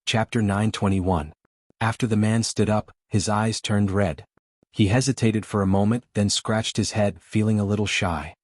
Chapter 921. After the man stood up, his eyes turned red. He hesitated for a moment, then scratched his head, feeling a little shy.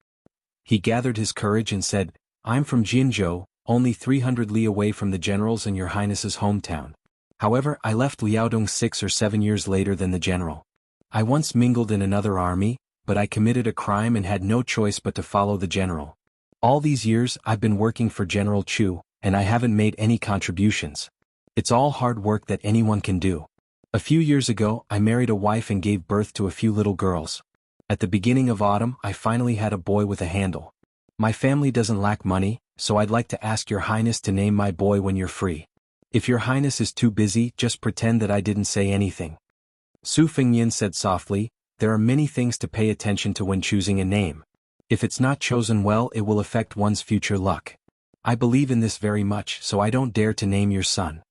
He gathered his courage and said, "I'm from Jianghu, only 300 li away from the general's and your highness's hometown. However, I left Liaodong 6 or 7 years later than the general. I once mingled in another army, but I committed a crime and had no choice but to follow the general. All these years I've been working for General Chu, and I haven't made any contributions. It's all hard work that anyone can do. A few years ago, I married a wife and gave birth to a few little girls. At the beginning of autumn, I finally had a boy with a handle. My family doesn't lack money, so I'd like to ask your highness to name my boy when you're free. If your highness is too busy, just pretend that I didn't say anything." Su Fengnian said softly, "There are many things to pay attention to when choosing a name. If it's not chosen well, it will affect one's future luck. I believe in this very much, so I don't dare to name your son."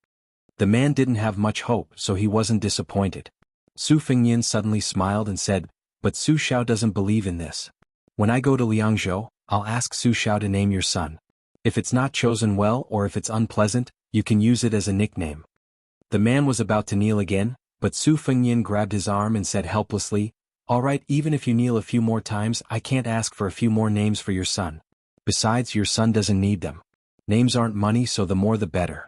The man didn't have much hope, so he wasn't disappointed. Su Fengnian suddenly smiled and said, "But Su Xiao doesn't believe in this. When I go to Liangzhou, I'll ask Su Xiao to name your son. If it's not chosen well or if it's unpleasant, you can use it as a nickname." The man was about to kneel again, but Su Fengnian grabbed his arm and said helplessly, "All right, even if you kneel a few more times, I can't ask for a few more names for your son. Besides, your son doesn't need them. Names aren't money, so the more the better."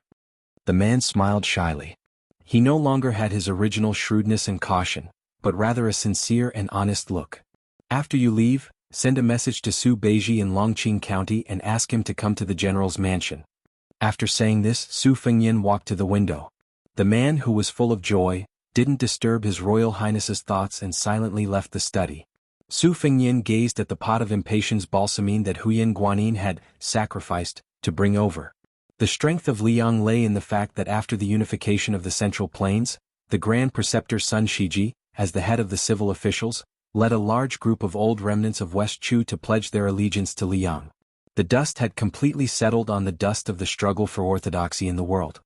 The man smiled shyly. He no longer had his original shrewdness and caution, but rather a sincere and honest look. "After you leave, send a message to Su Beiji in Longqing County and ask him to come to the general's mansion." After saying this, Su Fengnian walked to the window. The man, who was full of joy, didn't disturb his royal highness's thoughts and silently left the study. Su Fengnian gazed at the pot of impatience balsamine that Huyan Guanyin had sacrificed to bring over. The strength of Liang lay in the fact that after the unification of the Central Plains, the Grand Preceptor Sun Shiji, as the head of the civil officials, led a large group of old remnants of West Chu to pledge their allegiance to Liang. The dust had completely settled on the dust of the struggle for orthodoxy in the world.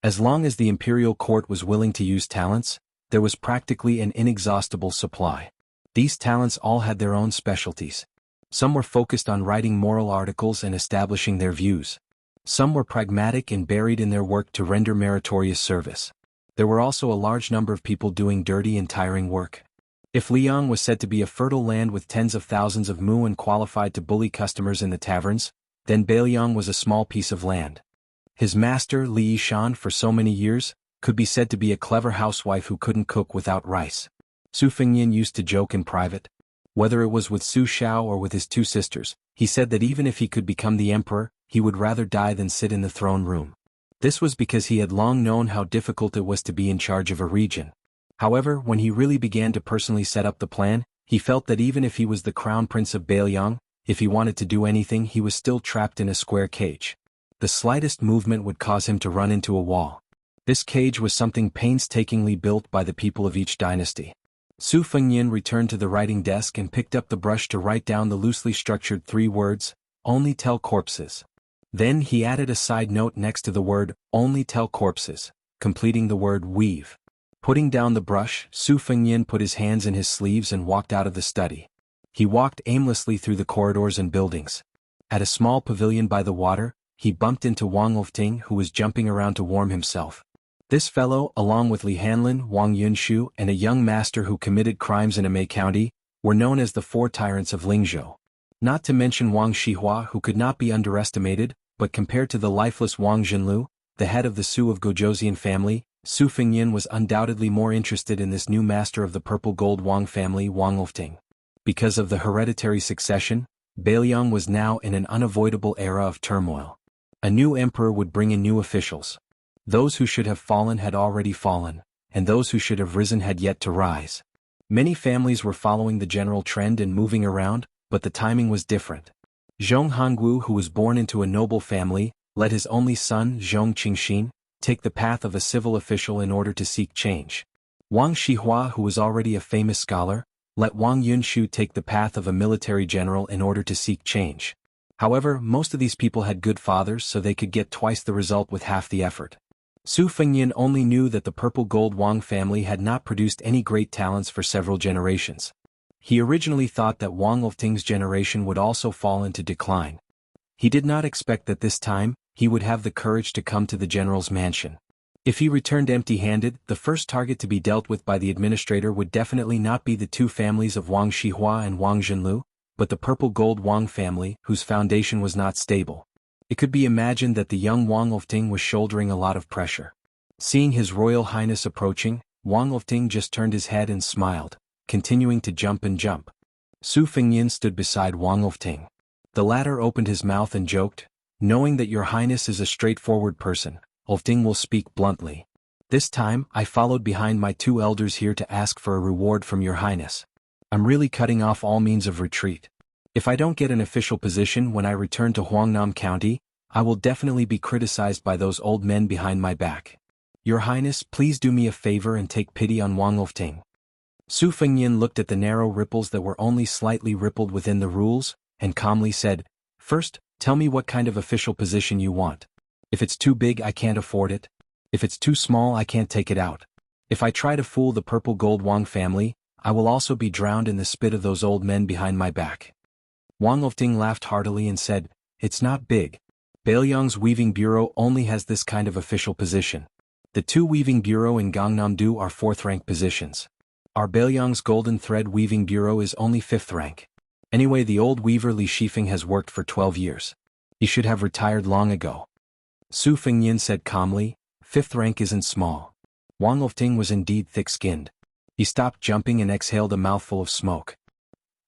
As long as the imperial court was willing to use talents, there was practically an inexhaustible supply. These talents all had their own specialties. Some were focused on writing moral articles and establishing their views. Some were pragmatic and buried in their work to render meritorious service. There were also a large number of people doing dirty and tiring work. If Liang was said to be a fertile land with tens of thousands of mu and qualified to bully customers in the taverns, then Beiliang was a small piece of land. His master, Li Yishan, for so many years, could be said to be a clever housewife who couldn't cook without rice. Su Fengnian used to joke in private. Whether it was with Su Xiao or with his two sisters, he said that even if he could become the emperor, he would rather die than sit in the throne room. This was because he had long known how difficult it was to be in charge of a region. However, when he really began to personally set up the plan, he felt that even if he was the crown prince of Beiliang, if he wanted to do anything, he was still trapped in a square cage. The slightest movement would cause him to run into a wall. This cage was something painstakingly built by the people of each dynasty. Su Fengnian returned to the writing desk and picked up the brush to write down the loosely structured 3 words, "Only tell corpses." Then he added a side note next to the word, "Only tell corpses," completing the word "weave." Putting down the brush, Su Fengnian put his hands in his sleeves and walked out of the study. He walked aimlessly through the corridors and buildings. At a small pavilion by the water, he bumped into Wang Lifting, who was jumping around to warm himself. This fellow, along with Li Hanlin, Wang Yunshu, and a young master who committed crimes in Amei County, were known as the 4 tyrants of Lingzhou. Not to mention Wang Shihua, who could not be underestimated, but compared to the lifeless Wang Zhenlu, the head of the Su of Gojosian family, Su Fengnian was undoubtedly more interested in this new master of the purple gold Wang family, Wang Lifting. Because of the hereditary succession, Beiliang was now in an unavoidable era of turmoil. A new emperor would bring in new officials. Those who should have fallen had already fallen, and those who should have risen had yet to rise. Many families were following the general trend and moving around, but the timing was different. Zhong Hongwu, who was born into a noble family, let his only son, Zhong Qingxin, take the path of a civil official in order to seek change. Wang Shihua, who was already a famous scholar, let Wang Yunshu take the path of a military general in order to seek change. However, most of these people had good fathers, so they could get twice the result with half the effort. Su Fengnian only knew that the purple gold Wang family had not produced any great talents for several generations. He originally thought that Wang Lifting's generation would also fall into decline. He did not expect that this time, he would have the courage to come to the general's mansion. If he returned empty-handed, the first target to be dealt with by the administrator would definitely not be the two families of Wang Shihua and Wang Zhenlu, but the purple-gold Wang family, whose foundation was not stable. It could be imagined that the young Wang Lofting was shouldering a lot of pressure. Seeing His Royal Highness approaching, Wang Lofting just turned his head and smiled, continuing to jump and jump. Su Fengyin stood beside Wang Lofting. The latter opened his mouth and joked, "Knowing that your highness is a straightforward person, Lofting will speak bluntly. This time, I followed behind my two elders here to ask for a reward from your highness. I'm really cutting off all means of retreat. If I don't get an official position when I return to Huangnam County, I will definitely be criticized by those old men behind my back. Your highness, please do me a favor and take pity on Wang Lofting." Su Fengyin looked at the narrow ripples that were only slightly rippled within the rules, and calmly said, "First, tell me what kind of official position you want. If it's too big, I can't afford it. If it's too small, I can't take it out. If I try to fool the purple-gold Wang family, I will also be drowned in the spit of those old men behind my back." Wang Lofting laughed heartily and said, "It's not big. Bailiang's Weaving Bureau only has this kind of official position. The two Weaving Bureau in Gangnam-do are 4th-rank positions. Our Bailiang's Golden Thread Weaving Bureau is only 5th rank. Anyway, the old weaver Li Shifeng has worked for 12 years. He should have retired long ago." Su Fengyin said calmly, "5th rank isn't small." Wang Lofting was indeed thick-skinned. He stopped jumping and exhaled a mouthful of smoke.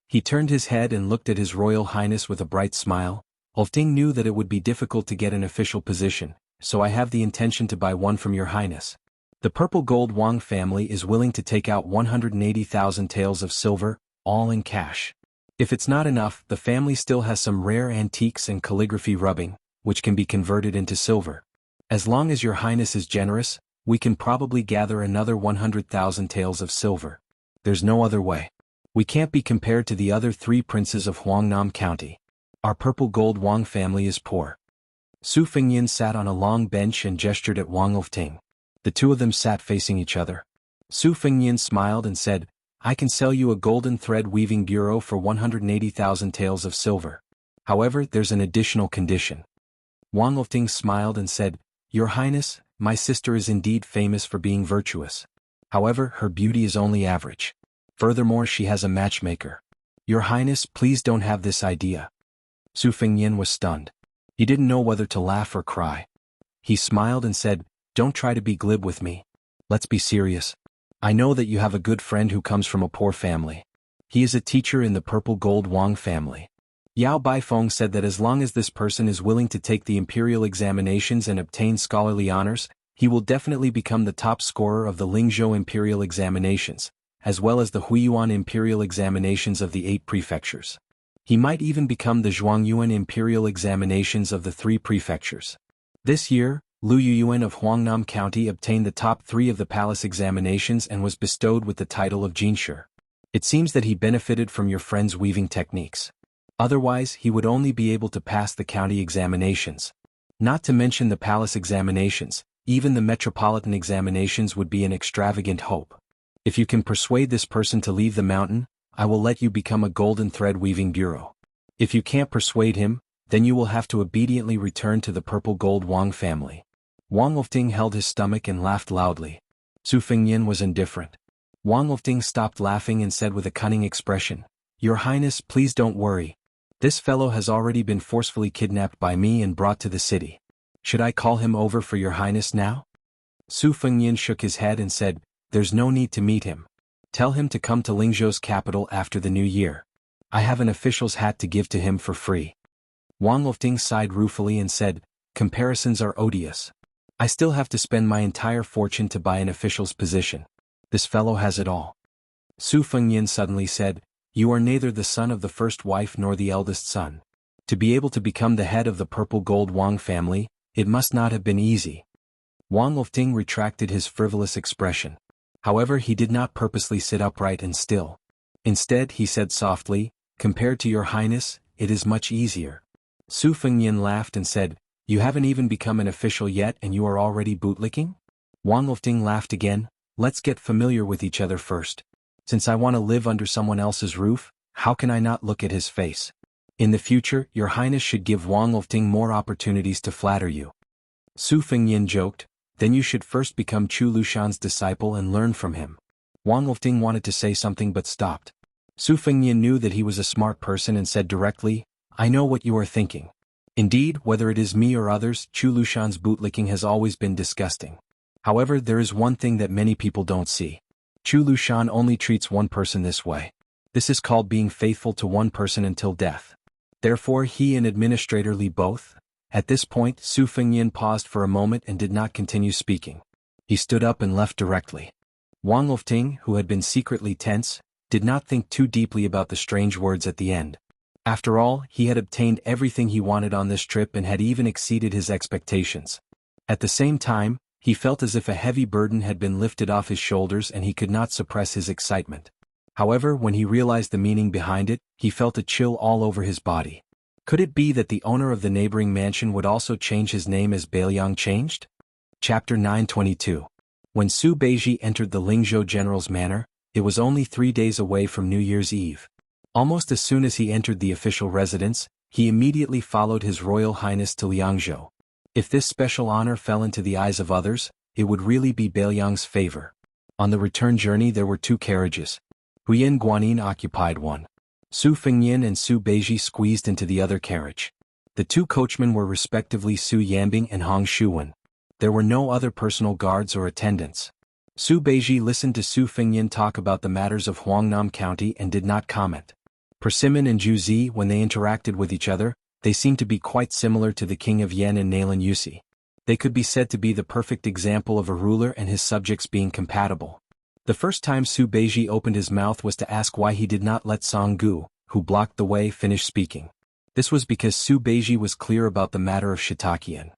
He turned his head and looked at His Royal Highness with a bright smile. "Lofting knew that it would be difficult to get an official position, so I have the intention to buy one from your highness. The purple-gold Wang family is willing to take out 180,000 taels of silver, all in cash. If it's not enough, the family still has some rare antiques and calligraphy rubbing, which can be converted into silver. As long as your highness is generous, we can probably gather another 100,000 taels of silver. There's no other way. We can't be compared to the other 3 princes of Huangnam County. Our purple-gold Wang family is poor." Su Fengyin sat on a long bench and gestured at Wang Lofting. The two of them sat facing each other. Su Fengyin smiled and said, "I can sell you a golden thread weaving bureau for 180,000 taels of silver. However, there's an additional condition." Wang Lofting smiled and said, "Your highness, my sister is indeed famous for being virtuous. However, her beauty is only average. Furthermore, she has a matchmaker. Your highness, please don't have this idea." Su Fengyin was stunned. He didn't know whether to laugh or cry. He smiled and said, "Don't try to be glib with me. Let's be serious. I know that you have a good friend who comes from a poor family. He is a teacher in the purple-gold Wang family. Yao Baifeng said that as long as this person is willing to take the imperial examinations and obtain scholarly honors, he will definitely become the top scorer of the Lingzhou imperial examinations, as well as the Huiyuan imperial examinations of the 8 prefectures. He might even become the Zhuangyuan imperial examinations of the 3 prefectures. This year, Lu Yuyuan of Huangnam County obtained the top 3 of the palace examinations and was bestowed with the title of Jinshi. It seems that he benefited from your friend's weaving techniques. Otherwise, he would only be able to pass the county examinations. Not to mention the palace examinations, even the metropolitan examinations would be an extravagant hope. If you can persuade this person to leave the mountain, I will let you become a golden thread weaving bureau. If you can't persuade him, then you will have to obediently return to the purple-gold Wang family." Wang Lofting held his stomach and laughed loudly. Su Fengyin was indifferent. Wang Lofting stopped laughing and said with a cunning expression, "Your highness, please don't worry. This fellow has already been forcefully kidnapped by me and brought to the city. Should I call him over for your highness now?" Su Fengyin shook his head and said, "There's no need to meet him. Tell him to come to Lingzhou's capital after the new year. I have an official's hat to give to him for free." Wang Lofting sighed ruefully and said, "Comparisons are odious. I still have to spend my entire fortune to buy an official's position. This fellow has it all." Su Fengyin suddenly said, "You are neither the son of the first wife nor the eldest son. To be able to become the head of the purple-gold Wang family, it must not have been easy." Wang Lofting retracted his frivolous expression. However, he did not purposely sit upright and still. Instead, he said softly, "Compared to your highness, it is much easier." Su Fengyin laughed and said, "You haven't even become an official yet and you are already bootlicking?" Wang Lofting laughed again, "Let's get familiar with each other first. Since I want to live under someone else's roof, how can I not look at his face? In the future, your highness should give Wang Lofting more opportunities to flatter you." Su Fengyin joked, Then you should first become Chu Lushan's disciple and learn from him. Wang Lifting wanted to say something but stopped. Su Fengnian knew that he was a smart person and said directly, I know what you are thinking. Indeed, whether it is me or others, Chu Lushan's bootlicking has always been disgusting. However, there is one thing that many people don't see. Chu Lushan only treats one person this way. This is called being faithful to one person until death. Therefore he and Administrator Li both. At this point, Su Fengnian paused for a moment and did not continue speaking. He stood up and left directly. Wang Lifting, who had been secretly tense, did not think too deeply about the strange words at the end. After all, he had obtained everything he wanted on this trip and had even exceeded his expectations. At the same time, he felt as if a heavy burden had been lifted off his shoulders and he could not suppress his excitement. However, when he realized the meaning behind it, he felt a chill all over his body. Could it be that the owner of the neighboring mansion would also change his name as Bailiang changed? Chapter 922. When Su Beiji entered the Lingzhou general's manor, it was only 3 days away from New Year's Eve. Almost as soon as he entered the official residence, he immediately followed His Royal Highness to Liangzhou. If this special honor fell into the eyes of others, it would really be Bailiang's favor. On the return journey there were 2 carriages. Huyan Guanyin occupied one. Su Fengnian and Su Beiji squeezed into the other carriage. The 2 coachmen were respectively Su Yanbing and Hong Shuwen. There were no other personal guards or attendants. Su Beiji listened to Su Fengnian talk about the matters of Huangnam County and did not comment. Persimmon and Zhu Zi, when they interacted with each other, they seemed to be quite similar to the king of Yen and Nalen Yusi. They could be said to be the perfect example of a ruler and his subjects being compatible. The first time Su Beiji opened his mouth was to ask why he did not let Song Gu, who blocked the way, finish speaking. This was because Su Beiji was clear about the matter of Shitakian.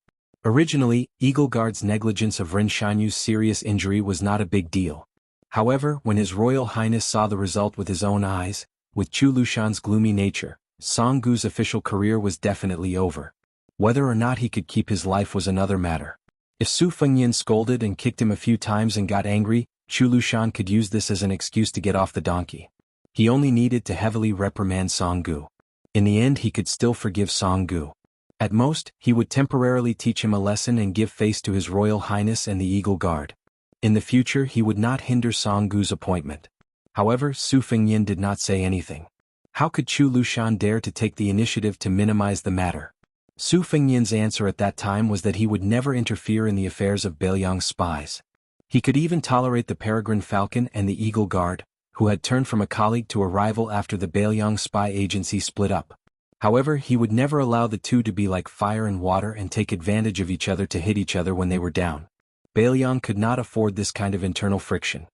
Originally, Eagle Guard's negligence of Ren Shanyu's serious injury was not a big deal. However, when His Royal Highness saw the result with his own eyes, with Chu Lushan's gloomy nature, Song Gu's official career was definitely over. Whether or not he could keep his life was another matter. If Su Fengnian scolded and kicked him a few times and got angry, Chu Lushan could use this as an excuse to get off the donkey. He only needed to heavily reprimand Song Gu. In the end he could still forgive Song Gu. At most, he would temporarily teach him a lesson and give face to His Royal Highness and the Eagle Guard. In the future he would not hinder Song Gu's appointment. However, Su Fengnian did not say anything. How could Chu Lushan dare to take the initiative to minimize the matter? Su Fengnian's answer at that time was that he would never interfere in the affairs of Bailiang's spies. He could even tolerate the Peregrine Falcon and the Eagle Guard, who had turned from a colleague to a rival after the Bailiang spy agency split up. However, he would never allow the 2 to be like fire and water and take advantage of each other to hit each other when they were down. Bailiang could not afford this kind of internal friction.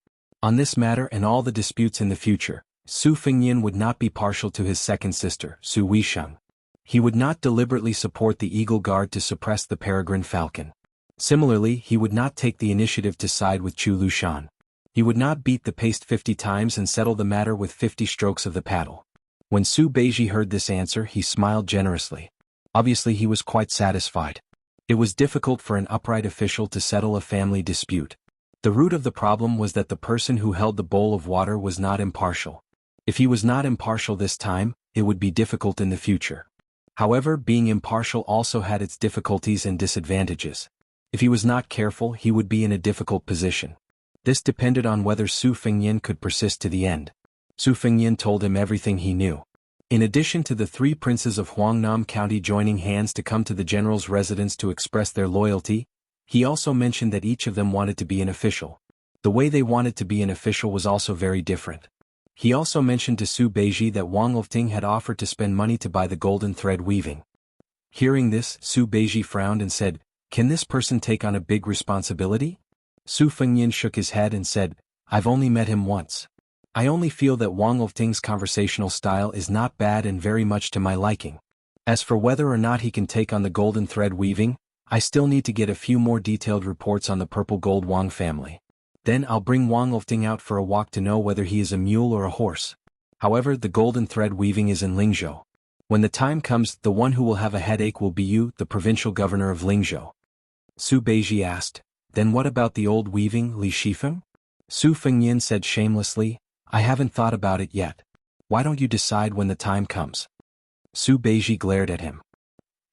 On this matter and all the disputes in the future, Su Fengnian would not be partial to his second sister, Su Weisheng. He would not deliberately support the Eagle Guard to suppress the Peregrine Falcon. Similarly, he would not take the initiative to side with Chu Lushan. He would not beat the paste 50 times and settle the matter with 50 strokes of the paddle. When Su Beiji heard this answer, he smiled generously. Obviously he was quite satisfied. It was difficult for an upright official to settle a family dispute. The root of the problem was that the person who held the bowl of water was not impartial. If he was not impartial this time, it would be difficult in the future. However, being impartial also had its difficulties and disadvantages. If he was not careful, he would be in a difficult position. This depended on whether Su Fengnian could persist to the end. Su Fengnian told him everything he knew. In addition to the 3 princes of Huangnam County joining hands to come to the general's residence to express their loyalty, he also mentioned that each of them wanted to be an official. The way they wanted to be an official was also very different. He also mentioned to Su Beiji that Wang Lifting had offered to spend money to buy the golden thread weaving. Hearing this, Su Beiji frowned and said, "Can this person take on a big responsibility?" Su Fengnian shook his head and said, "I've only met him once. I only feel that Wang Lifting's conversational style is not bad and very much to my liking. As for whether or not he can take on the golden thread weaving, I still need to get a few more detailed reports on the purple gold Wang family. Then I'll bring Wang Lifting out for a walk to know whether he is a mule or a horse. However, the golden thread weaving is in Lingzhou. When the time comes, the one who will have a headache will be you, the provincial governor of Lingzhou." Su Beiji asked, "Then what about the old weaving, Li Shifeng?" Su Fengnian said shamelessly, "I haven't thought about it yet. Why don't you decide when the time comes?" Su Beiji glared at him.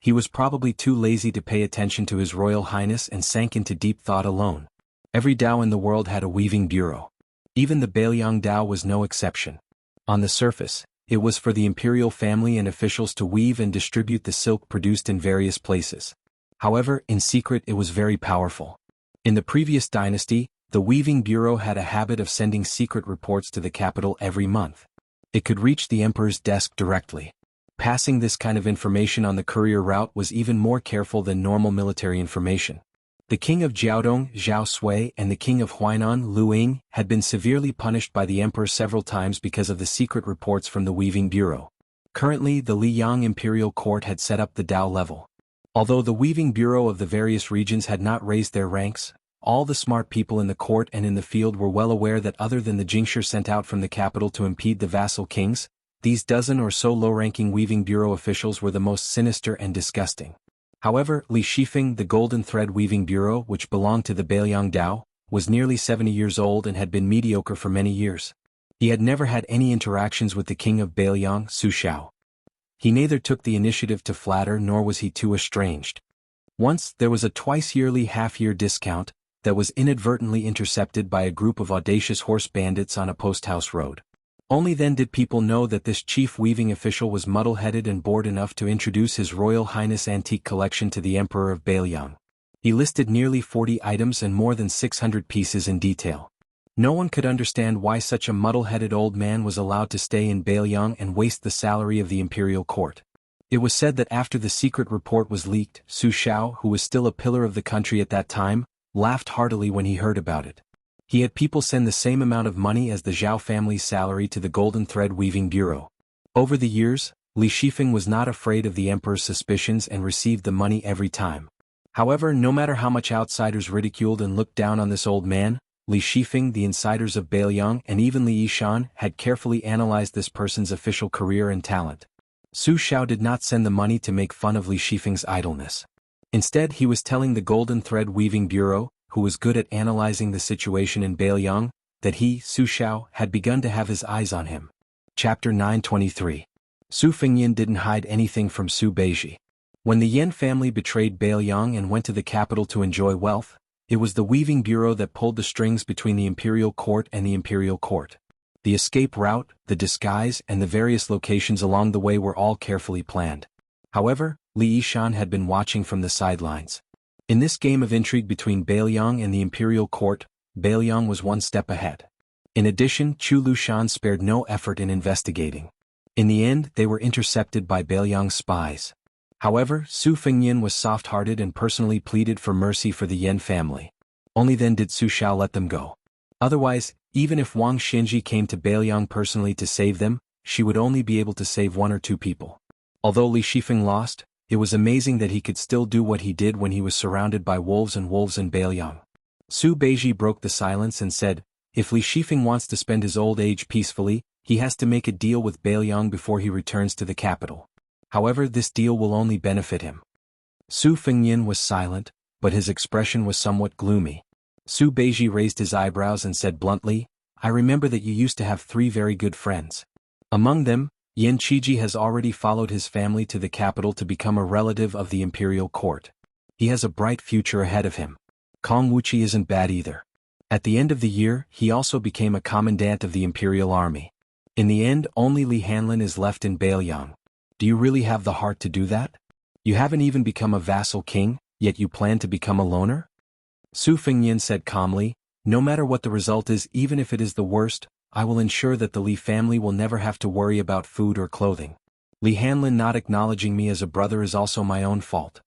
He was probably too lazy to pay attention to His Royal Highness and sank into deep thought alone. Every Dao in the world had a weaving bureau. Even the Bailiang Dao was no exception. On the surface, it was for the imperial family and officials to weave and distribute the silk produced in various places. However, in secret it was very powerful. In the previous dynasty, the Weaving Bureau had a habit of sending secret reports to the capital every month. It could reach the emperor's desk directly. Passing this kind of information on the courier route was even more careful than normal military information. The king of Jiaodong, Zhao Sui, and the king of Huainan, Lu Ying, had been severely punished by the emperor several times because of the secret reports from the Weaving Bureau. Currently, the Liyang imperial court had set up the Dao level. Although the Weaving Bureau of the various regions had not raised their ranks, all the smart people in the court and in the field were well aware that other than the Jingshi sent out from the capital to impede the vassal kings, these dozen or so low-ranking Weaving Bureau officials were the most sinister and disgusting. However, Li Shifeng, the Golden Thread Weaving Bureau, which belonged to the Bailiang Dao, was nearly 70 years old and had been mediocre for many years. He had never had any interactions with the king of Bailiang, Su Xiao. He neither took the initiative to flatter nor was he too estranged. Once, there was a twice-yearly half-year discount that was inadvertently intercepted by a group of audacious horse bandits on a post-house road. Only then did people know that this chief weaving official was muddle-headed and bored enough to introduce His Royal Highness antique collection to the Emperor of Bailiang. He listed nearly 40 items and more than 600 pieces in detail. No one could understand why such a muddle-headed old man was allowed to stay in Bailiang and waste the salary of the imperial court. It was said that after the secret report was leaked, Su Xiao, who was still a pillar of the country at that time, laughed heartily when he heard about it. He had people send the same amount of money as the Zhao family's salary to the Golden Thread Weaving Bureau. Over the years, Li Shifeng was not afraid of the emperor's suspicions and received the money every time. However, no matter how much outsiders ridiculed and looked down on this old man, Li Shifeng, the insiders of Bailiang, and even Li Yishan had carefully analyzed this person's official career and talent. Su Xiao did not send the money to make fun of Li Shifeng's idleness. Instead, he was telling the Golden Thread Weaving Bureau, who was good at analyzing the situation in Bailiang, that he, Su Xiao, had begun to have his eyes on him. Chapter 923. Su Fengyin didn't hide anything from Su Beiji. When the Yan family betrayed Bailiang and went to the capital to enjoy wealth, it was the Weaving Bureau that pulled the strings between the imperial court and the imperial court. The escape route, the disguise, and the various locations along the way were all carefully planned. However, Li Yishan had been watching from the sidelines. In this game of intrigue between Bailiang and the imperial court, Bailiang was one step ahead. In addition, Chu Lushan spared no effort in investigating. In the end, they were intercepted by Bailiang's spies. However, Su Fengyin was soft-hearted and personally pleaded for mercy for the Yan family. Only then did Su Xiao let them go. Otherwise, even if Wang Xinji came to Bailiang personally to save them, she would only be able to save one or two people. Although Li Shifeng lost, it was amazing that he could still do what he did when he was surrounded by wolves in Bailiang. Su Beiji broke the silence and said, if Li Shifeng wants to spend his old age peacefully, he has to make a deal with Bailiang before he returns to the capital. However, this deal will only benefit him. Su Fengyin was silent, but his expression was somewhat gloomy. Su Beiji raised his eyebrows and said bluntly, I remember that you used to have 3 very good friends. Among them, Yan Qiji has already followed his family to the capital to become a relative of the imperial court. He has a bright future ahead of him. Kong Wuxia isn't bad either. At the end of the year, he also became a commandant of the imperial army. In the end, only Li Hanlin is left in Bailiang. Do you really have the heart to do that? You haven't even become a vassal king, yet you plan to become a loner? Su Fengyin said calmly, no matter what the result is, even if it is the worst, I will ensure that the Li family will never have to worry about food or clothing. Li Hanlin not acknowledging me as a brother is also my own fault.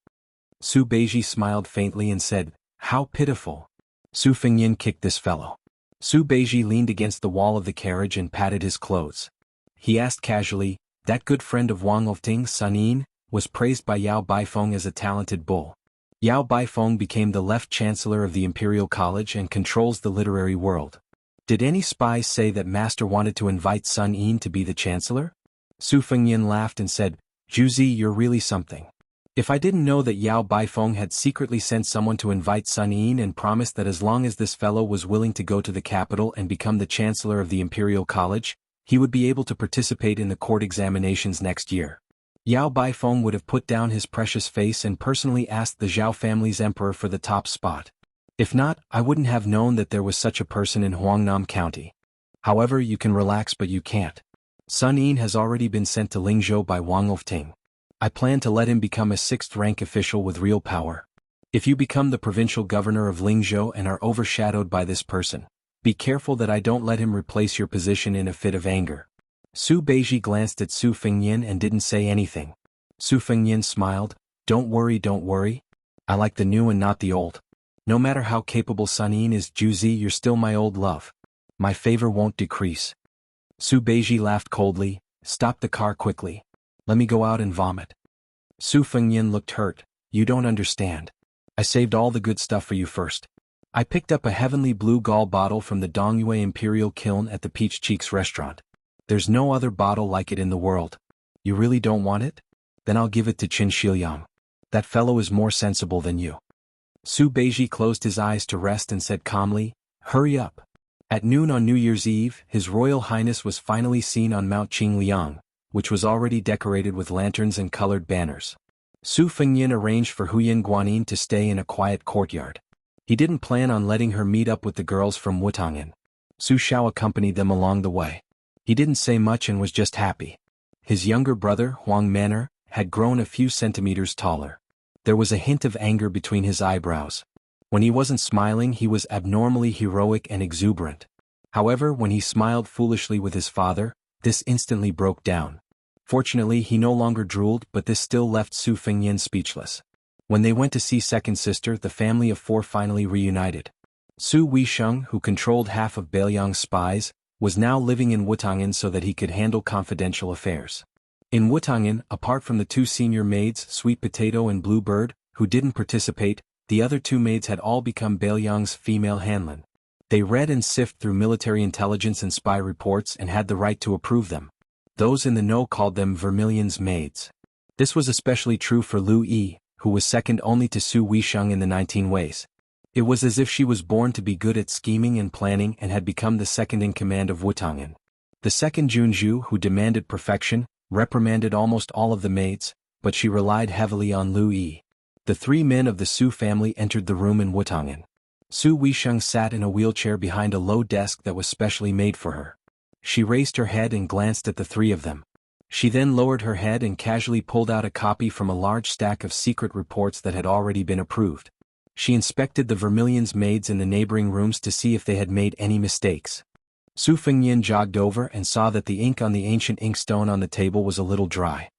Su Beiji smiled faintly and said, how pitiful. Su Fengyin kicked this fellow. Su Beiji leaned against the wall of the carriage and patted his clothes. He asked casually, that good friend of Wang Lofting, Sun Yin, was praised by Yao Baifeng as a talented bull. Yao Baifeng became the left chancellor of the Imperial College and controls the literary world. Did any spies say that Master wanted to invite Sun Yin to be the chancellor? Su Fengyin laughed and said, Juzi, you're really something. If I didn't know that Yao Baifeng had secretly sent someone to invite Sun Yin and promised that as long as this fellow was willing to go to the capital and become the chancellor of the Imperial College, he would be able to participate in the court examinations next year. Yao Baifeng would have put down his precious face and personally asked the Zhao family's emperor for the top spot. If not, I wouldn't have known that there was such a person in Huangnam County. However, you can relax but you can't. Sun Yin has already been sent to Lingzhou by Wang Ofting. I plan to let him become a 6th-rank official with real power. If you become the provincial governor of Lingzhou and are overshadowed by this person, be careful that I don't let him replace your position in a fit of anger. Su Beiji glanced at Su Fengyin and didn't say anything. Su Fengyin smiled, don't worry. I like the new and not the old. No matter how capable Sun Yin is, Juzi, you're still my old love. My favor won't decrease. Su Beiji laughed coldly, stop the car quickly. Let me go out and vomit. Su Fengyin looked hurt, you don't understand. I saved all the good stuff for you first. I picked up a heavenly blue gall bottle from the Dongyue Imperial Kiln at the Peach Cheeks restaurant. There's no other bottle like it in the world. You really don't want it? Then I'll give it to Qin Shiliang. That fellow is more sensible than you. Su Beiji closed his eyes to rest and said calmly, hurry up. At noon on New Year's Eve, His Royal Highness was finally seen on Mount Qingliang, which was already decorated with lanterns and colored banners. Su Fengyin arranged for Huyin Guanyin to stay in a quiet courtyard. He didn't plan on letting her meet up with the girls from Wutang'an. Su Xiao accompanied them along the way. He didn't say much and was just happy. His younger brother, Huang Manor, had grown a few centimeters taller. There was a hint of anger between his eyebrows. When he wasn't smiling, he was abnormally heroic and exuberant. However, when he smiled foolishly with his father, this instantly broke down. Fortunately, he no longer drooled, but this still left Su Fengyin speechless. When they went to see second sister, the family of 4 finally reunited. Su Weisheng, who controlled half of Beiliang's spies, was now living in Wutang'an so that he could handle confidential affairs. In Wutang'an, apart from the 2 senior maids, Sweet Potato and Bluebird, who didn't participate, the other 2 maids had all become Beiliang's female hanlin. They read and sift through military intelligence and spy reports and had the right to approve them. Those in the know called them Vermilion's maids. This was especially true for Lu Yi, who was second only to Su Weisheng in the 19 ways. It was as if she was born to be good at scheming and planning and had become the second in command of Wutang'an. The second Junju, who demanded perfection, reprimanded almost all of the maids, but she relied heavily on Lu Yi. The 3 men of the Su family entered the room in Wutang'an. Su Weisheng sat in a wheelchair behind a low desk that was specially made for her. She raised her head and glanced at the 3 of them. She then lowered her head and casually pulled out a copy from a large stack of secret reports that had already been approved. She inspected the Vermilion's maids in the neighboring rooms to see if they had made any mistakes. Su Fengyin jogged over and saw that the ink on the ancient inkstone on the table was a little dry.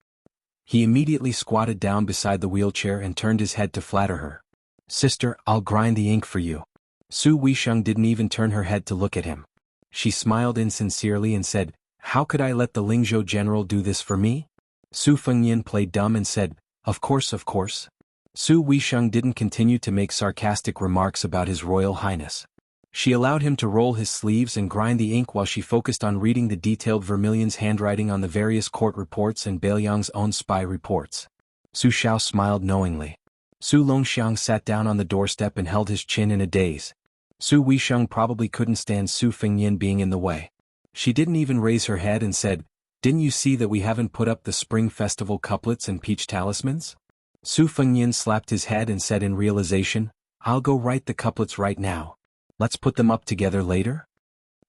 He immediately squatted down beside the wheelchair and turned his head to flatter her. Sister, I'll grind the ink for you. Su Weisheng didn't even turn her head to look at him. She smiled insincerely and said, how could I let the Lingzhou general do this for me? Su Fengyin played dumb and said, of course. Su Weisheng didn't continue to make sarcastic remarks about His Royal Highness. She allowed him to roll his sleeves and grind the ink while she focused on reading the detailed Vermilion's handwriting on the various court reports and Beiliang's own spy reports. Su Xiao smiled knowingly. Su Longxiang sat down on the doorstep and held his chin in a daze. Su Weisheng probably couldn't stand Su Fengyin being in the way. She didn't even raise her head and said, didn't you see that we haven't put up the Spring Festival couplets and peach talismans? Su Fengyin slapped his head and said in realization, I'll go write the couplets right now. Let's put them up together later?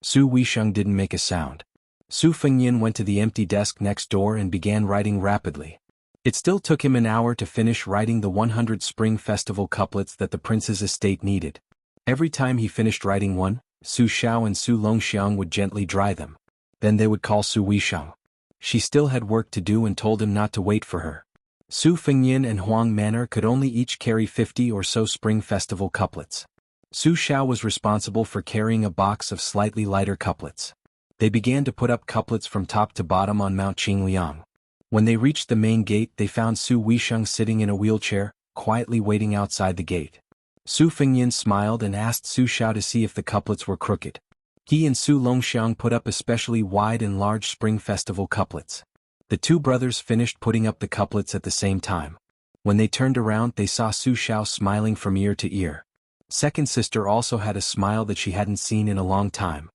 Su Weisheng didn't make a sound. Su Fengyin went to the empty desk next door and began writing rapidly. It still took him an hour to finish writing the 100 Spring Festival couplets that the prince's estate needed. Every time he finished writing one, Su Xiao and Su Longxiang would gently dry them. Then they would call Su Weisheng. She still had work to do and told him not to wait for her. Su Fengyin and Huang Manor could only each carry 50 or so Spring Festival couplets. Su Xiao was responsible for carrying a box of slightly lighter couplets. They began to put up couplets from top to bottom on Mount Qingliang. When they reached the main gate, they found Su Weisheng sitting in a wheelchair, quietly waiting outside the gate. Su Fengyin smiled and asked Su Xiao to see if the couplets were crooked. He and Su Longxiang put up especially wide and large Spring Festival couplets. The 2 brothers finished putting up the couplets at the same time. When they turned around, they saw Su Xiao smiling from ear to ear. Second sister also had a smile that she hadn't seen in a long time.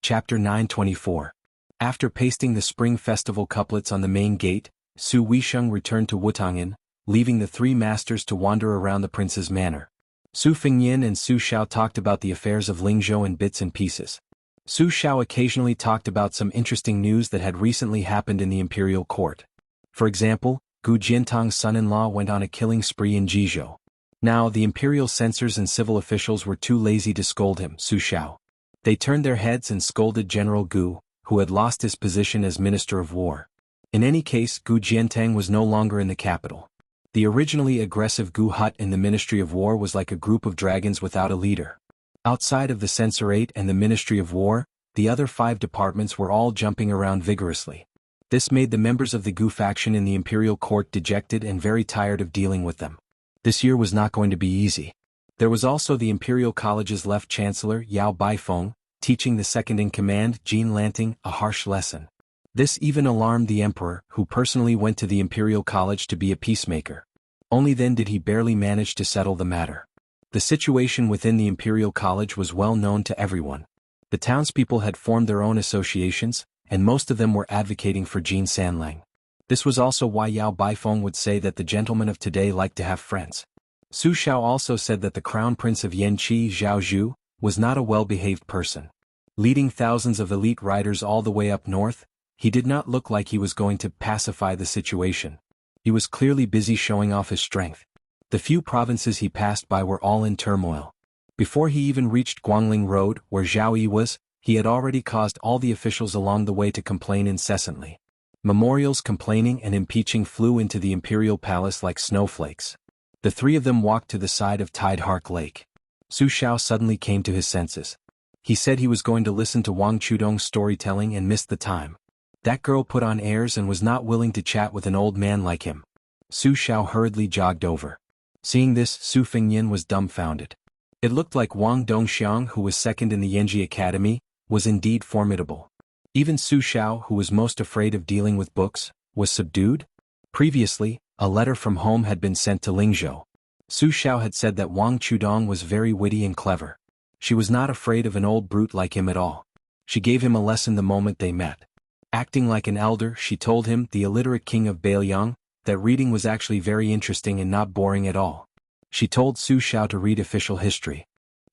Chapter 924. After pasting the Spring Festival couplets on the main gate, Su Weisheng returned to Wutang'an, leaving the three masters to wander around the prince's manor. Su Fengyin and Su Xiao talked about the affairs of Lingzhou in bits and pieces. Su Xiao occasionally talked about some interesting news that had recently happened in the imperial court. For example, Gu Jiantang's son-in-law went on a killing spree in Jizhou. Now, the imperial censors and civil officials were too lazy to scold him, Su Xiao. They turned their heads and scolded General Gu, who had lost his position as Minister of War. In any case, Gu Jiantang was no longer in the capital. The originally aggressive Gu hut in the Ministry of War was like a group of dragons without a leader. Outside of the Censorate and the Ministry of War, the other 5 departments were all jumping around vigorously. This made the members of the Gu faction in the imperial court dejected and very tired of dealing with them. This year was not going to be easy. There was also the Imperial College's left chancellor, Yao Baifeng, teaching the second-in-command, Jean Lanting, a harsh lesson. This even alarmed the emperor, who personally went to the Imperial College to be a peacemaker. Only then did he barely manage to settle the matter. The situation within the Imperial College was well known to everyone. The townspeople had formed their own associations, and most of them were advocating for Jean Sanlang. This was also why Yao Baifeng would say that the gentlemen of today like to have friends. Su Xiao also said that the crown prince of Yanqi, Zhao Zhu, was not a well-behaved person. Leading thousands of elite riders all the way up north, he did not look like he was going to pacify the situation. He was clearly busy showing off his strength. The few provinces he passed by were all in turmoil. Before he even reached Guangling Road, where Zhao Yi was, he had already caused all the officials along the way to complain incessantly. Memorials complaining and impeaching flew into the imperial palace like snowflakes. The 3 of them walked to the side of Tidehark Lake. Su Xiao suddenly came to his senses. He said he was going to listen to Wang Chudong's storytelling and missed the time. That girl put on airs and was not willing to chat with an old man like him. Su Xiao hurriedly jogged over. Seeing this, Su Fengyin was dumbfounded. It looked like Wang Dongxiang, who was second in the Yanji Academy, was indeed formidable. Even Su Xiao, who was most afraid of dealing with books, was subdued. Previously, a letter from home had been sent to Lingzhou. Su Xiao had said that Wang Chudong was very witty and clever. She was not afraid of an old brute like him at all. She gave him a lesson the moment they met. Acting like an elder, she told him, the illiterate king of Beiliang, that reading was actually very interesting and not boring at all. She told Su Xiao to read official history.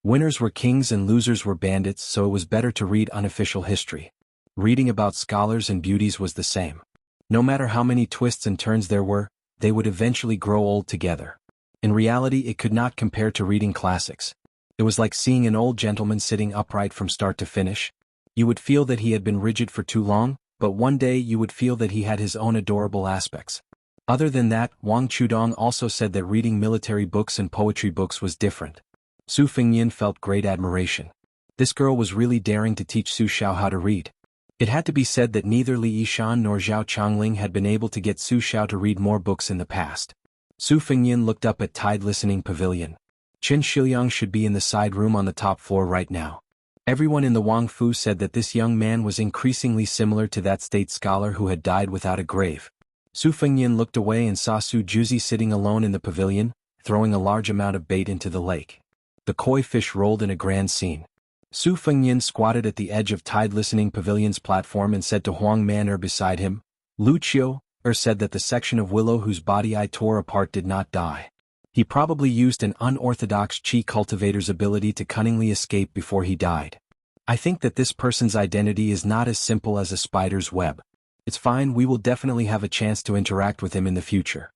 Winners were kings and losers were bandits, so it was better to read unofficial history. Reading about scholars and beauties was the same. No matter how many twists and turns there were, they would eventually grow old together. In reality, it could not compare to reading classics. It was like seeing an old gentleman sitting upright from start to finish. You would feel that he had been rigid for too long, but one day you would feel that he had his own adorable aspects. Other than that, Wang Chudong also said that reading military books and poetry books was different. Su Fengyin felt great admiration. This girl was really daring to teach Su Xiao how to read. It had to be said that neither Li Yishan nor Zhao Chongling had been able to get Su Xiao to read more books in the past. Su Fengyin looked up at Tide Listening Pavilion. Chen Shiliang should be in the side room on the top floor right now. Everyone in the Wang Fu said that this young man was increasingly similar to that state scholar who had died without a grave. Su Fengyin looked away and saw Su Juzi sitting alone in the pavilion, throwing a large amount of bait into the lake. The koi fish rolled in a grand scene. Su Fengyin squatted at the edge of Tide Listening Pavilion's platform and said to Huang Man beside him, Lucio, said that the section of willow whose body I tore apart did not die. He probably used an unorthodox Qi cultivator's ability to cunningly escape before he died. I think that this person's identity is not as simple as a spider's web. It's fine, we will definitely have a chance to interact with him in the future.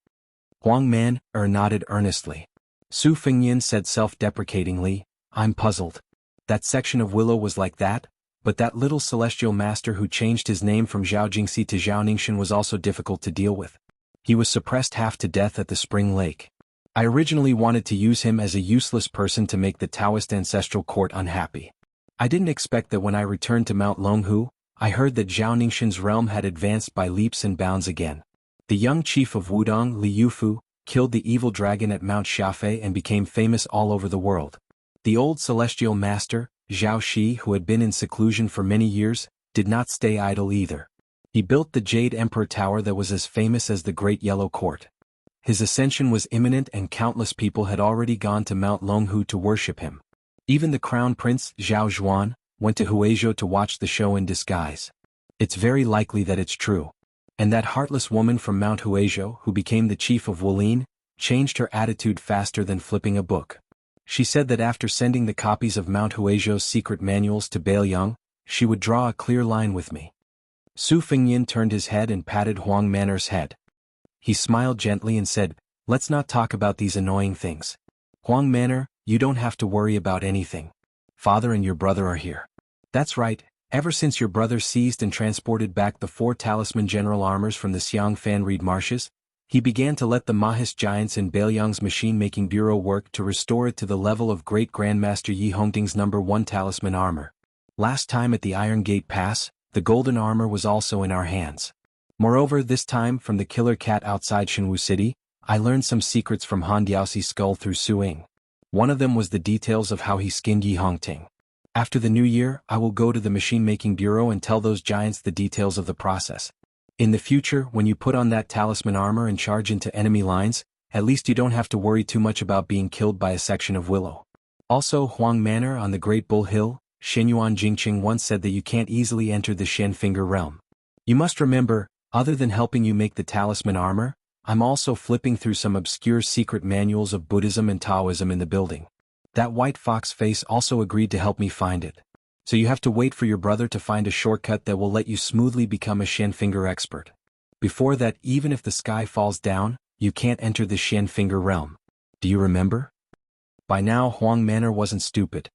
Huang Man nodded earnestly. Su Fengyin said self-deprecatingly, I'm puzzled. That section of willow was like that, but that little celestial master who changed his name from Zhao Jingxi to Zhao Ningxin was also difficult to deal with. He was suppressed half to death at the Spring Lake. I originally wanted to use him as a useless person to make the Taoist ancestral court unhappy. I didn't expect that when I returned to Mount Longhu, I heard that Zhao Ningxin's realm had advanced by leaps and bounds again. The young chief of Wudong, Li Yufu, killed the evil dragon at Mount Xiafei and became famous all over the world. The old celestial master, Zhao Shi, who had been in seclusion for many years, did not stay idle either. He built the Jade Emperor Tower that was as famous as the Great Yellow Court. His ascension was imminent and countless people had already gone to Mount Longhu to worship him. Even the crown prince, Zhao Zhuan, went to Huizhou to watch the show in disguise. It's very likely that it's true. And that heartless woman from Mount Huizhou who became the chief of Wulin, changed her attitude faster than flipping a book. She said that after sending the copies of Mount Huizhou's secret manuals to Bailiang, she would draw a clear line with me. Su Fengyin turned his head and patted Huang Manor's head. He smiled gently and said, "Let's not talk about these annoying things. Huang Manor, you don't have to worry about anything. Father and your brother are here." "That's right. Ever since your brother seized and transported back the 4 talisman general armors from the Xiang Fan Reed marshes, he began to let the Mahis giants in Bailiang's machine-making bureau work to restore it to the level of Great Grandmaster Yi Hongting's number 1 talisman armor. Last time at the Iron Gate Pass, the golden armor was also in our hands. Moreover, this time from the killer cat outside Shenwu City, I learned some secrets from Han Diaoxi's skull through Su Ying. One of them was the details of how he skinned Yi Hongting. After the new year, I will go to the machine-making bureau and tell those giants the details of the process. In the future, when you put on that talisman armor and charge into enemy lines, at least you don't have to worry too much about being killed by a section of willow." Also, Huang Manor on the Great Bull Hill, Shenyuan Jingqing once said that you can't easily enter the Shen Finger realm. You must remember, other than helping you make the talisman armor, I'm also flipping through some obscure secret manuals of Buddhism and Taoism in the building. That white fox face also agreed to help me find it. So you have to wait for your brother to find a shortcut that will let you smoothly become a Shen Finger expert. Before that, even if the sky falls down, you can't enter the Shen Finger realm. Do you remember? By now Huang Manor wasn't stupid.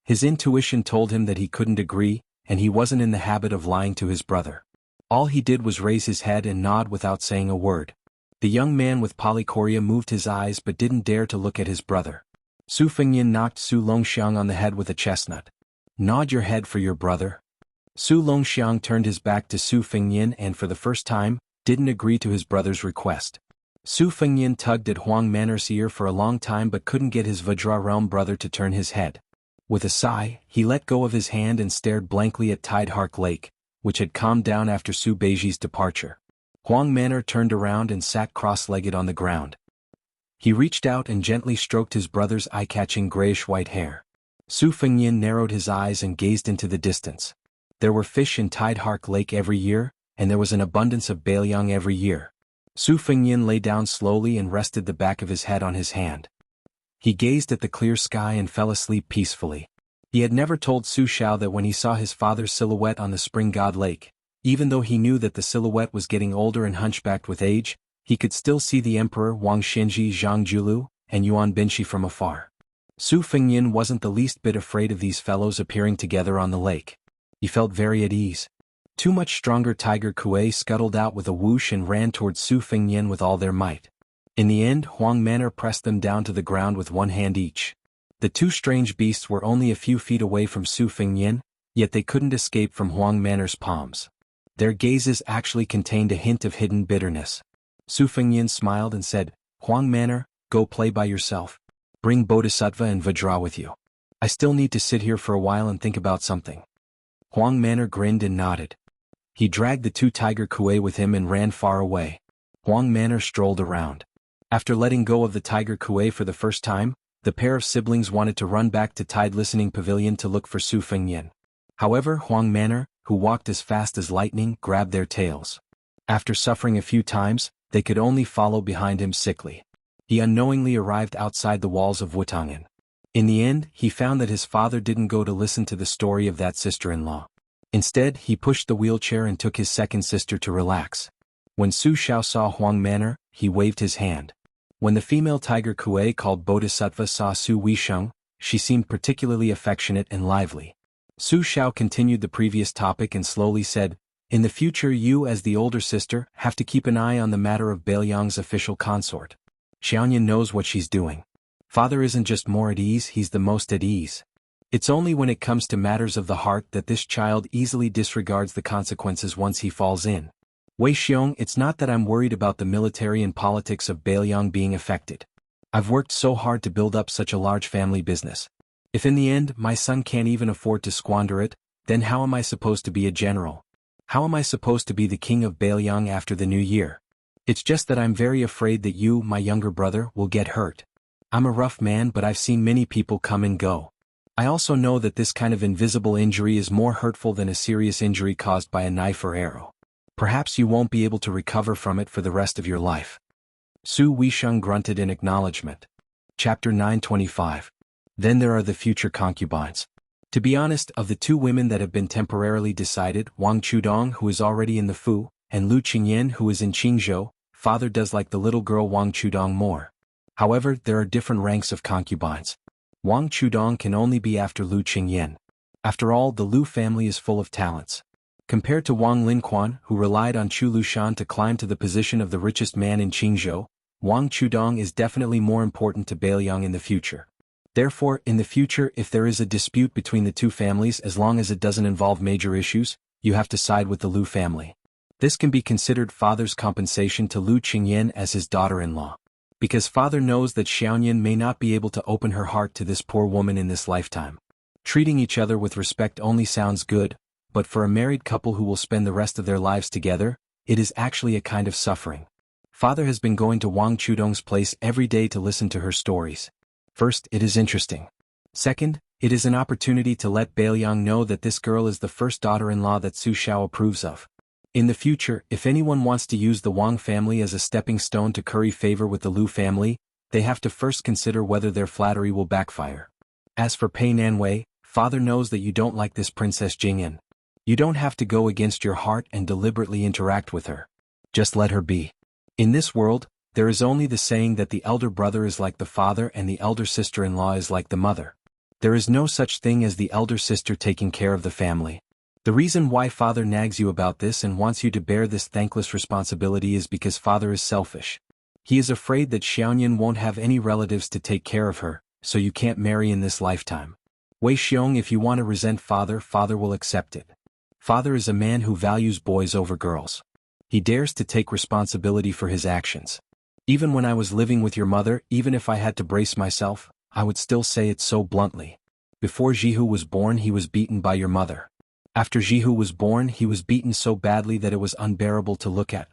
His intuition told him that he couldn't agree, and he wasn't in the habit of lying to his brother. All he did was raise his head and nod without saying a word. The young man with polychoria moved his eyes but didn't dare to look at his brother. Su Fengyin knocked Su Longxiang on the head with a chestnut. "Nod your head for your brother." Su Longxiang turned his back to Su Fengyin and for the first time, didn't agree to his brother's request. Su Fengyin tugged at Huang Manor's ear for a long time but couldn't get his Vajra realm brother to turn his head. With a sigh, he let go of his hand and stared blankly at Tidehark Lake, which had calmed down after Su Beiji's departure. Huang Manor turned around and sat cross-legged on the ground. He reached out and gently stroked his brother's eye-catching grayish-white hair. Su Fengyin narrowed his eyes and gazed into the distance. There were fish in Tidehark Lake every year, and there was an abundance of Bailiang every year. Su Fengyin lay down slowly and rested the back of his head on his hand. He gazed at the clear sky and fell asleep peacefully. He had never told Su Xiao that when he saw his father's silhouette on the Spring God Lake, even though he knew that the silhouette was getting older and hunchbacked with age, he could still see the Emperor Wang Xinji Zhang Julu and Yuan Binshi from afar. Su Fengyin wasn't the least bit afraid of these fellows appearing together on the lake. He felt very at ease. Two much stronger tiger kuei scuttled out with a whoosh and ran towards Su Fengyin with all their might. In the end, Huang Manor pressed them down to the ground with one hand each. The two strange beasts were only a few feet away from Su Fengyin, yet they couldn't escape from Huang Manor's palms. Their gazes actually contained a hint of hidden bitterness. Su Fengyin smiled and said, "Huang Manor, go play by yourself. Bring Bodhisattva and Vajra with you. I still need to sit here for a while and think about something." Huang Manor grinned and nodded. He dragged the two tiger kuei with him and ran far away. Huang Manor strolled around. After letting go of the tiger kuei for the first time, the pair of siblings wanted to run back to Tide Listening Pavilion to look for Su Fengyin. However, Huang Manor, who walked as fast as lightning, grabbed their tails. After suffering a few times, they could only follow behind him sickly. He unknowingly arrived outside the walls of Wutangen. In the end, he found that his father didn't go to listen to the story of that sister-in-law. Instead, he pushed the wheelchair and took his second sister to relax. When Su Xiao saw Huang Manor, he waved his hand. When the female tiger kuei called Bodhisattva saw Su Weisheng, she seemed particularly affectionate and lively. Su Xiao continued the previous topic and slowly said, "In the future you as the older sister have to keep an eye on the matter of Bailiang's official consort. Xiaoyan knows what she's doing. Father isn't just more at ease, he's the most at ease. It's only when it comes to matters of the heart that this child easily disregards the consequences once he falls in. Wei Xiong, it's not that I'm worried about the military and politics of Bailiang being affected. I've worked so hard to build up such a large family business. If in the end my son can't even afford to squander it, then how am I supposed to be a general? How am I supposed to be the king of Bailiang after the new year? It's just that I'm very afraid that you, my younger brother, will get hurt. I'm a rough man, but I've seen many people come and go. I also know that this kind of invisible injury is more hurtful than a serious injury caused by a knife or arrow. Perhaps you won't be able to recover from it for the rest of your life. Su Weisheng grunted in acknowledgement. Chapter 925. Then there are the future concubines. To be honest, of the two women that have been temporarily decided, Wang Chudong, who is already in the Fu, and Lu Qingyan, who is in Qingzhou, father does like the little girl Wang Chudong more. However, there are different ranks of concubines. Wang Chudong can only be after Lu Qingyan. After all, the Lu family is full of talents. Compared to Wang Linquan, who relied on Chu Lushan to climb to the position of the richest man in Qingzhou, Wang Chudong is definitely more important to Beiliang in the future. Therefore, in the future, if there is a dispute between the two families, as long as it doesn't involve major issues, you have to side with the Lu family. This can be considered father's compensation to Lu Qingyan as his daughter-in-law. Because father knows that Xiaoyan may not be able to open her heart to this poor woman in this lifetime. Treating each other with respect only sounds good, but for a married couple who will spend the rest of their lives together, it is actually a kind of suffering. Father has been going to Wang Chudong's place every day to listen to her stories. First, it is interesting. Second, it is an opportunity to let Beiliang know that this girl is the first daughter-in-law that Su Xiao approves of. In the future, if anyone wants to use the Wang family as a stepping stone to curry favor with the Lu family, they have to first consider whether their flattery will backfire. As for Pei Nanwei, father knows that you don't like this Princess Jingyan. You don't have to go against your heart and deliberately interact with her. Just let her be. In this world, there is only the saying that the elder brother is like the father and the elder sister-in-law is like the mother. There is no such thing as the elder sister taking care of the family. The reason why father nags you about this and wants you to bear this thankless responsibility is because father is selfish. He is afraid that Xiaoyan won't have any relatives to take care of her, so you can't marry in this lifetime. Wei Xiong, if you want to resent father, father will accept it. Father is a man who values boys over girls. He dares to take responsibility for his actions. Even when I was living with your mother, even if I had to brace myself, I would still say it so bluntly. Before Jihu was born, he was beaten by your mother. After Jihu was born, he was beaten so badly that it was unbearable to look at.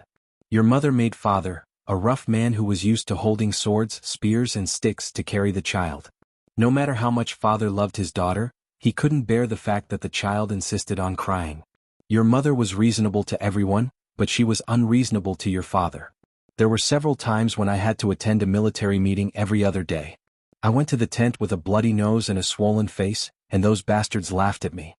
Your mother made father, a rough man who was used to holding swords, spears and sticks to carry the child. No matter how much father loved his daughter, he couldn't bear the fact that the child insisted on crying. Your mother was reasonable to everyone, but she was unreasonable to your father. There were several times when I had to attend a military meeting every other day. I went to the tent with a bloody nose and a swollen face, and those bastards laughed at me.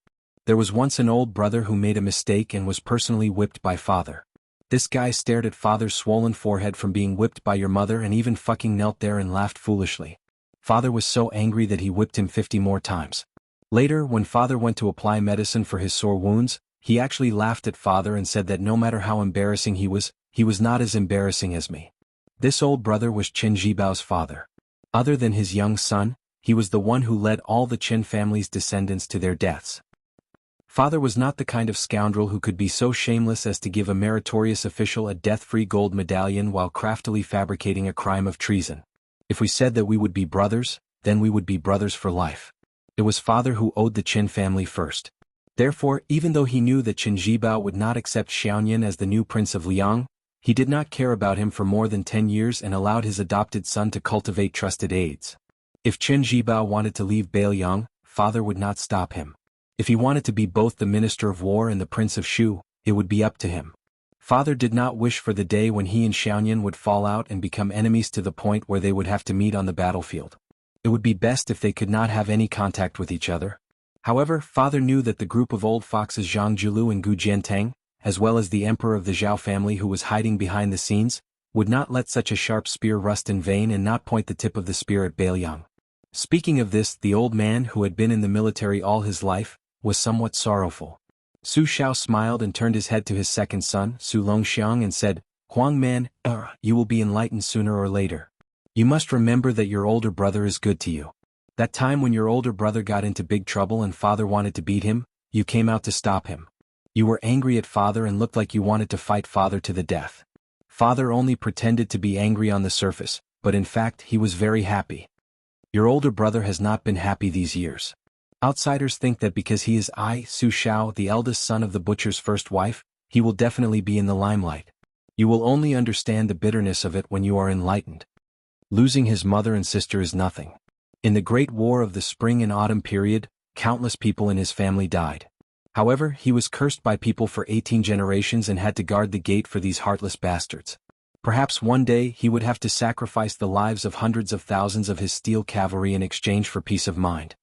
There was once an old brother who made a mistake and was personally whipped by father. This guy stared at father's swollen forehead from being whipped by your mother and even fucking knelt there and laughed foolishly. Father was so angry that he whipped him 50 more times. Later, when father went to apply medicine for his sore wounds, he actually laughed at father and said that no matter how embarrassing he was not as embarrassing as me. This old brother was Qin Jibao's father. Other than his young son, he was the one who led all the Qin family's descendants to their deaths. Father was not the kind of scoundrel who could be so shameless as to give a meritorious official a death-free gold medallion while craftily fabricating a crime of treason. If we said that we would be brothers, then we would be brothers for life. It was father who owed the Qin family first. Therefore, even though he knew that Qin Jibao would not accept Xiaoyan as the new prince of Liang, he did not care about him for more than 10 years and allowed his adopted son to cultivate trusted aides. If Qin Jibao wanted to leave Beiliang, father would not stop him. If he wanted to be both the Minister of War and the Prince of Shu, it would be up to him. Father did not wish for the day when he and Xiaoyan would fall out and become enemies to the point where they would have to meet on the battlefield. It would be best if they could not have any contact with each other. However, father knew that the group of old foxes Zhang Julu and Gu Jiantang, as well as the emperor of the Zhao family who was hiding behind the scenes, would not let such a sharp spear rust in vain and not point the tip of the spear at Beiliang. Speaking of this, the old man, who had been in the military all his life, was somewhat sorrowful. Su Xiao smiled and turned his head to his second son, Su Longxiang, and said, "Huang man, you will be enlightened sooner or later. You must remember that your older brother is good to you. That time when your older brother got into big trouble and father wanted to beat him, you came out to stop him. You were angry at father and looked like you wanted to fight father to the death. Father only pretended to be angry on the surface, but in fact he was very happy. Your older brother has not been happy these years. Outsiders think that because he is Su Xiao, the eldest son of the butcher's first wife, he will definitely be in the limelight. You will only understand the bitterness of it when you are enlightened. Losing his mother and sister is nothing. In the Great War of the Spring and Autumn period, countless people in his family died. However, he was cursed by people for 18 generations and had to guard the gate for these heartless bastards. Perhaps one day he would have to sacrifice the lives of hundreds of thousands of his steel cavalry in exchange for peace of mind.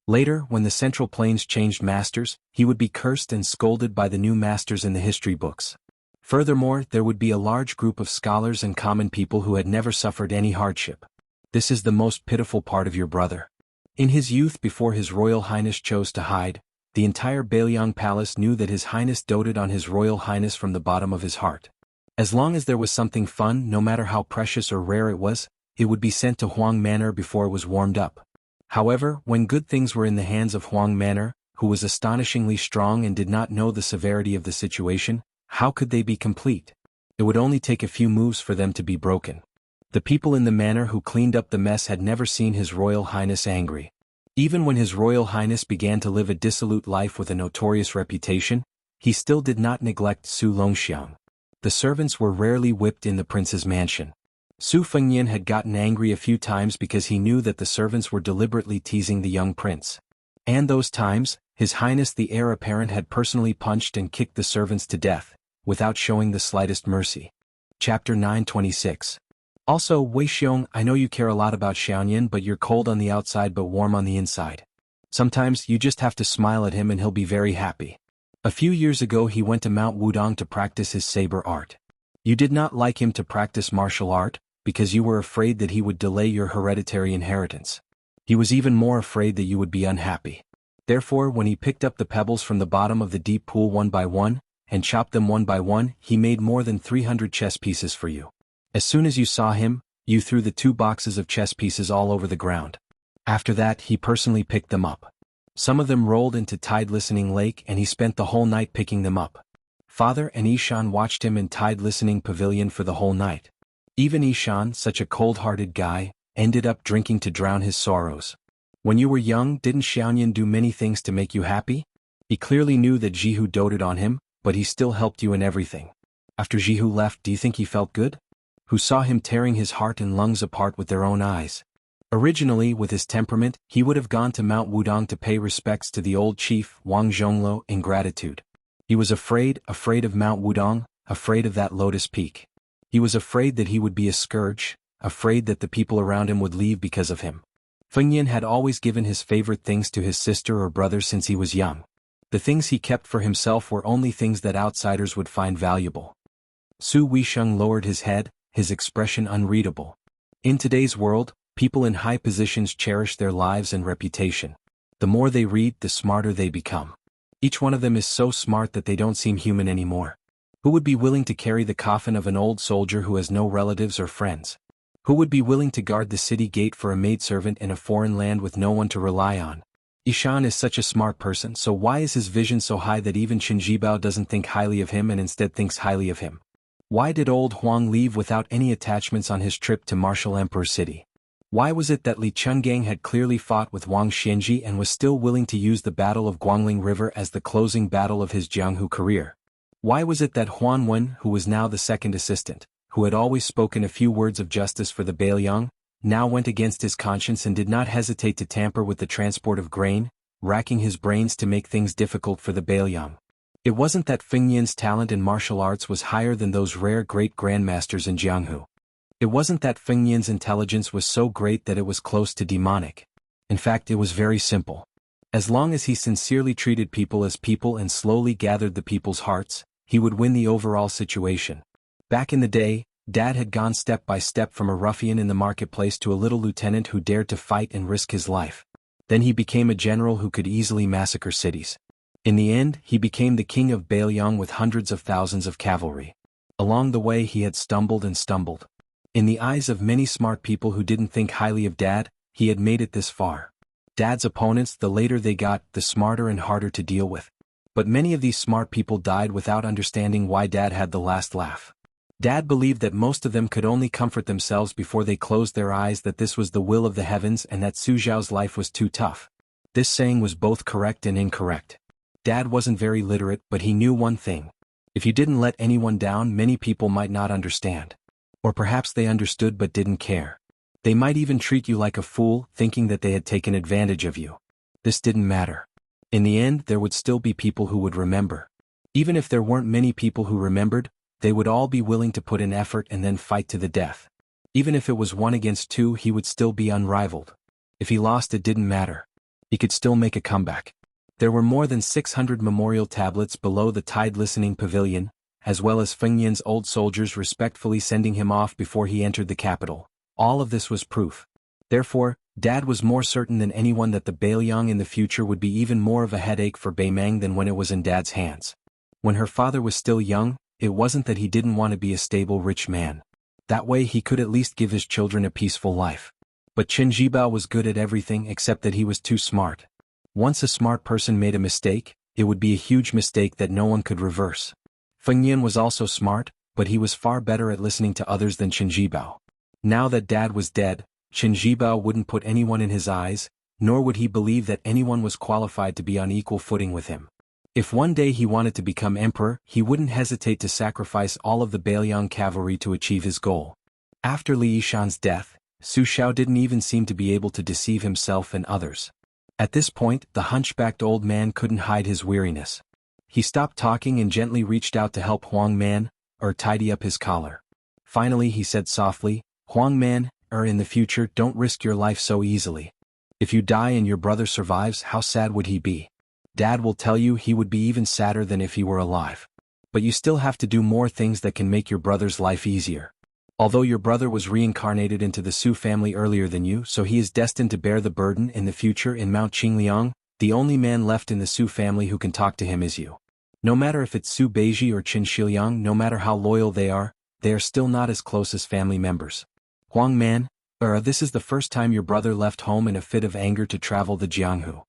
Later, when the Central Plains changed masters, he would be cursed and scolded by the new masters in the history books. Furthermore, there would be a large group of scholars and common people who had never suffered any hardship. This is the most pitiful part of your brother. In his youth, before His Royal Highness chose to hide, the entire Bailiang Palace knew that His Highness doted on His Royal Highness from the bottom of his heart. As long as there was something fun, no matter how precious or rare it would be sent to Huang Manor before it was warmed up. However, when good things were in the hands of Huang Manor, who was astonishingly strong and did not know the severity of the situation, how could they be complete? It would only take a few moves for them to be broken. The people in the manor who cleaned up the mess had never seen His Royal Highness angry. Even when His Royal Highness began to live a dissolute life with a notorious reputation, he still did not neglect Su Longxiang. The servants were rarely whipped in the prince's mansion. Su Fengnian had gotten angry a few times because he knew that the servants were deliberately teasing the young prince. And those times, His Highness the heir apparent had personally punched and kicked the servants to death, without showing the slightest mercy. Chapter 926. Also, Wei Xiong, I know you care a lot about Xiaoyan, but you're cold on the outside but warm on the inside. Sometimes you just have to smile at him and he'll be very happy. A few years ago he went to Mount Wudong to practice his saber art. You did not like him to practice martial art, because you were afraid that he would delay your hereditary inheritance. He was even more afraid that you would be unhappy. Therefore, when he picked up the pebbles from the bottom of the deep pool one by one, and chopped them one by one, he made more than 300 chess pieces for you. As soon as you saw him, you threw the 2 boxes of chess pieces all over the ground. After that, he personally picked them up. Some of them rolled into Tide Listening Lake and he spent the whole night picking them up. Father and Ishan watched him in Tide Listening Pavilion for the whole night. Even Ishan, such a cold-hearted guy, ended up drinking to drown his sorrows. When you were young, didn't Xiaoyan do many things to make you happy? He clearly knew that Jihu doted on him, but he still helped you in everything. After Jihu left, do you think he felt good? Who saw him tearing his heart and lungs apart with their own eyes? Originally, with his temperament, he would have gone to Mount Wudong to pay respects to the old chief, Wang Zhonglo, in gratitude. He was afraid of Mount Wudong, afraid of that lotus peak. He was afraid that he would be a scourge, afraid that the people around him would leave because of him. Fengnian had always given his favorite things to his sister or brother since he was young. The things he kept for himself were only things that outsiders would find valuable. Su Weisheng lowered his head, his expression unreadable. In today's world, people in high positions cherish their lives and reputation. The more they read, the smarter they become. Each one of them is so smart that they don't seem human anymore. Who would be willing to carry the coffin of an old soldier who has no relatives or friends? Who would be willing to guard the city gate for a maidservant in a foreign land with no one to rely on? Ishan is such a smart person, so why is his vision so high that even Qin Jibao doesn't think highly of him and instead thinks highly of him? Why did old Huang leave without any attachments on his trip to Martial Emperor City? Why was it that Li Chungang had clearly fought with Wang Xianji and was still willing to use the Battle of Guangling River as the closing battle of his Jianghu career? Why was it that Huan Wen, who was now the second assistant, who had always spoken a few words of justice for the Bailiang, now went against his conscience and did not hesitate to tamper with the transport of grain, racking his brains to make things difficult for the Bailiang? It wasn't that Fengnian's talent in martial arts was higher than those rare great grandmasters in Jianghu. It wasn't that Fengnian's intelligence was so great that it was close to demonic. In fact, it was very simple. As long as he sincerely treated people as people and slowly gathered the people's hearts, he would win the overall situation. Back in the day, Dad had gone step by step from a ruffian in the marketplace to a little lieutenant who dared to fight and risk his life. Then he became a general who could easily massacre cities. In the end, he became the king of Bailiang with hundreds of thousands of cavalry. Along the way he had stumbled and stumbled. In the eyes of many smart people who didn't think highly of Dad, he had made it this far. Dad's opponents, the later they got, the smarter and harder to deal with. But many of these smart people died without understanding why Dad had the last laugh. Dad believed that most of them could only comfort themselves before they closed their eyes that this was the will of the heavens and that Su Zhao's life was too tough. This saying was both correct and incorrect. Dad wasn't very literate, but he knew one thing. If you didn't let anyone down, many people might not understand. Or perhaps they understood but didn't care. They might even treat you like a fool, thinking that they had taken advantage of you. This didn't matter. In the end, there would still be people who would remember. Even if there weren't many people who remembered, they would all be willing to put in effort and then fight to the death. Even if it was 1 against 2, he would still be unrivaled. If he lost, it didn't matter. He could still make a comeback. There were more than 600 memorial tablets below the Tide Listening Pavilion, as well as Feng Yan's old soldiers respectfully sending him off before he entered the capital. All of this was proof. Therefore, Dad was more certain than anyone that the Bailiang in the future would be even more of a headache for Beimeng than when it was in Dad's hands. When her father was still young, it wasn't that he didn't want to be a stable rich man. That way he could at least give his children a peaceful life. But Qin Jibao was good at everything except that he was too smart. Once a smart person made a mistake, it would be a huge mistake that no one could reverse. Feng Yan was also smart, but he was far better at listening to others than Qin Jibao. Now that Dad was dead, Qin Jibao wouldn't put anyone in his eyes, nor would he believe that anyone was qualified to be on equal footing with him. If one day he wanted to become emperor, he wouldn't hesitate to sacrifice all of the Bailiang cavalry to achieve his goal. After Li Yishan's death, Su Xiao didn't even seem to be able to deceive himself and others. At this point, the hunchbacked old man couldn't hide his weariness. He stopped talking and gently reached out to help Huang Man, tidy up his collar. Finally he said softly, "Huang Man, in the future don't risk your life so easily. If you die and your brother survives, how sad would he be? Dad will tell you he would be even sadder than if he were alive. But you still have to do more things that can make your brother's life easier. Although your brother was reincarnated into the Su family earlier than you, so he is destined to bear the burden in the future in Mount Qingliang, the only man left in the Su family who can talk to him is you. No matter if it's Su Beiji or Qin Shiliang, no matter how loyal they are still not as close as family members. Huang Man, this is the first time your brother left home in a fit of anger to travel the Jianghu.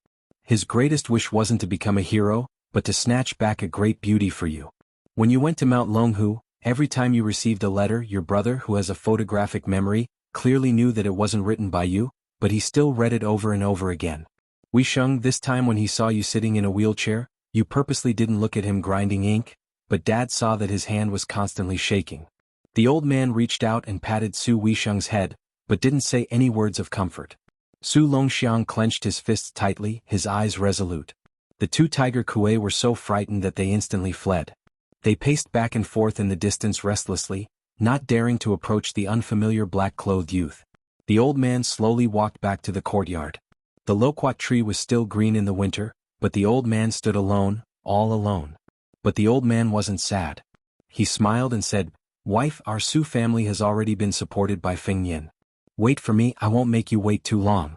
His greatest wish wasn't to become a hero, but to snatch back a great beauty for you. When you went to Mount Longhu, every time you received a letter, your brother, who has a photographic memory, clearly knew that it wasn't written by you, but he still read it over and over again. Wei Sheng, this time when he saw you sitting in a wheelchair, you purposely didn't look at him grinding ink, but Dad saw that his hand was constantly shaking. The old man reached out and patted Su Wei Sheng's head, but didn't say any words of comfort. Su Longxiang clenched his fists tightly, his eyes resolute. The 2 tiger kuei were so frightened that they instantly fled. They paced back and forth in the distance restlessly, not daring to approach the unfamiliar black-clothed youth. The old man slowly walked back to the courtyard. The loquat tree was still green in the winter, but the old man stood alone, all alone. But the old man wasn't sad. He smiled and said, "Wife, our Su family has already been supported by Feng Yan. Wait for me, I won't make you wait too long."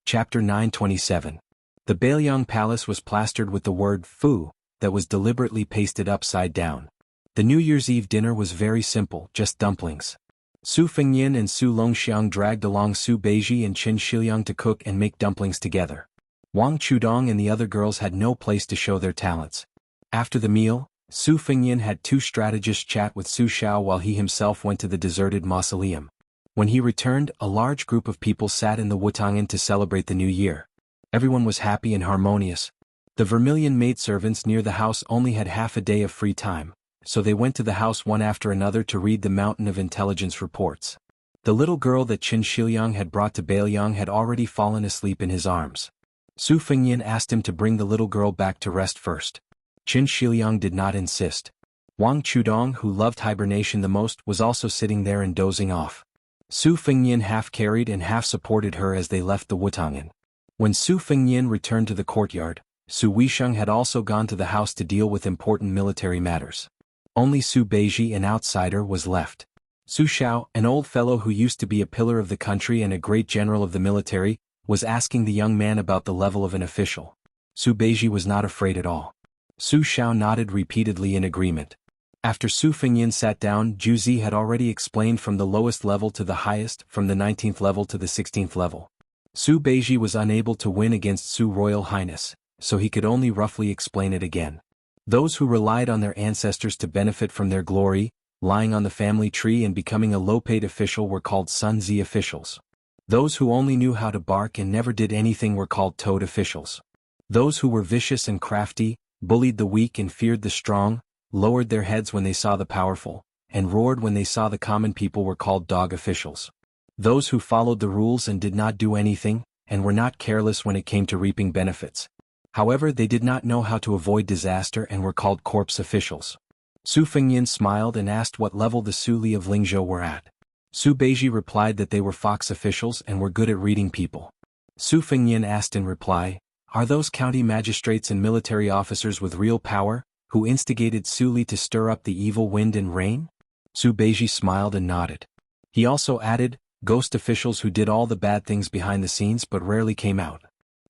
Chapter 927. The Bailiang Palace was plastered with the word Fu that was deliberately pasted upside down. The New Year's Eve dinner was very simple, just dumplings. Su Fengyan and Su Longxiang dragged along Su Beiji and Qin Shiliang to cook and make dumplings together. Wang Chudong and the other girls had no place to show their talents. After the meal, Su Fengyan had 2 strategists chat with Su Xiao while he himself went to the deserted mausoleum. When he returned, a large group of people sat in the Wutangan to celebrate the new year. Everyone was happy and harmonious. The Vermilion maidservants near the house only had half a day of free time, so they went to the house one after another to read the mountain of intelligence reports. The little girl that Qin Shiliang had brought to Bailiang had already fallen asleep in his arms. Su Fengyan asked him to bring the little girl back to rest first. Qin Shiliang did not insist. Wang Chudong, who loved hibernation the most, was also sitting there and dozing off. Su Fengyan half carried and half supported her as they left the Wutangan. When Su Fengyan returned to the courtyard, Su Weisheng had also gone to the house to deal with important military matters. Only Su Beiji, an outsider, was left. Su Xiao, an old fellow who used to be a pillar of the country and a great general of the military, was asking the young man about the level of an official. Su Beiji was not afraid at all. Su Xiao nodded repeatedly in agreement. After Su Fengyan sat down, Zhu Zi had already explained from the lowest level to the highest, from the 19th level to the 16th level. Su Beiji was unable to win against Su Royal Highness, so he could only roughly explain it again. Those who relied on their ancestors to benefit from their glory, lying on the family tree and becoming a low-paid official were called Sun Zi officials. Those who only knew how to bark and never did anything were called toad officials. Those who were vicious and crafty, bullied the weak and feared the strong, lowered their heads when they saw the powerful, and roared when they saw the common people were called dog officials. Those who followed the rules and did not do anything, and were not careless when it came to reaping benefits. However, they did not know how to avoid disaster and were called corpse officials. Su Fengyan smiled and asked what level the Su Li of Lingzhou were at. Su Beiji replied that they were fox officials and were good at reading people. Su Fengyan asked in reply, "Are those county magistrates and military officers with real power, who instigated Su Li to stir up the evil wind and rain?" Su Beiji smiled and nodded. He also added, "Ghost officials who did all the bad things behind the scenes but rarely came out."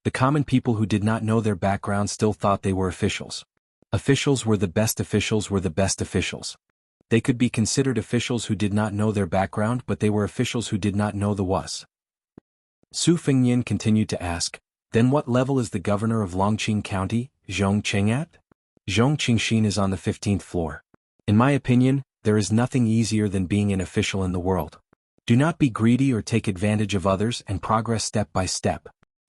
The common people who did not know their background still thought they were officials. Officials were the best officials were the best officials. They could be considered officials who did not know their background, but they were officials who did not know the was. Su Fengyan continued to ask, "Then what level is the governor of Longqing County, Zhongqing at?" Zhongqing is on the 15th floor. In my opinion, there is nothing easier than being an official in the world. Do not be greedy or take advantage of others and progress step by step.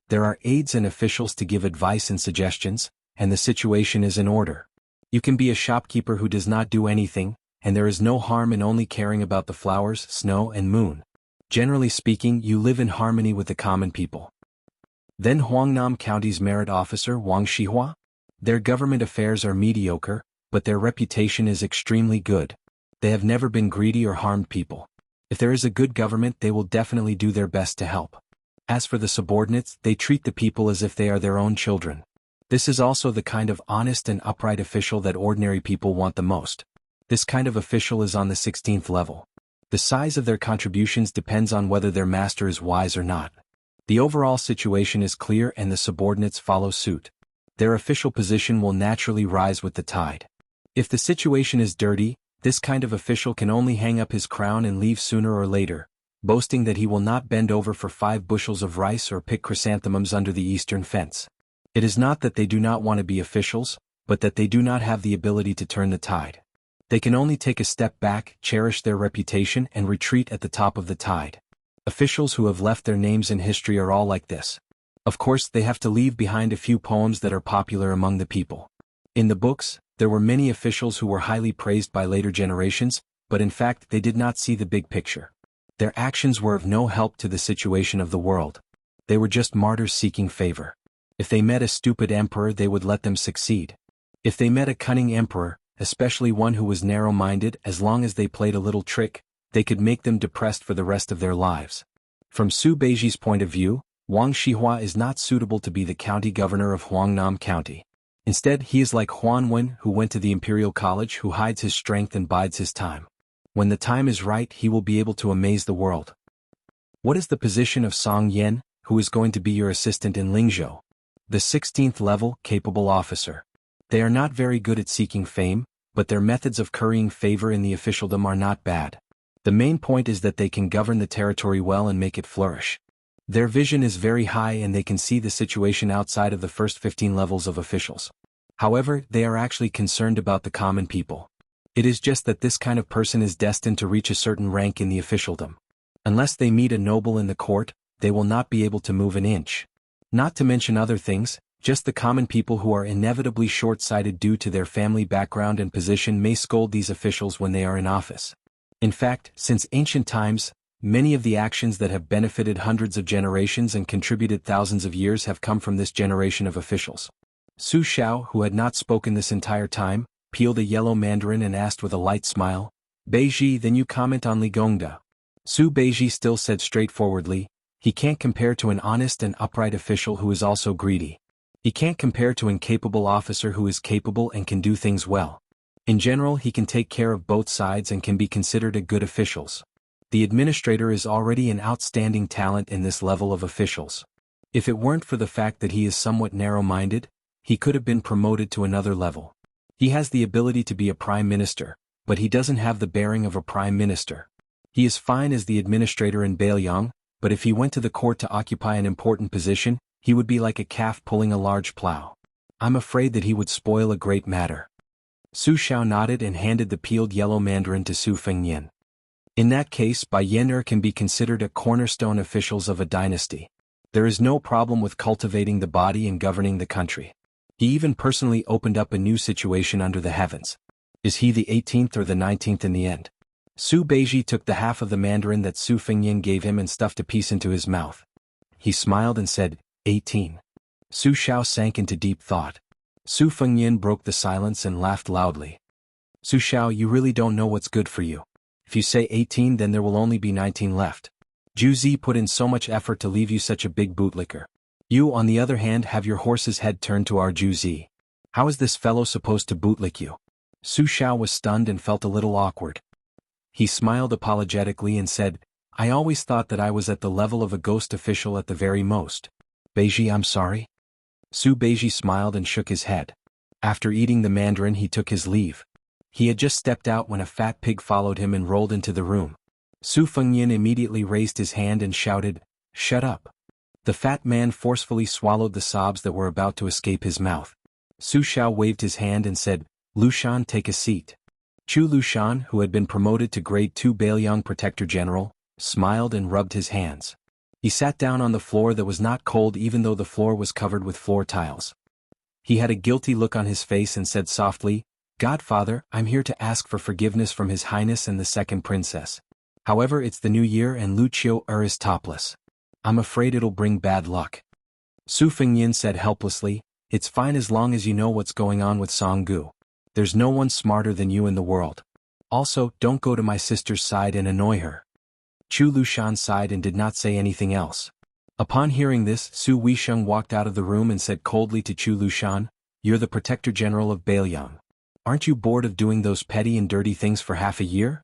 There are aides and officials to give advice and suggestions, and the situation is in order. You can be a shopkeeper who does not do anything, and there is no harm in only caring about the flowers, snow and moon. Generally speaking, you live in harmony with the common people. Then Huangnam County's merit officer Wang Shihua? Their government affairs are mediocre, but their reputation is extremely good. They have never been greedy or harmed people. If there is a good government, they will definitely do their best to help. As for the subordinates, they treat the people as if they are their own children. This is also the kind of honest and upright official that ordinary people want the most. This kind of official is on the 16th level. The size of their contributions depends on whether their master is wise or not. The overall situation is clear and the subordinates follow suit. Their official position will naturally rise with the tide. If the situation is dirty, this kind of official can only hang up his crown and leave sooner or later, boasting that he will not bend over for 5 bushels of rice or pick chrysanthemums under the eastern fence. It is not that they do not want to be officials, but that they do not have the ability to turn the tide. They can only take a step back, cherish their reputation and retreat at the top of the tide. Officials who have left their names in history are all like this. Of course, they have to leave behind a few poems that are popular among the people. In the books, there were many officials who were highly praised by later generations, but in fact they did not see the big picture. Their actions were of no help to the situation of the world. They were just martyrs seeking favor. If they met a stupid emperor, they would let them succeed. If they met a cunning emperor, especially one who was narrow-minded, as long as they played a little trick, they could make them depressed for the rest of their lives. From Su Beiji's point of view, Wang Shihua is not suitable to be the county governor of Huangnam County. Instead, he is like Huan Wen, who went to the Imperial College, who hides his strength and bides his time. When the time is right, he will be able to amaze the world. What is the position of Song Yan, who is going to be your assistant in Lingzhou? The 16th level, capable officer. They are not very good at seeking fame, but their methods of currying favor in the officialdom are not bad. The main point is that they can govern the territory well and make it flourish. Their vision is very high and they can see the situation outside of the first 15 levels of officials. However, they are actually concerned about the common people. It is just that this kind of person is destined to reach a certain rank in the officialdom. Unless they meet a noble in the court, they will not be able to move an inch. Not to mention other things, just the common people who are inevitably short-sighted due to their family background and position may scold these officials when they are in office. In fact, since ancient times, many of the actions that have benefited hundreds of generations and contributed thousands of years have come from this generation of officials. Su Xiao, who had not spoken this entire time, peeled a yellow mandarin and asked with a light smile, "Beiji, then you comment on Li Gongda." Su Beiji still said straightforwardly, "He can't compare to an honest and upright official who is also greedy. He can't compare to an incapable officer who is capable and can do things well. In general, he can take care of both sides and can be considered a good officials. The administrator is already an outstanding talent in this level of officials. If it weren't for the fact that he is somewhat narrow-minded, he could have been promoted to another level. He has the ability to be a prime minister, but he doesn't have the bearing of a prime minister. He is fine as the administrator in Bailiang, but if he went to the court to occupy an important position, he would be like a calf pulling a large plow. I'm afraid that he would spoil a great matter." Su Xiao nodded and handed the peeled yellow mandarin to Su Fengyan. In that case, Bai Yan can be considered a cornerstone officials of a dynasty. There is no problem with cultivating the body and governing the country. He even personally opened up a new situation under the heavens. Is he the 18th or the 19th in the end? Su Beiji took the half of the mandarin that Su Fengyan gave him and stuffed a piece into his mouth. He smiled and said, 18. Su Xiao sank into deep thought. Su Fengyin broke the silence and laughed loudly. Su Xiao, you really don't know what's good for you. If you say 18, then there will only be 19 left. Zhu Zi put in so much effort to leave you such a big bootlicker. You, on the other hand, have your horse's head turned to our Zhu Zi. How is this fellow supposed to bootlick you? Su Xiao was stunned and felt a little awkward. He smiled apologetically and said, I always thought that I was at the level of a ghost official at the very most. Beiji, I'm sorry. Su Beiji smiled and shook his head. After eating the mandarin, he took his leave. He had just stepped out when a fat pig followed him and rolled into the room. Su Fengyin immediately raised his hand and shouted, Shut up. The fat man forcefully swallowed the sobs that were about to escape his mouth. Su Xiao waved his hand and said, Lushan, take a seat. Chu Lushan, who had been promoted to grade 2 Bailiang Protector General, smiled and rubbed his hands. He sat down on the floor that was not cold even though the floor was covered with floor tiles. He had a guilty look on his face and said softly, Godfather, I'm here to ask for forgiveness from His Highness and the second princess. However, it's the new year and Lucio is topless. I'm afraid it'll bring bad luck. Su Fengyin said helplessly, It's fine as long as you know what's going on with Songgu. There's no one smarter than you in the world. Also, don't go to my sister's side and annoy her. Chu Lushan sighed and did not say anything else. Upon hearing this, Su Weisheng walked out of the room and said coldly to Chu Lushan, You're the Protector General of Bailiang. Aren't you bored of doing those petty and dirty things for half a year?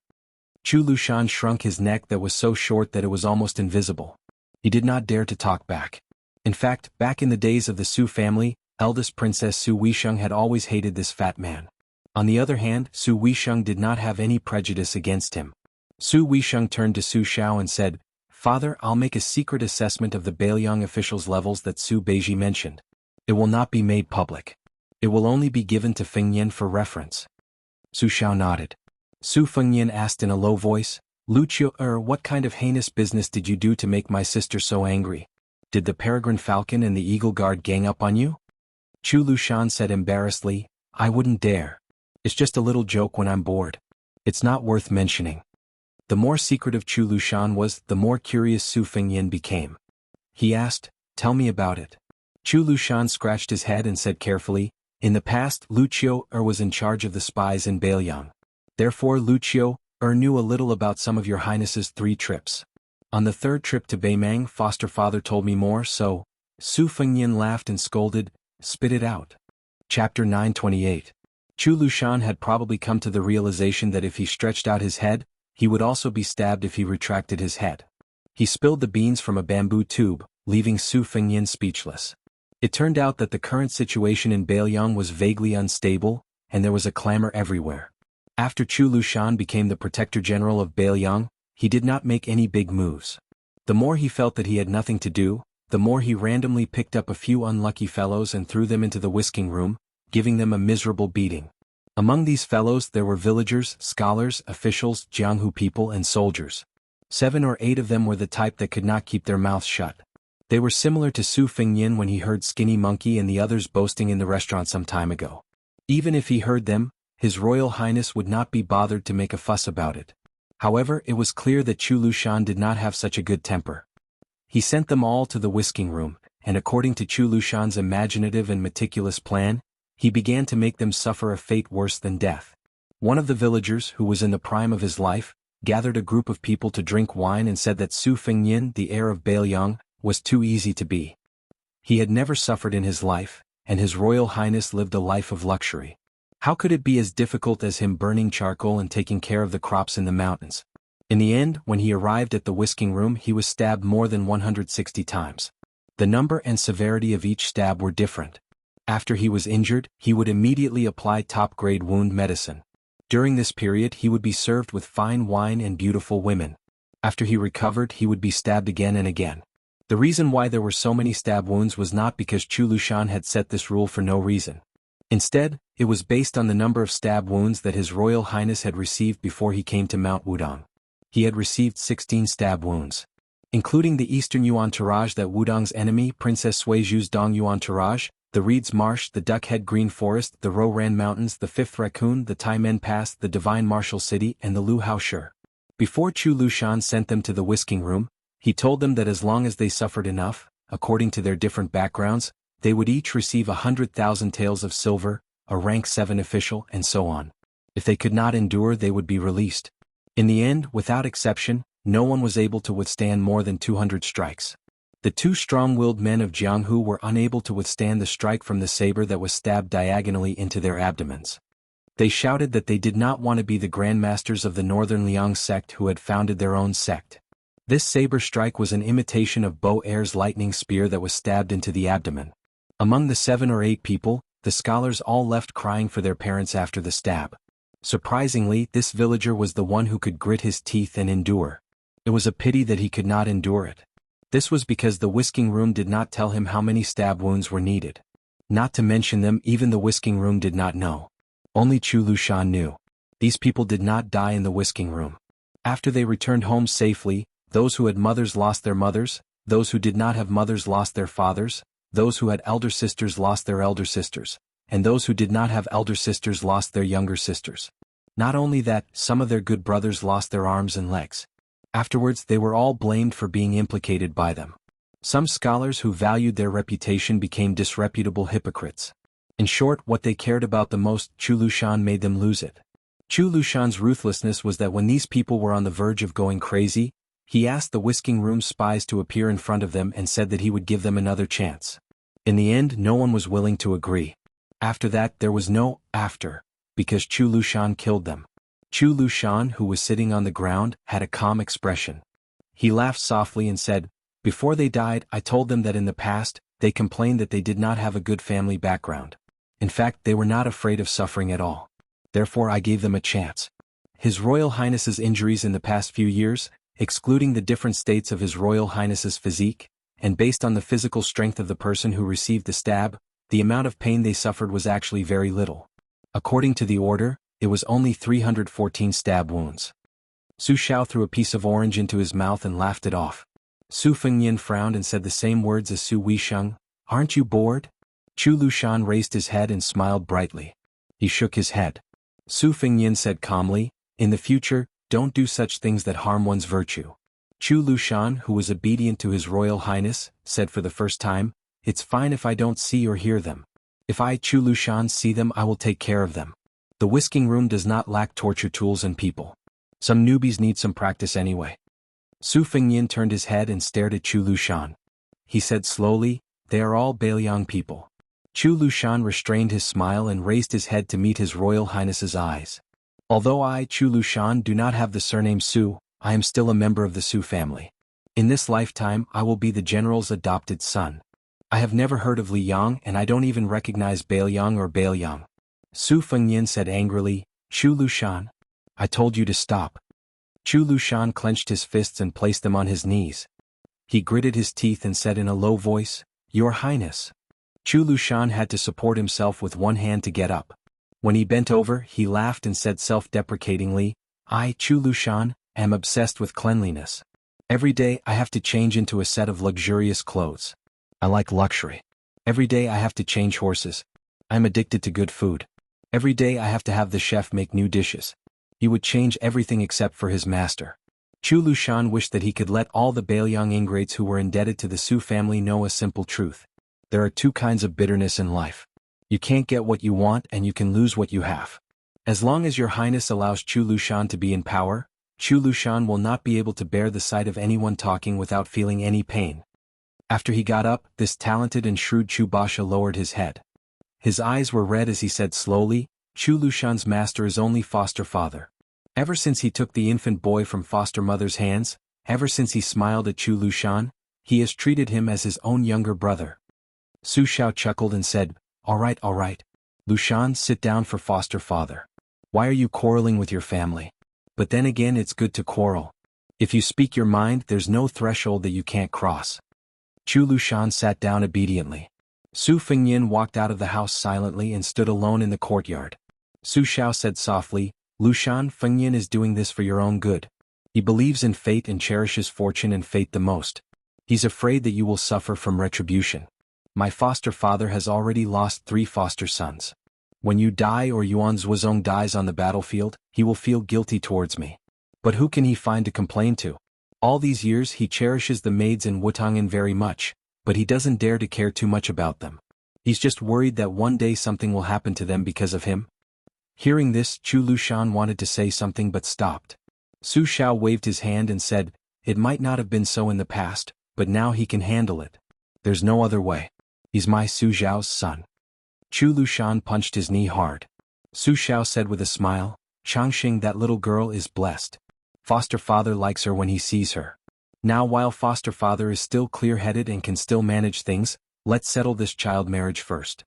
Chu Lushan shrunk his neck that was so short that it was almost invisible. He did not dare to talk back. In fact, back in the days of the Su family, eldest Princess Su Weisheng had always hated this fat man. On the other hand, Su Weisheng did not have any prejudice against him. Su Weisheng turned to Su Xiao and said, Father, I'll make a secret assessment of the Bailiang officials' levels that Su Beiji mentioned. It will not be made public. It will only be given to Fengyin for reference. Su Xiao nodded. Su Fengyin asked in a low voice, Lucio, what kind of heinous business did you do to make my sister so angry? Did the Peregrine Falcon and the Eagle Guard gang up on you? Chu Lushan said embarrassedly, I wouldn't dare. It's just a little joke when I'm bored. It's not worth mentioning. The more secretive Chu Lushan was, the more curious Su Fengyin became. He asked, Tell me about it. Chu Lushan scratched his head and said carefully, In the past, Lucio was in charge of the spies in Bailiang. Therefore Lucio knew a little about some of your highness's 3 trips. On the 3rd trip to Beimang, foster father told me more, so... Su Fengyin laughed and scolded, Spit it out. Chapter 928. Chu Lushan had probably come to the realization that if he stretched out his head, he would also be stabbed if he retracted his head. He spilled the beans from a bamboo tube, leaving Su Fengyin speechless. It turned out that the current situation in Bailiang was vaguely unstable, and there was a clamor everywhere. After Chu Lushan became the Protector General of Bailiang, he did not make any big moves. The more he felt that he had nothing to do, the more he randomly picked up a few unlucky fellows and threw them into the whisking room, giving them a miserable beating. Among these fellows there were villagers, scholars, officials, Jianghu people and soldiers. 7 or 8 of them were the type that could not keep their mouths shut. They were similar to Su Fengyin when he heard Skinny Monkey and the others boasting in the restaurant some time ago. Even if he heard them, His Royal Highness would not be bothered to make a fuss about it. However, it was clear that Chu Lushan did not have such a good temper. He sent them all to the whisking room, and according to Chu Lushan's imaginative and meticulous plan, he began to make them suffer a fate worse than death. One of the villagers, who was in the prime of his life, gathered a group of people to drink wine and said that Su Fengyin, the heir of Bailiang, was too easy to be. He had never suffered in his life, and His Royal Highness lived a life of luxury. How could it be as difficult as him burning charcoal and taking care of the crops in the mountains? In the end, when he arrived at the whisking room, he was stabbed more than 160 times. The number and severity of each stab were different. After he was injured, he would immediately apply top-grade wound medicine. During this period he would be served with fine wine and beautiful women. After he recovered he would be stabbed again and again. The reason why there were so many stab wounds was not because Chu Lushan had set this rule for no reason. Instead, it was based on the number of stab wounds that His Royal Highness had received before he came to Mount Wudong. He had received 16 stab wounds. Including the Eastern Yuan Entourage, that Wudong's enemy, Princess Suizhu's Dong Yuan Entourage, the Reed's Marsh, the Duckhead Green Forest, the Roran Mountains, the Fifth Raccoon, the Taimen Pass, the Divine Martial City, and the Lu Hao Shi. Before Chu Lushan sent them to the whisking room, he told them that as long as they suffered enough, according to their different backgrounds, They would each receive 100,000 taels of silver, a rank 7 official, and so on. If they could not endure, they would be released. In the end, without exception, no one was able to withstand more than 200 strikes. The two strong-willed men of Jianghu were unable to withstand the strike from the saber that was stabbed diagonally into their abdomens. They shouted that they did not want to be the grandmasters of the Northern Liang sect who had founded their own sect. This saber strike was an imitation of Bo Er's lightning spear that was stabbed into the abdomen. Among the 7 or 8 people, the scholars all left crying for their parents after the stab. Surprisingly, this villager was the one who could grit his teeth and endure. It was a pity that he could not endure it. This was because the whisking room did not tell him how many stab wounds were needed. Not to mention them, even the whisking room did not know. Only Chu Lushan knew. These people did not die in the whisking room. After they returned home safely, those who had mothers lost their mothers, those who did not have mothers lost their fathers, those who had elder sisters lost their elder sisters, and those who did not have elder sisters lost their younger sisters. Not only that, some of their good brothers lost their arms and legs. Afterwards, they were all blamed for being implicated by them. Some scholars who valued their reputation became disreputable hypocrites. In short, what they cared about the most, Chu Lushan made them lose it. Chu Lushan's ruthlessness was that when these people were on the verge of going crazy, he asked the whisking room spies to appear in front of them and said that he would give them another chance. In the end, no one was willing to agree. After that, there was no after, because Chu Lushan killed them. Chu Lushan, who was sitting on the ground, had a calm expression. He laughed softly and said, "Before they died, I told them that in the past, they complained that they did not have a good family background. In fact, they were not afraid of suffering at all. Therefore I gave them a chance. His Royal Highness's injuries in the past few years, excluding the different states of His Royal Highness's physique, and based on the physical strength of the person who received the stab, the amount of pain they suffered was actually very little. According to the order, it was only 314 stab wounds." Su Xiao threw a piece of orange into his mouth and laughed it off. Su Fengyan frowned and said the same words as Su Weisheng, "Aren't you bored?" Chu Lushan raised his head and smiled brightly. He shook his head. Su Fengyan said calmly, "In the future, don't do such things that harm one's virtue." Chu Lushan, who was obedient to His Royal Highness, said for the first time, "It's fine if I don't see or hear them. If I, Chu Lushan, see them, I will take care of them. The whisking room does not lack torture tools and people. Some newbies need some practice anyway." Su Fengyan turned his head and stared at Chu Lushan. He said slowly, "They are all Bailiang people." Chu Lushan restrained his smile and raised his head to meet His Royal Highness's eyes. "Although I, Chu Lushan, do not have the surname Su, I am still a member of the Su family. In this lifetime, I will be the general's adopted son. I have never heard of Liang and I don't even recognize Bailiang or Bailiang." Su Fengyan said angrily, "Chu Lushan, I told you to stop." Chu Lushan clenched his fists and placed them on his knees. He gritted his teeth and said in a low voice, "Your Highness." Chu Lushan had to support himself with one hand to get up. When he bent over, he laughed and said self-deprecatingly, "I, Chu Lushan, am obsessed with cleanliness. Every day I have to change into a set of luxurious clothes. I like luxury. Every day I have to change horses. I'm addicted to good food. Every day I have to have the chef make new dishes." He would change everything except for his master. Chu Lushan wished that he could let all the Bailiang ingrates who were indebted to the Su family know a simple truth. There are two kinds of bitterness in life. You can't get what you want and you can lose what you have. As long as Your Highness allows Chu Lushan to be in power, Chu Lushan will not be able to bear the sight of anyone talking without feeling any pain. After he got up, this talented and shrewd Chu Basha lowered his head. His eyes were red as he said slowly, "Chu Lushan's master is only foster father. Ever since he took the infant boy from foster mother's hands, ever since he smiled at Chu Lushan, he has treated him as his own younger brother." Su Xiao chuckled and said, all right. Lushan, sit down for foster father. Why are you quarreling with your family? But then again, it's good to quarrel. If you speak your mind, there's no threshold that you can't cross." Chu Lushan sat down obediently. Su Fengyan walked out of the house silently and stood alone in the courtyard. Su Xiao said softly, "Lushan, Fengyan is doing this for your own good. He believes in fate and cherishes fortune and fate the most. He's afraid that you will suffer from retribution. My foster father has already lost 3 foster sons. When you die or Yuan Zhuozong dies on the battlefield, he will feel guilty towards me. But who can he find to complain to? All these years he cherishes the maids in Wutangan very much, but he doesn't dare to care too much about them. He's just worried that one day something will happen to them because of him. Hearing this, Chu Lushan wanted to say something but stopped. Su Xiao waved his hand and said, "It might not have been so in the past, but now he can handle it. There's no other way. He's my Su Xiao's son." Chu Lushan punched his knee hard. Su Xiao said with a smile, "Changxing, that little girl is blessed. Foster father likes her when he sees her. Now while foster father is still clear-headed and can still manage things, let's settle this child marriage first."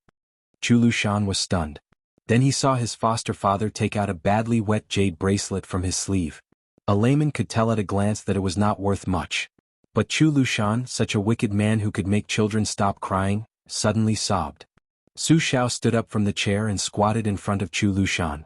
Chu Lushan was stunned. Then he saw his foster father take out a badly wet jade bracelet from his sleeve. A layman could tell at a glance that it was not worth much. But Chu Lushan, such a wicked man who could make children stop crying, suddenly sobbed. Su Xiao stood up from the chair and squatted in front of Chu Lushan.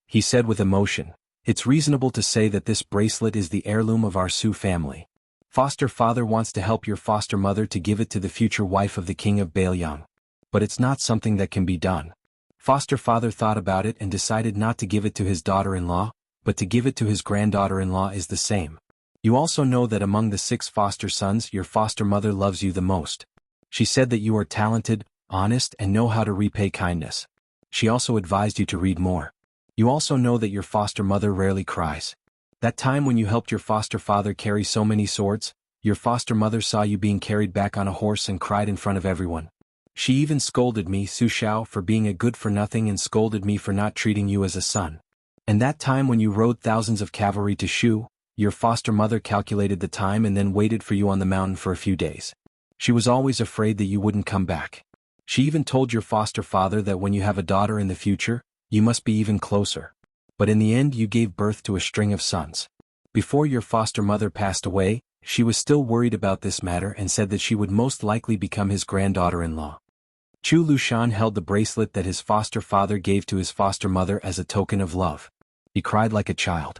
He said with emotion, "It's reasonable to say that this bracelet is the heirloom of our Su family. Foster father wants to help your foster mother to give it to the future wife of the king of Bailiang. But it's not something that can be done. Foster father thought about it and decided not to give it to his daughter-in-law, but to give it to his granddaughter-in-law is the same. You also know that among the 6 foster sons your foster mother loves you the most. She said that you are talented, honest and know how to repay kindness. She also advised you to read more. You also know that your foster mother rarely cries. That time when you helped your foster father carry so many swords, your foster mother saw you being carried back on a horse and cried in front of everyone. She even scolded me, Su Xiao, for being a good-for-nothing and scolded me for not treating you as a son. And that time when you rode thousands of cavalry to Shu, your foster mother calculated the time and then waited for you on the mountain for a few days. She was always afraid that you wouldn't come back. She even told your foster father that when you have a daughter in the future, you must be even closer. But in the end you gave birth to a string of sons. Before your foster mother passed away, she was still worried about this matter and said that she would most likely become his granddaughter-in-law." Chu Lushan held the bracelet that his foster father gave to his foster mother as a token of love. He cried like a child.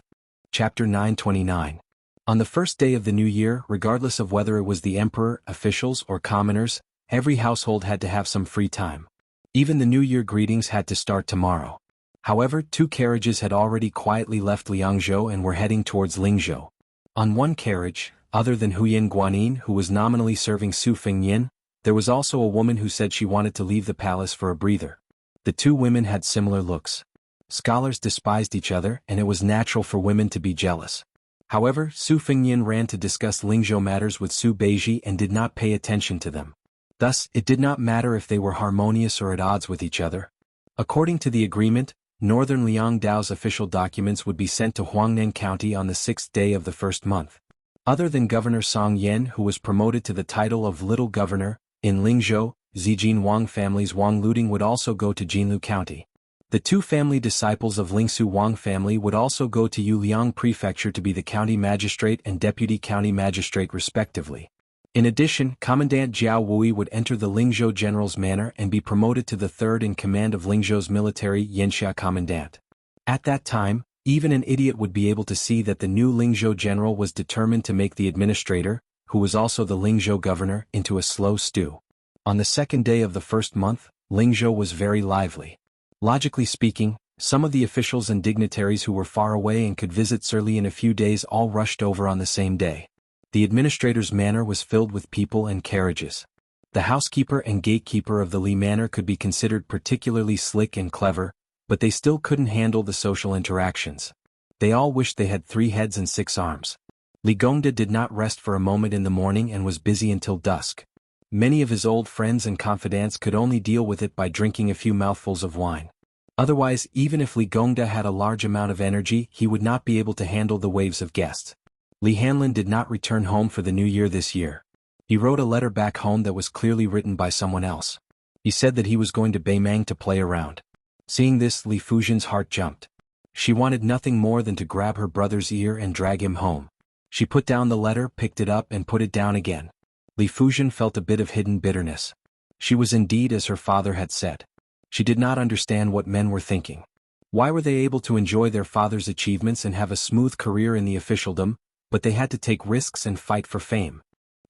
Chapter 929. On the first day of the new year, regardless of whether it was the emperor, officials, or commoners, every household had to have some free time. Even the New Year greetings had to start tomorrow. However, 2 carriages had already quietly left Liangzhou and were heading towards Lingzhou. On one carriage, other than Huyin Guanin, who was nominally serving Su Fengyin, there was also a woman who said she wanted to leave the palace for a breather. The 2 women had similar looks. Scholars despised each other, and it was natural for women to be jealous. However, Su Fengyin ran to discuss Lingzhou matters with Su Beiji and did not pay attention to them. Thus, it did not matter if they were harmonious or at odds with each other. According to the agreement, Northern Liangdao's official documents would be sent to Huangnan County on the 6th day of the first month. Other than Governor Song Yen, who was promoted to the title of Little Governor, in Lingzhou, Zijin Wang family's Wang Luding would also go to Jinlu County. The 2 family disciples of Lingsu Wang family would also go to Yuliang Prefecture to be the county magistrate and deputy county magistrate respectively. In addition, Commandant Jiao Wui would enter the Lingzhou General's manor and be promoted to the 3rd in command of Lingzhou's military Yanxia Commandant. At that time, even an idiot would be able to see that the new Lingzhou General was determined to make the administrator, who was also the Lingzhou governor, into a slow stew. On the 2nd day of the first month, Lingzhou was very lively. Logically speaking, some of the officials and dignitaries who were far away and could visit Surly in a few days all rushed over on the same day. The administrator's manor was filled with people and carriages. The housekeeper and gatekeeper of the Li manor could be considered particularly slick and clever, but they still couldn't handle the social interactions. They all wished they had 3 heads and 6 arms. Li Gongda did not rest for a moment in the morning and was busy until dusk. Many of his old friends and confidants could only deal with it by drinking a few mouthfuls of wine. Otherwise, even if Li Gongda had a large amount of energy, he would not be able to handle the waves of guests. Li Hanlin did not return home for the new year this year. He wrote a letter back home that was clearly written by someone else. He said that he was going to Beimang to play around. Seeing this, Li Fujian's heart jumped. She wanted nothing more than to grab her brother's ear and drag him home. She put down the letter, picked it up and put it down again. Li Fujian felt a bit of hidden bitterness. She was indeed as her father had said. She did not understand what men were thinking. Why were they able to enjoy their father's achievements and have a smooth career in the officialdom, but they had to take risks and fight for fame?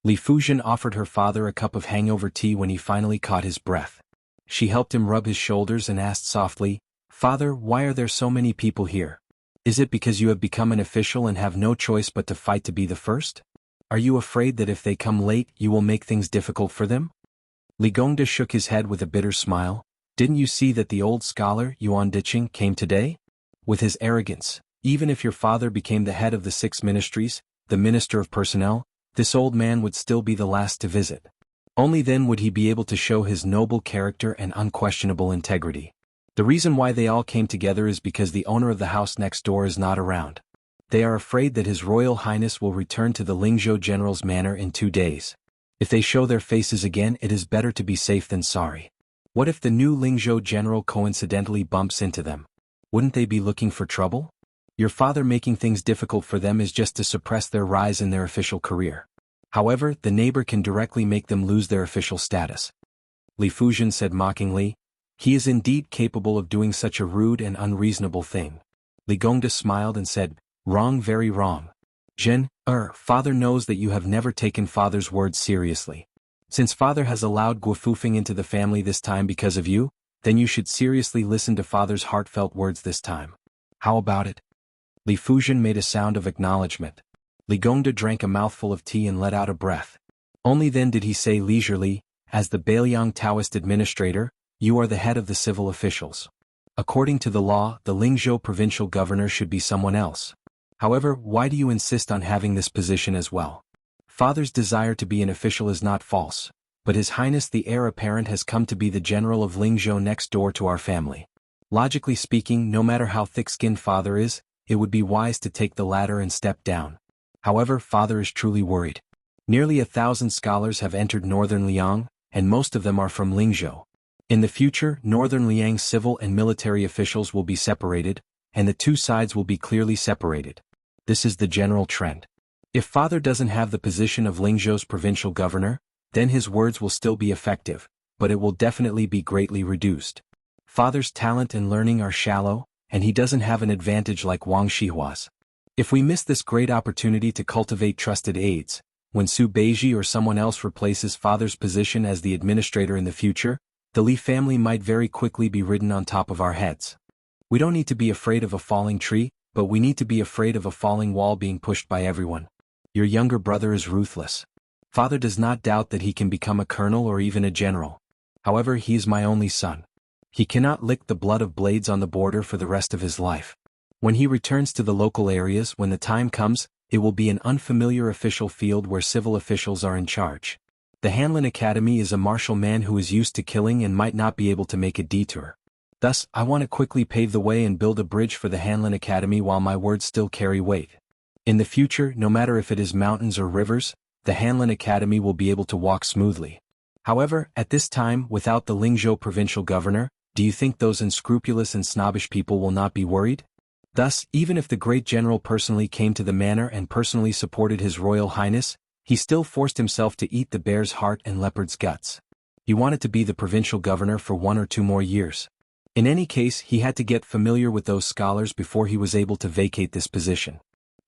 Li Fujian offered her father a cup of hangover tea when he finally caught his breath. She helped him rub his shoulders and asked softly, "Father, why are there so many people here? Is it because you have become an official and have no choice but to fight to be the first? Are you afraid that if they come late you will make things difficult for them?" Li Gongda shook his head with a bitter smile. Didn't you see that the old scholar Yuan Diqing came today? With his arrogance, even if your father became the head of the 6 ministries, the minister of personnel, this old man would still be the last to visit. Only then would he be able to show his noble character and unquestionable integrity. The reason why they all came together is because the owner of the house next door is not around. They are afraid that His Royal Highness will return to the Lingzhou general's manor in 2 days. If they show their faces again, it is better to be safe than sorry. What if the new Lingzhou general coincidentally bumps into them? Wouldn't they be looking for trouble? Your father making things difficult for them is just to suppress their rise in their official career. However, the neighbor can directly make them lose their official status. Li Fuzhen said mockingly. He is indeed capable of doing such a rude and unreasonable thing. Li Gongda smiled and said, wrong, very wrong. Father knows that you have never taken father's words seriously. Since father has allowed Guofufeng into the family this time because of you, then you should seriously listen to father's heartfelt words this time. How about it? Li Fuzhen made a sound of acknowledgement. Li Gongda drank a mouthful of tea and let out a breath. Only then did he say leisurely, as the Beiliang Taoist administrator, you are the head of the civil officials. According to the law, the Lingzhou provincial governor should be someone else. However, why do you insist on having this position as well? Father's desire to be an official is not false, but His Highness the heir apparent has come to be the general of Lingzhou next door to our family. Logically speaking, no matter how thick-skinned father is, it would be wise to take the ladder and step down. However, father is truly worried. Nearly 1,000 scholars have entered northern Liang, and most of them are from Lingzhou. In the future, northern Liang's civil and military officials will be separated, and the 2 sides will be clearly separated. This is the general trend. If father doesn't have the position of Lingzhou's provincial governor, then his words will still be effective, but it will definitely be greatly reduced. Father's talent and learning are shallow, and he doesn't have an advantage like Wang Shihua's. If we miss this great opportunity to cultivate trusted aides, when Su Beiji or someone else replaces father's position as the administrator in the future, the Li family might very quickly be ridden on top of our heads. We don't need to be afraid of a falling tree, but we need to be afraid of a falling wall being pushed by everyone. Your younger brother is ruthless. Father does not doubt that he can become a colonel or even a general. However, he is my only son. He cannot lick the blood of blades on the border for the rest of his life. When he returns to the local areas, when the time comes, it will be an unfamiliar official field where civil officials are in charge. The Hanlin Academy is a martial man who is used to killing and might not be able to make a detour. Thus, I want to quickly pave the way and build a bridge for the Hanlin Academy while my words still carry weight. In the future, no matter if it is mountains or rivers, the Hanlin Academy will be able to walk smoothly. However, at this time, without the Lingzhou provincial governor, do you think those unscrupulous and snobbish people will not be worried? Thus, even if the great general personally came to the manor and personally supported His Royal Highness, he still forced himself to eat the bear's heart and leopard's guts. He wanted to be the provincial governor for 1 or 2 more years. In any case, he had to get familiar with those scholars before he was able to vacate this position.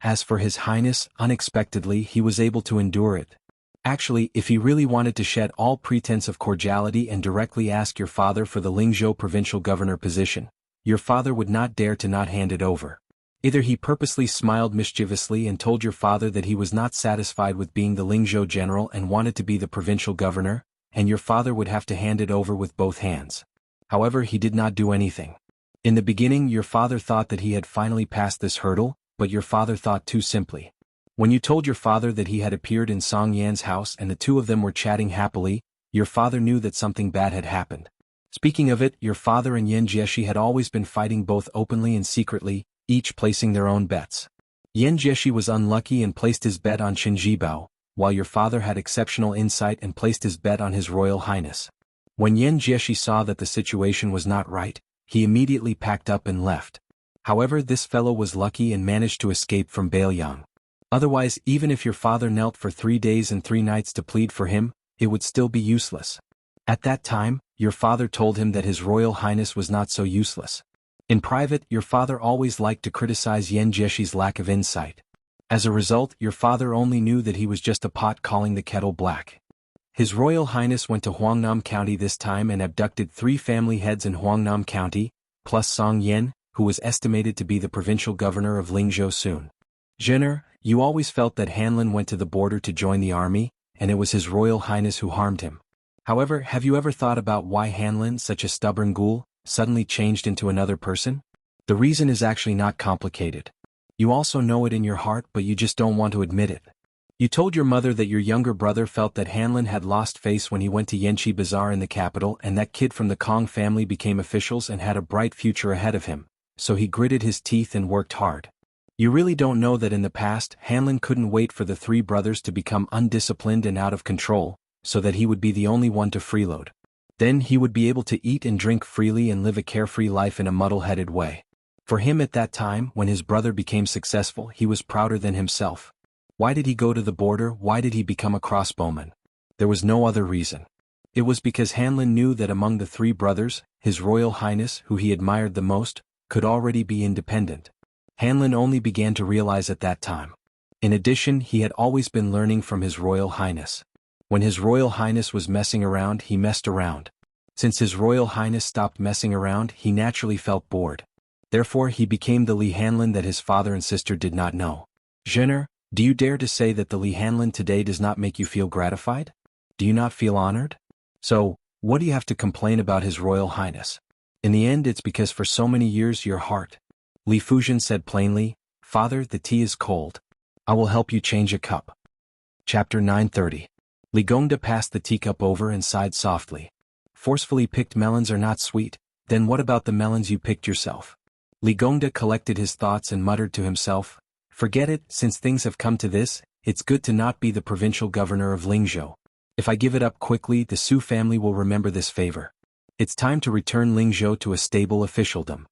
As for His Highness, unexpectedly he was able to endure it. Actually, if he really wanted to shed all pretense of cordiality and directly ask your father for the Lingzhou provincial governor position, your father would not dare to not hand it over. Either he purposely smiled mischievously and told your father that he was not satisfied with being the Lingzhou general and wanted to be the provincial governor, and your father would have to hand it over with both hands. However, he did not do anything. In the beginning, your father thought that he had finally passed this hurdle, but your father thought too simply. When you told your father that he had appeared in Song Yan's house and the 2 of them were chatting happily, your father knew that something bad had happened. Speaking of it, your father and Yan Jieshi had always been fighting both openly and secretly, each placing their own bets. Yan Jieshi was unlucky and placed his bet on Qin Jibao, while your father had exceptional insight and placed his bet on His Royal Highness. When Yan Jieshi saw that the situation was not right, he immediately packed up and left. However, this fellow was lucky and managed to escape from Beiliang. Otherwise, even if your father knelt for 3 days and 3 nights to plead for him, it would still be useless. At that time, your father told him that His Royal Highness was not so useless. In private, your father always liked to criticize Yan Jieshi's lack of insight. As a result, your father only knew that he was just a pot calling the kettle black. His Royal Highness went to Huangnam County this time and abducted 3 family heads in Huangnam County, plus Song Yan, who was estimated to be the provincial governor of Lingzhou soon. Jenner, you always felt that Hanlin went to the border to join the army, and it was His Royal Highness who harmed him. However, have you ever thought about why Hanlin, such a stubborn ghoul, suddenly changed into another person? The reason is actually not complicated. You also know it in your heart, but you just don't want to admit it. You told your mother that your younger brother felt that Hanlin had lost face when he went to Yanqi Bazaar in the capital, and that kid from the Kong family became officials and had a bright future ahead of him, so he gritted his teeth and worked hard. You really don't know that in the past, Hanlin couldn't wait for the three brothers to become undisciplined and out of control, so that he would be the only one to freeload. Then he would be able to eat and drink freely and live a carefree life in a muddle-headed way. For him at that time, when his brother became successful, he was prouder than himself. Why did he go to the border? Why did he become a crossbowman? There was no other reason. It was because Hanlin knew that among the three brothers, His Royal Highness, who he admired the most, could already be independent. Hanlin only began to realize at that time. In addition, he had always been learning from His Royal Highness. When His Royal Highness was messing around, he messed around. Since His Royal Highness stopped messing around, he naturally felt bored. Therefore he became the Li Hanlin that his father and sister did not know. Jenner, do you dare to say that the Li Hanlin today does not make you feel gratified? Do you not feel honored? So, what do you have to complain about His Royal Highness? In the end, it's because for so many years your heart. Li Fujian said plainly, Father, the tea is cold. I will help you change a cup. Chapter 930. Li Gongda passed the teacup over and sighed softly. Forcefully picked melons are not sweet, then what about the melons you picked yourself? Li Gongda collected his thoughts and muttered to himself, Forget it, since things have come to this, it's good to not be the provincial governor of Lingzhou. If I give it up quickly, the Su family will remember this favor. It's time to return Lingzhou to a stable officialdom.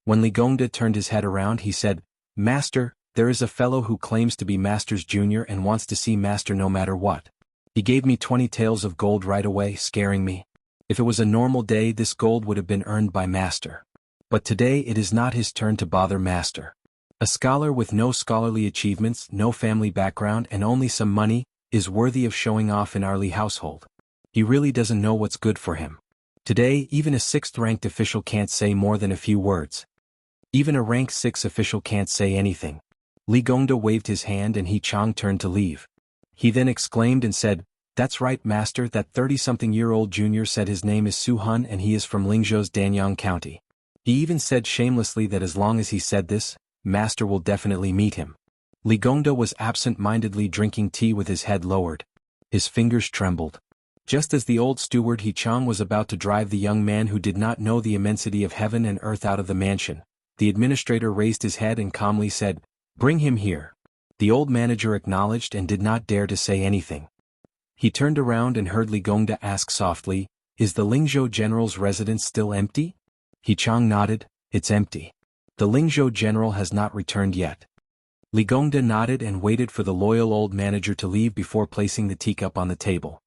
When Li Gongda turned his head around, he said, Master, there is a fellow who claims to be Master's junior and wants to see Master no matter what. He gave me 20 taels of gold right away, scaring me. If it was a normal day, this gold would have been earned by Master. But today it is not his turn to bother Master. A scholar with no scholarly achievements, no family background, and only some money, is worthy of showing off in our Li household. He really doesn't know what's good for him. Today, even a 6th-ranked official can't say more than a few words. Even a rank 6 official can't say anything. Li Gongda waved his hand and He Chang turned to leave. He then exclaimed and said, That's right, Master, that 30-something-year-old junior said his name is Su Hun and he is from Lingzhou's Danyang County. He even said shamelessly that as long as he said this, Master will definitely meet him. Li Gongda was absent-mindedly drinking tea with his head lowered. His fingers trembled. Just as the old steward He Chang was about to drive the young man who did not know the immensity of heaven and earth out of the mansion, the administrator raised his head and calmly said, Bring him here. The old manager acknowledged and did not dare to say anything. He turned around and heard Li Gongda ask softly, Is the Lingzhou general's residence still empty? He Chang nodded, It's empty. The Lingzhou general has not returned yet. Li Gongda nodded and waited for the loyal old manager to leave before placing the teacup on the table.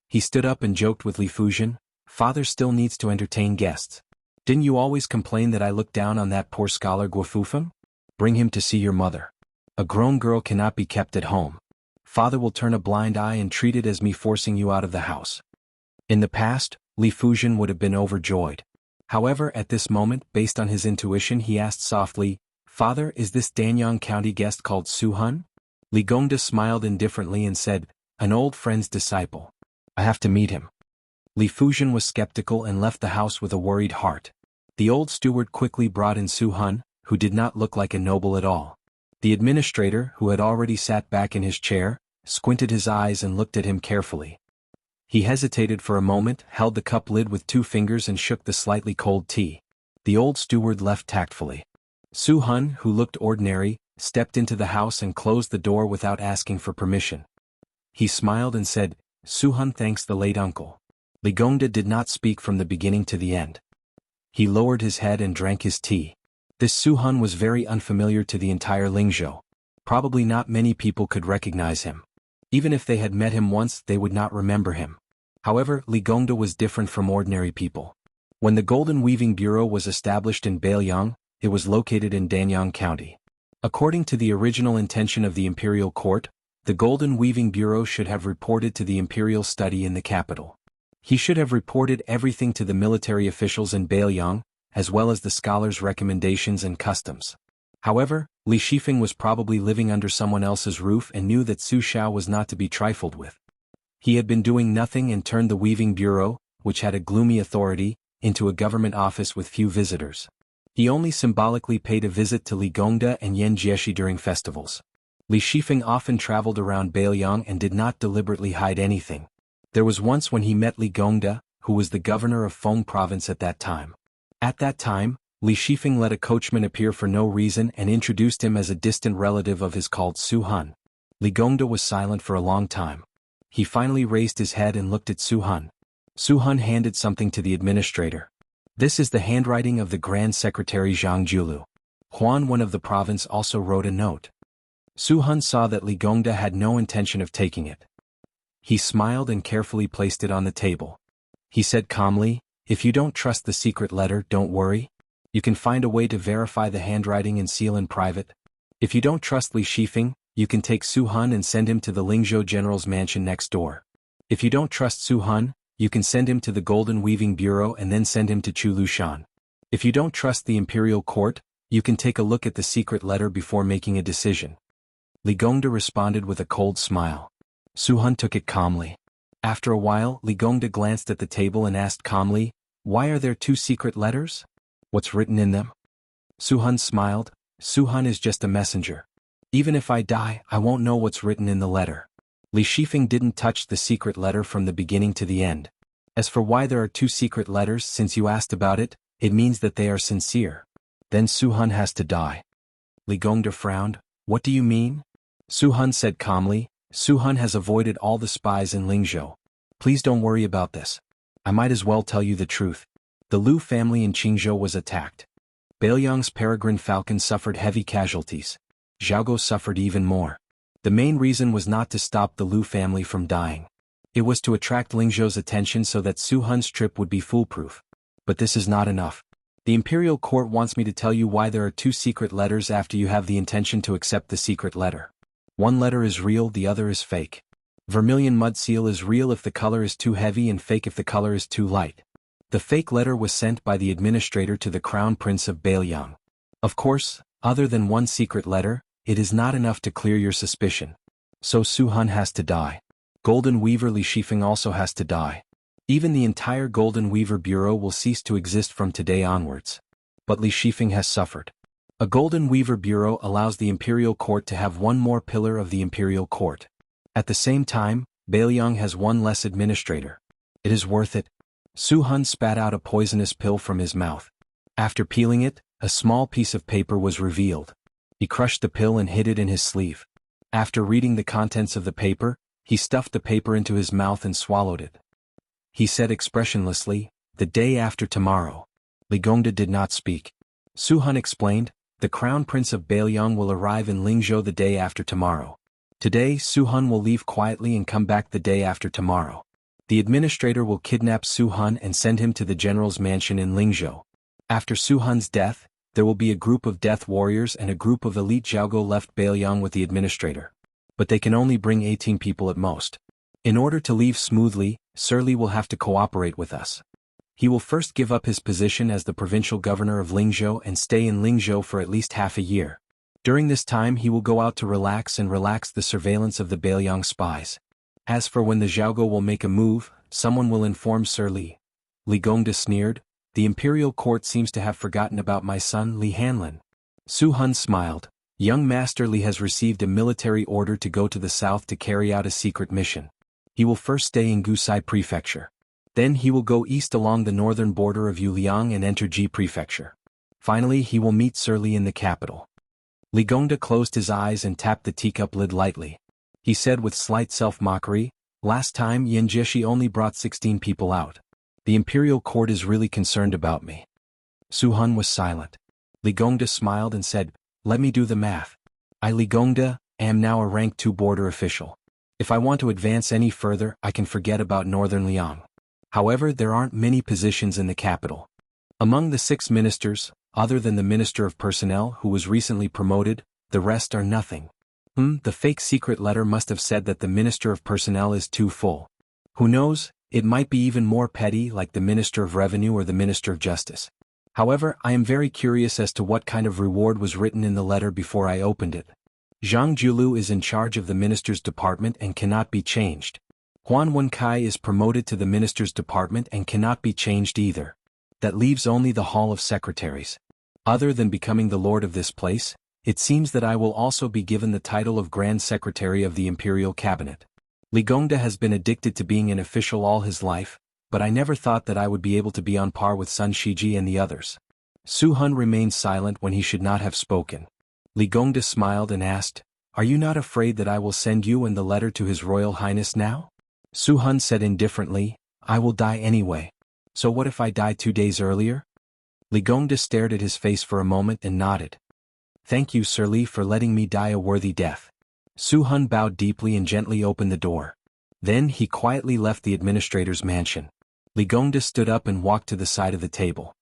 He stood up and joked with Li Fujian, Father still needs to entertain guests. Didn't you always complain that I looked down on that poor scholar Guofufeng? Bring him to see your mother. A grown girl cannot be kept at home. Father will turn a blind eye and treat it as me forcing you out of the house. In the past, Li Fujian would have been overjoyed. However, at this moment, based on his intuition, he asked softly, Father, is this Danyang County guest called Su Hun? Li Gongda smiled indifferently and said, An old friend's disciple. I have to meet him. Li Fujian was skeptical and left the house with a worried heart. The old steward quickly brought in Su Hun, who did not look like a noble at all. The administrator, who had already sat back in his chair, squinted his eyes and looked at him carefully. He hesitated for a moment, held the cup lid with 2 fingers and shook the slightly cold tea. The old steward left tactfully. Su Hun, who looked ordinary, stepped into the house and closed the door without asking for permission. He smiled and said, Su Hun thanks the late uncle. Li Gongda did not speak from the beginning to the end. He lowered his head and drank his tea. This Su Hun was very unfamiliar to the entire Lingzhou. Probably not many people could recognize him. Even if they had met him once, they would not remember him. However, Li Gongda was different from ordinary people. When the Golden Weaving Bureau was established in Beiliang, it was located in Danyang County. According to the original intention of the imperial court, the Golden Weaving Bureau should have reported to the imperial study in the capital. He should have reported everything to the military officials in Beiliang, as well as the scholars' recommendations and customs. However, Li Shifeng was probably living under someone else's roof and knew that Su Xiao was not to be trifled with. He had been doing nothing and turned the weaving bureau, which had a gloomy authority, into a government office with few visitors. He only symbolically paid a visit to Li Gongda and Yan Jieshi during festivals. Li Shifeng often traveled around Beiliang and did not deliberately hide anything. There was once when he met Li Gongda, who was the governor of Feng province at that time. At that time, Li Shifeng let a coachman appear for no reason and introduced him as a distant relative of his called Su Han. Li Gongda was silent for a long time. He finally raised his head and looked at Su Han. Su Han handed something to the administrator. This is the handwriting of the Grand Secretary Jianghu. Huan, one of the province, also wrote a note. Su Han saw that Li Gongda had no intention of taking it. He smiled and carefully placed it on the table. He said calmly, "If you don't trust the secret letter, don't worry. You can find a way to verify the handwriting and seal in private. If you don't trust Li Shifeng, you can take Su Han and send him to the Lingzhou general's mansion next door. If you don't trust Su Han, you can send him to the Golden Weaving Bureau and then send him to Chu Lushan. If you don't trust the imperial court, you can take a look at the secret letter before making a decision." Li Gongda responded with a cold smile. Su Han took it calmly. After a while, Li Gongda glanced at the table and asked calmly, "Why are there two secret letters? What's written in them?" Su Han smiled. "Su Han is just a messenger. Even if I die, I won't know what's written in the letter." Li Shifeng didn't touch the secret letter from the beginning to the end. As for why there are two secret letters, since you asked about it, it means that they are sincere. Then Su Han has to die. Li Gongda frowned. "What do you mean?" Su Han said calmly, "Su Han has avoided all the spies in Lingzhou. Please don't worry about this. I might as well tell you the truth. The Lu family in Qingzhou was attacked. Beiliang's peregrine falcon suffered heavy casualties. Jianghu suffered even more. The main reason was not to stop the Lu family from dying. It was to attract Lingzhou's attention so that Su Han's trip would be foolproof. But this is not enough. The imperial court wants me to tell you why there are two secret letters after you have the intention to accept the secret letter. One letter is real, the other is fake. Vermilion mud seal is real if the color is too heavy and fake if the color is too light. The fake letter was sent by the administrator to the Crown Prince of Beiliang. Of course, other than one secret letter, it is not enough to clear your suspicion. So Su Han has to die. Golden Weaver Li Shifeng also has to die. Even the entire Golden Weaver Bureau will cease to exist from today onwards. But Li Shifeng has suffered. A Golden Weaver Bureau allows the Imperial Court to have one more pillar of the Imperial Court. At the same time, Beiliang has one less administrator. It is worth it. Su Han spat out a poisonous pill from his mouth. After peeling it, a small piece of paper was revealed. He crushed the pill and hid it in his sleeve. After reading the contents of the paper, he stuffed the paper into his mouth and swallowed it. He said expressionlessly, "The day after tomorrow." Li Gongda did not speak. Su Han explained, "The Crown Prince of Beiliang will arrive in Lingzhou the day after tomorrow. Today Su Han will leave quietly and come back the day after tomorrow. The administrator will kidnap Su Han and send him to the general's mansion in Lingzhou. After Su Han's death, there will be a group of death warriors and a group of elite Jianghu left Beiliang with the administrator. But they can only bring 18 people at most. In order to leave smoothly, Sir Li will have to cooperate with us. He will first give up his position as the provincial governor of Lingzhou and stay in Lingzhou for at least half a year. During this time he will go out to relax the surveillance of the Beiliang spies. As for when the Jianghu will make a move, someone will inform Sir Li." Li Gongda sneered, "The imperial court seems to have forgotten about my son Li Hanlin." Su Han smiled. "Young Master Li has received a military order to go to the south to carry out a secret mission. He will first stay in Gusai Prefecture. Then he will go east along the northern border of Yuliang and enter Ji Prefecture. Finally he will meet Sir Li in the capital." Li Gongda closed his eyes and tapped the teacup lid lightly. He said with slight self-mockery, "Last time Yan Jieshi only brought 16 people out. The imperial court is really concerned about me." Su Han was silent. Li Gongda smiled and said, "Let me do the math. I, Li Gongda, am now a rank 2 border official. If I want to advance any further, I can forget about northern Liang. However, there aren't many positions in the capital. Among the 6 ministers, other than the Minister of Personnel who was recently promoted, the rest are nothing. The fake secret letter must have said that the Minister of Personnel is too full. Who knows, it might be even more petty like the Minister of Revenue or the Minister of Justice. However, I am very curious as to what kind of reward was written in the letter before I opened it. Zhang Julu is in charge of the minister's department and cannot be changed. Huan Wenkai is promoted to the minister's department and cannot be changed either. That leaves only the Hall of Secretaries. Other than becoming the lord of this place, it seems that I will also be given the title of Grand Secretary of the Imperial Cabinet. Li Gongda has been addicted to being an official all his life, but I never thought that I would be able to be on par with Sun Shiji and the others. Su Hun remained silent when he should not have spoken. Li Gongda smiled and asked, "Are you not afraid that I will send you and the letter to His Royal Highness now?" Su Hun said indifferently, "I will die anyway. So what if I die 2 days earlier?" Li Gongda stared at his face for a moment and nodded. "Thank you, Sir Li, for letting me die a worthy death." Su Hun bowed deeply and gently opened the door. Then he quietly left the administrator's mansion. Li Gongda stood up and walked to the side of the table.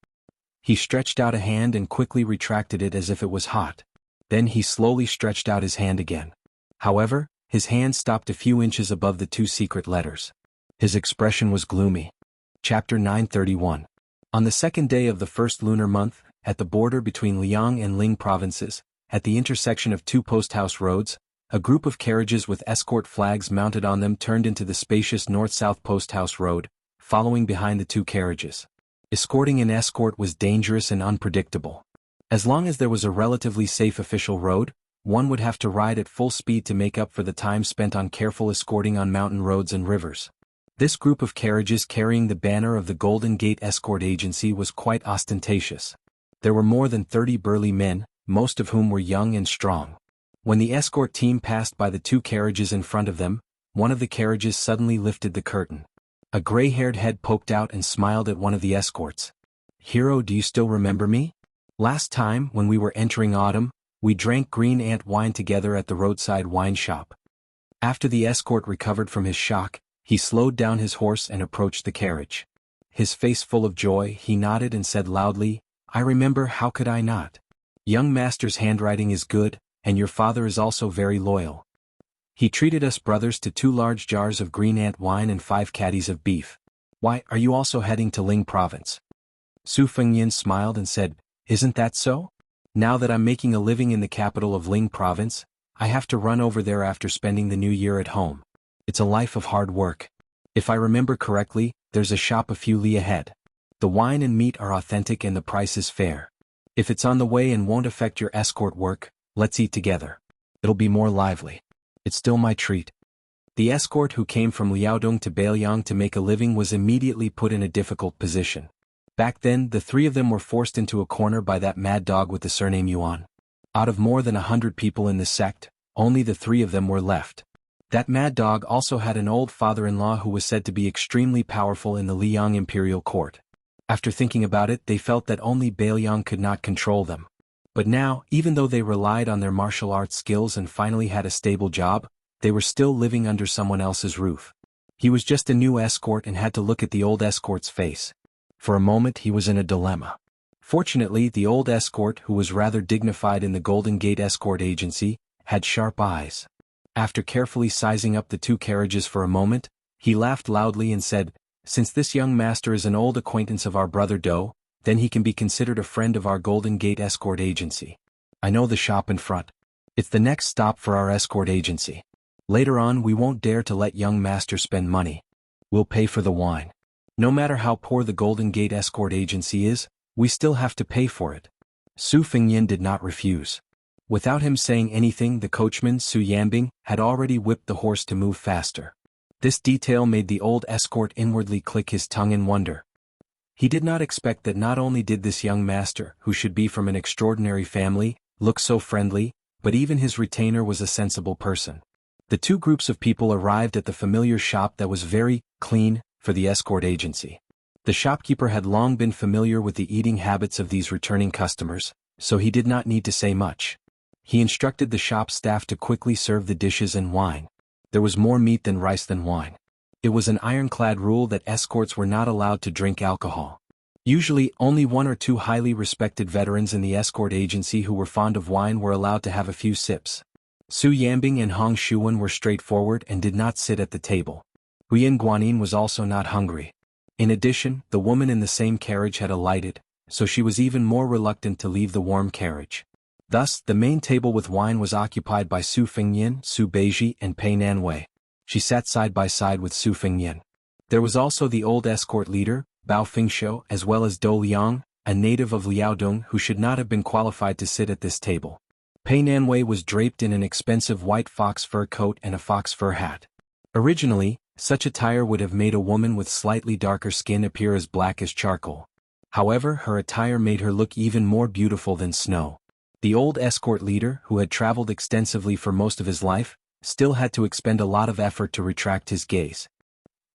He stretched out a hand and quickly retracted it as if it was hot. Then he slowly stretched out his hand again. However, his hand stopped a few inches above the 2 secret letters. His expression was gloomy. Chapter 931. On the 2nd day of the 1st lunar month, at the border between Liang and Ling provinces, at the intersection of 2 post-house roads, a group of carriages with escort flags mounted on them turned into the spacious north-south post-house road, following behind the 2 carriages. Escorting an escort was dangerous and unpredictable. As long as there was a relatively safe official road, one would have to ride at full speed to make up for the time spent on careful escorting on mountain roads and rivers. This group of carriages carrying the banner of the Golden Gate Escort Agency was quite ostentatious. There were more than 30 burly men, most of whom were young and strong. When the escort team passed by the 2 carriages in front of them, one of the carriages suddenly lifted the curtain. A gray-haired head poked out and smiled at one of the escorts. "Hero, do you still remember me? Last time, when we were entering autumn, we drank green ant wine together at the roadside wine shop." After the escort recovered from his shock, he slowed down his horse and approached the carriage. His face full of joy, he nodded and said loudly, "I remember, how could I not? Young master's handwriting is good, and your father is also very loyal. He treated us brothers to 2 large jars of green ant wine and 5 caddies of beef. Why, are you also heading to Ling province?" Su Fengyin smiled and said, "Isn't that so? Now that I'm making a living in the capital of Ling province, I have to run over there after spending the new year at home. It's a life of hard work. If I remember correctly, there's a shop a few li ahead. The wine and meat are authentic and the price is fair. If it's on the way and won't affect your escort work, let's eat together. It'll be more lively. It's still my treat." The escort who came from Liaodong to Beiliang to make a living was immediately put in a difficult position. Back then, the 3 of them were forced into a corner by that mad dog with the surname Yuan. Out of more than 100 people in the sect, only the 3 of them were left. That mad dog also had an old father-in-law who was said to be extremely powerful in the Liang imperial court. After thinking about it, they felt that only Beiliang could not control them. But now, even though they relied on their martial arts skills and finally had a stable job, they were still living under someone else's roof. He was just a new escort and had to look at the old escort's face. For a moment he was in a dilemma. Fortunately, the old escort, who was rather dignified in the Golden Gate Escort Agency, had sharp eyes. After carefully sizing up the 2 carriages for a moment, he laughed loudly and said, "Since this young master is an old acquaintance of our brother Do, then he can be considered a friend of our Golden Gate Escort Agency. I know the shop in front. It's the next stop for our escort agency. Later on we won't dare to let young master spend money. We'll pay for the wine. No matter how poor the Golden Gate Escort Agency is, we still have to pay for it." Su Fengyin did not refuse. Without him saying anything, the coachman, Su Yanbing, had already whipped the horse to move faster. This detail made the old escort inwardly click his tongue in wonder. He did not expect that not only did this young master, who should be from an extraordinary family, look so friendly, but even his retainer was a sensible person. The 2 groups of people arrived at the familiar shop that was very clean for the escort agency. The shopkeeper had long been familiar with the eating habits of these returning customers, so he did not need to say much. He instructed the shop staff to quickly serve the dishes and wine. There was more meat than rice than wine. It was an ironclad rule that escorts were not allowed to drink alcohol. Usually, only 1 or 2 highly respected veterans in the escort agency who were fond of wine were allowed to have a few sips. Su Yanbing and Hong Shuwen were straightforward and did not sit at the table. Huyen Guanin was also not hungry. In addition, the woman in the same carriage had alighted, so she was even more reluctant to leave the warm carriage. Thus, the main table with wine was occupied by Su Fengyin, Su Beiji, and Pei Nanwei. She sat side by side with Su Fengyan. There was also the old escort leader, Bao Fingshou, as well as Dou Liang, a native of Liaodong who should not have been qualified to sit at this table. Pei Nanwei was draped in an expensive white fox fur coat and a fox fur hat. Originally, such attire would have made a woman with slightly darker skin appear as black as charcoal. However, her attire made her look even more beautiful than snow. The old escort leader, who had traveled extensively for most of his life, still had to expend a lot of effort to retract his gaze.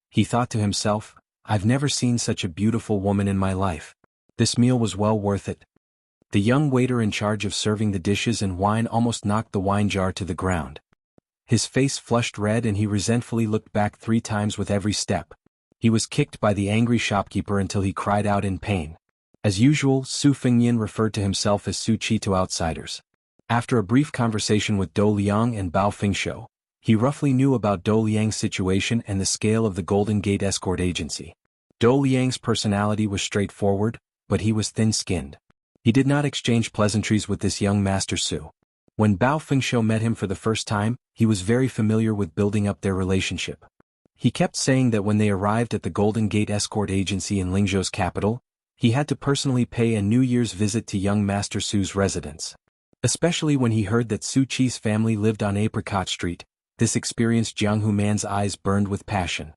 He thought to himself, I've never seen such a beautiful woman in my life. This meal was well worth it. The young waiter in charge of serving the dishes and wine almost knocked the wine jar to the ground. His face flushed red and he resentfully looked back 3 times with every step. He was kicked by the angry shopkeeper until he cried out in pain. As usual, Su Fengyan referred to himself as Su Qi to outsiders. After a brief conversation with Dou Liang and Bao Fingshou, he roughly knew about Dou Liang's situation and the scale of the Golden Gate Escort Agency. Dou Liang's personality was straightforward, but he was thin-skinned. He did not exchange pleasantries with this young Master Su. When Bao Fingshou met him for the first time, he was very familiar with building up their relationship. He kept saying that when they arrived at the Golden Gate Escort Agency in Lingzhou's capital, he had to personally pay a New Year's visit to young Master Su's residence. Especially when he heard that Su Qi's family lived on Apricot Street, this experienced Jianghu man's eyes burned with passion.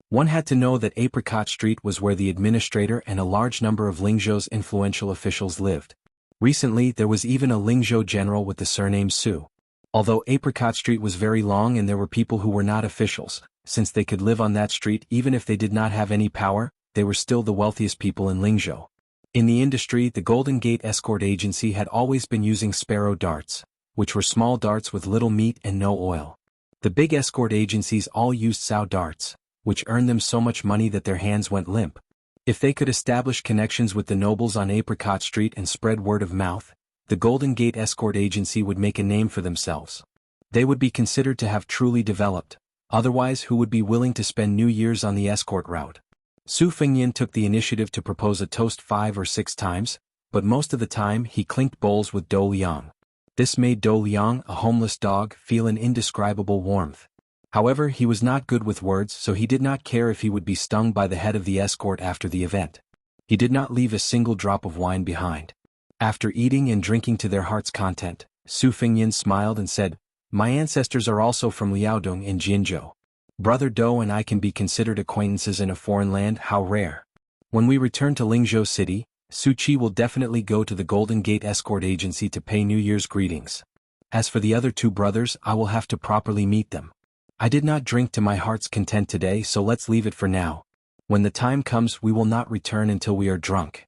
One had to know that Apricot Street was where the administrator and a large number of Lingzhou's influential officials lived. Recently, there was even a Lingzhou general with the surname Su. Although Apricot Street was very long and there were people who were not officials, since they could live on that street even if they did not have any power, they were still the wealthiest people in Lingzhou. In the industry, the Golden Gate Escort Agency had always been using sparrow darts, which were small darts with little meat and no oil. The big escort agencies all used sow darts, which earned them so much money that their hands went limp. If they could establish connections with the nobles on Apricot Street and spread word of mouth, the Golden Gate Escort Agency would make a name for themselves. They would be considered to have truly developed, otherwise who would be willing to spend New Year's on the escort route? Su Fengyan took the initiative to propose a toast 5 or 6 times, but most of the time he clinked bowls with Dou Liang. This made Dou Liang, a homeless dog, feel an indescribable warmth. However, he was not good with words, so he did not care if he would be stung by the head of the escort after the event. He did not leave a single drop of wine behind. After eating and drinking to their heart's content, Su Fengyan smiled and said, My ancestors are also from Liaodong in Jianghu. Brother Dou and I can be considered acquaintances in a foreign land, how rare. When we return to Lingzhou City, Su Qi will definitely go to the Golden Gate Escort Agency to pay New Year's greetings. As for the other 2 brothers, I will have to properly meet them. I did not drink to my heart's content today, so let's leave it for now. When the time comes, we will not return until we are drunk.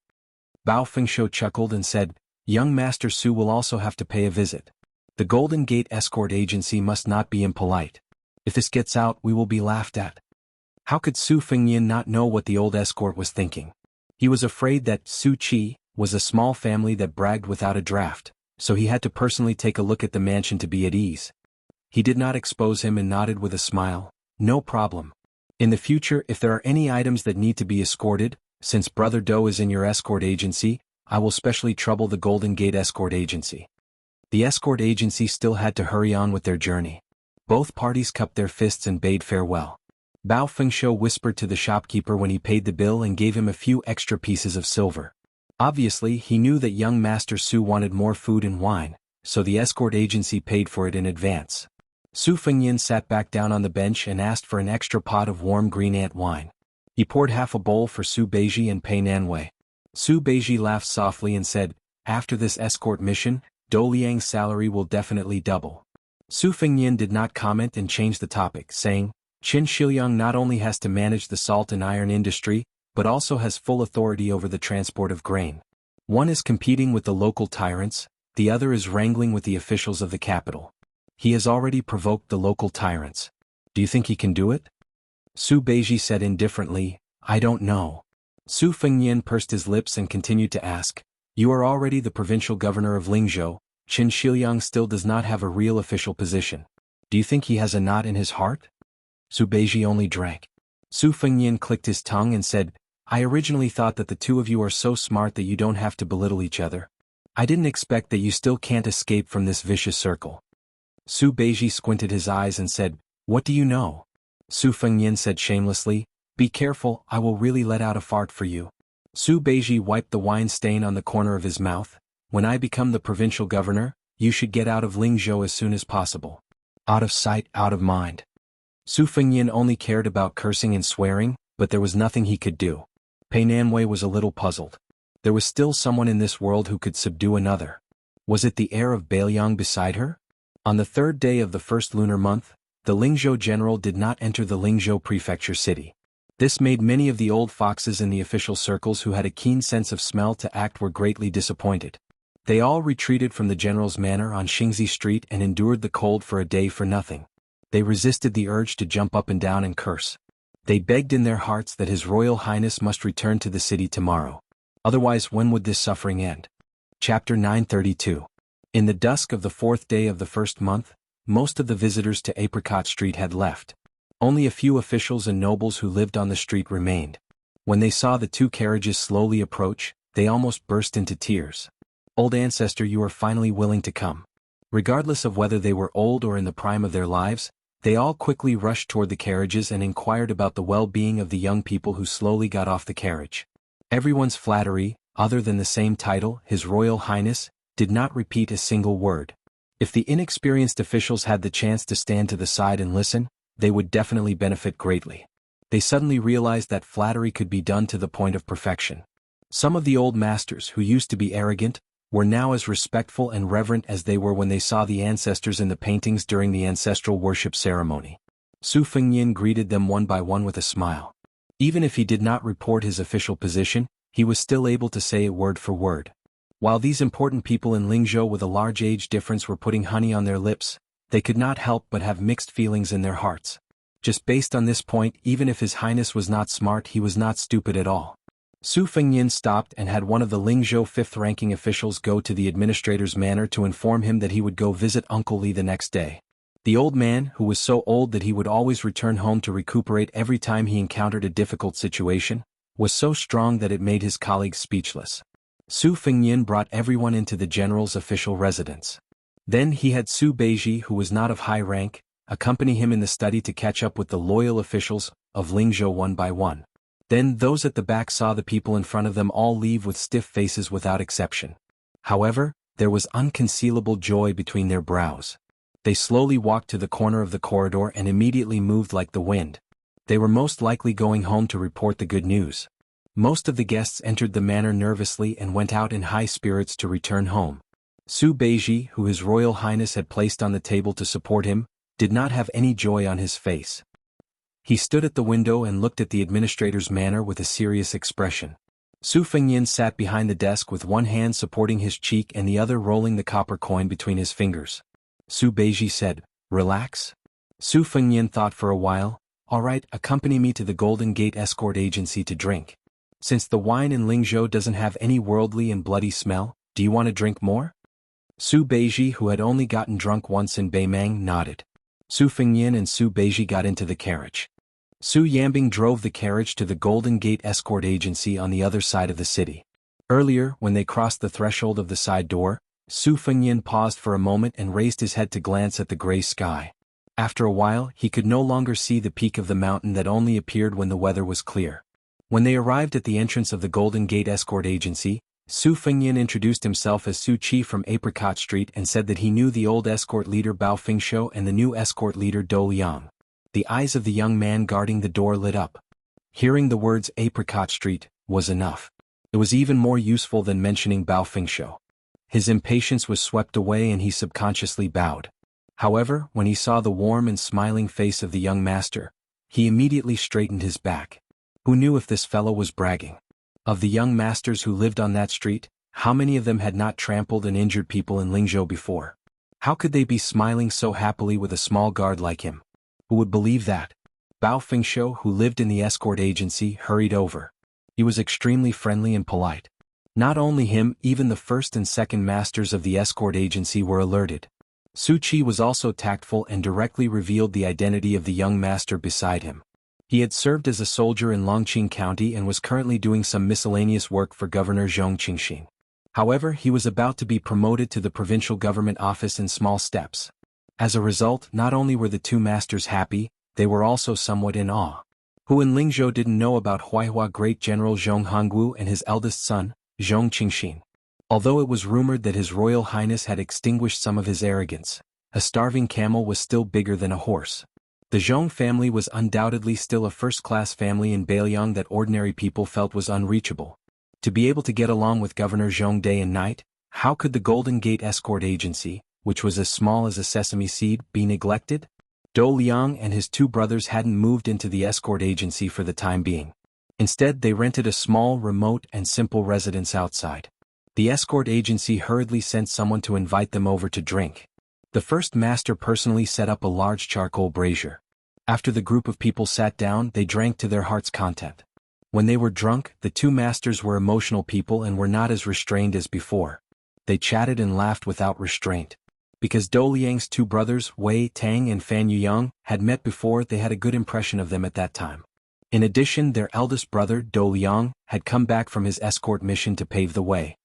Bao Fingshou chuckled and said, Young Master Su will also have to pay a visit. The Golden Gate Escort Agency must not be impolite. If this gets out, we will be laughed at. How could Su Fengyan not know what the old escort was thinking? He was afraid that Su Qi was a small family that bragged without a draft, so he had to personally take a look at the mansion to be at ease. He did not expose him and nodded with a smile. No problem. In the future, if there are any items that need to be escorted, since Brother Dou is in your escort agency, I will specially trouble the Golden Gate Escort Agency. The escort agency still had to hurry on with their journey. Both parties cupped their fists and bade farewell. Bao Fingshou whispered to the shopkeeper when he paid the bill and gave him a few extra pieces of silver. Obviously, he knew that young Master Su wanted more food and wine, so the escort agency paid for it in advance. Su Fengyan sat back down on the bench and asked for an extra pot of warm green ant wine. He poured half a bowl for Su Beiji and Pei Nanwei. Su Beiji laughed softly and said, After this escort mission, Dou Liang's salary will definitely double. Su Fengyan did not comment and changed the topic, saying, Qin Shiliang not only has to manage the salt and iron industry, but also has full authority over the transport of grain. One is competing with the local tyrants, the other is wrangling with the officials of the capital. He has already provoked the local tyrants. Do you think he can do it? Su Beiji said indifferently, I don't know. Su Fengyan pursed his lips and continued to ask, You are already the provincial governor of Lingzhou. Qin Shiliang still does not have a real official position. Do you think he has a knot in his heart? Su Beiji only drank. Su Fengyan clicked his tongue and said, I originally thought that the 2 of you are so smart that you don't have to belittle each other. I didn't expect that you still can't escape from this vicious circle. Su Beiji squinted his eyes and said, What do you know? Su Fengnian said shamelessly, "Be careful, I will really let out a fart for you." Su Beiji wiped the wine stain on the corner of his mouth. "When I become the provincial governor, you should get out of Lingzhou as soon as possible. Out of sight, out of mind." Su Fengnian only cared about cursing and swearing, but there was nothing he could do. Pei Nanwei was a little puzzled. There was still someone in this world who could subdue another. Was it the heir of Bailiang beside her? On the third day of the first lunar month, the Lingzhou general did not enter the Lingzhou prefecture city. This made many of the old foxes in the official circles who had a keen sense of smell to act were greatly disappointed. They all retreated from the general's manor on Xingzi Street and endured the cold for a day for nothing. They resisted the urge to jump up and down and curse. They begged in their hearts that His Royal Highness must return to the city tomorrow. Otherwise, when would this suffering end? Chapter 932. In the dusk of the fourth day of the first month, most of the visitors to Apricot Street had left. Only a few officials and nobles who lived on the street remained. When they saw the two carriages slowly approach, they almost burst into tears. "Old ancestor, you are finally willing to come." Regardless of whether they were old or in the prime of their lives, they all quickly rushed toward the carriages and inquired about the well-being of the young people who slowly got off the carriage. Everyone's flattery, other than the same title, His Royal Highness, did not repeat a single word. If the inexperienced officials had the chance to stand to the side and listen, they would definitely benefit greatly. They suddenly realized that flattery could be done to the point of perfection. Some of the old masters, who used to be arrogant, were now as respectful and reverent as they were when they saw the ancestors in the paintings during the ancestral worship ceremony. Su Fengnian greeted them one by one with a smile. Even if he did not report his official position, he was still able to say it word for word. While these important people in Lingzhou with a large age difference were putting honey on their lips, they could not help but have mixed feelings in their hearts. Just based on this point, even if His Highness was not smart, he was not stupid at all. Su Fengnian stopped and had one of the Lingzhou fifth-ranking officials go to the administrator's manor to inform him that he would go visit Uncle Li the next day. The old man, who was so old that he would always return home to recuperate every time he encountered a difficult situation, was so strong that it made his colleagues speechless. Su Fengnian brought everyone into the general's official residence. Then he had Su Beiji, who was not of high rank, accompany him in the study to catch up with the loyal officials of Lingzhou one by one. Then those at the back saw the people in front of them all leave with stiff faces without exception. However, there was unconcealable joy between their brows. They slowly walked to the corner of the corridor and immediately moved like the wind. They were most likely going home to report the good news. Most of the guests entered the manor nervously and went out in high spirits to return home. Su Beiji, who His Royal Highness had placed on the table to support him, did not have any joy on his face. He stood at the window and looked at the administrator's manor with a serious expression. Su Fengnian sat behind the desk with one hand supporting his cheek and the other rolling the copper coin between his fingers. Su Beiji said, "Relax." Su Fengnian thought for a while. "All right, accompany me to the Golden Gate Escort Agency to drink. Since the wine in Lingzhou doesn't have any worldly and bloody smell, do you want to drink more?" Su Beiji, who had only gotten drunk once in Beimang, nodded. Su Fengnian and Su Beiji got into the carriage. Su Yambing drove the carriage to the Golden Gate Escort Agency on the other side of the city. Earlier, when they crossed the threshold of the side door, Su Fengnian paused for a moment and raised his head to glance at the gray sky. After a while, he could no longer see the peak of the mountain that only appeared when the weather was clear. When they arrived at the entrance of the Golden Gate Escort Agency, Su Fengnian introduced himself as Su Qi from Apricot Street and said that he knew the old escort leader Bao Fingshou and the new escort leader Dou Liang. The eyes of the young man guarding the door lit up. Hearing the words Apricot Street was enough. It was even more useful than mentioning Bao Fingshou. His impatience was swept away and he subconsciously bowed. However, when he saw the warm and smiling face of the young master, he immediately straightened his back. Who knew if this fellow was bragging? Of the young masters who lived on that street, how many of them had not trampled and injured people in Lingzhou before? How could they be smiling so happily with a small guard like him? Who would believe that? Bao Fingshou, who lived in the escort agency, hurried over. He was extremely friendly and polite. Not only him, even the first and second masters of the escort agency were alerted. Su Qi was also tactful and directly revealed the identity of the young master beside him. He had served as a soldier in Longqing County and was currently doing some miscellaneous work for Governor Zhong Qingxin. However, he was about to be promoted to the provincial government office in small steps. As a result, not only were the two masters happy, they were also somewhat in awe. Hu and Lingzhou didn't know about Huaihua great general Zhong Hongwu and his eldest son, Zhong Qingxin. Although it was rumored that His Royal Highness had extinguished some of his arrogance, a starving camel was still bigger than a horse. The Zhong family was undoubtedly still a first-class family in Beiliang that ordinary people felt was unreachable. To be able to get along with Governor Zhong day and night, how could the Golden Gate Escort Agency, which was as small as a sesame seed, be neglected? Dou Liang and his two brothers hadn't moved into the escort agency for the time being. Instead, they rented a small, remote, and simple residence outside. The escort agency hurriedly sent someone to invite them over to drink. The first master personally set up a large charcoal brazier. After the group of people sat down, they drank to their heart's content. When they were drunk, the two masters were emotional people and were not as restrained as before. They chatted and laughed without restraint. Because Dou Liang's two brothers, Wei Tang and Fan Yuyang, had met before, they had a good impression of them at that time. In addition, their eldest brother, Dou Liang, had come back from his escort mission to pave the way.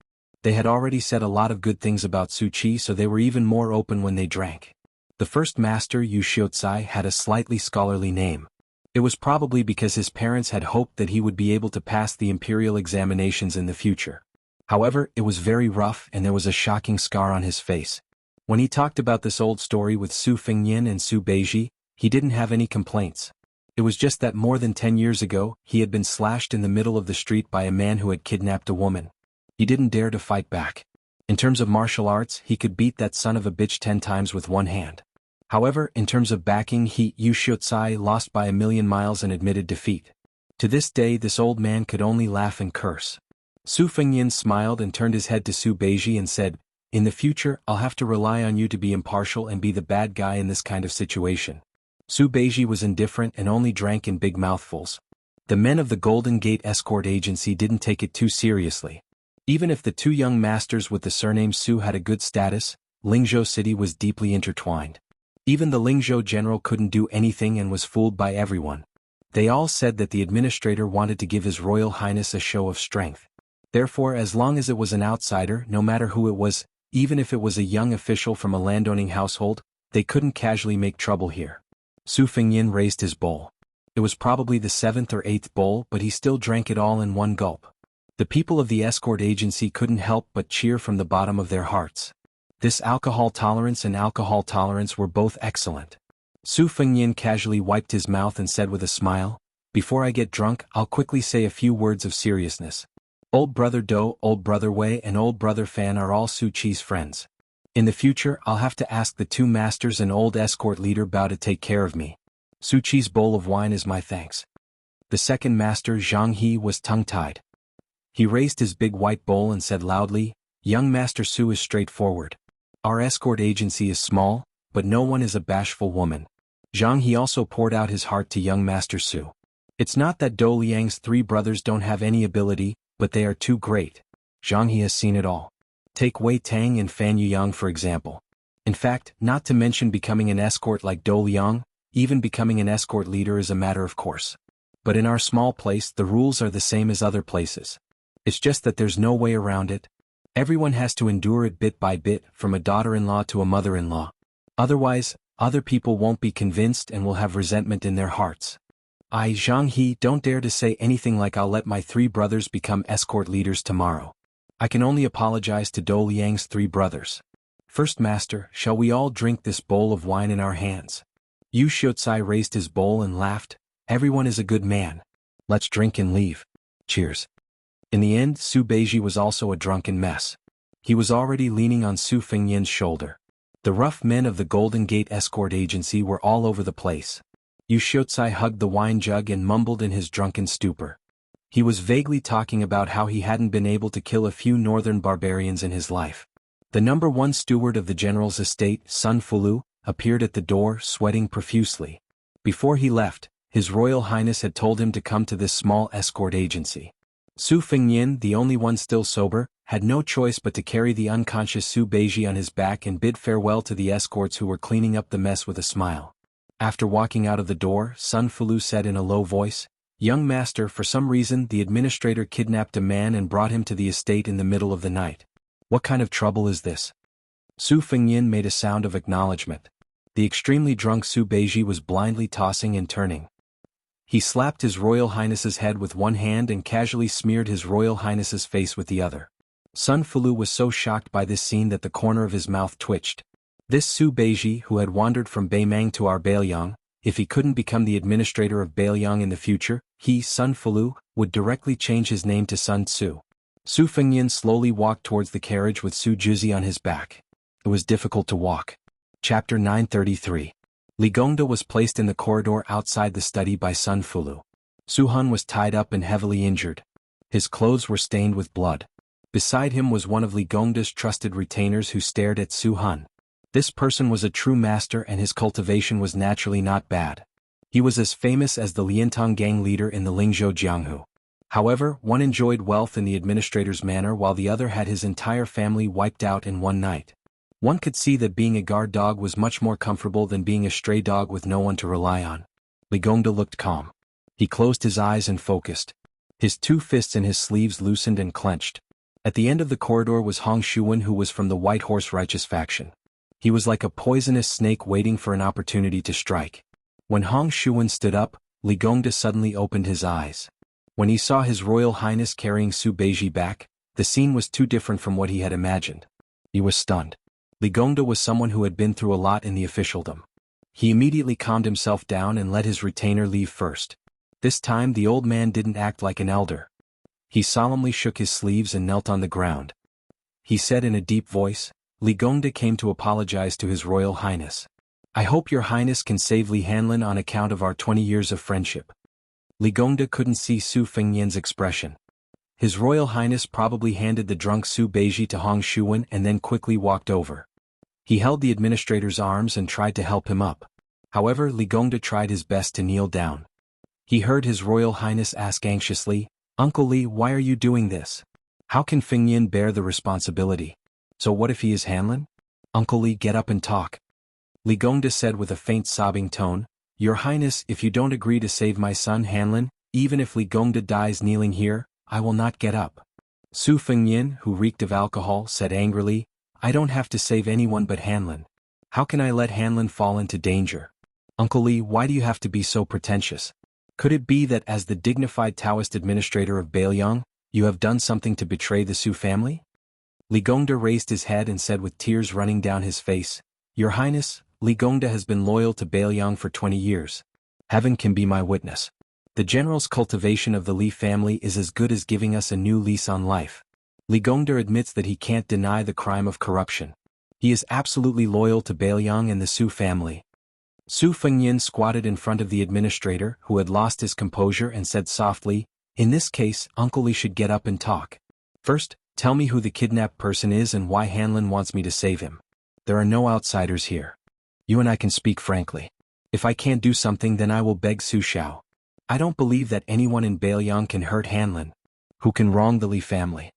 They had already said a lot of good things about Su Qi, so they were even more open when they drank. The first master, Yu Xiucai, had a slightly scholarly name. It was probably because his parents had hoped that he would be able to pass the imperial examinations in the future. However, it was very rough and there was a shocking scar on his face. When he talked about this old story with Su Fengyin and Su Beiji, he didn't have any complaints. It was just that more than 10 years ago, he had been slashed in the middle of the street by a man who had kidnapped a woman. He didn't dare to fight back. In terms of martial arts, he could beat that son of a bitch 10 times with one hand. However, in terms of backing, Yu Xiucai lost by 1,000,000 miles and admitted defeat. To this day, this old man could only laugh and curse. Su Fengyin smiled and turned his head to Su Beiji and said, "In the future, I'll have to rely on you to be impartial and be the bad guy in this kind of situation." Su Beiji was indifferent and only drank in big mouthfuls. The men of the Golden Gate Escort Agency didn't take it too seriously. Even if the two young masters with the surname Su had a good status, Lingzhou City was deeply intertwined. Even the Lingzhou general couldn't do anything and was fooled by everyone. They all said that the administrator wanted to give His Royal Highness a show of strength. Therefore, as long as it was an outsider, no matter who it was, even if it was a young official from a landowning household, they couldn't casually make trouble here. Su Fengyin raised his bowl. It was probably the 7th or 8th bowl, but he still drank it all in one gulp. The people of the escort agency couldn't help but cheer from the bottom of their hearts. This alcohol tolerance were both excellent. Su Fengyin casually wiped his mouth and said with a smile, "Before I get drunk, I'll quickly say a few words of seriousness. Old brother Dou, old brother Wei and old brother Fan are all Su Qi's friends. In the future, I'll have to ask the two masters and old escort leader Bao to take care of me. Su Qi's bowl of wine is my thanks." The second master, Zhang He, was tongue-tied. He raised his big white bowl and said loudly, "Young Master Su is straightforward. Our escort agency is small, but no one is a bashful woman." Zhang He also poured out his heart to young Master Su. "It's not that Dou Liang's three brothers don't have any ability, but they are too great. Zhang He has seen it all. Take Wei Tang and Fan Yuyang for example. In fact, not to mention becoming an escort like Dou Liang, even becoming an escort leader is a matter of course. But in our small place, the rules are the same as other places. It's just that there's no way around it. Everyone has to endure it bit by bit, from a daughter-in-law to a mother-in-law. Otherwise, other people won't be convinced and will have resentment in their hearts. I, Zhang He, don't dare to say anything like I'll let my three brothers become escort leaders tomorrow. I can only apologize to Dou Liang's three brothers. First Master, shall we all drink this bowl of wine in our hands?" Yu Xiucai raised his bowl and laughed, "Everyone is a good man. Let's drink and leave. Cheers." In the end, Su Beiji was also a drunken mess. He was already leaning on Su Fengyin's shoulder. The rough men of the Golden Gate Escort Agency were all over the place. Yu Xiucai hugged the wine jug and mumbled in his drunken stupor. He was vaguely talking about how he hadn't been able to kill a few northern barbarians in his life. The number one steward of the general's estate, Sun Fulu, appeared at the door, sweating profusely. Before he left, His Royal Highness had told him to come to this small escort agency. Su Fengyin, the only one still sober, had no choice but to carry the unconscious Su Beiji on his back and bid farewell to the escorts who were cleaning up the mess with a smile. After walking out of the door, Sun Fulu said in a low voice, "Young master, for some reason the administrator kidnapped a man and brought him to the estate in the middle of the night. What kind of trouble is this?" Su Fengyin made a sound of acknowledgement. The extremely drunk Su Beiji was blindly tossing and turning. He slapped His Royal Highness's head with one hand and casually smeared His Royal Highness's face with the other. Sun Fulu was so shocked by this scene that the corner of his mouth twitched. This Su Beiji who had wandered from Beimang to our Bailiang, if he couldn't become the administrator of Bailiang in the future, he, Sun Fulu, would directly change his name to Sun Tzu. Su Fengyan slowly walked towards the carriage with Su Juzi on his back. It was difficult to walk. Chapter 933. Li Gongda was placed in the corridor outside the study by Sun Fulu. Su Hun was tied up and heavily injured. His clothes were stained with blood. Beside him was one of Li Gongda's trusted retainers who stared at Su Hun. This person was a true master and his cultivation was naturally not bad. He was as famous as the Liantong gang leader in the Lingzhou Jianghu. However, one enjoyed wealth in the administrator's manor while the other had his entire family wiped out in one night. One could see that being a guard dog was much more comfortable than being a stray dog with no one to rely on. Li Gongda looked calm. He closed his eyes and focused. His two fists in his sleeves loosened and clenched. At the end of the corridor was Hong Shuwen, who was from the White Horse Righteous faction. He was like a poisonous snake waiting for an opportunity to strike. When Hong Shuwen stood up, Li Gongda suddenly opened his eyes. When he saw His Royal Highness carrying Su Beiji back, the scene was too different from what he had imagined. He was stunned. Li Gongda was someone who had been through a lot in the officialdom. He immediately calmed himself down and let his retainer leave first. This time the old man didn't act like an elder. He solemnly shook his sleeves and knelt on the ground. He said in a deep voice, Li Gongda came to apologize to His Royal Highness. I hope your Highness can save Li Hanlin on account of our 20 years of friendship. Li Gongda couldn't see Su Fengyan's expression. His Royal Highness probably handed the drunk Su Beiji to Hong Shuwen and then quickly walked over. He held the administrator's arms and tried to help him up. However, Li Gongda tried his best to kneel down. He heard His Royal Highness ask anxiously, Uncle Li, why are you doing this? How can Fengyan bear the responsibility? So what if he is Hanlin? Uncle Li, get up and talk. Li Gongda said with a faint sobbing tone, Your Highness, if you don't agree to save my son Hanlin, even if Li Gongda dies kneeling here, I will not get up. Su Fengyan, who reeked of alcohol, said angrily, I don't have to save anyone but Hanlin. How can I let Hanlin fall into danger? Uncle Li, why do you have to be so pretentious? Could it be that as the dignified Taoist administrator of Bailiang, you have done something to betray the Su family? Li Gongda raised his head and said with tears running down his face, Your Highness, Li Gongda has been loyal to Bailiang for 20 years. Heaven can be my witness. The general's cultivation of the Li family is as good as giving us a new lease on life. Li Gongda admits that he can't deny the crime of corruption. He is absolutely loyal to Bailiang and the Su family. Su Fengyan squatted in front of the administrator, who had lost his composure, and said softly, In this case, Uncle Li should get up and talk. First, tell me who the kidnapped person is and why Hanlin wants me to save him. There are no outsiders here. You and I can speak frankly. If I can't do something, then I will beg Su Xiao. I don't believe that anyone in Bailiang can hurt Hanlin. Who can wrong the Li family?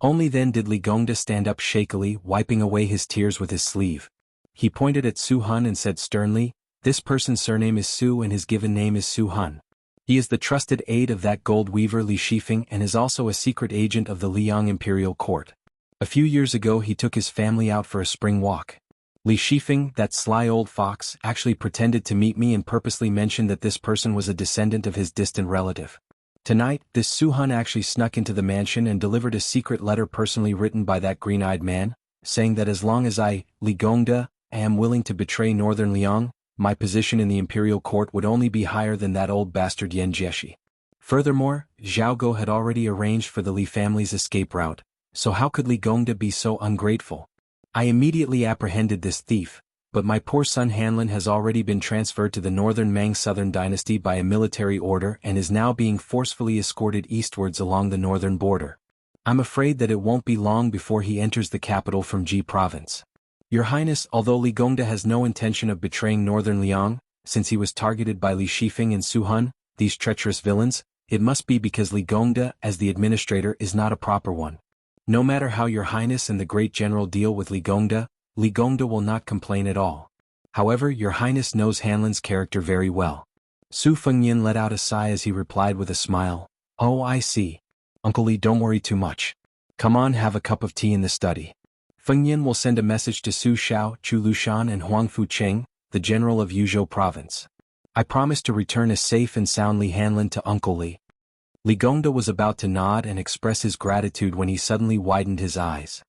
Only then did Li Gongda stand up shakily, wiping away his tears with his sleeve. He pointed at Su Hun and said sternly, This person's surname is Su and his given name is Su Hun. He is the trusted aide of that gold weaver Li Shifeng and is also a secret agent of the Liang Imperial Court. A few years ago he took his family out for a spring walk. Li Shifeng, that sly old fox, actually pretended to meet me and purposely mentioned that this person was a descendant of his distant relative. Tonight, this Su Hun actually snuck into the mansion and delivered a secret letter personally written by that green-eyed man, saying that as long as I, Li Gongda, am willing to betray Northern Liang, my position in the imperial court would only be higher than that old bastard Yan Jieshi. Furthermore, Zhao had already arranged for the Li family's escape route, so how could Li Gongda be so ungrateful? I immediately apprehended this thief, but my poor son Hanlin has already been transferred to the Northern Mang Southern Dynasty by a military order and is now being forcefully escorted eastwards along the northern border. I'm afraid that it won't be long before he enters the capital from Ji province. Your Highness, although Li Gongda has no intention of betraying Northern Liang, since he was targeted by Li Shifeng and Su Hun, these treacherous villains, it must be because Li Gongda, as the administrator, is not a proper one. No matter how Your Highness and the great general deal with Li Gongda will not complain at all. However, Your Highness knows Hanlin's character very well. Su Fengyan let out a sigh as he replied with a smile, Oh, I see. Uncle Li, don't worry too much. Come on, have a cup of tea in the study. Fengyan will send a message to Su Xiao, Chu Lushan and Huang Fu Cheng, the general of Yuzhou province. I promise to return as safe and soundly Hanlin to Uncle Li. Li Gongda was about to nod and express his gratitude when he suddenly widened his eyes.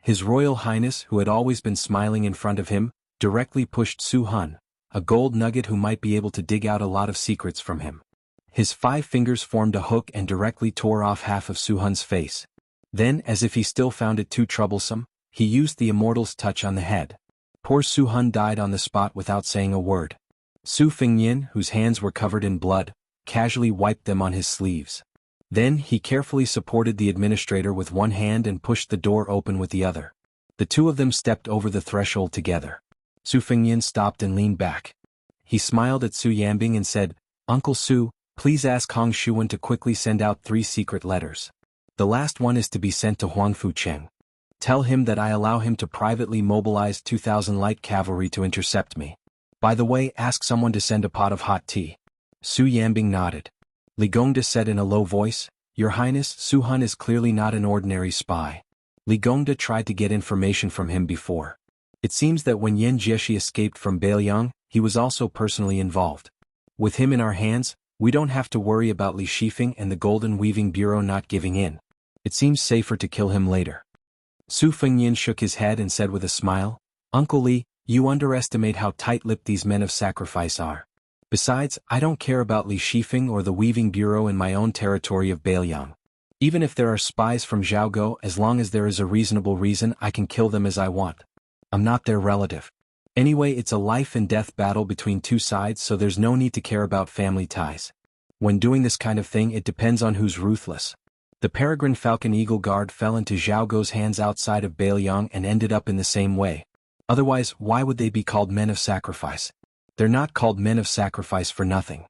His Royal Highness, who had always been smiling in front of him, directly pushed Su Hun, a gold nugget who might be able to dig out a lot of secrets from him. His 5 fingers formed a hook and directly tore off half of Su Hun's face. Then, as if he still found it too troublesome, he used the Immortal's touch on the head. Poor Su Hun died on the spot without saying a word. Su Fengyin, whose hands were covered in blood, casually wiped them on his sleeves. Then he carefully supported the administrator with one hand and pushed the door open with the other. The two of them stepped over the threshold together. Su Fengyin stopped and leaned back. He smiled at Su Yambing and said, "Uncle Su, please ask Hong Shuwen to quickly send out 3 secret letters. The last one is to be sent to Huang Fucheng. Tell him that I allow him to privately mobilize 2,000 light cavalry to intercept me. By the way, ask someone to send a pot of hot tea." Su Yambing nodded. Li Gongda said in a low voice, "Your Highness, Su Hun is clearly not an ordinary spy. Li Gongda tried to get information from him before. It seems that when Yan Jieshi escaped from Beiliang, he was also personally involved. With him in our hands, we don't have to worry about Li Shifeng and the Golden Weaving Bureau not giving in. It seems safer to kill him later." Su Fengyin shook his head and said with a smile, "Uncle Li, you underestimate how tight-lipped these men of sacrifice are. Besides, I don't care about Li Shifeng or the Weaving Bureau in my own territory of Beiliang. Even if there are spies from Jianghu, as long as there is a reasonable reason, I can kill them as I want. I'm not their relative. Anyway, it's a life-and-death battle between two sides, so there's no need to care about family ties. When doing this kind of thing, it depends on who's ruthless. The Peregrine Falcon Eagle Guard fell into Zhaoguo's hands outside of Beiliang and ended up in the same way. Otherwise, why would they be called men of sacrifice? They're not called men of sacrifice for nothing."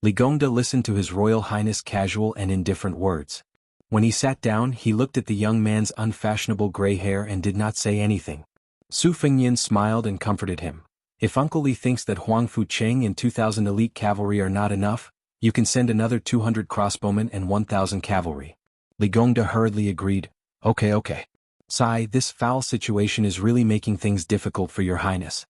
Li Gongda listened to His Royal Highness' casual and indifferent words. When he sat down, he looked at the young man's unfashionable gray hair and did not say anything. Su Fengyin smiled and comforted him. "If Uncle Li thinks that Huang Fucheng and 2,000 elite cavalry are not enough, you can send another 200 crossbowmen and 1,000 cavalry." Li Gongda hurriedly agreed, Okay. Sai, this foul situation is really making things difficult for your highness."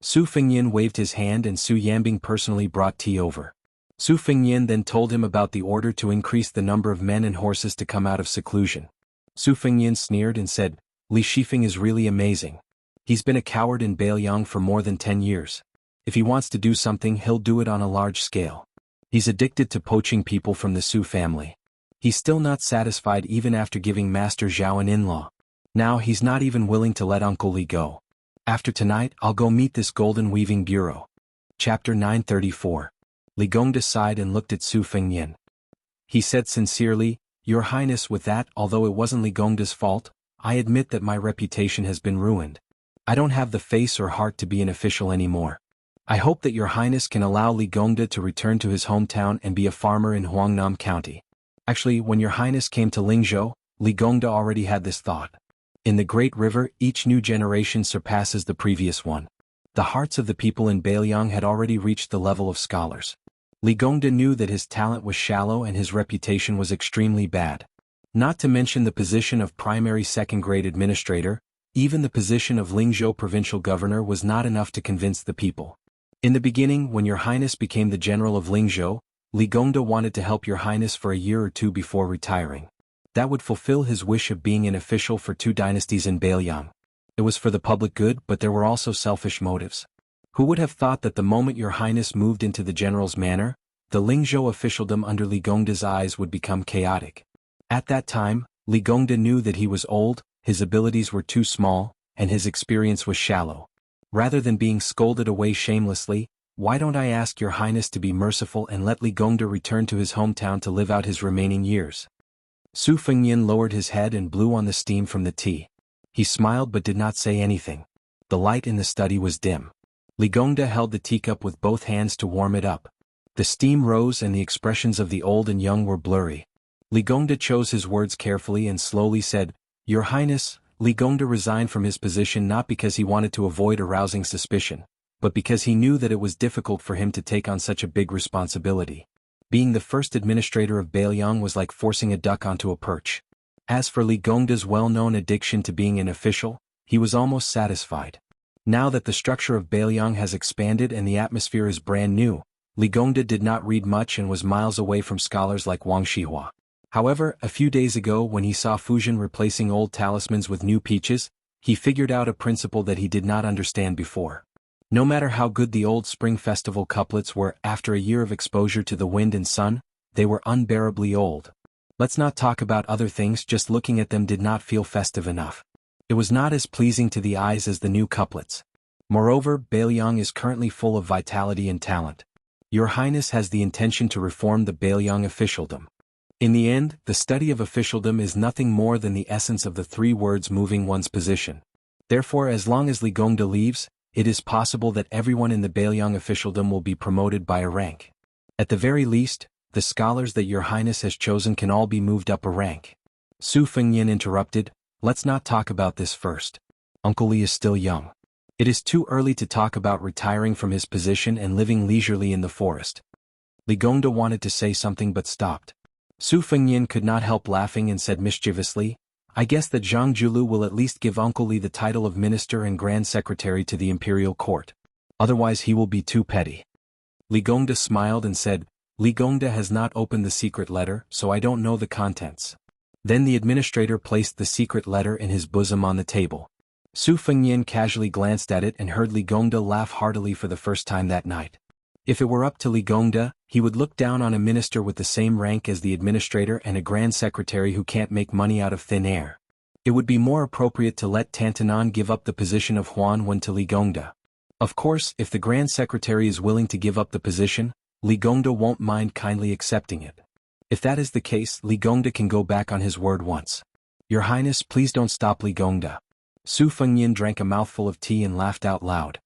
Su Fengyin waved his hand and Su Yambing personally brought tea over. Su Fengyin then told him about the order to increase the number of men and horses to come out of seclusion. Su Fengyin sneered and said, "Li Shifeng is really amazing. He's been a coward in Beiliang for more than 10 years. If he wants to do something, he'll do it on a large scale. He's addicted to poaching people from the Su family. He's still not satisfied even after giving Master Zhao an in-law. Now he's not even willing to let Uncle Li go. After tonight, I'll go meet this Golden Weaving Bureau." Chapter 934. Li Gongda sighed and looked at Su Fengyin. He said sincerely, "Your Highness, with that, although it wasn't Li Gongda's fault, I admit that my reputation has been ruined. I don't have the face or heart to be an official anymore. I hope that your Highness can allow Li Gongda to return to his hometown and be a farmer in Huangnam County." Actually, when your Highness came to Lingzhou, Li Gongda already had this thought. In the Great River, each new generation surpasses the previous one. The hearts of the people in Beiliang had already reached the level of scholars. Li Gongda knew that his talent was shallow and his reputation was extremely bad. Not to mention the position of primary second-grade administrator, even the position of Lingzhou provincial governor was not enough to convince the people. In the beginning, when your Highness became the general of Lingzhou, Li Gongda wanted to help your Highness for a year or two before retiring. That would fulfill his wish of being an official for 2 dynasties in Beiliang. It was for the public good, but there were also selfish motives. Who would have thought that the moment your Highness moved into the general's manor, the Lingzhou officialdom under Li Gongda's eyes would become chaotic? At that time, Li Gongda knew that he was old, his abilities were too small, and his experience was shallow. Rather than being scolded away shamelessly, why don't I ask your Highness to be merciful and let Li Gongda return to his hometown to live out his remaining years? Su Fengyin lowered his head and blew on the steam from the tea. He smiled but did not say anything. The light in the study was dim. Li Gongda held the teacup with both hands to warm it up. The steam rose and the expressions of the old and young were blurry. Li Gongda chose his words carefully and slowly said, "Your Highness." Li Gongda resigned from his position not because he wanted to avoid arousing suspicion, but because he knew that it was difficult for him to take on such a big responsibility. Being the first administrator of Beiliang was like forcing a duck onto a perch. As for Li Gongda's well-known addiction to being an official, he was almost satisfied. Now that the structure of Beiliang has expanded and the atmosphere is brand new, Li Gongda did not read much and was miles away from scholars like Wang Shihua. However, a few days ago when he saw Fusion replacing old talismans with new peaches, he figured out a principle that he did not understand before. No matter how good the old Spring Festival couplets were, after a year of exposure to the wind and sun, they were unbearably old. Let's not talk about other things, just looking at them did not feel festive enough. It was not as pleasing to the eyes as the new couplets. Moreover, Beiliang is currently full of vitality and talent. Your Highness has the intention to reform the Beiliang officialdom. In the end, the study of officialdom is nothing more than the essence of the three words moving one's position. Therefore, as long as Li Gongda leaves, it is possible that everyone in the Beiliang officialdom will be promoted by a rank. At the very least, the scholars that your Highness has chosen can all be moved up a rank. Su Fengyan interrupted, let's not talk about this first. Uncle Li is still young. It is too early to talk about retiring from his position and living leisurely in the forest. Li Gongda wanted to say something but stopped. Su Fengyan could not help laughing and said mischievously, I guess that Jianghu will at least give Uncle Li the title of Minister and Grand Secretary to the Imperial Court. Otherwise he will be too petty. Li Gongda smiled and said, Li Gongda has not opened the secret letter, so I don't know the contents. Then the administrator placed the secret letter in his bosom on the table. Su Fengyan casually glanced at it and heard Li Gongda laugh heartily for the first time that night. If it were up to Li Gongda, he would look down on a minister with the same rank as the administrator and a grand secretary who can't make money out of thin air. It would be more appropriate to let Tantanan give up the position of Huan Wen to Li Gongda. Of course, if the grand secretary is willing to give up the position, Li Gongda won't mind kindly accepting it. If that is the case, Li Gongda can go back on his word once. Your Highness, please don't stop Li Gongda. Su Fengyan drank a mouthful of tea and laughed out loud.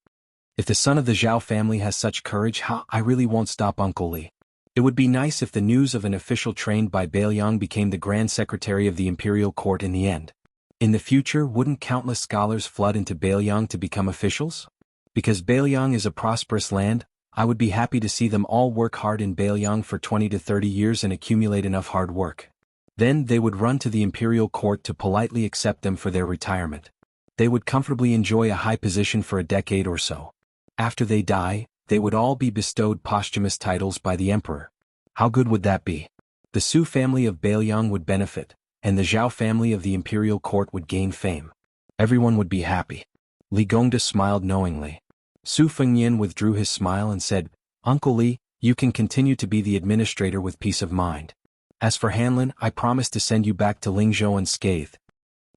If the son of the Zhao family has such courage, I really won't stop Uncle Li. It would be nice if the news of an official trained by Beiliang became the Grand Secretary of the Imperial Court in the end. In the future, wouldn't countless scholars flood into Beiliang to become officials? Because Beiliang is a prosperous land, I would be happy to see them all work hard in Beiliang for 20 to 30 years and accumulate enough hard work. Then they would run to the Imperial Court to politely accept them for their retirement. They would comfortably enjoy a high position for a decade or so. After they die, they would all be bestowed posthumous titles by the emperor. How good would that be? The Su family of Beiliang would benefit, and the Zhao family of the Imperial Court would gain fame. Everyone would be happy. Li Gongda smiled knowingly. Su Fengyan withdrew his smile and said, Uncle Li, you can continue to be the administrator with peace of mind. As for Hanlin, I promise to send you back to Lingzhou unscathed.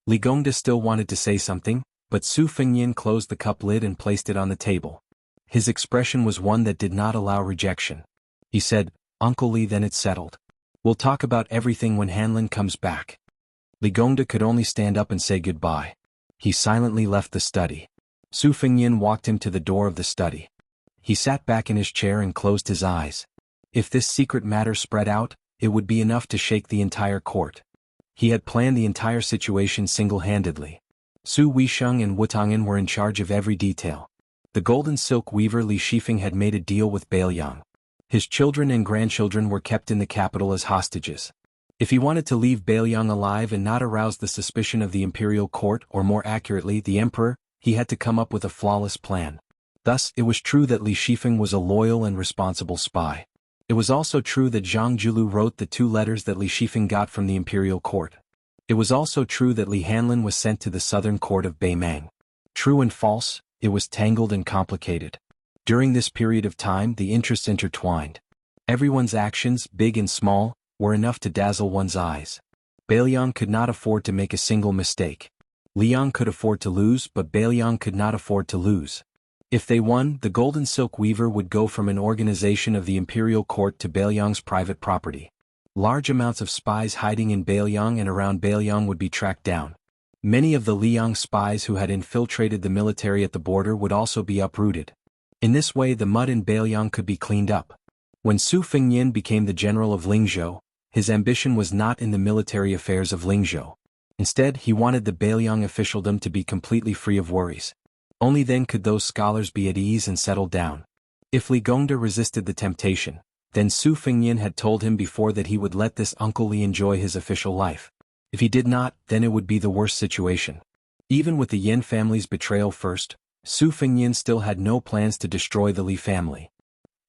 Li Gongda still wanted to say something, but Su Fengyan closed the cup lid and placed it on the table. His expression was one that did not allow rejection. He said, Uncle Li, then it's settled. We'll talk about everything when Hanlin comes back. Li Gongda could only stand up and say goodbye. He silently left the study. Su Fengyan walked him to the door of the study. He sat back in his chair and closed his eyes. If this secret matter spread out, it would be enough to shake the entire court. He had planned the entire situation single-handedly. Su Weisheng and Wutong'an were in charge of every detail. The golden silk weaver Li Shifeng had made a deal with Beiliang. His children and grandchildren were kept in the capital as hostages. If he wanted to leave Beiliang alive and not arouse the suspicion of the imperial court, or more accurately, the emperor, he had to come up with a flawless plan. Thus, it was true that Li Shifeng was a loyal and responsible spy. It was also true that Zhang Julu wrote the 2 letters that Li Shifeng got from the imperial court. It was also true that Li Hanlin was sent to the southern court of Beimang. True and false, it was tangled and complicated. During this period of time, the interests intertwined. Everyone's actions, big and small, were enough to dazzle one's eyes. Beiliang could not afford to make a single mistake. Liang could afford to lose, but Beiliang could not afford to lose. If they won, the Golden Silk Weaver would go from an organization of the imperial court to Beiliang's private property. Large amounts of spies hiding in Beiliang and around Beiliang would be tracked down. Many of the Liang spies who had infiltrated the military at the border would also be uprooted. In this way, the mud in Beiliang could be cleaned up. When Su Fengyan became the general of Lingzhou, his ambition was not in the military affairs of Lingzhou. Instead, he wanted the Beiliang officialdom to be completely free of worries. Only then could those scholars be at ease and settle down. If Li Gongda resisted the temptation, then Su Fengyan had told him before that he would let this Uncle Li enjoy his official life. If he did not, then it would be the worst situation. Even with the Yen family's betrayal first, Su Fengnian still had no plans to destroy the Li family.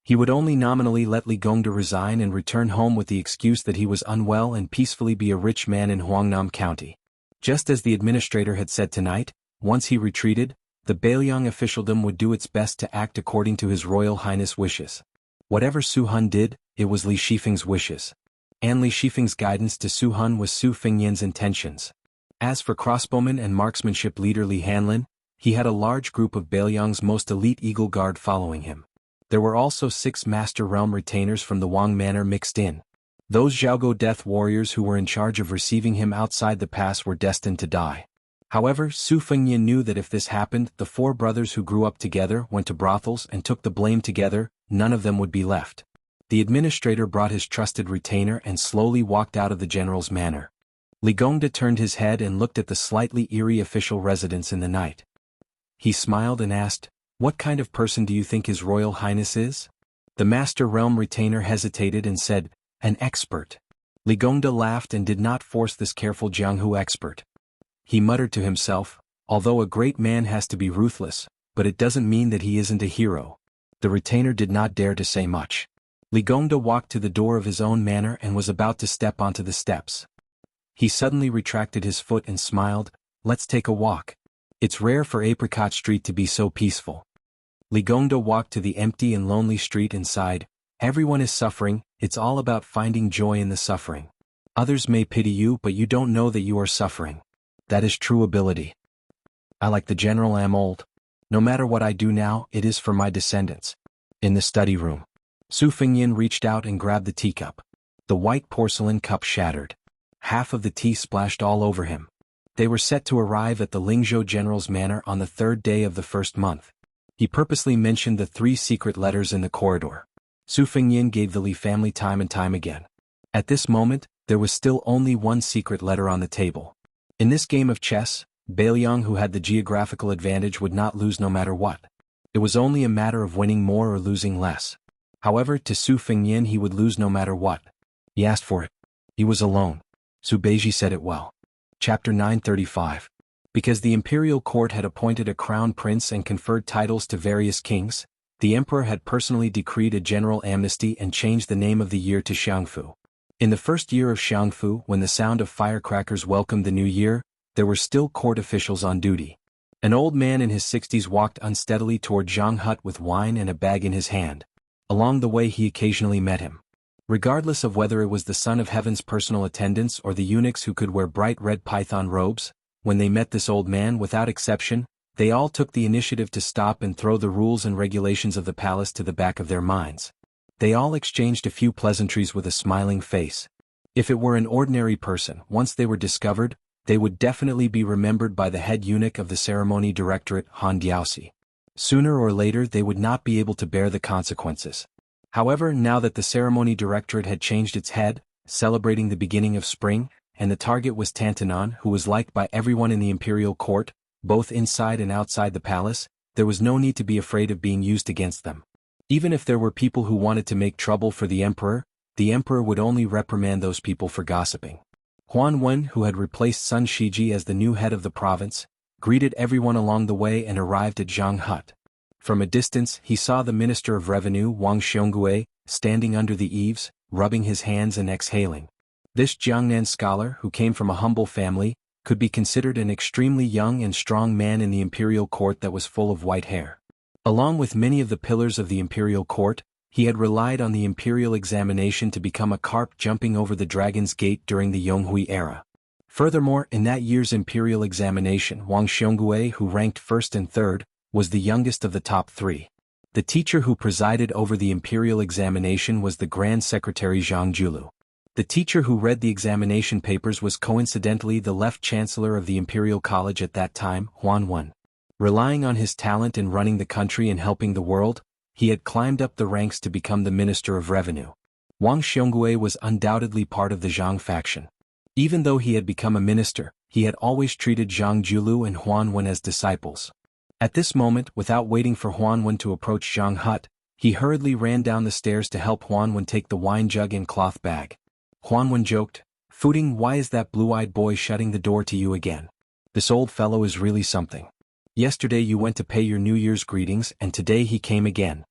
He would only nominally let Li Gongda resign and return home with the excuse that he was unwell and peacefully be a rich man in Huangnam County. Just as the administrator had said tonight, once he retreated, the Beiliang officialdom would do its best to act according to His Royal Highness' wishes. Whatever Su Hun did, it was Li Shifeng's wishes. And Li Shifeng's guidance to Su Hun was Su Fengnian's intentions. As for crossbowman and marksmanship leader Li Hanlin, he had a large group of Beiliang's most elite Eagle Guard following him. There were also 6 Master Realm retainers from the Wang Manor mixed in. Those Jianghu death warriors who were in charge of receiving him outside the pass were destined to die. However, Su Fengnian knew that if this happened, the 4 brothers who grew up together went to brothels and took the blame together, none of them would be left. The administrator brought his trusted retainer and slowly walked out of the general's manor. Li Gongda turned his head and looked at the slightly eerie official residence in the night. He smiled and asked, "What kind of person do you think His Royal Highness is?" The Master Realm retainer hesitated and said, "An expert." Li Gongda laughed and did not force this careful Jianghu expert. He muttered to himself, "Although a great man has to be ruthless, but it doesn't mean that he isn't a hero." The retainer did not dare to say much. Li Gongda walked to the door of his own manor and was about to step onto the steps. He suddenly retracted his foot and smiled, "Let's take a walk. It's rare for Apricot Street to be so peaceful." Li Gongda walked to the empty and lonely street and sighed, "Everyone is suffering, it's all about finding joy in the suffering. Others may pity you but you don't know that you are suffering. That is true ability. I like the general am old. No matter what I do now, it is for my descendants." In the study room, Su Fengnian reached out and grabbed the teacup. The white porcelain cup shattered. Half of the tea splashed all over him. They were set to arrive at the Lingzhou general's manor on the 3rd day of the 1st month. He purposely mentioned the 3 secret letters in the corridor. Su Fengnian gave the Li family time and time again. At this moment, there was still only 1 secret letter on the table. In this game of chess, Beiliang, who had the geographical advantage, would not lose no matter what. It was only a matter of winning more or losing less. However, to Su Fengnian he would lose no matter what. He asked for it. He was alone. Su Beiji said it well. Chapter 935. Because the imperial court had appointed a crown prince and conferred titles to various kings, the emperor had personally decreed a general amnesty and changed the name of the year to Xiangfu. In the first year of Jianghu, when the sound of firecrackers welcomed the new year, there were still court officials on duty. An old man in his 60s walked unsteadily toward Zhang Hut with wine and a bag in his hand. Along the way he occasionally met him. Regardless of whether it was the Son of Heaven's personal attendants or the eunuchs who could wear bright red python robes, when they met this old man, without exception, they all took the initiative to stop and throw the rules and regulations of the palace to the back of their minds. They all exchanged a few pleasantries with a smiling face. If it were an ordinary person, once they were discovered, they would definitely be remembered by the head eunuch of the ceremony directorate, Han Diaosi. Sooner or later they would not be able to bear the consequences. However, now that the ceremony directorate had changed its head, celebrating the beginning of spring, and the target was Tantanon, who was liked by everyone in the imperial court, both inside and outside the palace, there was no need to be afraid of being used against them. Even if there were people who wanted to make trouble for the emperor would only reprimand those people for gossiping. Huan Wen, who had replaced Sun Shiji as the new head of the province, greeted everyone along the way and arrived at Zhang Hut. From a distance he saw the Minister of Revenue, Wang Xiongui, standing under the eaves, rubbing his hands and exhaling. This Jiangnan scholar, who came from a humble family, could be considered an extremely young and strong man in the imperial court that was full of white hair. Along with many of the pillars of the imperial court, he had relied on the imperial examination to become a carp jumping over the dragon's gate during the Yonghui era. Furthermore, in that year's imperial examination, Wang Xiongui, who ranked first and third, was the youngest of the top 3. The teacher who presided over the imperial examination was the Grand Secretary Zhang Julu. The teacher who read the examination papers was coincidentally the Left Chancellor of the Imperial College at that time, Huan Wen. Relying on his talent in running the country and helping the world, he had climbed up the ranks to become the Minister of Revenue. Wang Xiongui was undoubtedly part of the Zhang faction. Even though he had become a minister, he had always treated Zhang Julu and Huan Wen as disciples. At this moment, without waiting for Huan Wen to approach Zhang Hut, he hurriedly ran down the stairs to help Huan Wen take the wine jug and cloth bag. Huan Wen joked, "Fuding, why is that blue-eyed boy shutting the door to you again? This old fellow is really something." Yesterday you went to pay your New Year's greetings and today he came again.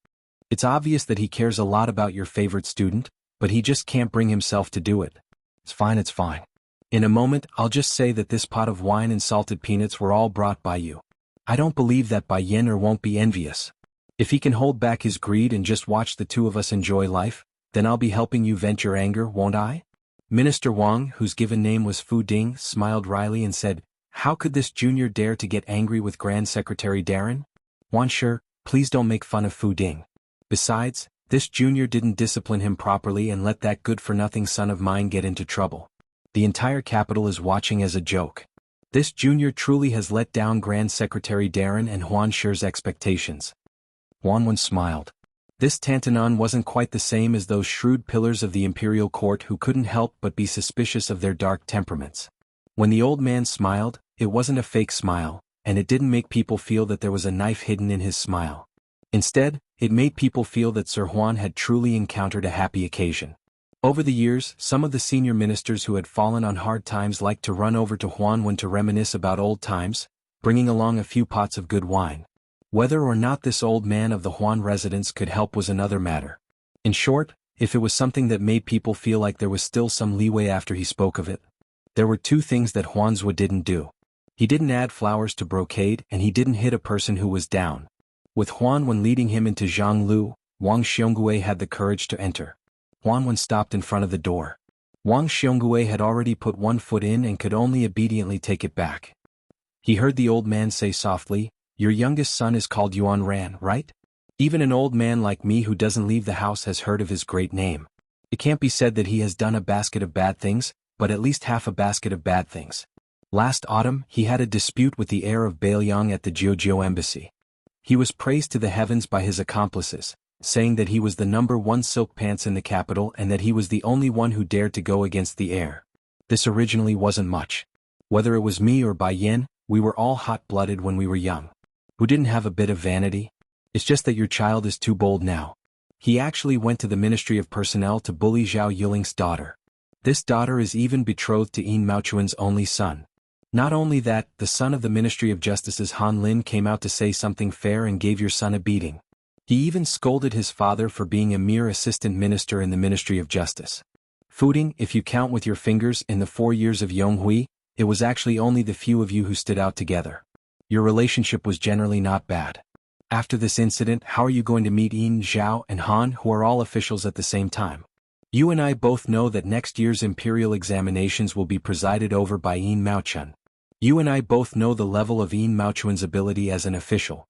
It's obvious that he cares a lot about your favorite student, but he just can't bring himself to do it. It's fine. In a moment I'll just say that this pot of wine and salted peanuts were all brought by you. I don't believe that Bai Yin won't be envious. If he can hold back his greed and just watch the two of us enjoy life, then I'll be helping you vent your anger, won't I? Minister Wang, whose given name was Fu Ding, smiled wryly and said, how could this junior dare to get angry with Grand Secretary Darren? Wan Shi, please don't make fun of Fu Ding. Besides, this junior didn't discipline him properly and let that good-for-nothing son of mine get into trouble. The entire capital is watching as a joke. This junior truly has let down Grand Secretary Darren and Huan Shi's expectations. Huan smiled. This Tantanon wasn't quite the same as those shrewd pillars of the imperial court who couldn't help but be suspicious of their dark temperaments. When the old man smiled, it wasn't a fake smile, and it didn't make people feel that there was a knife hidden in his smile. Instead, it made people feel that Sir Huan had truly encountered a happy occasion. Over the years, some of the senior ministers who had fallen on hard times liked to run over to Huan to reminisce about old times, bringing along a few pots of good wine. Whether or not this old man of the Huan residence could help was another matter. In short, if it was something that made people feel like there was still some leeway after he spoke of it. There were two things that Huanzhou didn't do. He didn't add flowers to brocade and he didn't hit a person who was down. With Huan leading him into Jianghu, Wang Xiongui had the courage to enter. Huan stopped in front of the door. Wang Xiongui had already put one foot in and could only obediently take it back. He heard the old man say softly, your youngest son is called Yuan Ran, right? Even an old man like me who doesn't leave the house has heard of his great name. It can't be said that he has done a basket of bad things, but at least half a basket of bad things. Last autumn, he had a dispute with the heir of Bailiang at the Jianghu embassy. He was praised to the heavens by his accomplices, saying that he was the #1 silk pants in the capital and that he was the only one who dared to go against the heir. This originally wasn't much. Whether it was me or Bai Yin, we were all hot-blooded when we were young. Who didn't have a bit of vanity? It's just that your child is too bold now. He actually went to the Ministry of Personnel to bully Zhao Yuling's daughter. This daughter is even betrothed to Yin Maochuan's only son. Not only that, the son of the Ministry of Justice's Han Lin came out to say something fair and gave your son a beating. He even scolded his father for being a mere assistant minister in the Ministry of Justice. Fuding, if you count with your fingers in the 4 years of Yonghui, it was actually only the few of you who stood out together. Your relationship was generally not bad. After this incident, how are you going to meet Yin, Zhao, and Han, who are all officials at the same time? You and I both know that next year's imperial examinations will be presided over by Yin Maochuan. You and I both know the level of Yin Maochuan's ability as an official.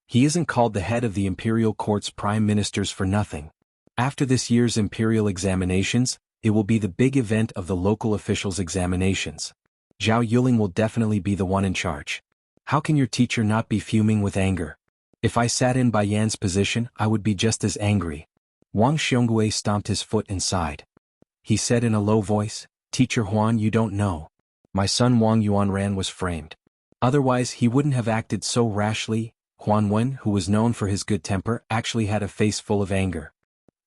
He isn't called the head of the imperial court's prime ministers for nothing. After this year's imperial examinations, it will be the big event of the local officials' examinations. Zhao Yuling will definitely be the one in charge. How can your teacher not be fuming with anger? If I sat in Bai Yan's position, I would be just as angry. Wang Xiongui stomped his foot and sighed. He said in a low voice, Teacher Huan, you don't know. My son Wang Yuanran was framed. Otherwise he wouldn't have acted so rashly. Huan Wen, who was known for his good temper, actually had a face full of anger.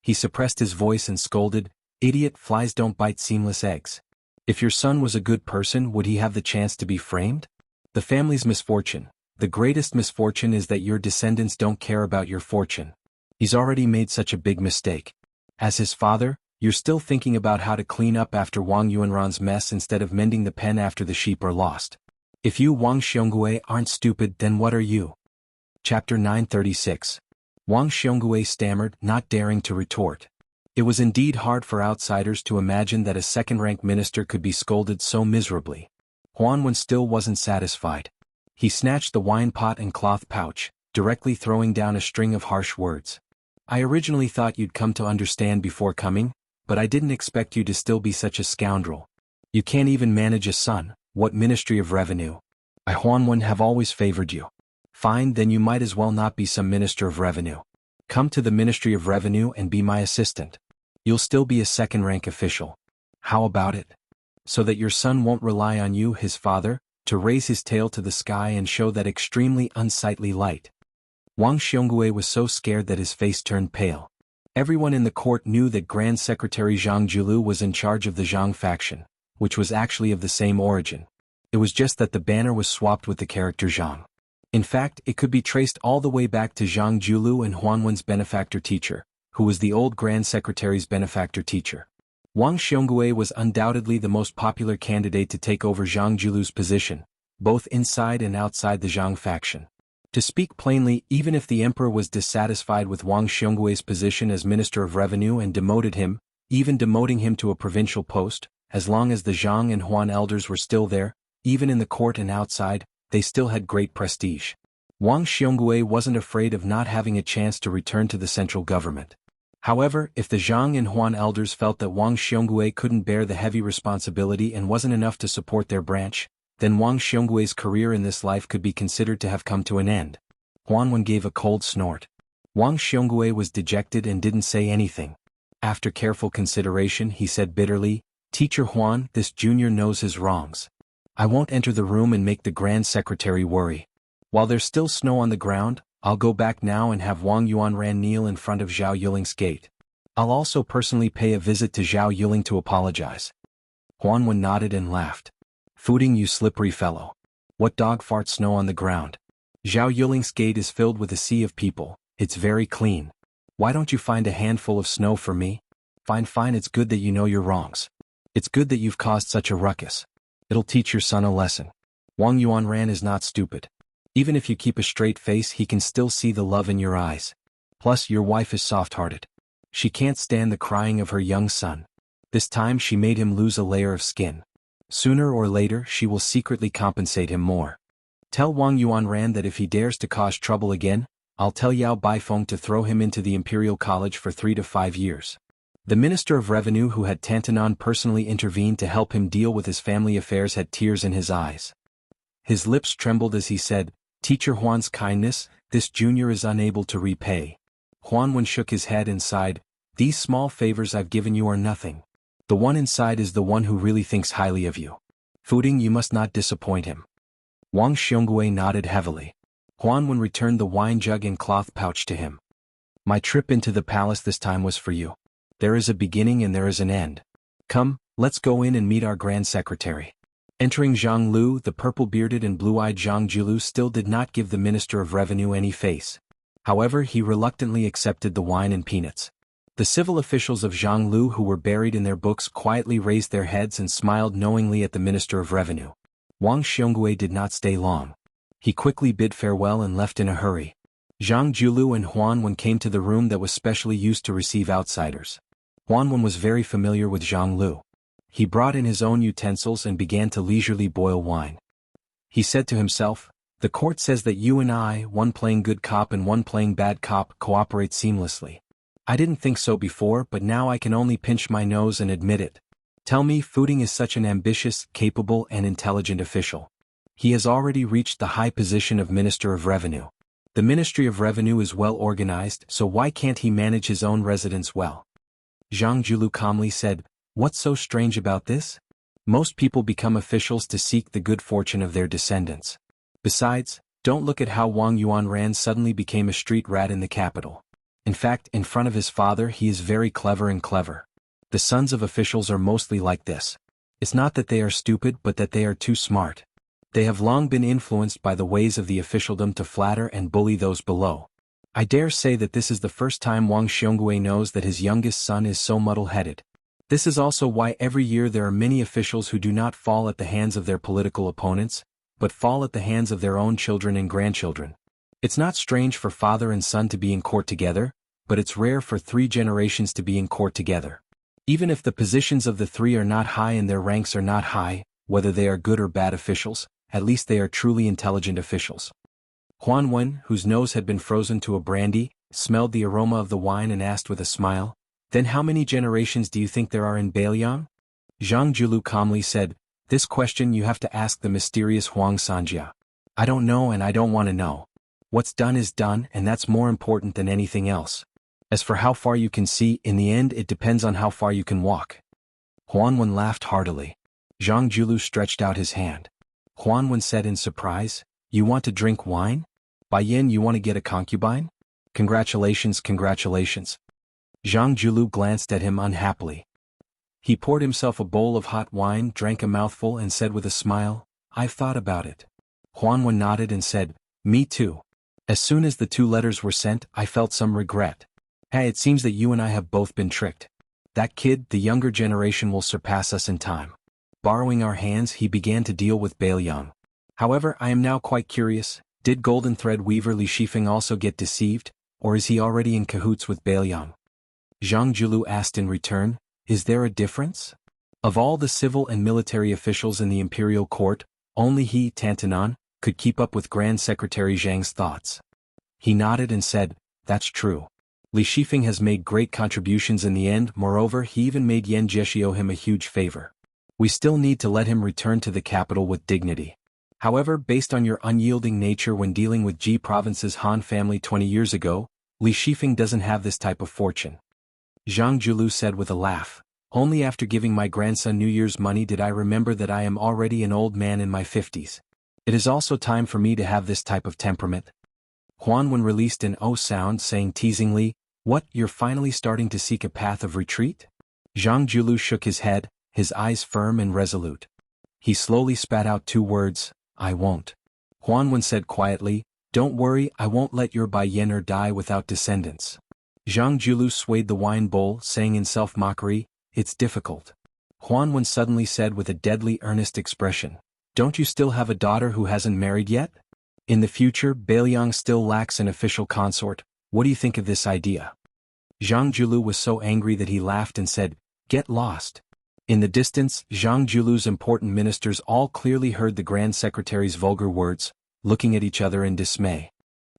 He suppressed his voice and scolded, Idiot, flies don't bite seamless eggs. If your son was a good person, would he have the chance to be framed? The family's misfortune, the greatest misfortune is that your descendants don't care about your fortune. He's already made such a big mistake. As his father, you're still thinking about how to clean up after Wang Yuanran's mess instead of mending the pen after the sheep are lost. If you Wang Xiongui aren't stupid, then what are you? Chapter 936. Wang Xiongui stammered, not daring to retort. It was indeed hard for outsiders to imagine that a second-rank minister could be scolded so miserably. Huan Wen still wasn't satisfied. He snatched the wine pot and cloth pouch, directly throwing down a string of harsh words. I originally thought you'd come to understand before coming, but I didn't expect you to still be such a scoundrel. You can't even manage a son, what Ministry of Revenue? I Huan Wen have always favored you. Fine, then you might as well not be some Minister of Revenue. Come to the Ministry of Revenue and be my assistant. You'll still be a second-rank official. How about it? So that your son won't rely on you, his father, to raise his tail to the sky and show that extremely unsightly light. Wang Xiongui was so scared that his face turned pale. Everyone in the court knew that Grand Secretary Zhang Julu was in charge of the Zhang faction, which was actually of the same origin. It was just that the banner was swapped with the character Zhang. In fact, it could be traced all the way back to Zhang Julu and Huanwen's benefactor teacher, who was the old Grand Secretary's benefactor teacher. Wang Xiongui was undoubtedly the most popular candidate to take over Zhang Julu's position, both inside and outside the Zhang faction. To speak plainly, even if the emperor was dissatisfied with Wang Xionggui's position as Minister of Revenue and demoted him, even demoting him to a provincial post, as long as the Zhang and Huan elders were still there, even in the court and outside, they still had great prestige. Wang Xiongui wasn't afraid of not having a chance to return to the central government. However, if the Zhang and Huan elders felt that Wang Xiongui couldn't bear the heavy responsibility and wasn't enough to support their branch, then Wang Xionggui's career in this life could be considered to have come to an end. Huanwen gave a cold snort. Wang Xiongui was dejected and didn't say anything. After careful consideration, he said bitterly, "Teacher Huan, this junior knows his wrongs. I won't enter the room and make the Grand Secretary worry. While there's still snow on the ground, I'll go back now and have Wang Yuanran kneel in front of Zhao Yuling's gate. I'll also personally pay a visit to Zhao Yuling to apologize." Huanwen nodded and laughed. "Fuding, you slippery fellow. What dog farts snow on the ground? Zhao Yuling's gate is filled with a sea of people, it's very clean. Why don't you find a handful of snow for me? Fine, it's good that you know your wrongs. It's good that you've caused such a ruckus. It'll teach your son a lesson. Wang Yuanran is not stupid. Even if you keep a straight face, he can still see the love in your eyes. Plus, your wife is soft-hearted. She can't stand the crying of her young son. This time she made him lose a layer of skin. Sooner or later she will secretly compensate him more. Tell Wang Yuanran that if he dares to cause trouble again, I'll tell Yao Baifeng to throw him into the Imperial College for 3 to 5 years." The Minister of Revenue, who had Tantanon personally intervened to help him deal with his family affairs, had tears in his eyes. His lips trembled as he said, "Teacher Huan's kindness, this junior is unable to repay." Huanwen shook his head and sighed, "These small favors I've given you are nothing. The one inside is the one who really thinks highly of you. Fuding, you must not disappoint him." Wang Xiongui nodded heavily. Huanwen returned the wine jug and cloth pouch to him. "My trip into the palace this time was for you. There is a beginning and there is an end. Come, let's go in and meet our Grand Secretary." Entering Zhang Lu, the purple-bearded and blue-eyed Zhang Julu still did not give the Minister of Revenue any face. However, he reluctantly accepted the wine and peanuts. The civil officials of Zhang Lu who were buried in their books quietly raised their heads and smiled knowingly at the Minister of Revenue. Wang Xiongui did not stay long. He quickly bid farewell and left in a hurry. Zhang Julu and Huanwen came to the room that was specially used to receive outsiders. Huanwen was very familiar with Zhang Lu. He brought in his own utensils and began to leisurely boil wine. He said to himself, "The court says that you and I, one playing good cop and one playing bad cop, cooperate seamlessly. I didn't think so before, but now I can only pinch my nose and admit it. Tell me, Fuding is such an ambitious, capable and intelligent official. He has already reached the high position of Minister of Revenue. The Ministry of Revenue is well organized, so why can't he manage his own residence well?" Zhang Julu calmly said, "What's so strange about this? Most people become officials to seek the good fortune of their descendants. Besides, don't look at how Wang Yuanran suddenly became a street rat in the capital. In fact, in front of his father he is very clever. The sons of officials are mostly like this. It's not that they are stupid but that they are too smart. They have long been influenced by the ways of the officialdom to flatter and bully those below. I dare say that this is the first time Wang Xiongui knows that his youngest son is so muddle-headed. This is also why every year there are many officials who do not fall at the hands of their political opponents, but fall at the hands of their own children and grandchildren. It's not strange for father and son to be in court together, but it's rare for 3 generations to be in court together. Even if the positions of the 3 are not high and their ranks are not high, whether they are good or bad officials, at least they are truly intelligent officials." Huanwen, whose nose had been frozen to a brandy, smelled the aroma of the wine and asked with a smile, "Then how many generations do you think there are in Beiliang?" Zhang Julu calmly said, "This question you have to ask the mysterious Huang Sanjia. I don't know and I don't want to know. What's done is done, and that's more important than anything else. As for how far you can see, in the end it depends on how far you can walk." Huanwen laughed heartily. Zhang Julu stretched out his hand. Huanwen said in surprise, "You want to drink wine? Bai Yin, you want to get a concubine? Congratulations. Zhang Julu glanced at him unhappily. He poured himself a bowl of hot wine, drank a mouthful and said with a smile, "I've thought about it." Huanwen nodded and said, Me too. As soon as the 2 letters were sent, I felt some regret. Hey, it seems that you and I have both been tricked. That kid, the younger generation, will surpass us in time. Borrowing our hands, he began to deal with Bailiang. However, I am now quite curious, did Golden Thread Weaver Li Shifeng also get deceived, or is he already in cahoots with Bailiang? Zhang Julu asked in return, is there a difference? Of all the civil and military officials in the imperial court, only he, Tantanan, could keep up with Grand Secretary Zhang's thoughts. He nodded and said, that's true. Li Shifeng has made great contributions in the end, moreover he even made Yan Jieshi owe him a huge favor. We still need to let him return to the capital with dignity. However, based on your unyielding nature when dealing with Ji Province's Han family 20 years ago, Li Shifeng doesn't have this type of fortune. Zhang Julu said with a laugh. Only after giving my grandson New Year's money did I remember that I am already an old man in my 50s. It is also time for me to have this type of temperament. Huanwen released an "oh" sound, saying teasingly, what, you're finally starting to seek a path of retreat? Zhang Julu shook his head, his eyes firm and resolute. He slowly spat out 2 words, I won't. Huanwen said quietly, don't worry, I won't let your Bai Yener die without descendants. Zhang Julu swayed the wine bowl, saying in self-mockery, it's difficult. Huanwen suddenly said with a deadly earnest expression, don't you still have a daughter who hasn't married yet? In the future, Bailiang still lacks an official consort. What do you think of this idea? Zhang Julu was so angry that he laughed and said, get lost. In the distance, Zhang Julu's important ministers all clearly heard the Grand Secretary's vulgar words, looking at each other in dismay.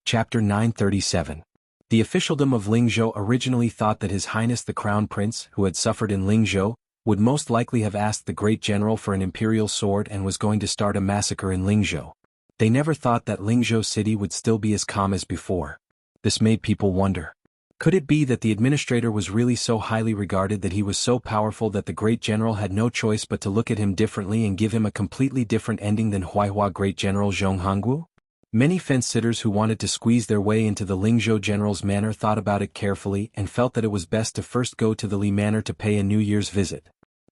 Chapter 937. The officialdom of Lingzhou originally thought that His Highness the Crown Prince, who had suffered in Lingzhou, would most likely have asked the great general for an imperial sword and was going to start a massacre in Lingzhou. They never thought that Lingzhou city would still be as calm as before. This made people wonder. Could it be that the administrator was really so highly regarded that he was so powerful that the great general had no choice but to look at him differently and give him a completely different ending than Huaihua Great General Zhong Hongwu? Many fence-sitters who wanted to squeeze their way into the Lingzhou general's manor thought about it carefully and felt that it was best to first go to the Li manor to pay a New Year's visit.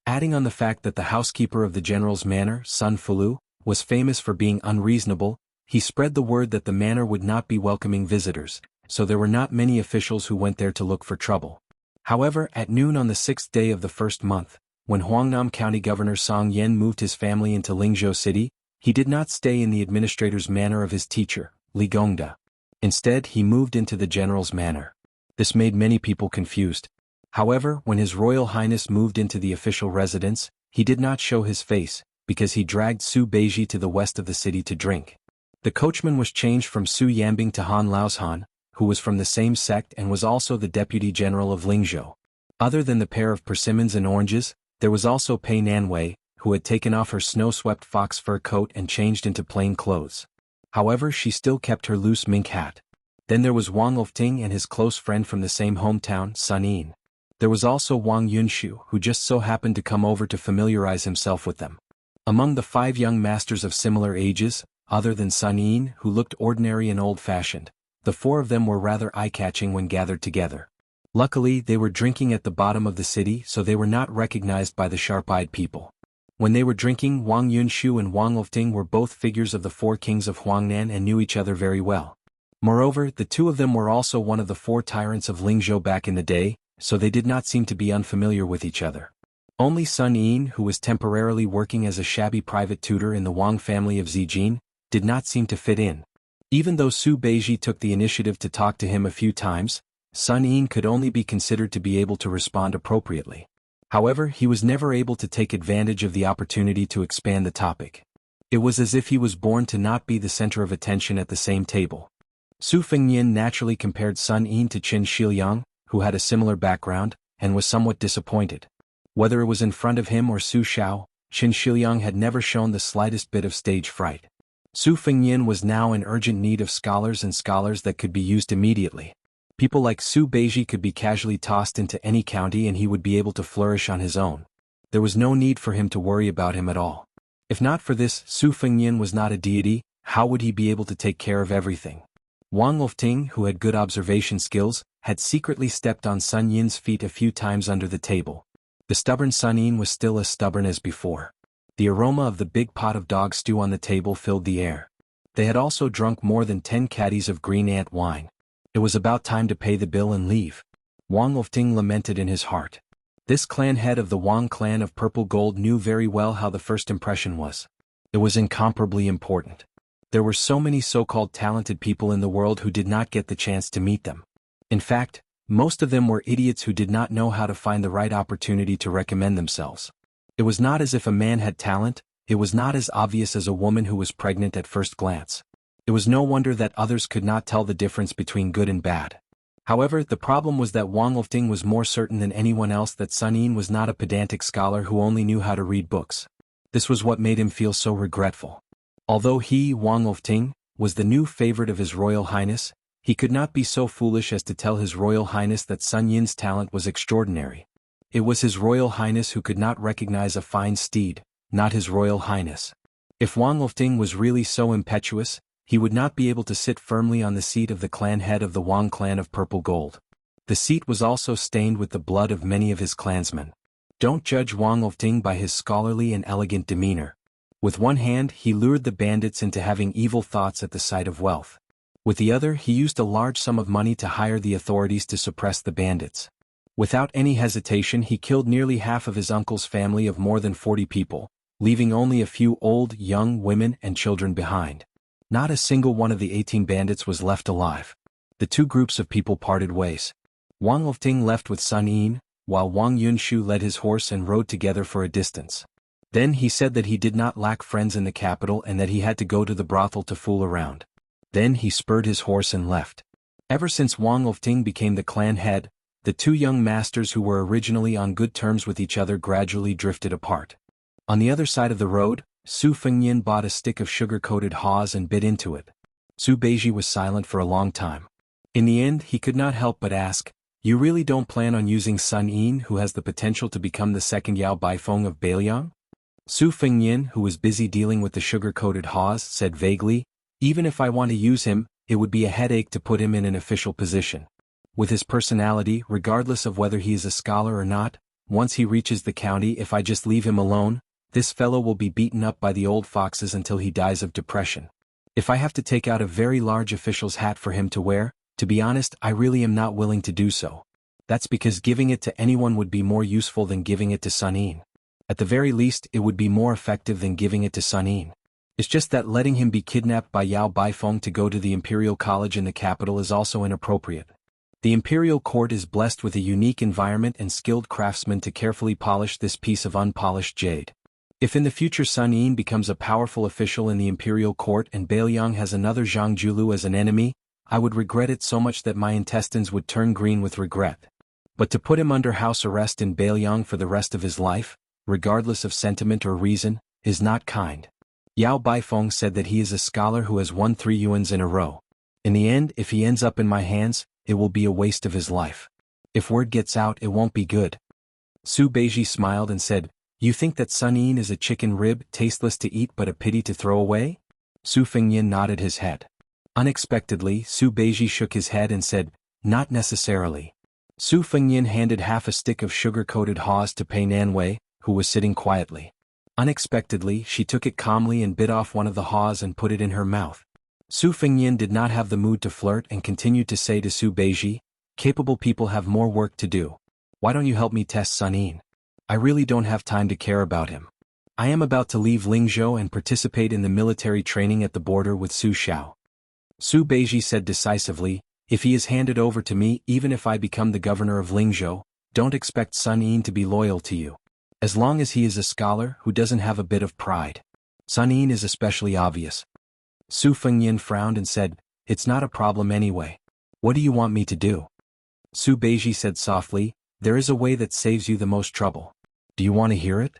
Adding on the fact that the housekeeper of the general's manor, Sun Fulu, was famous for being unreasonable, he spread the word that the manor would not be welcoming visitors, so there were not many officials who went there to look for trouble. However, at noon on the 6th day of the first month, when Huangnam County Governor Song Yen moved his family into Lingzhou City, he did not stay in the administrator's manor of his teacher, Li Gongda. Instead, he moved into the general's manor. This made many people confused. However, when His Royal Highness moved into the official residence, he did not show his face, because he dragged Su Beiji to the west of the city to drink. The coachman was changed from Su Yambing to Han Laoshan, who was from the same sect and was also the deputy general of Lingzhou. Other than the pair of persimmons and oranges, there was also Pei Nanwei, who had taken off her snow-swept fox fur coat and changed into plain clothes. However, she still kept her loose mink hat. Then there was Wang Lofting and his close friend from the same hometown, Sun Yin. There was also Wang Yunshu, who just so happened to come over to familiarize himself with them. Among the 5 young masters of similar ages, other than Sun Yin, who looked ordinary and old-fashioned, the 4 of them were rather eye-catching when gathered together. Luckily, they were drinking at the bottom of the city, so they were not recognized by the sharp-eyed people. When they were drinking, Wang Yunshu and Wang Lofting were both figures of the 4 kings of Huangnan and knew each other very well. Moreover, the 2 of them were also one of the 4 tyrants of Lingzhou back in the day, so they did not seem to be unfamiliar with each other. Only Sun Yin, who was temporarily working as a shabby private tutor in the Wang family of Zijin, did not seem to fit in. Even though Su Beiji took the initiative to talk to him a few times, Sun Yin could only be considered to be able to respond appropriately. However, he was never able to take advantage of the opportunity to expand the topic. It was as if he was born to not be the center of attention at the same table. Su Fengnian naturally compared Sun Yin to Qin Shiliang, who had a similar background, and was somewhat disappointed. Whether it was in front of him or Su Shao, Qin Shiliang had never shown the slightest bit of stage fright. Su Fengnian was now in urgent need of scholars and scholars that could be used immediately. People like Su Beiji could be casually tossed into any county and he would be able to flourish on his own. There was no need for him to worry about him at all. If not for this, Su Fengnian was not a deity, how would he be able to take care of everything? Wang Lofting, who had good observation skills, had secretly stepped on Sun Yin's feet a few times under the table. The stubborn Sun Yin was still as stubborn as before. The aroma of the big pot of dog stew on the table filled the air. They had also drunk more than 10 caddies of green ant wine. It was about time to pay the bill and leave. Wang Lifting lamented in his heart. This clan head of the Wang clan of Purple Gold knew very well how the first impression was. It was incomparably important. There were so many so-called talented people in the world who did not get the chance to meet them. In fact, most of them were idiots who did not know how to find the right opportunity to recommend themselves. It was not as if a man had talent, it was not as obvious as a woman who was pregnant at first glance. It was no wonder that others could not tell the difference between good and bad. However, the problem was that Wang Lifting was more certain than anyone else that Sun Yin was not a pedantic scholar who only knew how to read books. This was what made him feel so regretful. Although he, Wang Lifting, was the new favorite of His Royal Highness, he could not be so foolish as to tell His Royal Highness that Sun Yin's talent was extraordinary. It was His Royal Highness who could not recognize a fine steed, not His Royal Highness. If Wang Lifting was really so impetuous, he would not be able to sit firmly on the seat of the clan head of the Wang clan of Purple Gold. The seat was also stained with the blood of many of his clansmen. Don't judge Wang Lifting by his scholarly and elegant demeanor. With one hand he lured the bandits into having evil thoughts at the sight of wealth. With the other he used a large sum of money to hire the authorities to suppress the bandits. Without any hesitation he killed nearly half of his uncle's family of more than 40 people, leaving only a few old, young women and children behind. Not a single one of the 18 bandits was left alive. The two groups of people parted ways. Wang Lifting left with Sun Yin, while Wang Yunshu led his horse and rode together for a distance. Then he said that he did not lack friends in the capital and that he had to go to the brothel to fool around. Then he spurred his horse and left. Ever since Wang Lifting became the clan head, the two young masters who were originally on good terms with each other gradually drifted apart. On the other side of the road, Su Fengyin bought a stick of sugar-coated haws and bit into it. Su Beiji was silent for a long time. In the end he could not help but ask, "You really don't plan on using Sun Yin, who has the potential to become the second Yao Baifeng of Beiliang?" Su Fengyin, who was busy dealing with the sugar-coated haws, said vaguely, "Even if I want to use him, it would be a headache to put him in an official position. With his personality, regardless of whether he is a scholar or not, once he reaches the county, if I just leave him alone, this fellow will be beaten up by the old foxes until he dies of depression. If I have to take out a very large official's hat for him to wear, to be honest, I really am not willing to do so. That's because giving it to anyone would be more useful than giving it to Sun Yin. At the very least, it would be more effective than giving it to Sun Yin. It's just that letting him be kidnapped by Yao Baifeng to go to the Imperial College in the capital is also inappropriate. The Imperial Court is blessed with a unique environment and skilled craftsmen to carefully polish this piece of unpolished jade. If in the future Sun Yin becomes a powerful official in the Imperial Court and Beiliang has another Zhang Julu as an enemy, I would regret it so much that my intestines would turn green with regret. But to put him under house arrest in Beiliang for the rest of his life, regardless of sentiment or reason, is not kind. Yao Baifeng said that he is a scholar who has won 3 yuans in a row. In the end, if he ends up in my hands, it will be a waste of his life. If word gets out, it won't be good." Su Beiji smiled and said, "You think that Sun Yin is a chicken rib, tasteless to eat but a pity to throw away?" Su Fengyin nodded his head. Unexpectedly, Su Beiji shook his head and said, "Not necessarily." Su Fengyin handed half a stick of sugar-coated haws to Pei Nanwei, who was sitting quietly. Unexpectedly, she took it calmly and bit off one of the haws and put it in her mouth. Su Fengyin did not have the mood to flirt and continued to say to Su Beiji, "Capable people have more work to do. Why don't you help me test Sun Yin? I really don't have time to care about him. I am about to leave Lingzhou and participate in the military training at the border with Su Xiao." Su Beiji said decisively, "If he is handed over to me, even if I become the governor of Lingzhou, don't expect Sun Yin to be loyal to you. As long as he is a scholar who doesn't have a bit of pride. Sun Yin is especially obvious." Su Fengyin frowned and said, "It's not a problem anyway. What do you want me to do?" Su Beiji said softly, "There is a way that saves you the most trouble. Do you want to hear it?"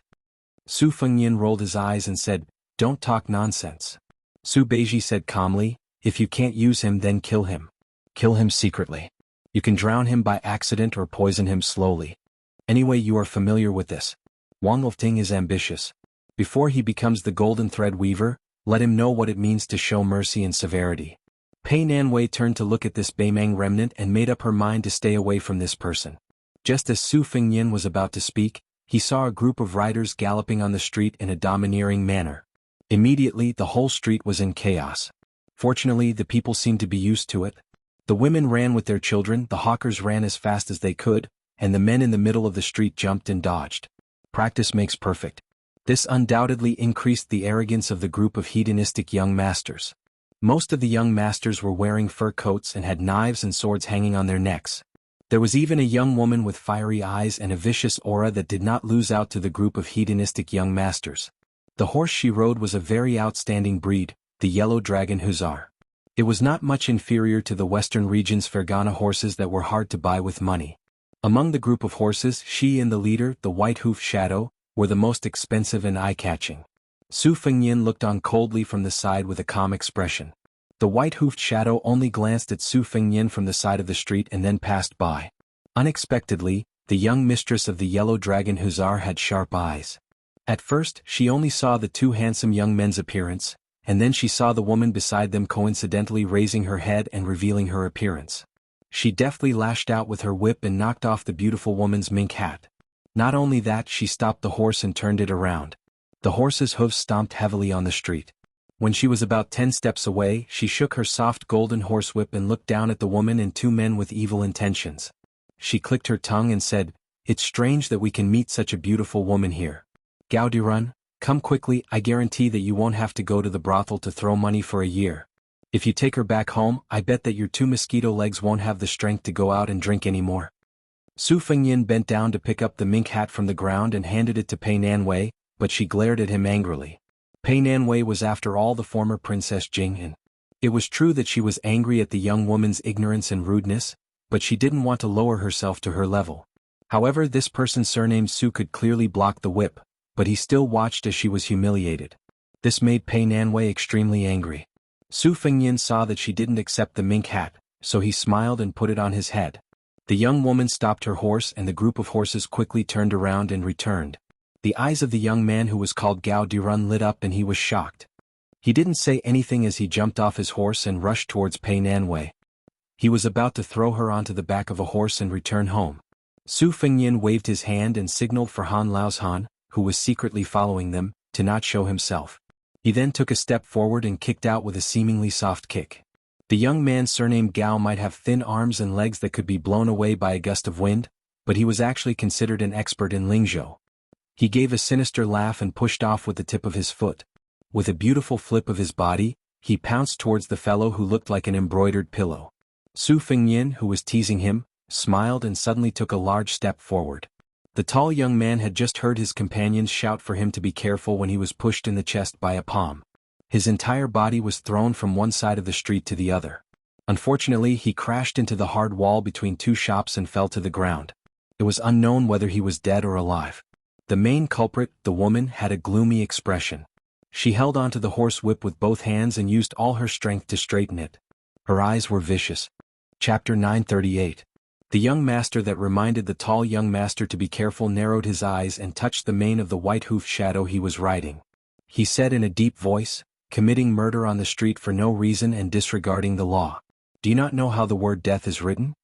Su Fengyin rolled his eyes and said, "Don't talk nonsense." Su Beiji said calmly, "If you can't use him, then kill him. Kill him secretly. You can drown him by accident or poison him slowly. Anyway, you are familiar with this. Wang Lifting is ambitious. Before he becomes the golden thread weaver, let him know what it means to show mercy and severity." Pei Nanwei turned to look at this Beimang remnant and made up her mind to stay away from this person. Just as Su Fengyin was about to speak, he saw a group of riders galloping on the street in a domineering manner. Immediately the whole street was in chaos. Fortunately, the people seemed to be used to it. The women ran with their children, the hawkers ran as fast as they could, and the men in the middle of the street jumped and dodged. Practice makes perfect. This undoubtedly increased the arrogance of the group of hedonistic young masters. Most of the young masters were wearing fur coats and had knives and swords hanging on their necks. There was even a young woman with fiery eyes and a vicious aura that did not lose out to the group of hedonistic young masters. The horse she rode was a very outstanding breed, the Yellow Dragon Hussar. It was not much inferior to the western region's Fergana horses that were hard to buy with money. Among the group of horses, she and the leader, the White-Hoofed Shadow, were the most expensive and eye-catching. Su Fengnian looked on coldly from the side with a calm expression. The White-Hoofed Shadow only glanced at Su Fengnian from the side of the street and then passed by. Unexpectedly, the young mistress of the Yellow Dragon Hussar had sharp eyes. At first, she only saw the two handsome young men's appearance, and then she saw the woman beside them coincidentally raising her head and revealing her appearance. She deftly lashed out with her whip and knocked off the beautiful woman's mink hat. Not only that, she stopped the horse and turned it around. The horse's hooves stomped heavily on the street. When she was about 10 steps away, she shook her soft golden horsewhip and looked down at the woman and two men with evil intentions. She clicked her tongue and said, "It's strange that we can meet such a beautiful woman here. Gaudirun, come quickly, I guarantee that you won't have to go to the brothel to throw money for a year. If you take her back home, I bet that your two mosquito legs won't have the strength to go out and drink anymore." Su Fengnian bent down to pick up the mink hat from the ground and handed it to Pei Nanwei, but she glared at him angrily. Pei Nanwei was after all the former Princess Jianghu. It was true that she was angry at the young woman's ignorance and rudeness, but she didn't want to lower herself to her level. However, this person surnamed Su could clearly block the whip, but he still watched as she was humiliated. This made Pei Nanwei extremely angry. Su Fengnian saw that she didn't accept the mink hat, so he smiled and put it on his head. The young woman stopped her horse and the group of horses quickly turned around and returned. The eyes of the young man who was called Gao Dirun lit up and he was shocked. He didn't say anything as he jumped off his horse and rushed towards Pei Nanwei. He was about to throw her onto the back of a horse and return home. Su Fengnian waved his hand and signaled for Han Laoshan, who was secretly following them, to not show himself. He then took a step forward and kicked out with a seemingly soft kick. The young man surnamed Gao might have thin arms and legs that could be blown away by a gust of wind, but he was actually considered an expert in Lingzhou. He gave a sinister laugh and pushed off with the tip of his foot. With a beautiful flip of his body, he pounced towards the fellow who looked like an embroidered pillow. Su Fengnian, who was teasing him, smiled and suddenly took a large step forward. The tall young man had just heard his companions shout for him to be careful when he was pushed in the chest by a palm. His entire body was thrown from one side of the street to the other. Unfortunately, he crashed into the hard wall between two shops and fell to the ground. It was unknown whether he was dead or alive. The main culprit, the woman, had a gloomy expression. She held onto the horse whip with both hands and used all her strength to straighten it. Her eyes were vicious. Chapter 938. The young master that reminded the tall young master to be careful narrowed his eyes and touched the mane of the white-hoofed shadow he was riding. He said in a deep voice, "Committing murder on the street for no reason and disregarding the law. Do you not know how the word death is written?"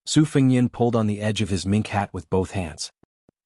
Su Fengnian pulled on the edge of his mink hat with both hands.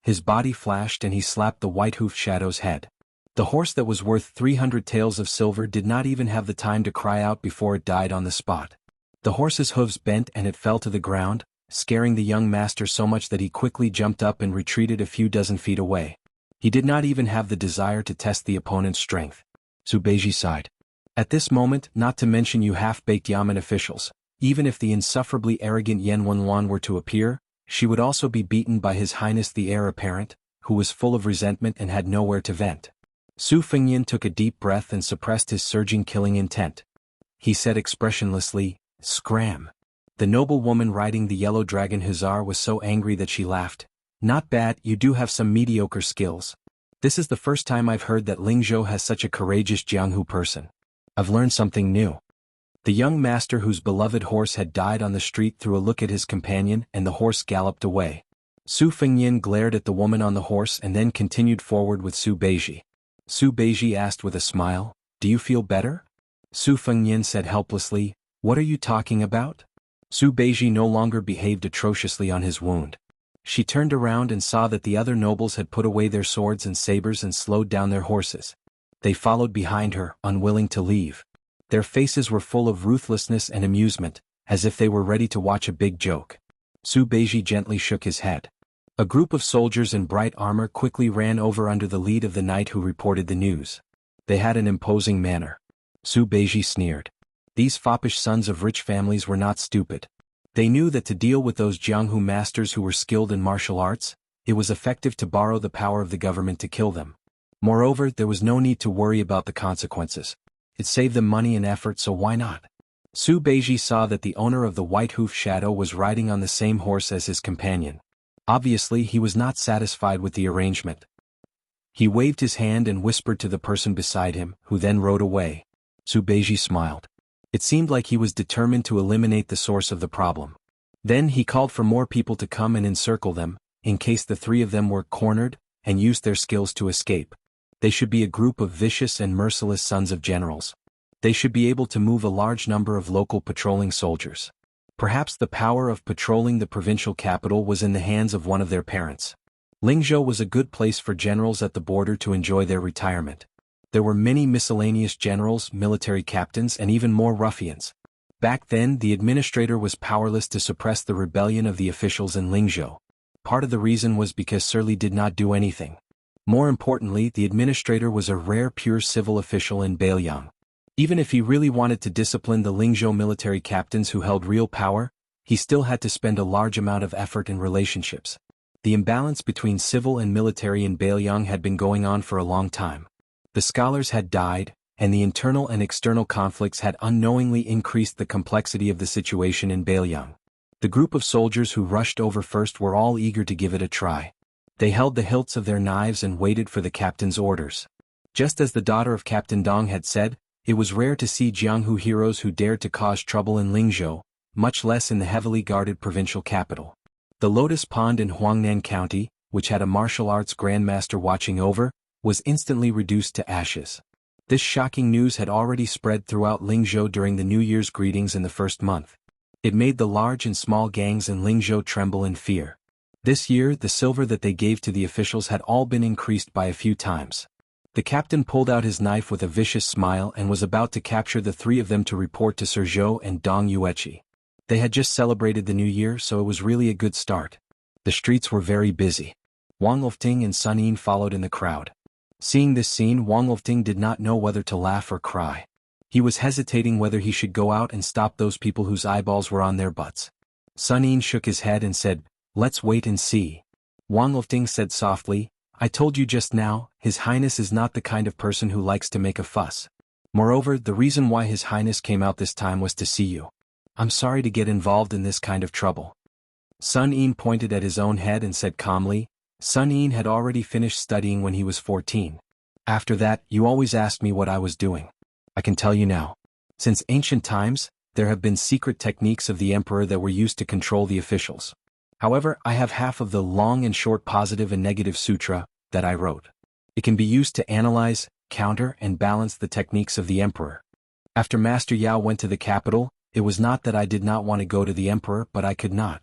His body flashed and he slapped the white-hoofed shadow's head. The horse that was worth 300 taels of silver did not even have the time to cry out before it died on the spot. The horse's hooves bent and it fell to the ground, scaring the young master so much that he quickly jumped up and retreated a few dozen feet away. He did not even have the desire to test the opponent's strength. Su Beiji sighed. At this moment, not to mention you half-baked Yamen officials, even if the insufferably arrogant Yen Wenwan were to appear, she would also be beaten by His Highness the Heir Apparent, who was full of resentment and had nowhere to vent. Su Fengnian took a deep breath and suppressed his surging killing intent. He said expressionlessly, "Scram." The noble woman riding the Yellow Dragon Hussar was so angry that she laughed. "Not bad, you do have some mediocre skills. This is the first time I've heard that Lingzhou has such a courageous Jianghu person. I've learned something new." The young master whose beloved horse had died on the street threw a look at his companion and the horse galloped away. Su Fengnian glared at the woman on the horse and then continued forward with Su Beiji. Su Beiji asked with a smile, "Do you feel better?" Su Fengnian said helplessly, "What are you talking about?" Su Beiji no longer behaved atrociously on his wound. She turned around and saw that the other nobles had put away their swords and sabers and slowed down their horses. They followed behind her, unwilling to leave. Their faces were full of ruthlessness and amusement, as if they were ready to watch a big joke. Su Beiji gently shook his head. A group of soldiers in bright armor quickly ran over under the lead of the knight who reported the news. They had an imposing manner. Su Beiji sneered. These foppish sons of rich families were not stupid. They knew that to deal with those Jianghu masters who were skilled in martial arts, it was effective to borrow the power of the government to kill them. Moreover, there was no need to worry about the consequences. It saved them money and effort, so why not? Su Beiji saw that the owner of the white hoof shadow was riding on the same horse as his companion. Obviously, he was not satisfied with the arrangement. He waved his hand and whispered to the person beside him, who then rode away. Su Beiji smiled. It seemed like he was determined to eliminate the source of the problem. Then he called for more people to come and encircle them, in case the three of them were cornered, and used their skills to escape. They should be a group of vicious and merciless sons of generals. They should be able to move a large number of local patrolling soldiers. Perhaps the power of patrolling the provincial capital was in the hands of one of their parents. Lingzhou was a good place for generals at the border to enjoy their retirement. There were many miscellaneous generals, military captains, and even more ruffians. Back then, the administrator was powerless to suppress the rebellion of the officials in Lingzhou. Part of the reason was because Surly did not do anything. More importantly, the administrator was a rare pure civil official in Beiliang. Even if he really wanted to discipline the Lingzhou military captains who held real power, he still had to spend a large amount of effort in relationships. The imbalance between civil and military in Beiliang had been going on for a long time. The scholars had died, and the internal and external conflicts had unknowingly increased the complexity of the situation in Beiliang. The group of soldiers who rushed over first were all eager to give it a try. They held the hilts of their knives and waited for the captain's orders. Just as the daughter of Captain Dong had said, it was rare to see Jianghu heroes who dared to cause trouble in Lingzhou, much less in the heavily guarded provincial capital. The Lotus Pond in Huangnan County, which had a martial arts grandmaster watching over, was instantly reduced to ashes. This shocking news had already spread throughout Lingzhou during the New Year's greetings in the first month. It made the large and small gangs in Lingzhou tremble in fear. This year, the silver that they gave to the officials had all been increased by a few times. The captain pulled out his knife with a vicious smile and was about to capture the three of them to report to Sir Zhou and Dong Yueqi. They had just celebrated the New Year, so it was really a good start. The streets were very busy. Wang Lufting and Sun Yin followed in the crowd. Seeing this scene, Wang Lufting did not know whether to laugh or cry. He was hesitating whether he should go out and stop those people whose eyeballs were on their butts. Sun Yin shook his head and said, "Let's wait and see." Wang Lufting said softly, "I told you just now, His Highness is not the kind of person who likes to make a fuss. Moreover, the reason why His Highness came out this time was to see you. I'm sorry to get involved in this kind of trouble." Sun Yin pointed at his own head and said calmly, Sun Yin had already finished studying when he was 14. After that, you always asked me what I was doing. I can tell you now. Since ancient times, there have been secret techniques of the emperor that were used to control the officials. However, I have half of the long and short positive and negative sutra that I wrote. It can be used to analyze, counter, and balance the techniques of the emperor. After Master Yao went to the capital, it was not that I did not want to go to the emperor, but I could not.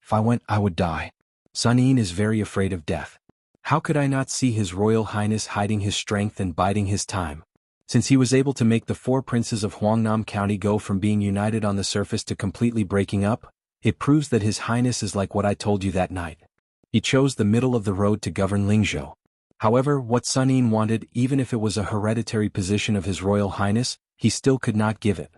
If I went, I would die. Sun Yin is very afraid of death. How could I not see His Royal Highness hiding his strength and biding his time? Since he was able to make the four princes of Huangnam County go from being united on the surface to completely breaking up, it proves that His Highness is like what I told you that night. He chose the middle of the road to govern Lingzhou. However, what Sun Yin wanted, even if it was a hereditary position of His Royal Highness, he still could not give it.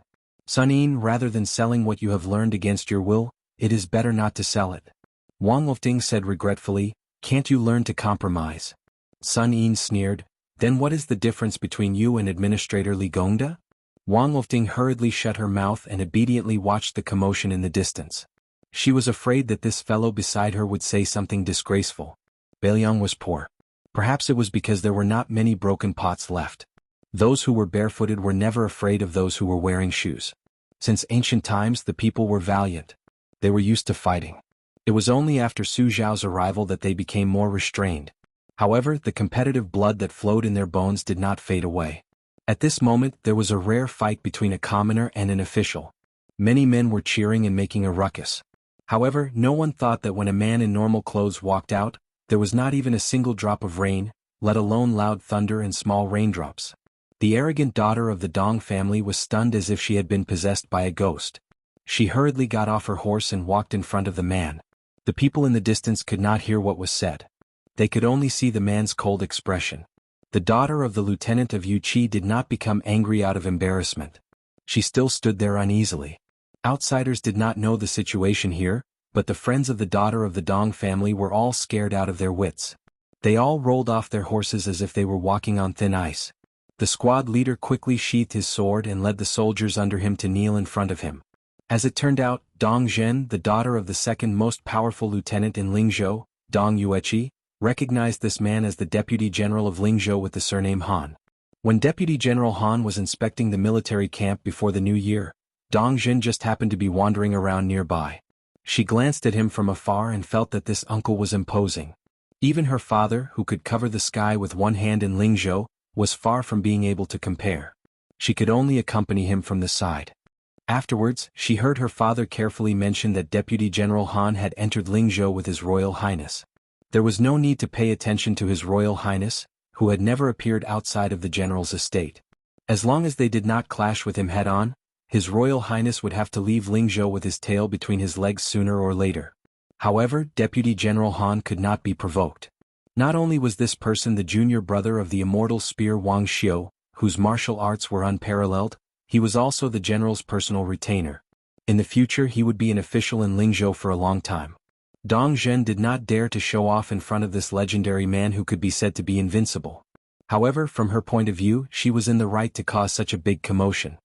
Sun Yin, rather than selling what you have learned against your will, it is better not to sell it. Wang Lufting said regretfully, "Can't you learn to compromise?" Sun Yin sneered, "Then what is the difference between you and Administrator Li Gongda?" Wang Lufting hurriedly shut her mouth and obediently watched the commotion in the distance. She was afraid that this fellow beside her would say something disgraceful. Beiliang was poor. Perhaps it was because there were not many broken pots left. Those who were barefooted were never afraid of those who were wearing shoes. Since ancient times, the people were valiant. They were used to fighting. It was only after Su Zhao's arrival that they became more restrained. However, the competitive blood that flowed in their bones did not fade away. At this moment, there was a rare fight between a commoner and an official. Many men were cheering and making a ruckus. However, no one thought that when a man in normal clothes walked out, there was not even a single drop of rain, let alone loud thunder and small raindrops. The arrogant daughter of the Dong family was stunned as if she had been possessed by a ghost. She hurriedly got off her horse and walked in front of the man. The people in the distance could not hear what was said. They could only see the man's cold expression. The daughter of the lieutenant of Wuxia did not become angry out of embarrassment. She still stood there uneasily. Outsiders did not know the situation here, but the friends of the daughter of the Dong family were all scared out of their wits. They all rolled off their horses as if they were walking on thin ice. The squad leader quickly sheathed his sword and led the soldiers under him to kneel in front of him. As it turned out, Dong Zhen, the daughter of the second most powerful lieutenant in Lingzhou, Dong Yueqi, recognized this man as the deputy general of Lingzhou with the surname Han. When Deputy General Han was inspecting the military camp before the new year, Dong Zhen just happened to be wandering around nearby. She glanced at him from afar and felt that this uncle was imposing. Even her father, who could cover the sky with one hand in Lingzhou, was far from being able to compare. She could only accompany him from the side. Afterwards, she heard her father carefully mention that Deputy General Han had entered Lingzhou with His Royal Highness. There was no need to pay attention to His Royal Highness, who had never appeared outside of the general's estate. As long as they did not clash with him head-on, His Royal Highness would have to leave Lingzhou with his tail between his legs sooner or later. However, Deputy General Han could not be provoked. Not only was this person the junior brother of the immortal spear Wang Xiu, whose martial arts were unparalleled, he was also the general's personal retainer. In the future he would be an official in Lingzhou for a long time. Dong Zhen did not dare to show off in front of this legendary man who could be said to be invincible. However, from her point of view, she was in the right to cause such a big commotion.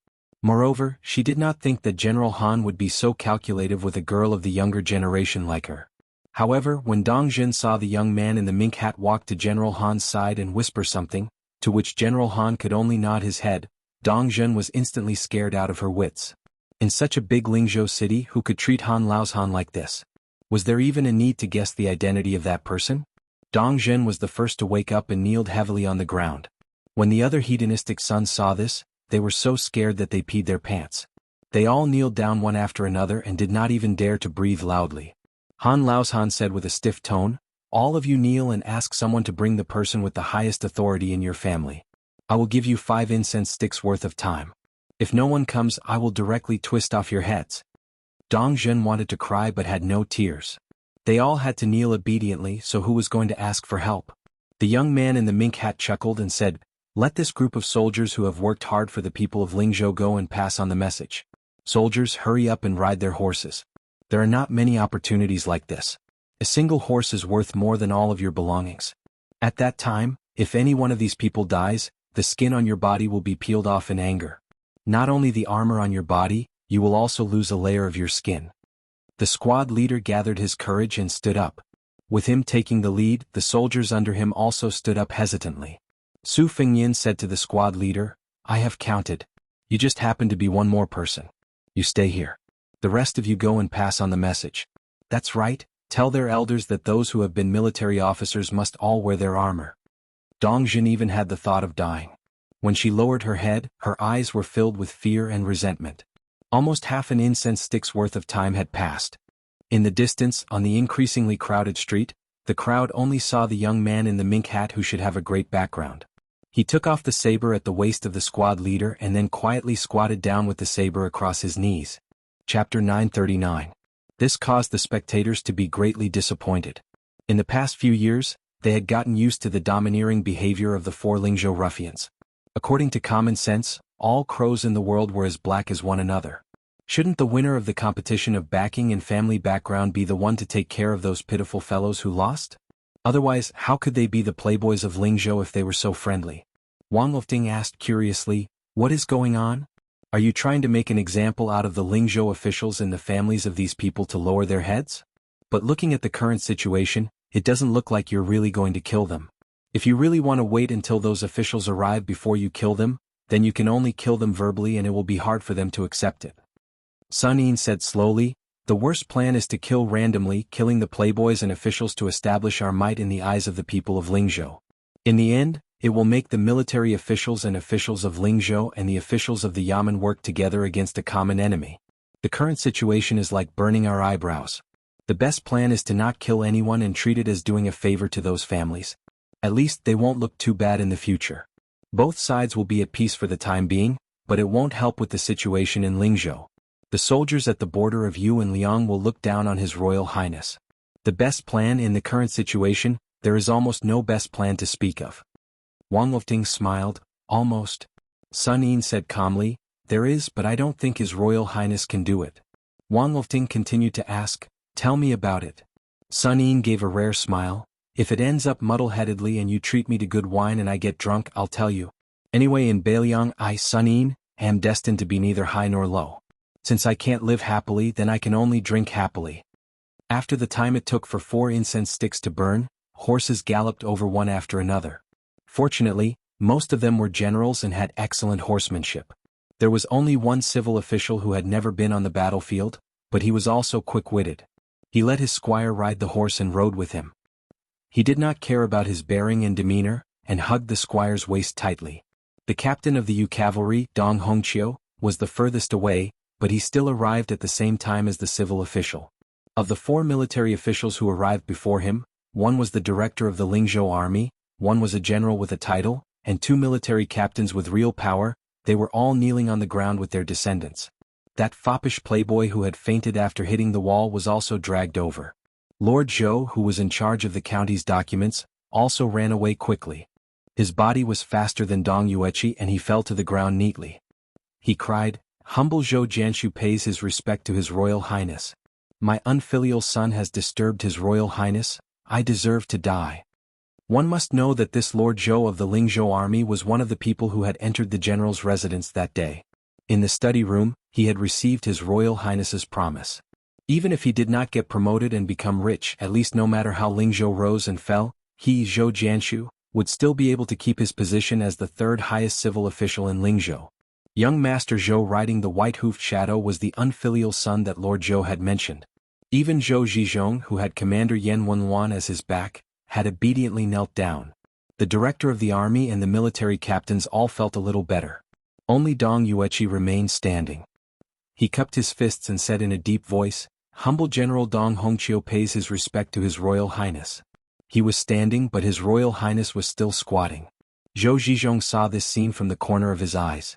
Moreover, she did not think that General Han would be so calculative with a girl of the younger generation like her. However, when Dong Zhen saw the young man in the mink hat walk to General Han's side and whisper something, to which General Han could only nod his head, Dong Zhen was instantly scared out of her wits. In such a big Lingzhou city, who could treat Han Laohan like this? Was there even a need to guess the identity of that person? Dong Zhen was the first to wake up and kneeled heavily on the ground. When the other hedonistic sons saw this, they were so scared that they peed their pants. They all kneeled down one after another and did not even dare to breathe loudly. Han Laohan said with a stiff tone, "All of you kneel and ask someone to bring the person with the highest authority in your family. I will give you 5 incense sticks worth of time. If no one comes, I will directly twist off your heads." Dong Zhen wanted to cry but had no tears. They all had to kneel obediently, so who was going to ask for help? The young man in the mink hat chuckled and said, "Let this group of soldiers who have worked hard for the people of Lingzhou go and pass on the message. Soldiers, hurry up and ride their horses. There are not many opportunities like this. A single horse is worth more than all of your belongings. At that time, if any one of these people dies, the skin on your body will be peeled off in anger. Not only the armor on your body, you will also lose a layer of your skin." The squad leader gathered his courage and stood up. With him taking the lead, the soldiers under him also stood up hesitantly. Su Fengyin said to the squad leader, "I have counted. You just happen to be one more person. You stay here. The rest of you go and pass on the message. That's right, tell their elders that those who have been military officers must all wear their armor." Dong Zhen even had the thought of dying. When she lowered her head, her eyes were filled with fear and resentment. Almost half an incense stick's worth of time had passed. In the distance, on the increasingly crowded street, the crowd only saw the young man in the mink hat who should have a great background. He took off the saber at the waist of the squad leader and then quietly squatted down with the saber across his knees. Chapter 939. This caused the spectators to be greatly disappointed. In the past few years, they had gotten used to the domineering behavior of the 4 Lingzhou ruffians. According to common sense, all crows in the world were as black as one another. Shouldn't the winner of the competition of backing and family background be the one to take care of those pitiful fellows who lost? Otherwise, how could they be the playboys of Lingzhou if they were so friendly? Wang Lifting asked curiously, "What is going on? Are you trying to make an example out of the Lingzhou officials and the families of these people to lower their heads? But looking at the current situation, it doesn't look like you're really going to kill them. If you really want to wait until those officials arrive before you kill them, then you can only kill them verbally and it will be hard for them to accept it." Sun Yin said slowly, "The worst plan is to kill randomly, killing the playboys and officials to establish our might in the eyes of the people of Lingzhou. In the end, it will make the military officials and officials of Lingzhou and the officials of the Yamen work together against a common enemy. The current situation is like burning our eyebrows. The best plan is to not kill anyone and treat it as doing a favor to those families. At least they won't look too bad in the future." Both sides will be at peace for the time being, but it won't help with the situation in Lingzhou. The soldiers at the border of Yu and Liang will look down on His Royal Highness. The best plan in the current situation, there is almost no best plan to speak of. Wang Lufting smiled, almost. Sun Yin said calmly, there is, but I don't think His Royal Highness can do it. Wang Lufting continued to ask, tell me about it. Sun Yin gave a rare smile, if it ends up muddle-headedly and you treat me to good wine and I get drunk, I'll tell you. Anyway, in Beiliang, I, Sun Yin, am destined to be neither high nor low. Since I can't live happily, then I can only drink happily. After the time it took for 4 incense sticks to burn, horses galloped over one after another. Fortunately, most of them were generals and had excellent horsemanship. There was only one civil official who had never been on the battlefield, but he was also quick-witted. He let his squire ride the horse and rode with him. He did not care about his bearing and demeanor, and hugged the squire's waist tightly. The captain of the Yu cavalry, Dong Hongqiu, was the furthest away, but he still arrived at the same time as the civil official. Of the 4 military officials who arrived before him, one was the director of the Lingzhou army, one was a general with a title, and 2 military captains with real power. They were all kneeling on the ground with their descendants. That foppish playboy who had fainted after hitting the wall was also dragged over. Lord Zhou, who was in charge of the county's documents, also ran away quickly. His body was faster than Dong Yueqi and he fell to the ground neatly. He cried, humble Zhou Jianshu pays his respect to His Royal Highness. My unfilial son has disturbed His Royal Highness, I deserve to die. One must know that this Lord Zhou of the Lingzhou army was one of the people who had entered the general's residence that day. In the study room, he had received His Royal Highness's promise. Even if he did not get promoted and become rich, at least no matter how Lingzhou rose and fell, he, Zhou Jianshu, would still be able to keep his position as the 3rd highest civil official in Lingzhou. Young Master Zhou riding the white-hoofed shadow was the unfilial son that Lord Zhou had mentioned. Even Zhou Zhizhong, who had Commander Yan Wenwan as his back, had obediently knelt down. The director of the army and the military captains all felt a little better. Only Dong Yueqi remained standing. He cupped his fists and said in a deep voice, humble General Dong Hongqiu pays his respect to His Royal Highness. He was standing, but His Royal Highness was still squatting. Zhou Zhizhong saw this scene from the corner of his eyes.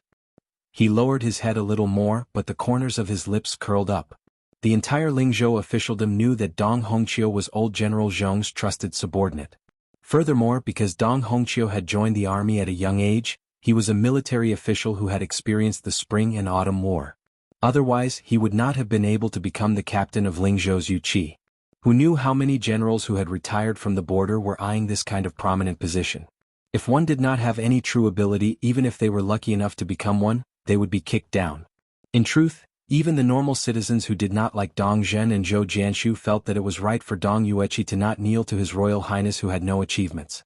He lowered his head a little more, but the corners of his lips curled up. The entire Lingzhou officialdom knew that Dong Hongqiu was old General Zhong's trusted subordinate. Furthermore, because Dong Hongqiu had joined the army at a young age, he was a military official who had experienced the Spring and Autumn War. Otherwise, he would not have been able to become the captain of Lingzhou's Yuqi. Who knew how many generals who had retired from the border were eyeing this kind of prominent position? If one did not have any true ability, even if they were lucky enough to become one, they would be kicked down. In truth, even the normal citizens who did not like Dong Zhen and Zhou Jianshu felt that it was right for Dong Yueqi to not kneel to His Royal Highness who had no achievements.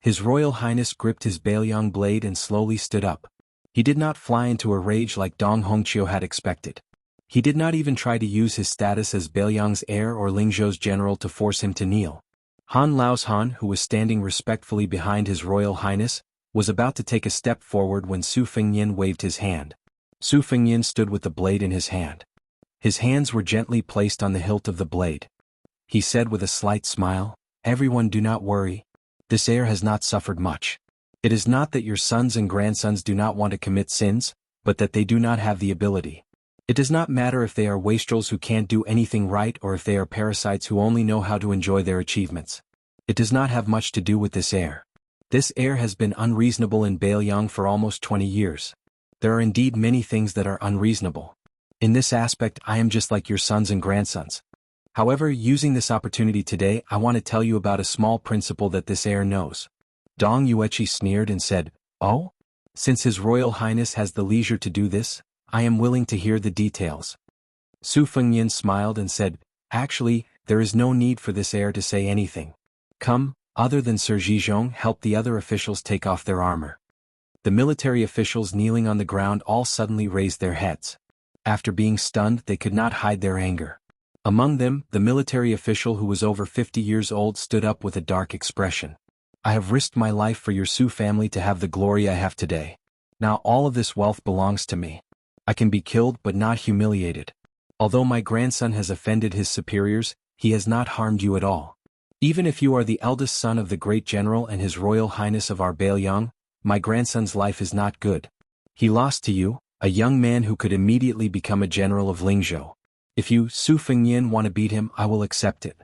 His Royal Highness gripped his Beiliang blade and slowly stood up. He did not fly into a rage like Dong Hongqiu had expected. He did not even try to use his status as Beiliang's heir or Lingzhou's general to force him to kneel. Han Laoshan, who was standing respectfully behind His Royal Highness, was about to take a step forward when Su Fengyin waved his hand. Su Fengyin stood with the blade in his hand. His hands were gently placed on the hilt of the blade. He said with a slight smile, everyone do not worry. This heir has not suffered much. It is not that your sons and grandsons do not want to commit sins, but that they do not have the ability. It does not matter if they are wastrels who can't do anything right or if they are parasites who only know how to enjoy their achievements. It does not have much to do with this heir. This heir has been unreasonable in Beiliang for almost 20 years. There are indeed many things that are unreasonable. In this aspect, I am just like your sons and grandsons. However, using this opportunity today, I want to tell you about a small principle that this heir knows. Dong Yueqi sneered and said, oh? Since His Royal Highness has the leisure to do this, I am willing to hear the details. Su Fengyin smiled and said, actually, there is no need for this heir to say anything. Come, other than Sir Zhizhong, help the other officials take off their armor. The military officials kneeling on the ground all suddenly raised their heads. After being stunned, they could not hide their anger. Among them, the military official who was over 50 years old stood up with a dark expression. I have risked my life for your Su family to have the glory I have today. Now all of this wealth belongs to me. I can be killed but not humiliated. Although my grandson has offended his superiors, he has not harmed you at all. Even if you are the eldest son of the great general and His Royal Highness of our Beiliang, my grandson's life is not good. He lost to you, a young man who could immediately become a general of Lingzhou. If you, Su Fengyan, want to beat him, I will accept it.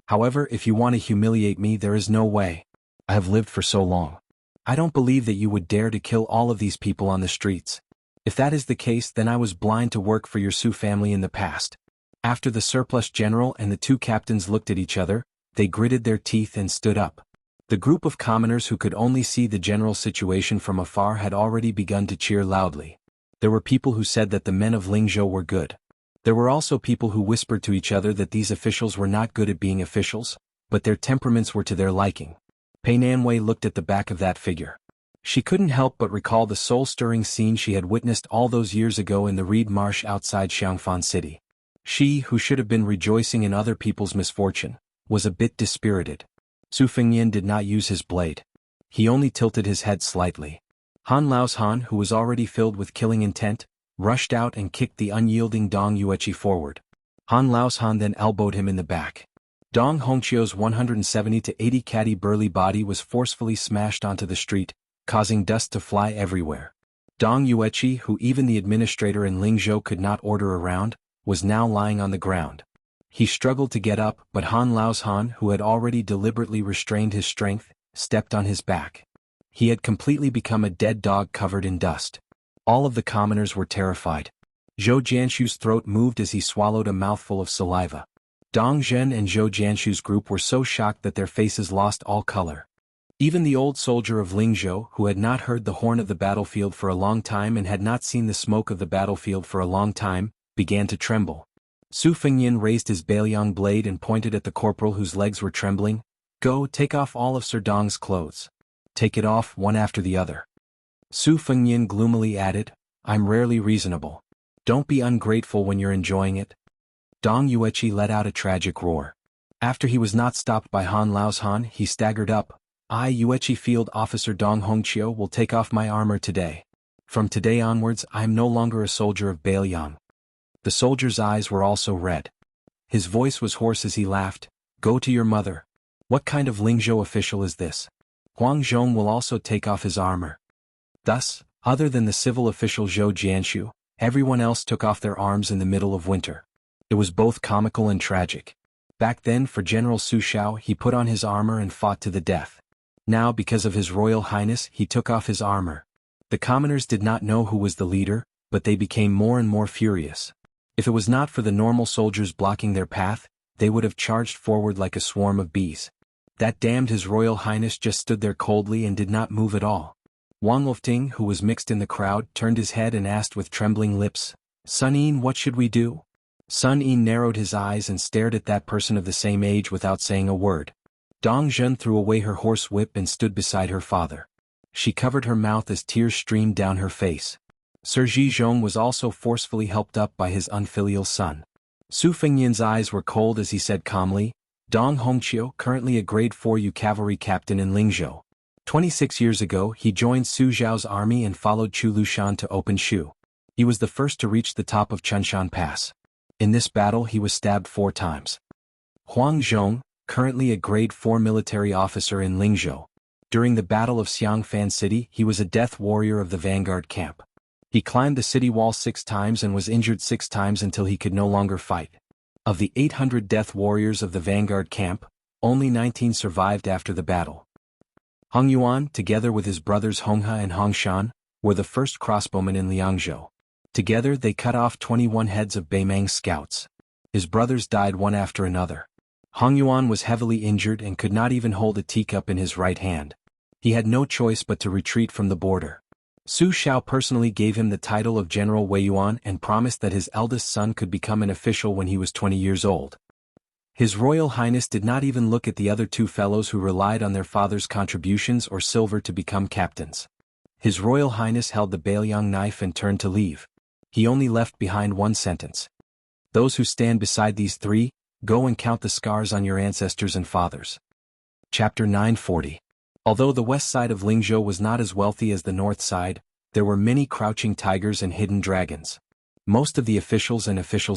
However, if you want to humiliate me, there is no way. I have lived for so long. I don't believe that you would dare to kill all of these people on the streets. If that is the case, then I was blind to work for your Su family in the past. After the surplus general and the two captains looked at each other, they gritted their teeth and stood up. The group of commoners who could only see the general situation from afar had already begun to cheer loudly. There were people who said that the men of Lingzhou were good. There were also people who whispered to each other that these officials were not good at being officials, but their temperaments were to their liking. Pei Nanwei looked at the back of that figure. She couldn't help but recall the soul-stirring scene she had witnessed all those years ago in the reed marsh outside Xiangfan City. She, who should have been rejoicing in other people's misfortune, was a bit dispirited. Su Fengyan did not use his blade. He only tilted his head slightly. Han Laoshan, who was already filled with killing intent, rushed out and kicked the unyielding Dong Yueqi forward. Han Laoshan then elbowed him in the back. Dong Hongqiu's 170 to 80 catty burly body was forcefully smashed onto the street, causing dust to fly everywhere. Dong Yueqi, who even the administrator in Lingzhou could not order around, was now lying on the ground. He struggled to get up, but Han Laoshan, who had already deliberately restrained his strength, stepped on his back. He had completely become a dead dog covered in dust. All of the commoners were terrified. Zhou Jianshu's throat moved as he swallowed a mouthful of saliva. Dong Zhen and Zhou Jianshu's group were so shocked that their faces lost all color. Even the old soldier of Lingzhou, who had not heard the horn of the battlefield for a long time and had not seen the smoke of the battlefield for a long time, began to tremble. Su Fengyan raised his Bailiang blade and pointed at the corporal whose legs were trembling. Go, take off all of Sir Dong's clothes. Take it off one after the other. Su Fengyan gloomily added, I'm rarely reasonable. Don't be ungrateful when you're enjoying it. Dong Yueqi let out a tragic roar. After he was not stopped by Han Laoshan, he staggered up. I, Yueqi Field Officer Dong Hongqiu, will take off my armor today. From today onwards, I am no longer a soldier of Bailiang. The soldier's eyes were also red. His voice was hoarse as he laughed. Go to your mother. What kind of Lingzhou official is this? Huang Zhong will also take off his armor. Thus, other than the civil official Zhou Jianshu, everyone else took off their arms in the middle of winter. It was both comical and tragic. Back then, for General Su Shao, he put on his armor and fought to the death. Now, because of his royal highness, he took off his armor. The commoners did not know who was the leader, but they became more and more furious. If it was not for the normal soldiers blocking their path, they would have charged forward like a swarm of bees. That damned His Royal Highness just stood there coldly and did not move at all. Wang Lofting, who was mixed in the crowd, turned his head and asked with trembling lips, Sun Yin, what should we do? Sun Yin narrowed his eyes and stared at that person of the same age without saying a word. Dong Zhen threw away her horse whip and stood beside her father. She covered her mouth as tears streamed down her face. Sir Ji Zhong was also forcefully helped up by his unfilial son. Su Fengyan's eyes were cold as he said calmly, Dong Hongqiu, currently a grade 4U cavalry captain in Lingzhou. 26 years ago he joined Su Zhao's army and followed Chu Lushan to open Shu. He was the first to reach the top of Chunshan Pass. In this battle he was stabbed 4 times. Huang Zhong, currently a grade 4 military officer in Lingzhou. During the Battle of Xiangfan City he was a death warrior of the vanguard camp. He climbed the city wall 6 times and was injured 6 times until he could no longer fight. Of the 800 death warriors of the vanguard camp, only 19 survived after the battle. Hong Yuan, together with his brothers Honghe and Hongshan, were the first crossbowmen in Liangzhou. Together they cut off 21 heads of Beimang's scouts. His brothers died one after another. Hong Yuan was heavily injured and could not even hold a teacup in his right hand. He had no choice but to retreat from the border. Su Shao personally gave him the title of General Wei Yuan and promised that his eldest son could become an official when he was 20 years old. His Royal Highness did not even look at the other 2 fellows who relied on their father's contributions or silver to become captains. His Royal Highness held the Bailiang knife and turned to leave. He only left behind one sentence. Those who stand beside these 3, go and count the scars on your ancestors and fathers. Chapter 940. Although the west side of Lingzhou was not as wealthy as the north side, there were many crouching tigers and hidden dragons. Most of the officials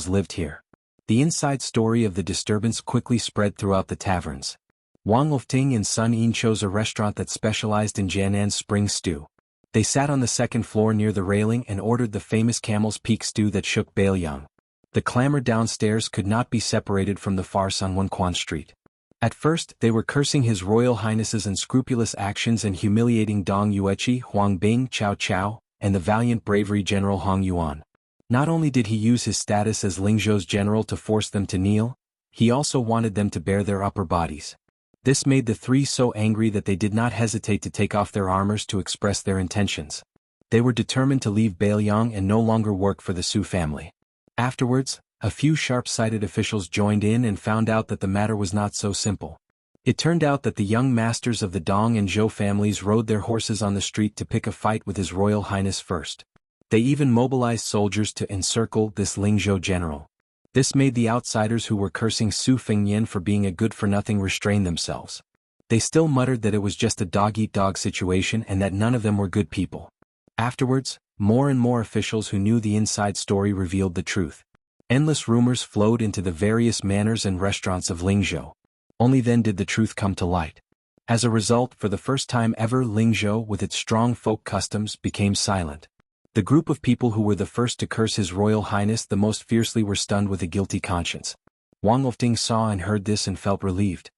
lived here. The inside story of the disturbance quickly spread throughout the taverns. Wang Lofting and Sun Yin chose a restaurant that specialized in Jiannan's spring stew. They sat on the second floor near the railing and ordered the famous camel's peak stew that shook Bailiang. The clamor downstairs could not be separated from the farce on Wenquan Street. At first, they were cursing His Royal Highness's unscrupulous actions and humiliating Dong Yueqi, Huang Bing, Cao Cao, and the valiant bravery General Hong Yuan. Not only did he use his status as Lingzhou's general to force them to kneel, he also wanted them to bare their upper bodies. This made the three so angry that they did not hesitate to take off their armors to express their intentions. They were determined to leave Bailiang and no longer work for the Su family. Afterwards, a few sharp-sighted officials joined in and found out that the matter was not so simple. It turned out that the young masters of the Dong and Zhou families rode their horses on the street to pick a fight with His Royal Highness first. They even mobilized soldiers to encircle this Lingzhou general. This made the outsiders who were cursing Su Fengnian for being a good-for-nothing restrain themselves. They still muttered that it was just a dog-eat-dog situation and that none of them were good people. Afterwards, more and more officials who knew the inside story revealed the truth. Endless rumors flowed into the various manors and restaurants of Lingzhou. Only then did the truth come to light. As a result, for the first time ever, Lingzhou, with its strong folk customs, became silent. The group of people who were the first to curse His Royal Highness the most fiercely were stunned with a guilty conscience. Wang Lifting saw and heard this and felt relieved.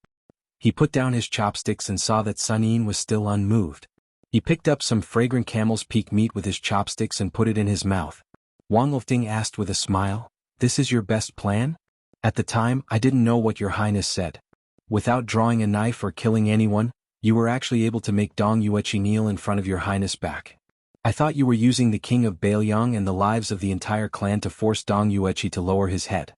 He put down his chopsticks and saw that Sun Yin was still unmoved. He picked up some fragrant camel's peak meat with his chopsticks and put it in his mouth. Wang Lifting asked with a smile, "This is your best plan?" "At the time, I didn't know what your highness said. Without drawing a knife or killing anyone, you were actually able to make Dong Yueqi kneel in front of your highness back. I thought you were using the king of Bailiang and the lives of the entire clan to force Dong Yueqi to lower his head."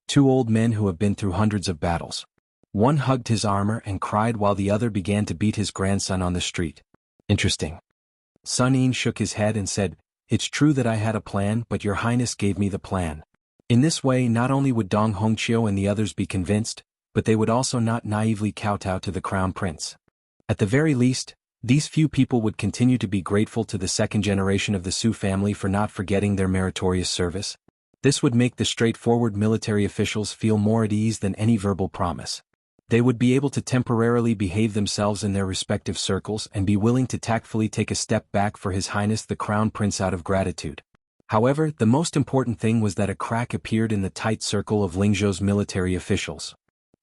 Two old men who have been through hundreds of battles. One hugged his armor and cried while the other began to beat his grandson on the street. Interesting. Sun Yin shook his head and said, "It's true that I had a plan, but your highness gave me the plan." In this way, not only would Dong Hongqiu and the others be convinced, but they would also not naively kowtow to the crown prince. At the very least, these few people would continue to be grateful to the second generation of the Su family for not forgetting their meritorious service. This would make the straightforward military officials feel more at ease than any verbal promise. They would be able to temporarily behave themselves in their respective circles and be willing to tactfully take a step back for His Highness the Crown Prince out of gratitude. However, the most important thing was that a crack appeared in the tight circle of Lingzhou's military officials.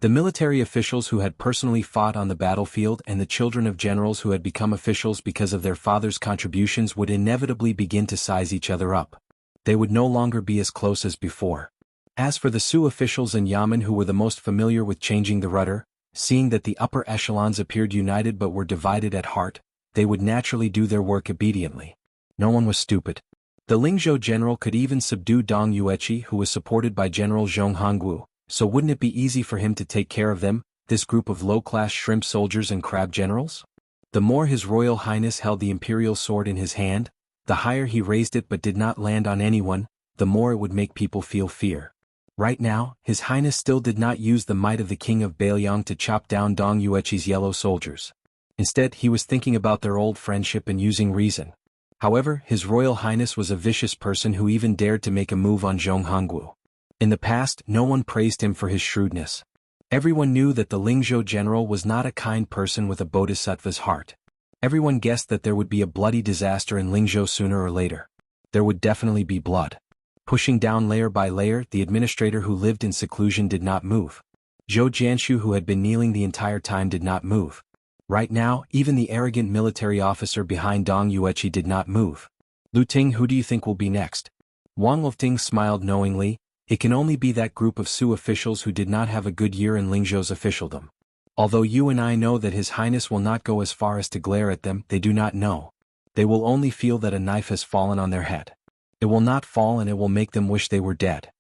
The military officials who had personally fought on the battlefield and the children of generals who had become officials because of their father's contributions would inevitably begin to size each other up. They would no longer be as close as before. As for the Su officials and Yamen who were the most familiar with changing the rudder, seeing that the upper echelons appeared united but were divided at heart, they would naturally do their work obediently. No one was stupid. The Lingzhou general could even subdue Dong Yueqi, who was supported by General Zhong Hongwu. So wouldn't it be easy for him to take care of them, this group of low-class shrimp soldiers and crab generals? The more His Royal Highness held the imperial sword in his hand, the higher he raised it but did not land on anyone, the more it would make people feel fear. Right now, His Highness still did not use the might of the King of Bailiang to chop down Dong Yueqi's yellow soldiers. Instead, he was thinking about their old friendship and using reason. However, His Royal Highness was a vicious person who even dared to make a move on Zhong Hongwu. In the past, no one praised him for his shrewdness. Everyone knew that the Lingzhou general was not a kind person with a bodhisattva's heart. Everyone guessed that there would be a bloody disaster in Lingzhou sooner or later. There would definitely be blood. Pushing down layer by layer, the administrator who lived in seclusion did not move. Zhou Jianshu, who had been kneeling the entire time, did not move. Right now, even the arrogant military officer behind Dong Yueqi did not move. "Lu Ting, who do you think will be next?" Wang Lifting smiled knowingly. It can only be that group of Su officials who did not have a good year in Lingzhou's officialdom. Although you and I know that His Highness will not go as far as to glare at them, they do not know. They will only feel that a knife has fallen on their head. It will not fall and it will make them wish they were dead.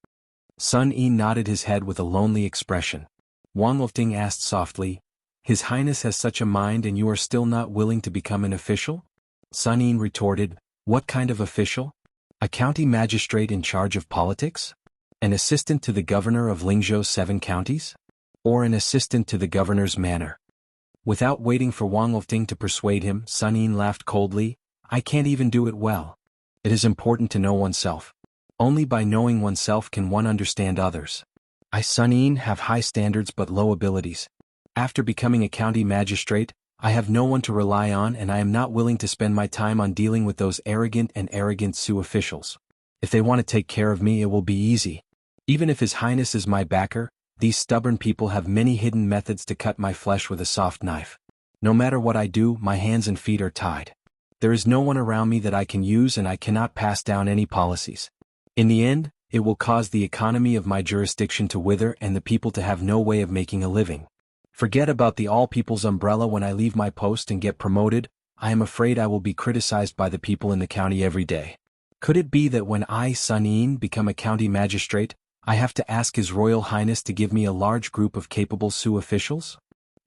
Sun Yi nodded his head with a lonely expression. Wang Lifting asked softly, "His Highness has such a mind and you are still not willing to become an official?" Sun Yi retorted, "What kind of official? A county magistrate in charge of politics? An assistant to the governor of Lingzhou's 7 counties? Or an assistant to the governor's manor?" Without waiting for Wang Lifting to persuade him, Sun Yin laughed coldly, "I can't even do it well. It is important to know oneself. Only by knowing oneself can one understand others. I, Sun Yin, have high standards but low abilities. After becoming a county magistrate, I have no one to rely on and I am not willing to spend my time on dealing with those arrogant Sioux officials. If they want to take care of me, it will be easy. Even if His Highness is my backer, these stubborn people have many hidden methods to cut my flesh with a soft knife. No matter what I do, my hands and feet are tied. There is no one around me that I can use and I cannot pass down any policies. In the end, it will cause the economy of my jurisdiction to wither and the people to have no way of making a living. Forget about the all-people's umbrella when I leave my post and get promoted. I am afraid I will be criticized by the people in the county every day. Could it be that when I, Sun Yin, become a county magistrate, I have to ask His Royal Highness to give me a large group of capable Sioux officials?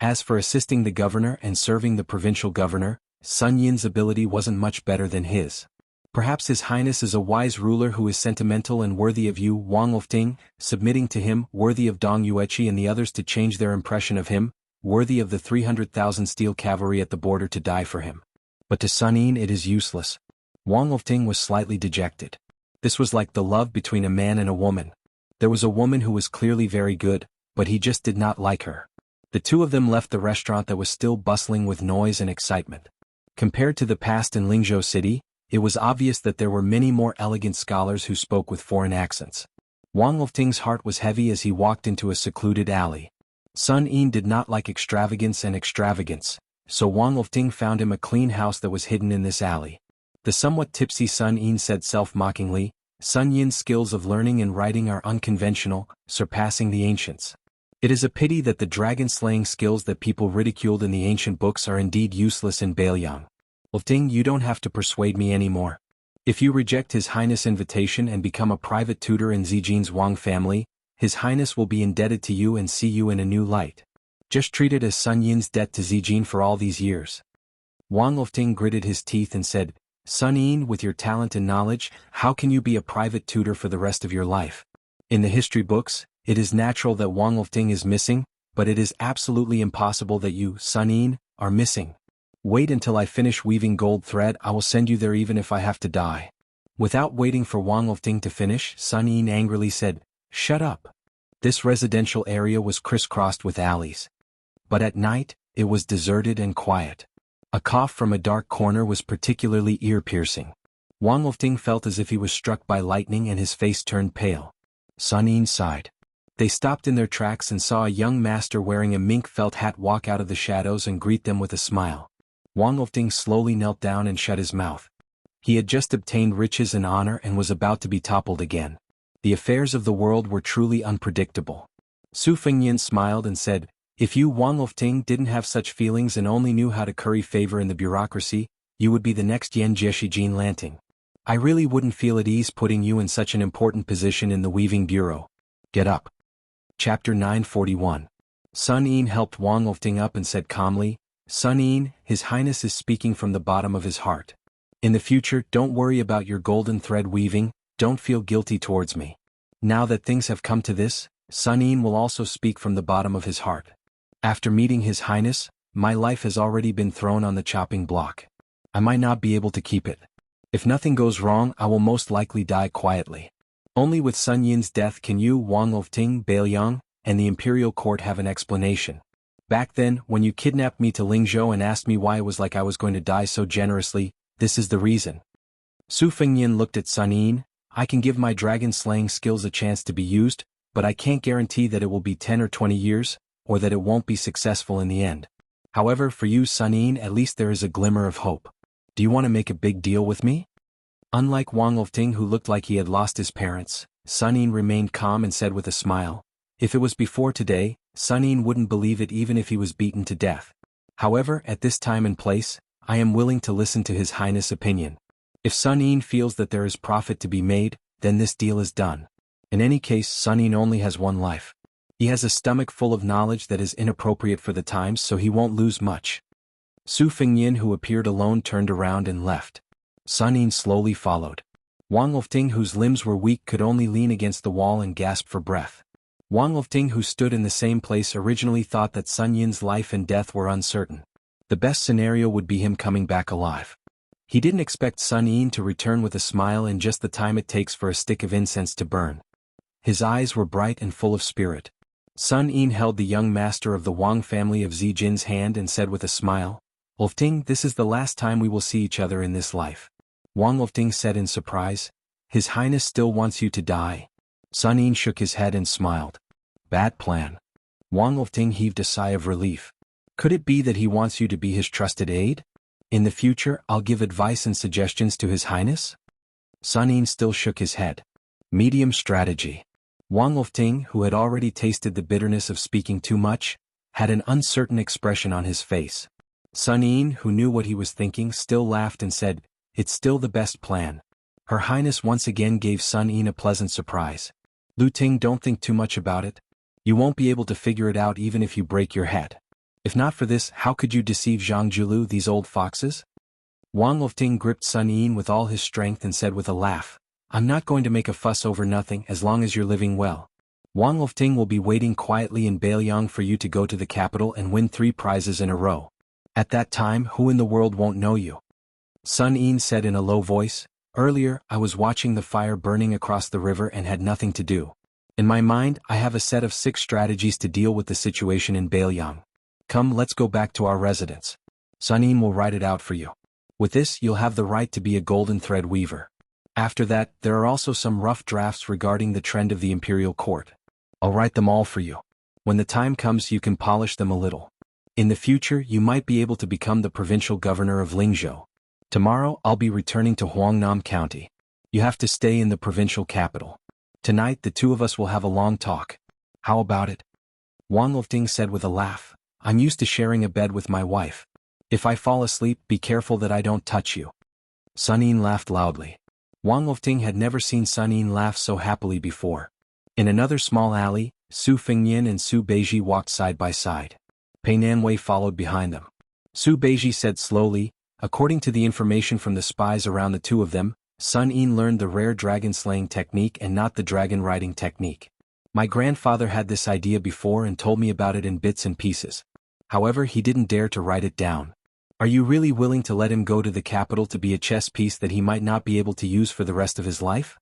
As for assisting the governor and serving the provincial governor, Sun Yin's ability wasn't much better than his. Perhaps His Highness is a wise ruler who is sentimental and worthy of you, Wang Lufting, submitting to him, worthy of Dong Yueqi and the others to change their impression of him, worthy of the 300,000 steel cavalry at the border to die for him. But to Sun Yin it is useless. Wang Lufting was slightly dejected. This was like the love between a man and a woman. There was a woman who was clearly very good, but he just did not like her. The two of them left the restaurant that was still bustling with noise and excitement. Compared to the past in Lingzhou City, it was obvious that there were many more elegant scholars who spoke with foreign accents. Wang Lufting's heart was heavy as he walked into a secluded alley. Sun Yin did not like extravagance, so Wang Lufting found him a clean house that was hidden in this alley. The somewhat tipsy Sun Yin said self-mockingly, Sun Yin's skills of learning and writing are unconventional, surpassing the ancients. It is a pity that the dragon-slaying skills that people ridiculed in the ancient books are indeed useless in Beiliang. Lufting, you don't have to persuade me anymore. If you reject His Highness' invitation and become a private tutor in Zijin's Wang family, His Highness will be indebted to you and see you in a new light. Just treat it as Sun Yin's debt to Zijin for all these years. Wang Lufting gritted his teeth and said, Sun Yin, with your talent and knowledge, how can you be a private tutor for the rest of your life? In the history books, it is natural that Wang Lufting is missing, but it is absolutely impossible that you, Sun Yin, are missing. Wait until I finish weaving gold thread, I will send you there even if I have to die. Without waiting for Wang Lufting to finish, Sun Yin angrily said, Shut up. This residential area was crisscrossed with alleys. But at night, it was deserted and quiet. A cough from a dark corner was particularly ear-piercing. Wang Lufting felt as if he was struck by lightning and his face turned pale. Sun Yin sighed. They stopped in their tracks and saw a young master wearing a mink felt hat walk out of the shadows and greet them with a smile. Wang Lufting slowly knelt down and shut his mouth. He had just obtained riches and honor and was about to be toppled again. The affairs of the world were truly unpredictable. Su Fengyan smiled and said, If you, Wang Lufting, didn't have such feelings and only knew how to curry favor in the bureaucracy, you would be the next Yan Jieshi Jin Lanting. I really wouldn't feel at ease putting you in such an important position in the weaving bureau. Get up. Chapter 941. Sun Yin helped Wang Lufting up and said calmly, Sun Yin, His Highness is speaking from the bottom of his heart. In the future, don't worry about your golden thread weaving, don't feel guilty towards me. Now that things have come to this, Sun Yin will also speak from the bottom of his heart. After meeting His Highness, my life has already been thrown on the chopping block. I might not be able to keep it. If nothing goes wrong, I will most likely die quietly. Only with Sun Yin's death can you, Wang Lufting, Beiliang, and the imperial court have an explanation. Back then, when you kidnapped me to Lingzhou and asked me why it was like I was going to die so generously, this is the reason. Su Fengyan looked at Sun Yin. I can give my dragon-slaying skills a chance to be used, but I can't guarantee that it will be 10 or 20 years, or that it won't be successful in the end. However, for you, Sun Yin, at least there is a glimmer of hope. Do you want to make a big deal with me? Unlike Wang Lufting, who looked like he had lost his parents, Sun Yin remained calm and said with a smile, If it was before today, Sun Yin wouldn't believe it even if he was beaten to death. However, at this time and place, I am willing to listen to His Highness' opinion. If Sun Yin feels that there is profit to be made, then this deal is done. In any case, Sun Yin only has one life. He has a stomach full of knowledge that is inappropriate for the times, so he won't lose much. Su Fengyan, who appeared alone, turned around and left. Sun Yin slowly followed. Wang Lufting, whose limbs were weak, could only lean against the wall and gasp for breath. Wang Lufting, who stood in the same place, originally thought that Sun Yin's life and death were uncertain. The best scenario would be him coming back alive. He didn't expect Sun Yin to return with a smile in just the time it takes for a stick of incense to burn. His eyes were bright and full of spirit. Sun Yin held the young master of the Wang family of Zijin's hand and said with a smile, Ulfting, this is the last time we will see each other in this life. Wang Ulfting said in surprise. His Highness still wants you to die. Sun Yin shook his head and smiled. Bad plan. Wang Ulfting heaved a sigh of relief. Could it be that he wants you to be his trusted aide? In the future, I'll give advice and suggestions to His Highness? Sun Yin still shook his head. Medium strategy. Wang Ulfting, who had already tasted the bitterness of speaking too much, had an uncertain expression on his face. Sun Yin, who knew what he was thinking, still laughed and said, It's still the best plan. Her Highness once again gave Sun Yin a pleasant surprise. Lu Ting, don't think too much about it. You won't be able to figure it out even if you break your head. If not for this, how could you deceive Jianghu, these old foxes? Wang Ulfting gripped Sun Yin with all his strength and said with a laugh, I'm not going to make a fuss over nothing as long as you're living well. Wang Ulfting will be waiting quietly in Beiyang for you to go to the capital and win 3 prizes in a row. At that time, who in the world won't know you? Sun Yin said in a low voice, Earlier, I was watching the fire burning across the river and had nothing to do. In my mind, I have a set of 6 strategies to deal with the situation in Beiyang. Come, let's go back to our residence. Sun Yin will write it out for you. With this, you'll have the right to be a golden thread weaver. After that, there are also some rough drafts regarding the trend of the imperial court. I'll write them all for you. When the time comes, you can polish them a little. In the future, you might be able to become the provincial governor of Lingzhou. Tomorrow, I'll be returning to Huangnam County. You have to stay in the provincial capital. Tonight, the 2 of us will have a long talk. How about it? Wang Ulfting said with a laugh, I'm used to sharing a bed with my wife. If I fall asleep, be careful that I don't touch you. Sun Yin laughed loudly. Wang Ulfting had never seen Sun Yin laugh so happily before. In another small alley, Su Fengyan and Su Beiji walked side by side. Pei Nanwei followed behind them. Su Beiji said slowly, According to the information from the spies around the 2 of them, Sun Yin learned the rare dragon-slaying technique and not the dragon-riding technique. My grandfather had this idea before and told me about it in bits and pieces. However, he didn't dare to write it down. Are you really willing to let him go to the capital to be a chess piece that he might not be able to use for the rest of his life?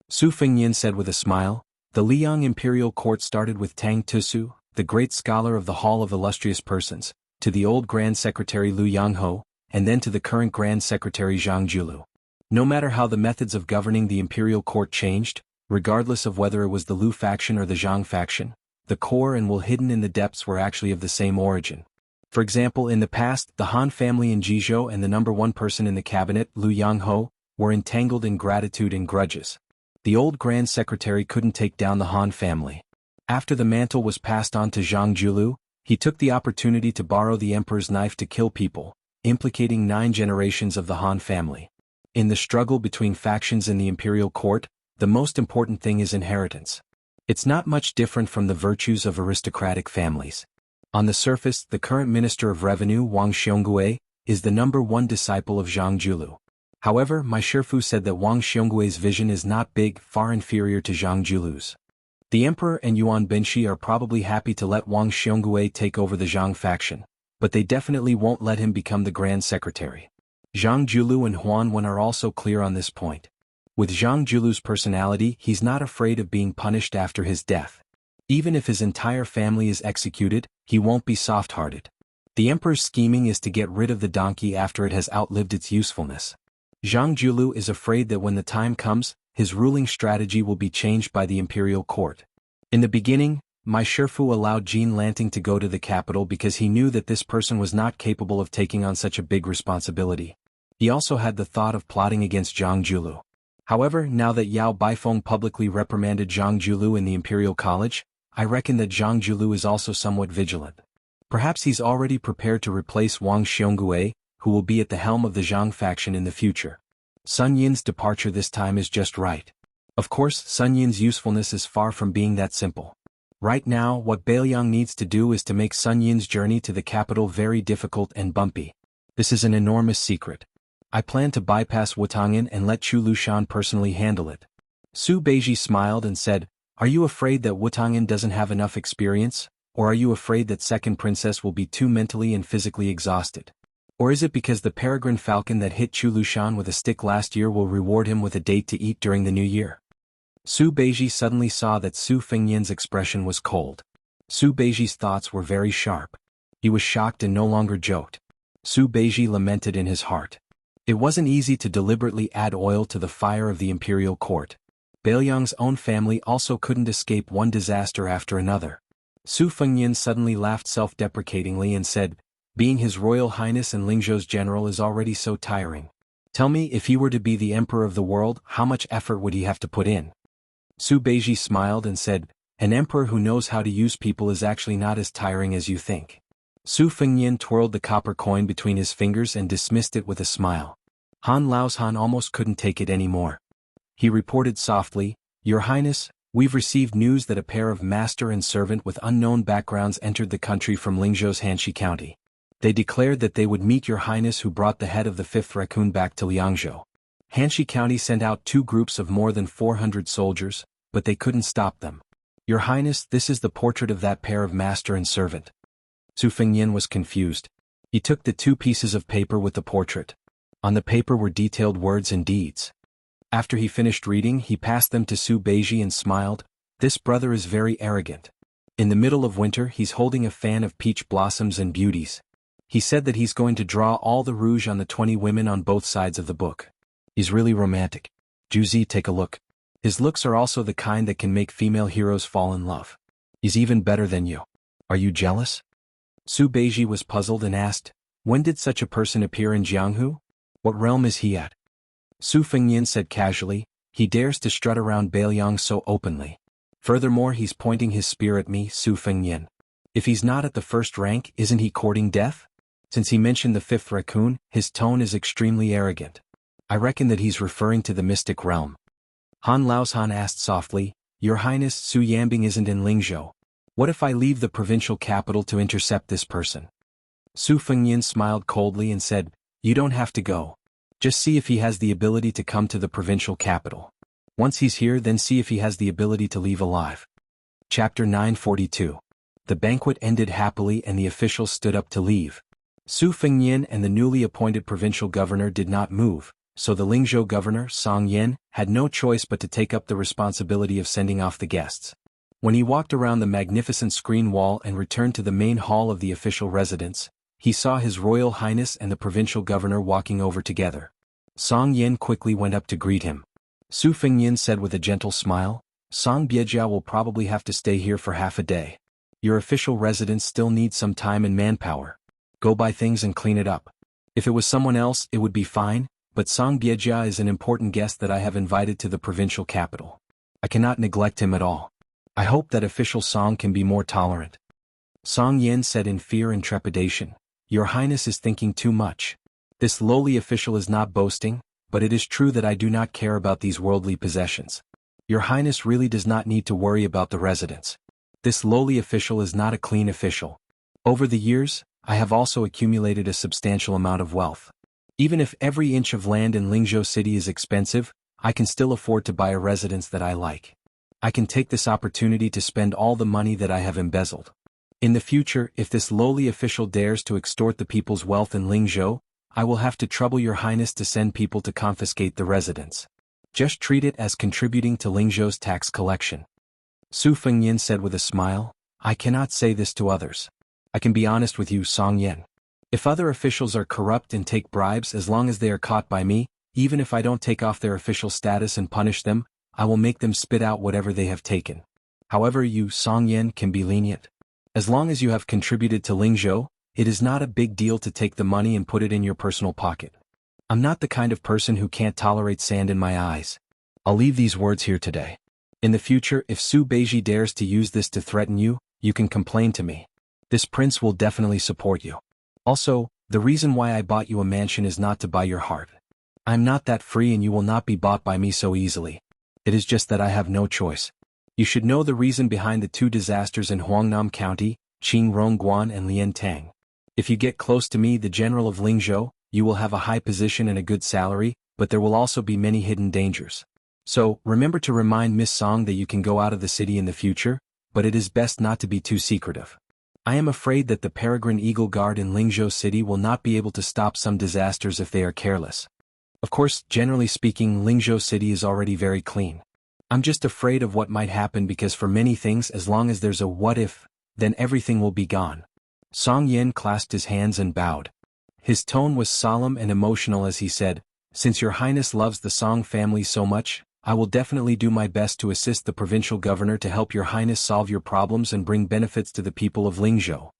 Su Fengyan said with a smile, The Liang Imperial Court started with Tang Tusu, the great scholar of the Hall of Illustrious Persons, to the old Grand Secretary Liu Yangho, and then to the current Grand Secretary Zhang Julu. No matter how the methods of governing the imperial court changed, regardless of whether it was the Liu faction or the Zhang faction, the core and will hidden in the depths were actually of the same origin. For example, in the past, the Han family in Jizhou and the number 1 person in the cabinet, Liu Yangho, were entangled in gratitude and grudges. The old Grand Secretary couldn't take down the Han family. After the mantle was passed on to Zhang Julu, he took the opportunity to borrow the emperor's knife to kill people, implicating 9 generations of the Han family. In the struggle between factions in the imperial court, the most important thing is inheritance. It's not much different from the virtues of aristocratic families. On the surface, the current Minister of Revenue, Wang Xiongui, is the number 1 disciple of Zhang Julu. However, my Shifu said that Wang Xionggui's vision is not big, far inferior to Zhang Julu's. The Emperor and Yuan Benshi are probably happy to let Wang Xiongui take over the Zhang faction, but they definitely won't let him become the Grand Secretary. Zhang Julu and Huan Wen are also clear on this point. With Zhang Julu's personality, he's not afraid of being punished after his death. Even if his entire family is executed, he won't be soft-hearted. The Emperor's scheming is to get rid of the donkey after it has outlived its usefulness. Zhang Julu is afraid that when the time comes, his ruling strategy will be changed by the imperial court. In the beginning, my Shifu allowed Jean Lanting to go to the capital because he knew that this person was not capable of taking on such a big responsibility. He also had the thought of plotting against Zhang Julu. However, now that Yao Baifeng publicly reprimanded Zhang Julu in the Imperial College, I reckon that Zhang Julu is also somewhat vigilant. Perhaps he's already prepared to replace Wang Xiongui, who will be at the helm of the Zhang faction in the future. Sun Yin's departure this time is just right. Of course, Sun Yin's usefulness is far from being that simple. Right now, what Beiyang needs to do is to make Sun Yin's journey to the capital very difficult and bumpy. This is an enormous secret. I plan to bypass Wutangan and let Chu Lushan personally handle it. Su Beiji smiled and said, Are you afraid that Wutangan doesn't have enough experience, or are you afraid that Second Princess will be too mentally and physically exhausted? Or is it because the peregrine falcon that hit Chu Lushan with a stick last year will reward him with a date to eat during the new year? Su Beiji suddenly saw that Su Fengyan's expression was cold. Su Beiji's thoughts were very sharp. He was shocked and no longer joked. Su Beiji lamented in his heart. It wasn't easy to deliberately add oil to the fire of the imperial court. Bailiang's own family also couldn't escape one disaster after another. Su Fengnian suddenly laughed self-deprecatingly and said, "Being His Royal Highness and Lingzhou's general is already so tiring. Tell me, if he were to be the emperor of the world, how much effort would he have to put in?" Su Beiji smiled and said, "An emperor who knows how to use people is actually not as tiring as you think." Su Fengnian twirled the copper coin between his fingers and dismissed it with a smile. Han Laoshan almost couldn't take it anymore. He reported softly, "Your Highness, we've received news that a pair of master and servant with unknown backgrounds entered the country from Lingzhou's Hanxi County. They declared that they would meet Your Highness, who brought the head of the 5th Raccoon back to Liangzhou. Hanxi County sent out 2 groups of more than 400 soldiers, but they couldn't stop them. Your Highness, this is the portrait of that pair of master and servant." Su Fengnian was confused. He took the 2 pieces of paper with the portrait. On the paper were detailed words and deeds. After he finished reading, he passed them to Su Beiji and smiled, "This brother is very arrogant. In the middle of winter he's holding a fan of peach blossoms and beauties. He said that he's going to draw all the rouge on the 20 women on both sides of the book. He's really romantic. Juzi, take a look. His looks are also the kind that can make female heroes fall in love. He's even better than you. Are you jealous?" Su Beiji was puzzled and asked, "When did such a person appear in Jianghu? What realm is he at?" Su Fengnian said casually, "He dares to strut around Bailiang so openly. Furthermore, he's pointing his spear at me, Su Fengnian. If he's not at the 1st rank, isn't he courting death? Since he mentioned the 5th Raccoon, his tone is extremely arrogant. I reckon that he's referring to the mystic realm." Han Laoshan asked softly, "Your Highness, Su Yambing isn't in Lingzhou. What if I leave the provincial capital to intercept this person?" Su Fengnian smiled coldly and said, "You don't have to go. Just see if he has the ability to come to the provincial capital. Once he's here, then see if he has the ability to leave alive." Chapter 942. The banquet ended happily and the officials stood up to leave. Su Fengnian and the newly appointed provincial governor did not move, so the Lingzhou governor, Song Yen, had no choice but to take up the responsibility of sending off the guests. When he walked around the magnificent screen wall and returned to the main hall of the official residence, he saw His Royal Highness and the provincial governor walking over together. Song Yen quickly went up to greet him. Su Fengnian said with a gentle smile, "Song Biejia will probably have to stay here for half a day. Your official residence still needs some time and manpower. Go buy things and clean it up. If it was someone else, it would be fine, but Song Biejia is an important guest that I have invited to the provincial capital. I cannot neglect him at all. I hope that official Song can be more tolerant." Song Yen said in fear and trepidation, "Your Highness is thinking too much. This lowly official is not boasting, but it is true that I do not care about these worldly possessions. Your Highness really does not need to worry about the residence. This lowly official is not a clean official. Over the years, I have also accumulated a substantial amount of wealth. Even if every inch of land in Lingzhou City is expensive, I can still afford to buy a residence that I like. I can take this opportunity to spend all the money that I have embezzled. In the future, if this lowly official dares to extort the people's wealth in Lingzhou, I will have to trouble Your Highness to send people to confiscate the residence. Just treat it as contributing to Lingzhou's tax collection." Su Fengnian said with a smile, "I cannot say this to others. I can be honest with you, Song Yen. If other officials are corrupt and take bribes, as long as they are caught by me, even if I don't take off their official status and punish them, I will make them spit out whatever they have taken. However, you, Song Yen, can be lenient. As long as you have contributed to Lingzhou, it is not a big deal to take the money and put it in your personal pocket. I'm not the kind of person who can't tolerate sand in my eyes. I'll leave these words here today. In the future, if Su Beiji dares to use this to threaten you, you can complain to me. This prince will definitely support you. Also, the reason why I bought you a mansion is not to buy your heart. I'm not that free and you will not be bought by me so easily. It is just that I have no choice. You should know the reason behind the 2 disasters in Huangnam County, Qing Rongguan and Lian Tang. If you get close to me, the general of Lingzhou, you will have a high position and a good salary, but there will also be many hidden dangers. So, remember to remind Miss Song that you can go out of the city in the future, but it is best not to be too secretive. I am afraid that the Peregrine Eagle Guard in Lingzhou City will not be able to stop some disasters if they are careless. Of course, generally speaking, Lingzhou City is already very clean. I'm just afraid of what might happen because for many things, as long as there's a what if, then everything will be gone." Song Yen clasped his hands and bowed. His tone was solemn and emotional as he said, "Since your highness loves the Song family so much, I will definitely do my best to assist the provincial governor to help your highness solve your problems and bring benefits to the people of Lingzhou."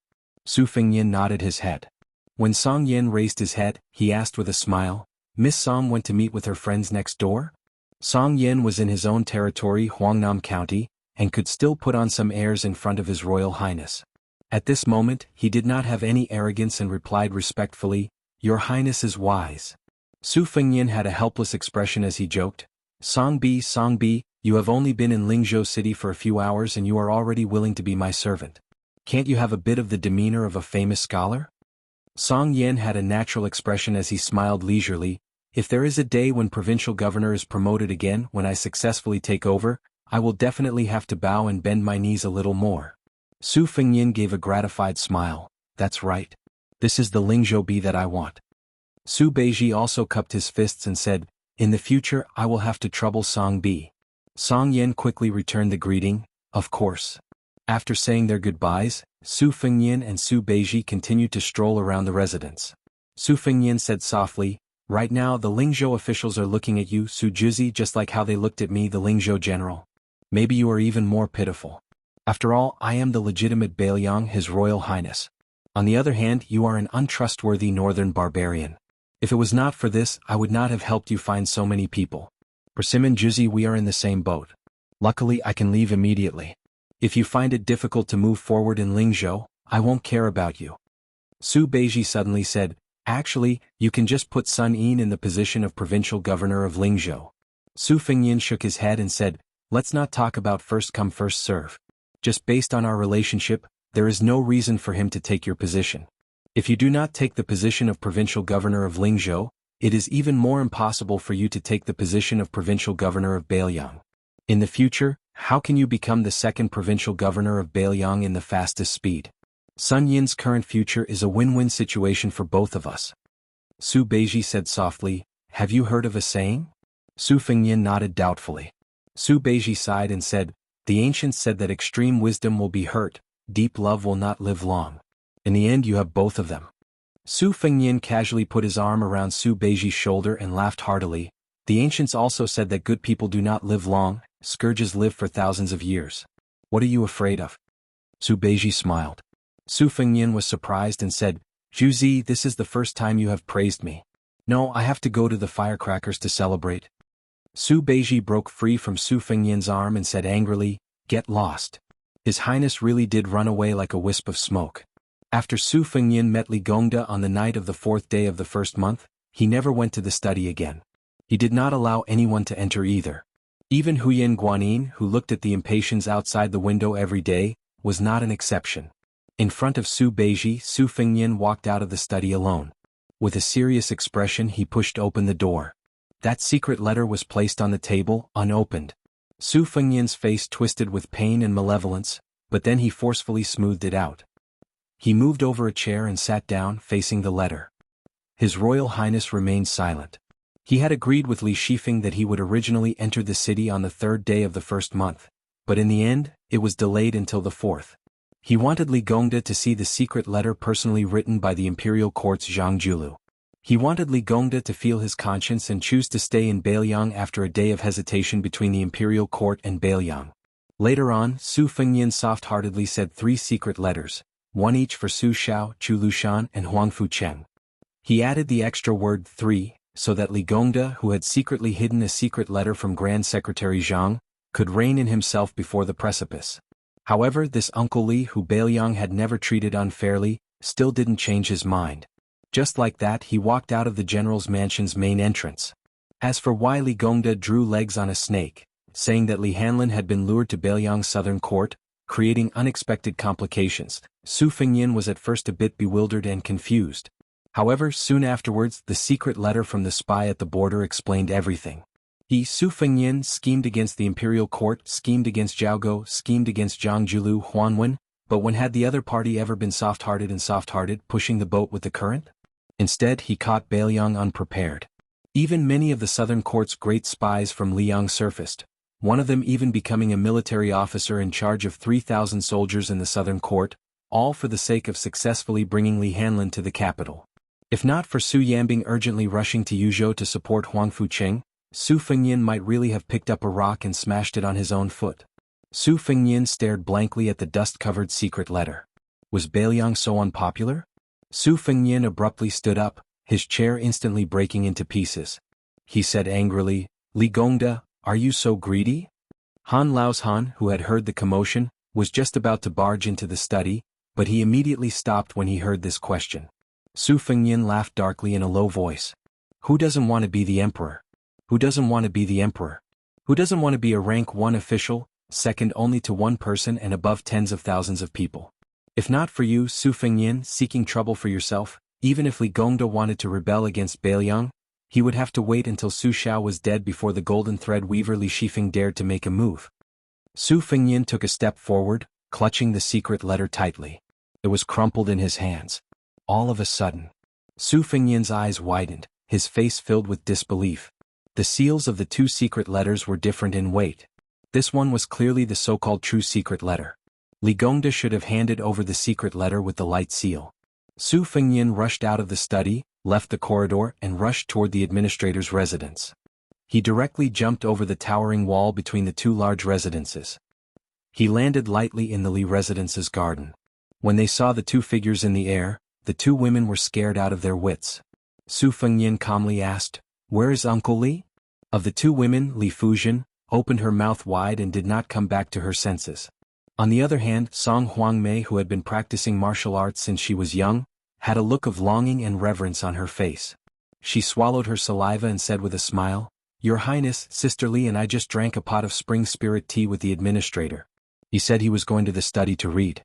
Su Fengyan nodded his head. When Song Yin raised his head, he asked with a smile, "Miss Song went to meet with her friends next door?" Song Yin was in his own territory, Huangnam County, and could still put on some airs in front of his royal highness. At this moment, he did not have any arrogance and replied respectfully, "Your highness is wise." Su Fengyan had a helpless expression as he joked, Song Bi, you have only been in Lingzhou City for a few hours and you are already willing to be my servant. Can't you have a bit of the demeanor of a famous scholar?" Song Yin had a natural expression as he smiled leisurely, "If there is a day when provincial governor is promoted again, when I successfully take over, I will definitely have to bow and bend my knees a little more." Su Fengyan gave a gratified smile, "That's right. This is the Lingzhou Bi that I want." Su Beiji also cupped his fists and said, "In the future I will have to trouble Song Bi." Song Yin quickly returned the greeting, "Of course." After saying their goodbyes, Su Fengyan and Su Beiji continued to stroll around the residence. Su Fengyan said softly, "Right now the Lingzhou officials are looking at you, Su Juzi, just like how they looked at me, the Lingzhou general. Maybe you are even more pitiful. After all, I am the legitimate Bailiang, His Royal Highness. On the other hand, you are an untrustworthy northern barbarian. If it was not for this, I would not have helped you find so many people. Persimmon Juzi, we are in the same boat. Luckily I can leave immediately. If you find it difficult to move forward in Lingzhou, I won't care about you." Su Beiji suddenly said, "Actually, you can just put Sun Yin in the position of provincial governor of Lingzhou." Su Fengyan shook his head and said, "Let's not talk about first come first serve. Just based on our relationship, there is no reason for him to take your position. If you do not take the position of provincial governor of Lingzhou, it is even more impossible for you to take the position of provincial governor of Bailiang. In the future, how can you become the second provincial governor of Bailiang in the fastest speed? Sun Yin's current future is a win-win situation for both of us." Su Beiji said softly, "Have you heard of a saying?" Su Fengyan nodded doubtfully. Su Beiji sighed and said, "The ancients said that extreme wisdom will be hurt, deep love will not live long. In the end you have both of them." Su Fengyan casually put his arm around Su Beiji's shoulder and laughed heartily. "The ancients also said that good people do not live long, scourges live for thousands of years. What are you afraid of?" Su Beiji smiled. Su Fengyan was surprised and said, "Juzi, this is the first time you have praised me. No, I have to go to the firecrackers to celebrate." Su Beiji broke free from Su Fengyan's arm and said angrily, "Get lost." His Highness really did run away like a wisp of smoke. After Su Fengyan met Li Gongda on the night of the 4th day of the first month, he never went to the study again. He did not allow anyone to enter either. Even Huyen Guanyin, who looked at the impatiens outside the window every day, was not an exception. In front of Su Beiji, Su Fengyan walked out of the study alone. With a serious expression he pushed open the door. That secret letter was placed on the table, unopened. Su Fengyan's face twisted with pain and malevolence, but then he forcefully smoothed it out. He moved over a chair and sat down, facing the letter. His Royal Highness remained silent. He had agreed with Li Shifeng that he would originally enter the city on the 3rd day of the first month, but in the end, it was delayed until the 4th. He wanted Li Gongda to see the secret letter personally written by the imperial court's Jianghu. He wanted Li Gongda to feel his conscience and choose to stay in Bailiang after a day of hesitation between the imperial court and Bailiang. Later on, Su Fengyan soft-heartedly said 3 secret letters, one each for Su Xiao, Chu Lushan, and Huang Fucheng. He added the extra word 3, so that Li Gongda, who had secretly hidden a secret letter from Grand Secretary Zhang, could rein in himself before the precipice. However, this Uncle Li, who Bailiang had never treated unfairly, still didn't change his mind. Just like that, he walked out of the general's mansion's main entrance. As for why Li Gongda drew legs on a snake, saying that Li Hanlin had been lured to Bailiang's southern court, creating unexpected complications, Su Fengyan was at first a bit bewildered and confused. However, soon afterwards, the secret letter from the spy at the border explained everything. He, Su Fengyan, schemed against the imperial court, schemed against Jianghu, schemed against Jianghu Huanwen, but when had the other party ever been soft-hearted, pushing the boat with the current? Instead, he caught Bailiang unprepared. Even many of the southern court's great spies from Liang surfaced, one of them even becoming a military officer in charge of 3,000 soldiers in the southern court, all for the sake of successfully bringing Li Hanlin to the capital. If not for Su Yambing urgently rushing to Yuzhou to support Huang Fucheng, Su Fengnian might really have picked up a rock and smashed it on his own foot. Su Fengnian stared blankly at the dust-covered secret letter. Was Beiliang so unpopular? Su Fengnian abruptly stood up, his chair instantly breaking into pieces. He said angrily, Li Gongda, are you so greedy? Han Laoshan, who had heard the commotion, was just about to barge into the study, but he immediately stopped when he heard this question. Su Fengnian laughed darkly in a low voice. Who doesn't want to be the emperor? Who doesn't want to be the emperor? Who doesn't want to be a rank 1 official, second only to one person and above tens of thousands of people? If not for you, Su Fengnian, seeking trouble for yourself, even if Li Gongda wanted to rebel against Beiliang, he would have to wait until Su Xiao was dead before the golden thread weaver Li Shifeng dared to make a move. Su Fengnian took a step forward, clutching the secret letter tightly. It was crumpled in his hands. All of a sudden, Su Fengnian's eyes widened, his face filled with disbelief. The seals of the 2 secret letters were different in weight. This one was clearly the so-called true secret letter. Li Gongda should have handed over the secret letter with the light seal. Su Fengnian rushed out of the study, left the corridor and rushed toward the administrator's residence. He directly jumped over the towering wall between the 2 large residences. He landed lightly in the Li residence's garden. When they saw the 2 figures in the air, the 2 women were scared out of their wits. Su Fengnian calmly asked, Where is Uncle Li? Of the 2 women, Li Fuzhen opened her mouth wide and did not come back to her senses. On the other hand, Song Huangmei, who had been practicing martial arts since she was young, had a look of longing and reverence on her face. She swallowed her saliva and said with a smile, Your Highness, Sister Li and I just drank a pot of spring spirit tea with the administrator. He said he was going to the study to read.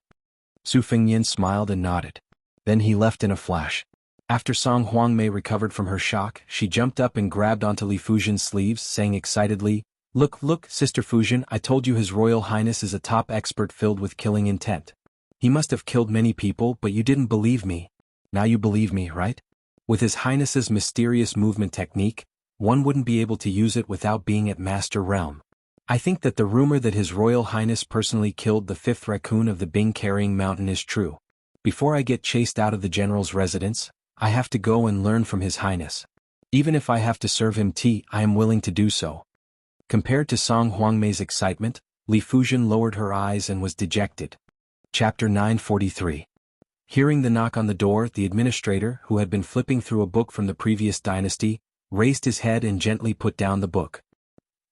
Su Fengnian smiled and nodded. Then he left in a flash. After Song Huangmei recovered from her shock, she jumped up and grabbed onto Li Fuzhen's sleeves, saying excitedly, Look, Sister Fuzhen, I told you His Royal Highness is a top expert filled with killing intent. He must have killed many people, but you didn't believe me. Now you believe me, right? With His Highness's mysterious movement technique, one wouldn't be able to use it without being at Master Realm. I think that the rumor that His Royal Highness personally killed the 5th raccoon of the Bing-carrying mountain is true. Before I get chased out of the general's residence, I have to go and learn from His Highness. Even if I have to serve him tea, I am willing to do so. Compared to Song Huangmei's excitement, Li Fuzhen lowered her eyes and was dejected. Chapter 943. Hearing the knock on the door, the administrator, who had been flipping through a book from the previous dynasty, raised his head and gently put down the book.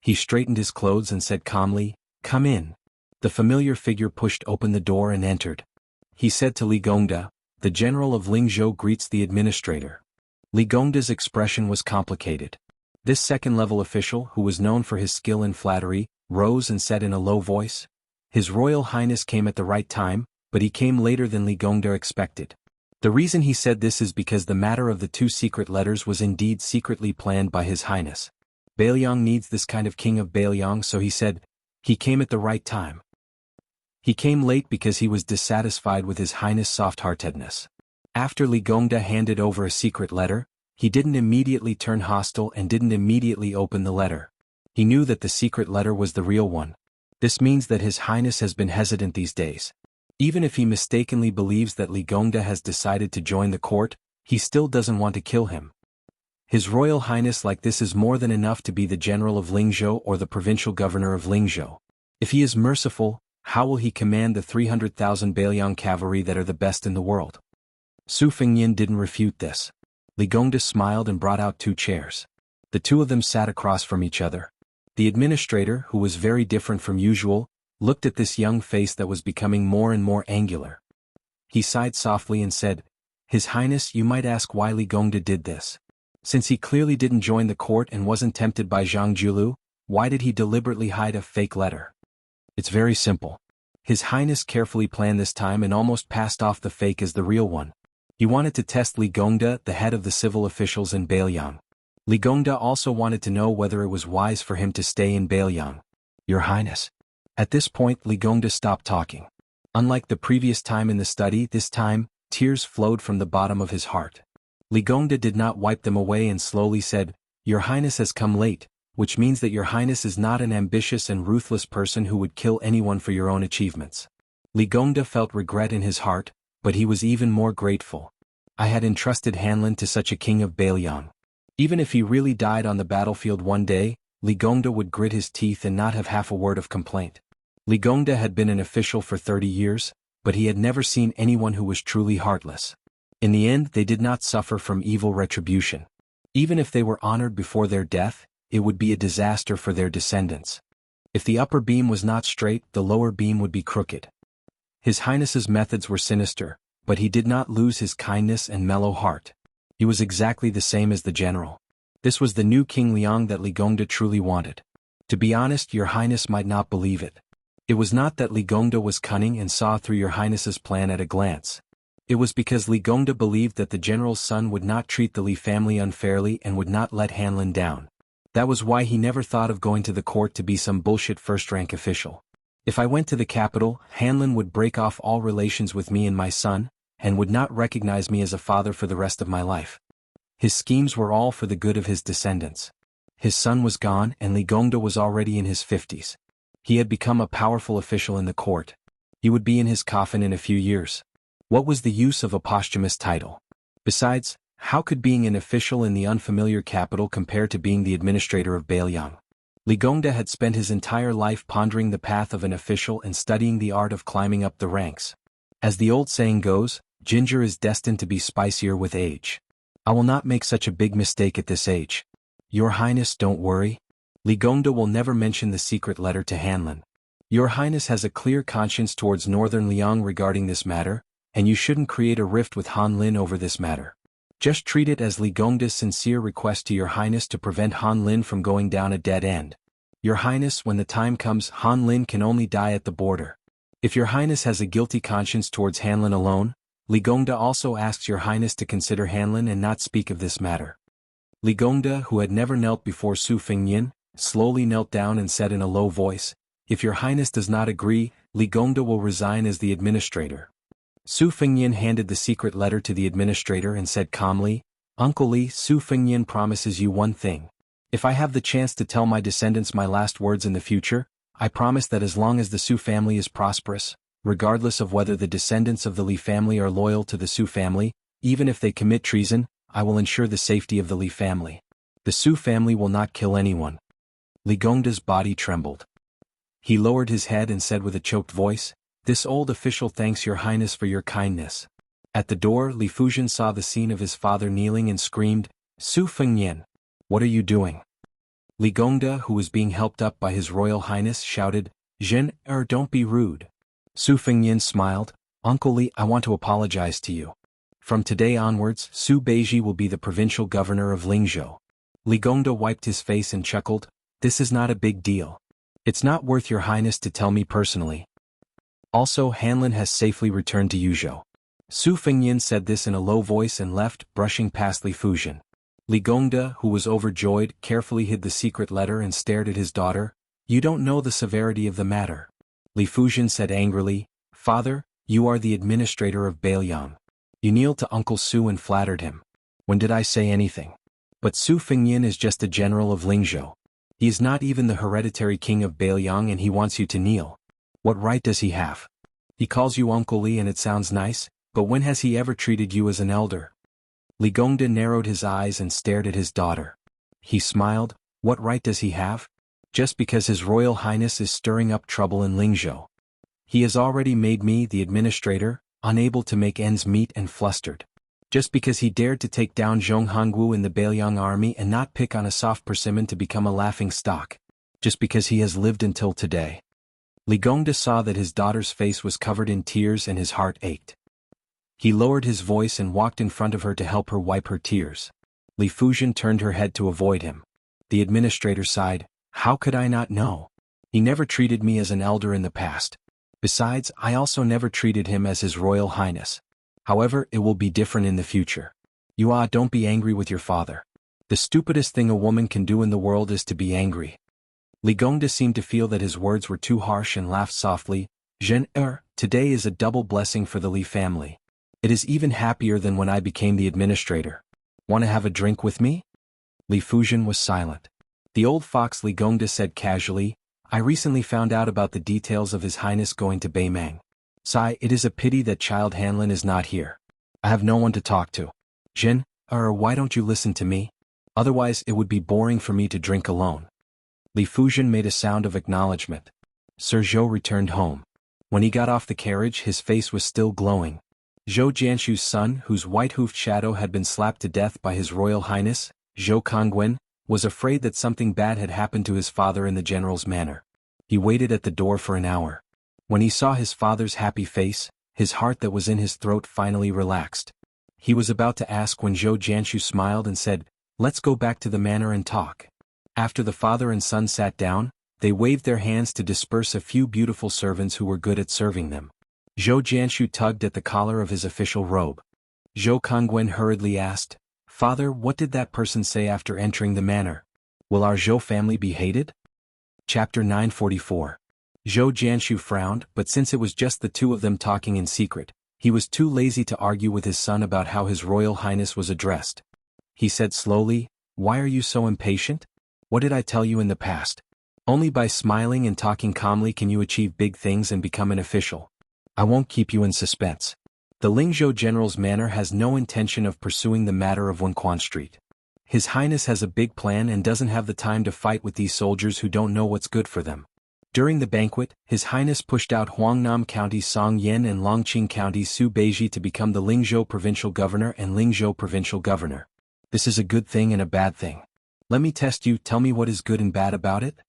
He straightened his clothes and said calmly, Come in. The familiar figure pushed open the door and entered. He said to Li Gongda, The general of Lingzhou greets the administrator. Li Gongda's expression was complicated. This second-level official, who was known for his skill in flattery, rose and said in a low voice, His Royal Highness came at the right time, but he came later than Li Gongda expected. The reason he said this is because the matter of the 2 secret letters was indeed secretly planned by His Highness. Beiliang needs this kind of king of Beiliang, so he said, he came at the right time. He came late because he was dissatisfied with His Highness' soft-heartedness. After Li Gongda handed over a secret letter, he didn't immediately turn hostile and didn't immediately open the letter. He knew that the secret letter was the real one. This means that His Highness has been hesitant these days. Even if he mistakenly believes that Li Gongda has decided to join the court, he still doesn't want to kill him. His Royal Highness like this is more than enough to be the general of Lingzhou or the provincial governor of Lingzhou. If he is merciful, how will he command the 300,000 Beiliang cavalry that are the best in the world? Su Fengnian didn't refute this. Li Gongda smiled and brought out 2 chairs. The 2 of them sat across from each other. The administrator, who was very different from usual, looked at this young face that was becoming more and more angular. He sighed softly and said, His Highness, you might ask why Li Gongda did this. Since he clearly didn't join the court and wasn't tempted by Zhang Julu, why did he deliberately hide a fake letter? It's very simple. His Highness carefully planned this time and almost passed off the fake as the real one. He wanted to test Li Gongda, the head of the civil officials in Beiliang. Li Gongda also wanted to know whether it was wise for him to stay in Beiliang. Your Highness. At this point Li Gongda stopped talking. Unlike the previous time in the study, this time, tears flowed from the bottom of his heart. Li Gongda did not wipe them away and slowly said, Your Highness has come late, which means that Your Highness is not an ambitious and ruthless person who would kill anyone for your own achievements. Li Gongda felt regret in his heart, but he was even more grateful. I had entrusted Hanlin to such a king of Bailiang. Even if he really died on the battlefield one day, Li Gongda would grit his teeth and not have half a word of complaint. Li Gongda had been an official for 30 years, but he had never seen anyone who was truly heartless. In the end, they did not suffer from evil retribution. Even if they were honored before their death, it would be a disaster for their descendants. If the upper beam was not straight, the lower beam would be crooked. His Highness's methods were sinister, but he did not lose his kindness and mellow heart. He was exactly the same as the general. This was the new King Liang that Li Gongda truly wanted. To be honest, your Highness might not believe it. It was not that Li Gongda was cunning and saw through your Highness's plan at a glance. It was because Li Gongda believed that the general's son would not treat the Li family unfairly and would not let Hanlin down. That was why he never thought of going to the court to be some bullshit first-rank official. If I went to the capital, Hanlin would break off all relations with me and my son, and would not recognize me as a father for the rest of my life. His schemes were all for the good of his descendants. His son was gone and Li Gongda was already in his 50s. He had become a powerful official in the court. He would be in his coffin in a few years. What was the use of a posthumous title? Besides, how could being an official in the unfamiliar capital compare to being the administrator of Bailiang? Li Gongda had spent his entire life pondering the path of an official and studying the art of climbing up the ranks. As the old saying goes, ginger is destined to be spicier with age. I will not make such a big mistake at this age. Your Highness, don't worry. Li Gongda will never mention the secret letter to Hanlin. Your Highness has a clear conscience towards Northern Liang regarding this matter, and you shouldn't create a rift with Han Lin over this matter. Just treat it as Li Gongda's sincere request to your Highness to prevent Han Lin from going down a dead end. Your Highness, when the time comes, Han Lin can only die at the border. If your Highness has a guilty conscience towards Hanlin alone, Li Gongda also asks your Highness to consider Hanlin and not speak of this matter. Li Gongda, who had never knelt before Su Fengnian, slowly knelt down and said in a low voice, "If your Highness does not agree, Li Gongda will resign as the administrator." Su Fengnian handed the secret letter to the administrator and said calmly, "Uncle Li, Su Fengnian promises you one thing. If I have the chance to tell my descendants my last words in the future, I promise that as long as the Su family is prosperous, regardless of whether the descendants of the Li family are loyal to the Su family, even if they commit treason, I will ensure the safety of the Li family. The Su family will not kill anyone." Li Gongda's body trembled. He lowered his head and said with a choked voice, "This old official thanks your Highness for your kindness." At the door, Li Fujian saw the scene of his father kneeling and screamed, "Su Fengnian, what are you doing?" Li Gongda, who was being helped up by His Royal Highness, shouted, Don't be rude." Su Fengnian smiled, "Uncle Li, I want to apologize to you. From today onwards, Su Beiji will be the provincial governor of Lingzhou." Li Gongda wiped his face and chuckled, "This is not a big deal. It's not worth your Highness to tell me personally. Also, Hanlin has safely returned to Yuzhou." Su Fengnian said this in a low voice and left, brushing past Li Fujian. Li Gongda, who was overjoyed, carefully hid the secret letter and stared at his daughter. "You don't know the severity of the matter." Li Fujian said angrily, "Father, you are the administrator of Bailiang. You kneeled to Uncle Su and flattered him. When did I say anything? But Su Fengnian is just a general of Lingzhou. He is not even the hereditary king of Bailiang and he wants you to kneel. What right does he have? He calls you Uncle Li and it sounds nice, but when has he ever treated you as an elder?" Li Gongda narrowed his eyes and stared at his daughter. He smiled, "What right does he have? Just because His Royal Highness is stirring up trouble in Lingzhou. He has already made me the administrator, unable to make ends meet and flustered. Just because he dared to take down Zhong Hongwu in the Bailiang army and not pick on a soft persimmon to become a laughing stock. Just because he has lived until today." Li Gongda saw that his daughter's face was covered in tears and his heart ached. He lowered his voice and walked in front of her to help her wipe her tears. Li Fujian turned her head to avoid him. The administrator sighed, "How could I not know? He never treated me as an elder in the past. Besides, I also never treated him as His Royal Highness. However, it will be different in the future. Don't be angry with your father. The stupidest thing a woman can do in the world is to be angry." Li Gongda seemed to feel that his words were too harsh and laughed softly, Today is a double blessing for the Li family. It is even happier than when I became the administrator. Want to have a drink with me?" Li Fujian was silent. The old fox Li Gongda said casually, "I recently found out about the details of His Highness going to Beimang. It is a pity that child Hanlin is not here. I have no one to talk to. Jin, why don't you listen to me? Otherwise it would be boring for me to drink alone. Li Fuzhen made a sound of acknowledgement. Sir Zhou returned home. When he got off the carriage his face was still glowing. Zhou Jianshu's son, whose white-hoofed shadow had been slapped to death by His Royal Highness, Zhou Kongwen, was afraid that something bad had happened to his father in the general's manor. He waited at the door for an hour. When he saw his father's happy face, his heart that was in his throat finally relaxed. He was about to ask when Zhou Jianshu smiled and said, "Let's go back to the manor and talk." After the father and son sat down, they waved their hands to disperse a few beautiful servants who were good at serving them. Zhou Jianshu tugged at the collar of his official robe. Zhou Kongwen hurriedly asked, "Father, what did that person say after entering the manor? Will our Zhou family be hated?" Chapter 944. Zhou Jianshu frowned, but since it was just the two of them talking in secret, he was too lazy to argue with his son about how His Royal Highness was addressed. He said slowly, "Why are you so impatient? What did I tell you in the past? Only by smiling and talking calmly can you achieve big things and become an official. I won't keep you in suspense. The Lingzhou General's manor has no intention of pursuing the matter of Wenquan Street. His Highness has a big plan and doesn't have the time to fight with these soldiers who don't know what's good for them." During the banquet, His Highness pushed out Huangnam County's Song Yen and Longqing County's Su Beiji to become the Lingzhou Provincial Governor and Lingzhou Provincial Governor. This is a good thing and a bad thing. Let me test you, tell me what is good and bad about it?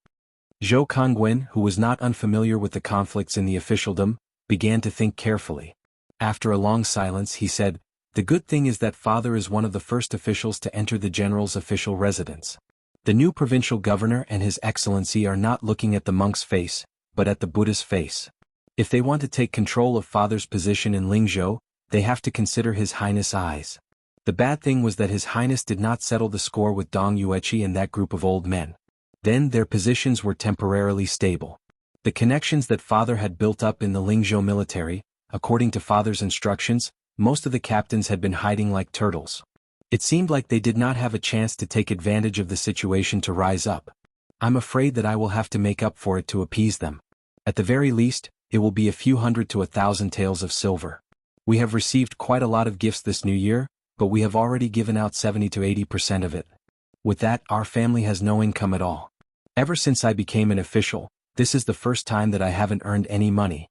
Zhou Kongwen, who was not unfamiliar with the conflicts in the officialdom, began to think carefully. After a long silence he said, "The good thing is that father is one of the first officials to enter the general's official residence. The new provincial governor and His Excellency are not looking at the monk's face, but at the Buddha's face. If they want to take control of father's position in Lingzhou, they have to consider His Highness' eyes." The bad thing was that His Highness did not settle the score with Dong Yueqi and that group of old men. Then their positions were temporarily stable. The connections that father had built up in the Lingzhou military, according to father's instructions, most of the captains had been hiding like turtles. It seemed like they did not have a chance to take advantage of the situation to rise up. I'm afraid that I will have to make up for it to appease them. At the very least, it will be a few hundred to 1,000 taels of silver. We have received quite a lot of gifts this new year, but we have already given out 70 to 80% of it. With that, our family has no income at all. Ever since I became an official, this is the first time that I haven't earned any money."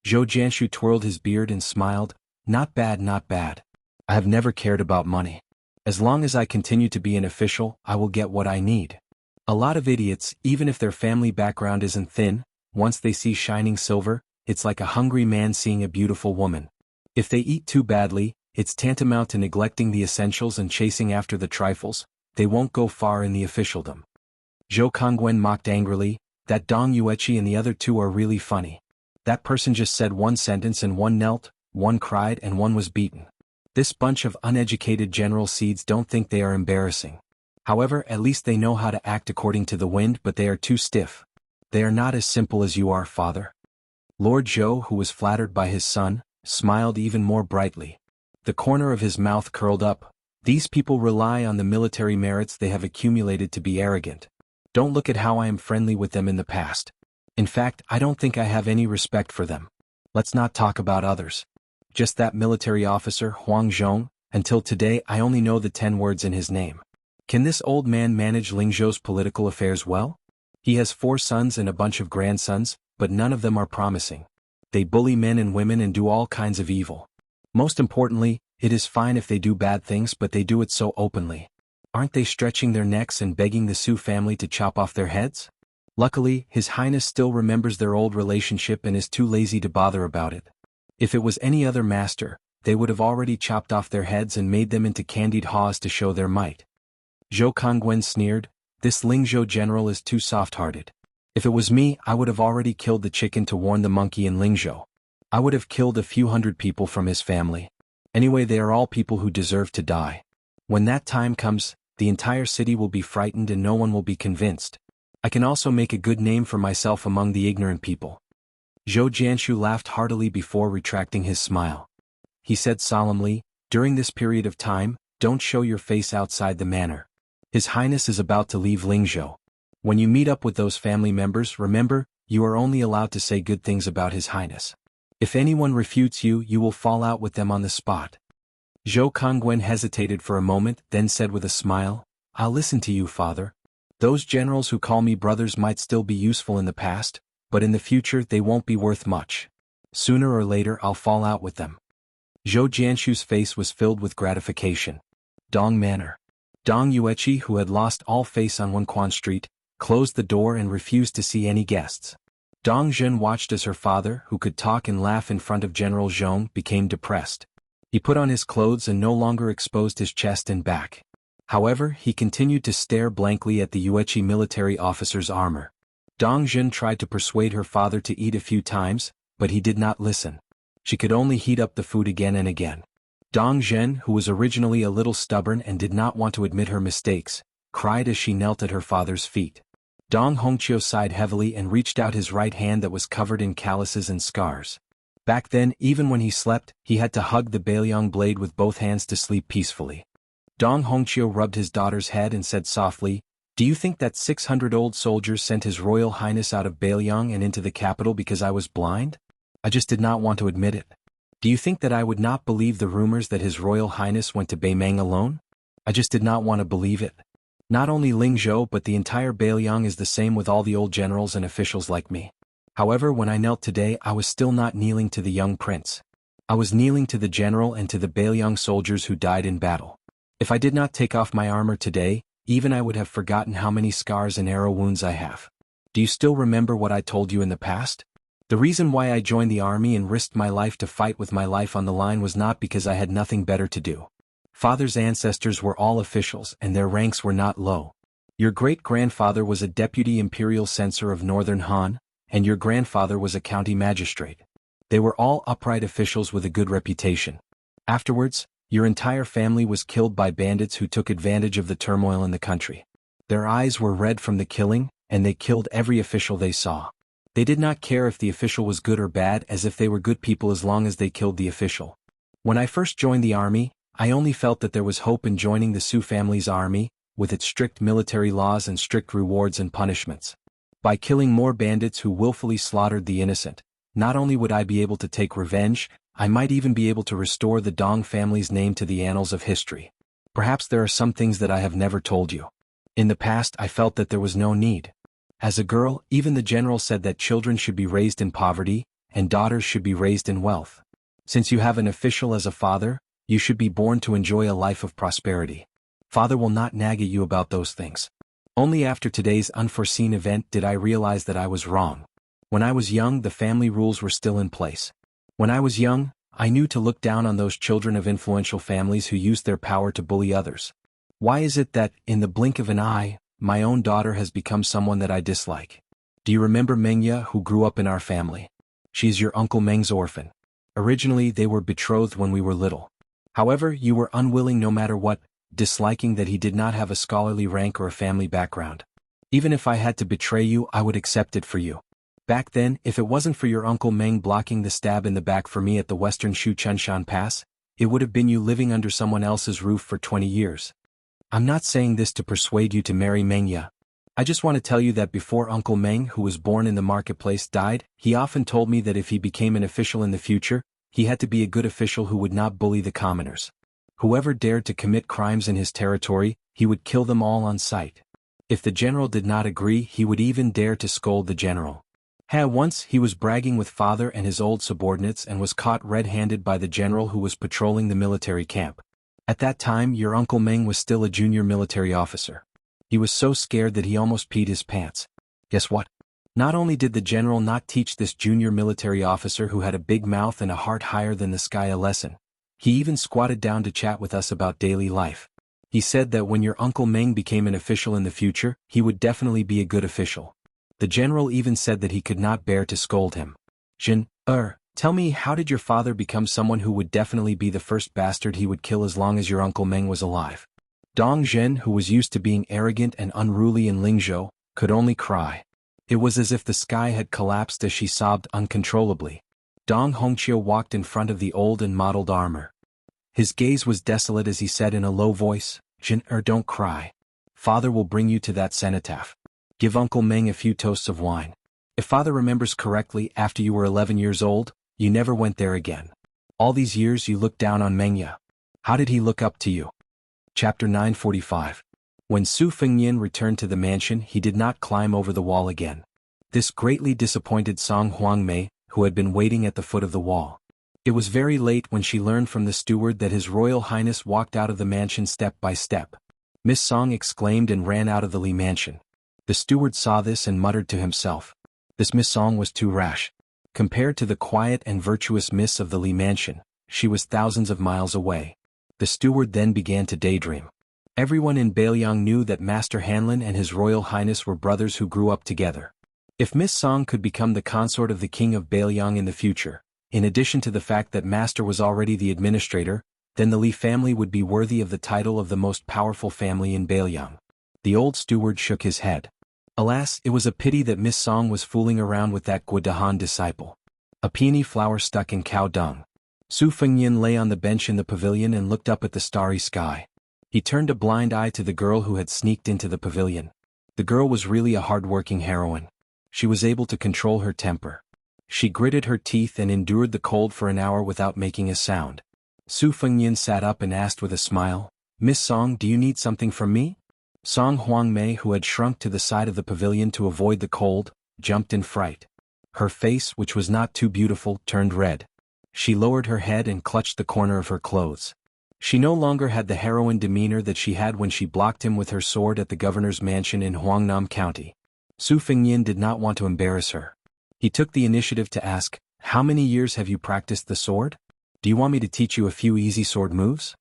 Zhou Jianshu twirled his beard and smiled, "Not bad, not bad. I have never cared about money. As long as I continue to be an official, I will get what I need. A lot of idiots, even if their family background isn't thin, once they see shining silver, it's like a hungry man seeing a beautiful woman. If they eat too badly, it's tantamount to neglecting the essentials and chasing after the trifles. They won't go far in the officialdom." Zhou Kongwen mocked angrily, "That Dong Yueqi and the other two are really funny. That person just said one sentence and one knelt, one cried and one was beaten. This bunch of uneducated general seeds don't think they are embarrassing. However, at least they know how to act according to the wind, but they are too stiff. They are not as simple as you are, father." Lord Zhou, who was flattered by his son, smiled even more brightly. The corner of his mouth curled up. "These people rely on the military merits they have accumulated to be arrogant. Don't look at how I am friendly with them in the past. In fact, I don't think I have any respect for them. Let's not talk about others. Just that military officer, Huang Zhong, until today I only know the 10 words in his name. Can this old man manage Lingzhou's political affairs well? He has 4 sons and a bunch of grandsons, but none of them are promising. They bully men and women and do all kinds of evil. Most importantly, it is fine if they do bad things, but they do it so openly. Aren't they stretching their necks and begging the Su family to chop off their heads? Luckily, His Highness still remembers their old relationship and is too lazy to bother about it. If it was any other master, they would have already chopped off their heads and made them into candied haws to show their might." Zhou Kongwen sneered, "This Lingzhou general is too soft-hearted. If it was me, I would have already killed the chicken to warn the monkey in Lingzhou. I would have killed a few hundred people from his family. Anyway, they are all people who deserve to die. When that time comes, the entire city will be frightened and no one will be convinced. I can also make a good name for myself among the ignorant people." Zhou Jianshu laughed heartily before retracting his smile. He said solemnly, "During this period of time, don't show your face outside the manor. His Highness is about to leave Lingzhou. When you meet up with those family members, remember, you are only allowed to say good things about His Highness. If anyone refutes you, you will fall out with them on the spot. Zhou Kongwen hesitated for a moment, then said with a smile, I'll listen to you, father. Those generals who call me brothers might still be useful in the past, but in the future they won't be worth much. Sooner or later I'll fall out with them. Zhou Jianshu's face was filled with gratification. Dong Manor. Dong Yueqi, who had lost all face on Wenquan Street, closed the door and refused to see any guests. Dong Zhen watched as her father, who could talk and laugh in front of General Zhong, became depressed. He put on his clothes and no longer exposed his chest and back. However, he continued to stare blankly at the Yueqi military officer's armor. Dong Zhen tried to persuade her father to eat a few times, but he did not listen. She could only heat up the food again and again. Dong Zhen, who was originally a little stubborn and did not want to admit her mistakes, cried as she knelt at her father's feet. Dong Hongqiu sighed heavily and reached out his right hand that was covered in calluses and scars. Back then, even when he slept, he had to hug the Bailiang blade with both hands to sleep peacefully. Dong Hongqiu rubbed his daughter's head and said softly, Do you think that 600 old soldiers sent His Royal Highness out of Bailiang and into the capital because I was blind? I just did not want to admit it. Do you think that I would not believe the rumors that His Royal Highness went to Beimeng alone? I just did not want to believe it. Not only Ling Zhou but the entire Bailiang is the same with all the old generals and officials like me. However, when I knelt today I was still not kneeling to the young prince. I was kneeling to the general and to the Bailiang soldiers who died in battle. If I did not take off my armor today, even I would have forgotten how many scars and arrow wounds I have. Do you still remember what I told you in the past? The reason why I joined the army and risked my life to fight with my life on the line was not because I had nothing better to do. Father's ancestors were all officials and their ranks were not low. Your great-grandfather was a deputy imperial censor of Northern Han, and your grandfather was a county magistrate. They were all upright officials with a good reputation. Afterwards, your entire family was killed by bandits who took advantage of the turmoil in the country. Their eyes were red from the killing, and they killed every official they saw. They did not care if the official was good or bad, as if they were good people as long as they killed the official. When I first joined the army, I only felt that there was hope in joining the Su family's army, with its strict military laws and strict rewards and punishments. By killing more bandits who willfully slaughtered the innocent, not only would I be able to take revenge, I might even be able to restore the Dong family's name to the annals of history. Perhaps there are some things that I have never told you. In the past I felt that there was no need. As a girl, even the general said that children should be raised in poverty, and daughters should be raised in wealth. Since you have an official as a father, you should be born to enjoy a life of prosperity. Father will not nag at you about those things. Only after today's unforeseen event did I realize that I was wrong. When I was young, the family rules were still in place. When I was young, I knew to look down on those children of influential families who used their power to bully others. Why is it that, in the blink of an eye, my own daughter has become someone that I dislike? Do you remember Mengya, who grew up in our family? She is your Uncle Meng's orphan. Originally they were betrothed when we were little. However, you were unwilling no matter what, disliking that he did not have a scholarly rank or a family background. Even if I had to betray you, I would accept it for you. Back then, if it wasn't for your Uncle Meng blocking the stab in the back for me at the western Shu Chunshan Pass, it would have been you living under someone else's roof for 20 years. I'm not saying this to persuade you to marry Mengya. I just want to tell you that before Uncle Meng, who was born in the marketplace, died, he often told me that if he became an official in the future, he had to be a good official who would not bully the commoners. Whoever dared to commit crimes in his territory, he would kill them all on sight. If the general did not agree, he would even dare to scold the general. Once he was bragging with father and his old subordinates and was caught red-handed by the general who was patrolling the military camp. At that time, your Uncle Meng was still a junior military officer. He was so scared that he almost peed his pants. Guess what? Not only did the general not teach this junior military officer who had a big mouth and a heart higher than the sky a lesson, he even squatted down to chat with us about daily life. He said that when your Uncle Meng became an official in the future, he would definitely be a good official. The general even said that he could not bear to scold him. Jin, tell me, how did your father become someone who would definitely be the first bastard he would kill as long as your Uncle Meng was alive? Dong Zhen, who was used to being arrogant and unruly in Lingzhou, could only cry. It was as if the sky had collapsed as she sobbed uncontrollably. Dong Hongqiu walked in front of the old and mottled armor. His gaze was desolate as he said in a low voice, Jin, don't cry. Father will bring you to that cenotaph. Give Uncle Meng a few toasts of wine. If father remembers correctly, after you were 11 years old, you never went there again. All these years you looked down on Mengya. How did he look up to you? Chapter 945. When Su Fengnian returned to the mansion, he did not climb over the wall again. This greatly disappointed Song Huangmei, who had been waiting at the foot of the wall. It was very late when she learned from the steward that His Royal Highness walked out of the mansion step by step. Miss Song exclaimed and ran out of the Li mansion. The steward saw this and muttered to himself. This Miss Song was too rash. Compared to the quiet and virtuous Miss of the Li mansion, she was thousands of miles away. The steward then began to daydream. Everyone in Bailiang knew that Master Hanlin and His Royal Highness were brothers who grew up together. If Miss Song could become the consort of the King of Bailiang in the future, in addition to the fact that Master was already the administrator, then the Li family would be worthy of the title of the most powerful family in Bailiang. The old steward shook his head. Alas, it was a pity that Miss Song was fooling around with that Guadahan disciple. A peony flower stuck in cow dung. Su Fengnian lay on the bench in the pavilion and looked up at the starry sky. He turned a blind eye to the girl who had sneaked into the pavilion. The girl was really a hard-working heroine. She was able to control her temper. She gritted her teeth and endured the cold for an hour without making a sound. Su Fengnian sat up and asked with a smile, "Miss Song, do you need something from me?" Song Huangmei, who had shrunk to the side of the pavilion to avoid the cold, jumped in fright. Her face, which was not too beautiful, turned red. She lowered her head and clutched the corner of her clothes. She no longer had the heroine demeanor that she had when she blocked him with her sword at the governor's mansion in Huangnam County. Su Fengnian did not want to embarrass her. He took the initiative to ask, "How many years have you practiced the sword? Do you want me to teach you a few easy sword moves?"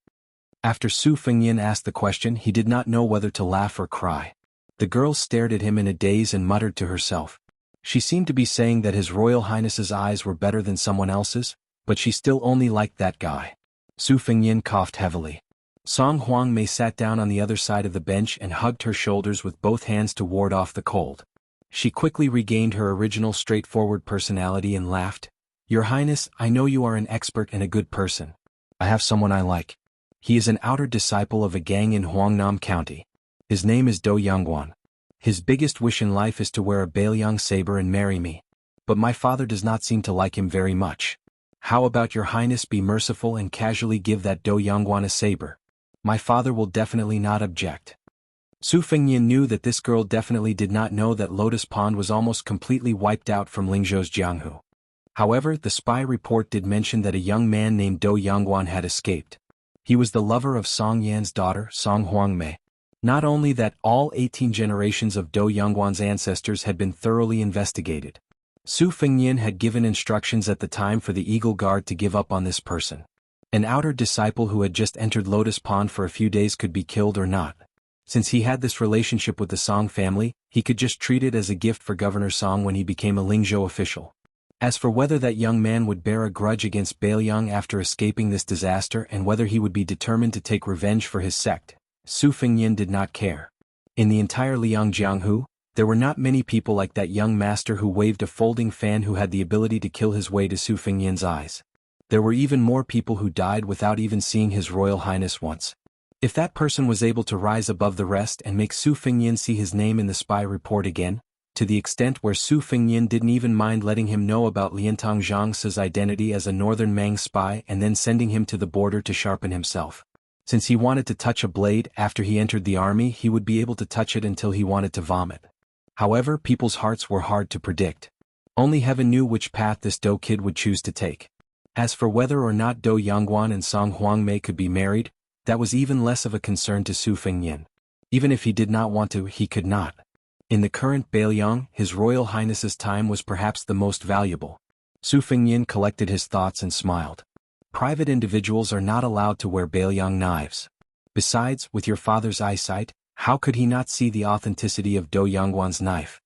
After Su Fengnian asked the question, he did not know whether to laugh or cry. The girl stared at him in a daze and muttered to herself. She seemed to be saying that His Royal Highness's eyes were better than someone else's, but she still only liked that guy. Su Fengnian coughed heavily. Song Huangmei sat down on the other side of the bench and hugged her shoulders with both hands to ward off the cold. She quickly regained her original straightforward personality and laughed. "Your Highness, I know you are an expert and a good person. I have someone I like. He is an outer disciple of a gang in Huangnam County. His name is Do Yangguan. His biggest wish in life is to wear a Bailiang saber and marry me. But my father does not seem to like him very much. How about your Highness be merciful and casually give that Do Yangguan a saber? My father will definitely not object." Su Fengnian knew that this girl definitely did not know that Lotus Pond was almost completely wiped out from Lingzhou's Jianghu. However, the spy report did mention that a young man named Do Yangguan had escaped. He was the lover of Song Yan's daughter, Song Huangmei. Not only that, all 18 generations of Do Yangguan's ancestors had been thoroughly investigated. Su Fengnian had given instructions at the time for the Eagle Guard to give up on this person. An outer disciple who had just entered Lotus Pond for a few days could be killed or not. Since he had this relationship with the Song family, he could just treat it as a gift for Governor Song when he became a Lingzhou official. As for whether that young man would bear a grudge against Bailiang after escaping this disaster and whether he would be determined to take revenge for his sect, Su Fengnian did not care. In the entire Liang Jianghu, there were not many people like that young master who waved a folding fan who had the ability to kill his way to Su Fengnian's eyes. There were even more people who died without even seeing His Royal Highness once. If that person was able to rise above the rest and make Su Fengnian see his name in the spy report again, to the extent where Su Fengnian didn't even mind letting him know about Liantong Zhang's identity as a northern Mang spy and then sending him to the border to sharpen himself. Since he wanted to touch a blade after he entered the army, he would be able to touch it until he wanted to vomit. However, people's hearts were hard to predict. Only heaven knew which path this Do kid would choose to take. As for whether or not Do Yangguan and Song Huangmei could be married, that was even less of a concern to Su Fengnian. Even if he did not want to, he could not. In the current Bailiang, His Royal Highness's time was perhaps the most valuable. Su Fengnian collected his thoughts and smiled. Private individuals are not allowed to wear Bailiang knives. Besides, with your father's eyesight, how could he not see the authenticity of Do Yangguan's knife?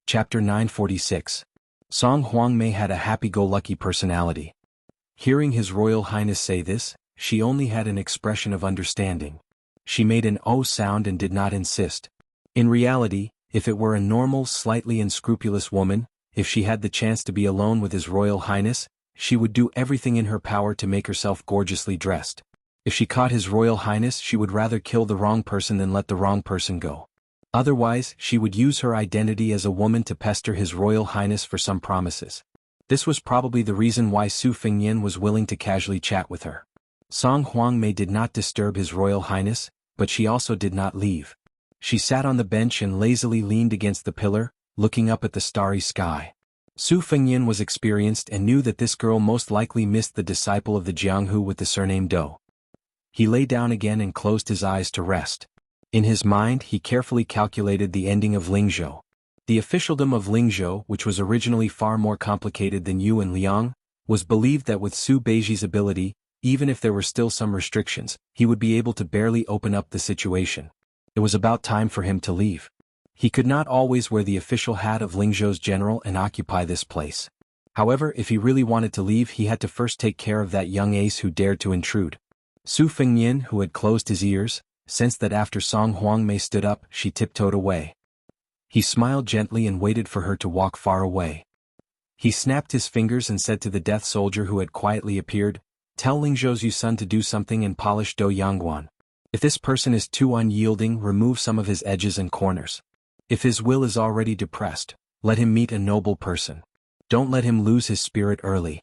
Chapter 946. Song Huangmei had a happy-go-lucky personality. Hearing His Royal Highness say this, she only had an expression of understanding. She made an "oh" sound and did not insist. In reality, if it were a normal, slightly unscrupulous woman, if she had the chance to be alone with His Royal Highness, she would do everything in her power to make herself gorgeously dressed. If she caught His Royal Highness, she would rather kill the wrong person than let the wrong person go. Otherwise, she would use her identity as a woman to pester His Royal Highness for some promises. This was probably the reason why Su Fengnian was willing to casually chat with her. Song Huangmei did not disturb His Royal Highness, but she also did not leave. She sat on the bench and lazily leaned against the pillar, looking up at the starry sky. Su Fengyan was experienced and knew that this girl most likely missed the disciple of the Jianghu with the surname Do. He lay down again and closed his eyes to rest. In his mind he carefully calculated the ending of Lingzhou. The officialdom of Lingzhou, which was originally far more complicated than Yu and Liang, was believed that with Su Beiji's ability, even if there were still some restrictions, he would be able to barely open up the situation. It was about time for him to leave. He could not always wear the official hat of Lingzhou's general and occupy this place. However, if he really wanted to leave, he had to first take care of that young ace who dared to intrude. Su Fengyan, who had closed his ears, sensed that after Song Huangmei stood up, she tiptoed away. He smiled gently and waited for her to walk far away. He snapped his fingers and said to the death soldier who had quietly appeared, "Tell Lingzhou's son to do something and polish Do Yangguan. If this person is too unyielding, remove some of his edges and corners. If his will is already depressed, let him meet a noble person. Don't let him lose his spirit early."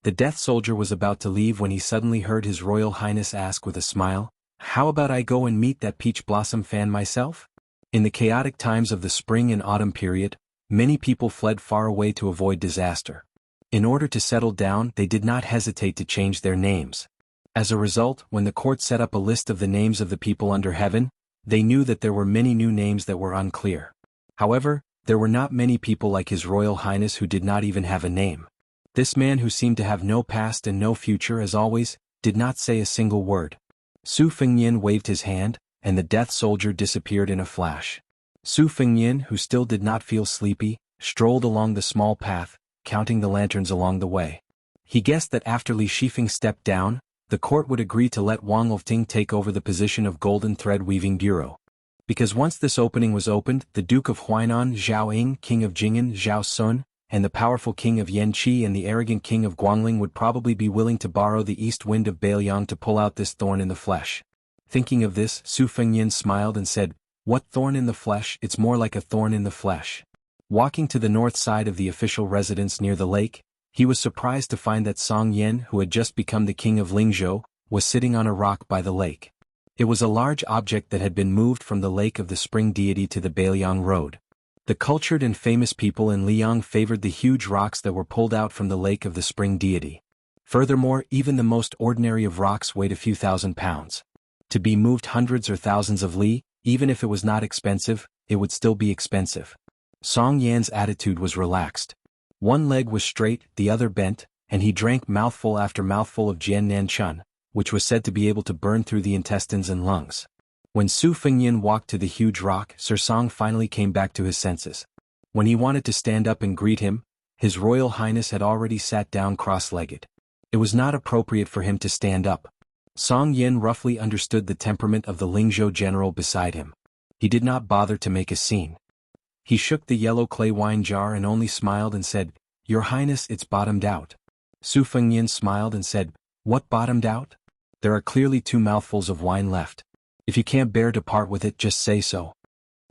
The death soldier was about to leave when he suddenly heard His Royal Highness ask with a smile, "How about I go and meet that peach blossom fan myself?" In the chaotic times of the spring and autumn period, many people fled far away to avoid disaster. In order to settle down, they did not hesitate to change their names. As a result, when the court set up a list of the names of the people under heaven, they knew that there were many new names that were unclear. However, there were not many people like His Royal Highness who did not even have a name. This man, who seemed to have no past and no future as always, did not say a single word. Su Fengyan waved his hand, and the death soldier disappeared in a flash. Su Fengyan, who still did not feel sleepy, strolled along the small path, counting the lanterns along the way. He guessed that after Li Shifeng stepped down, the court would agree to let Wang Lifting take over the position of Golden Thread Weaving Bureau. Because once this opening was opened, the Duke of Huainan Zhao Ying, King of Jing'an Zhao Sun, and the powerful King of Yanqi and the arrogant King of Guangling would probably be willing to borrow the east wind of Beiliang to pull out this thorn in the flesh. Thinking of this, Su Fengyan smiled and said, "What thorn in the flesh? It's more like a thorn in the flesh." Walking to the north side of the official residence near the lake, he was surprised to find that Song Yen, who had just become the king of Lingzhou, was sitting on a rock by the lake. It was a large object that had been moved from the lake of the spring deity to the Beiliang road. The cultured and famous people in Liang favored the huge rocks that were pulled out from the lake of the spring deity. Furthermore, even the most ordinary of rocks weighed a few thousand pounds. To be moved hundreds or thousands of li, even if it was not expensive, it would still be expensive. Song Yan's attitude was relaxed. One leg was straight, the other bent, and he drank mouthful after mouthful of Jian Nan Chun, which was said to be able to burn through the intestines and lungs. When Su Fengyan walked to the huge rock, Sir Song finally came back to his senses. When he wanted to stand up and greet him, His Royal Highness had already sat down cross-legged. It was not appropriate for him to stand up. Song Yen roughly understood the temperament of the Lingzhou general beside him. He did not bother to make a scene. He shook the yellow clay wine jar and only smiled and said, "Your Highness, it's bottomed out." Su Fengyan smiled and said, "What bottomed out? There are clearly 2 mouthfuls of wine left. If you can't bear to part with it, just say so."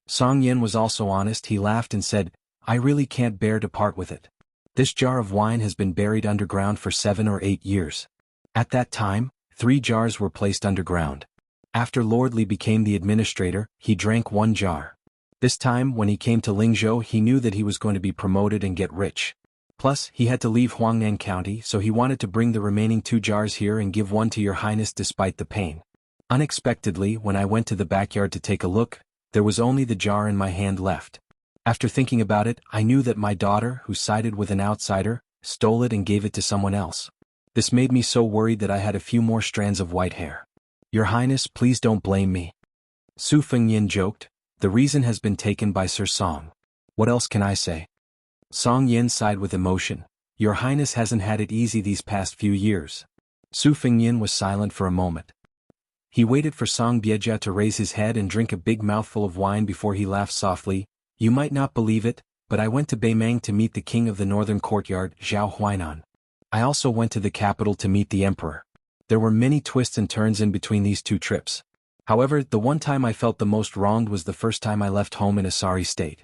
Song Yen was also honest. He laughed and said, "I really can't bear to part with it. This jar of wine has been buried underground for 7 or 8 years. At that time, 3 jars were placed underground. After Lord Li became the administrator, he drank 1 jar. This time, when he came to Lingzhou, he knew that he was going to be promoted and get rich. Plus, he had to leave Huangnan County, so he wanted to bring the remaining 2 jars here and give 1 to your Highness despite the pain. Unexpectedly, when I went to the backyard to take a look, there was only the jar in my hand left. After thinking about it, I knew that my daughter, who sided with an outsider, stole it and gave it to someone else. This made me so worried that I had a few more strands of white hair. Your Highness, please don't blame me." Su Fengyan joked, "The reason has been taken by Sir Song. What else can I say?" Song Yen sighed with emotion. "Your Highness hasn't had it easy these past few years." Su Fengyan was silent for a moment. He waited for Song Biejia to raise his head and drink a big mouthful of wine before he laughed softly. "You might not believe it, but I went to Beimang to meet the king of the northern courtyard, Zhao Huainan. I also went to the capital to meet the emperor. There were many twists and turns in between these 2 trips. However, the one time I felt the most wronged was the first time I left home in a sorry state.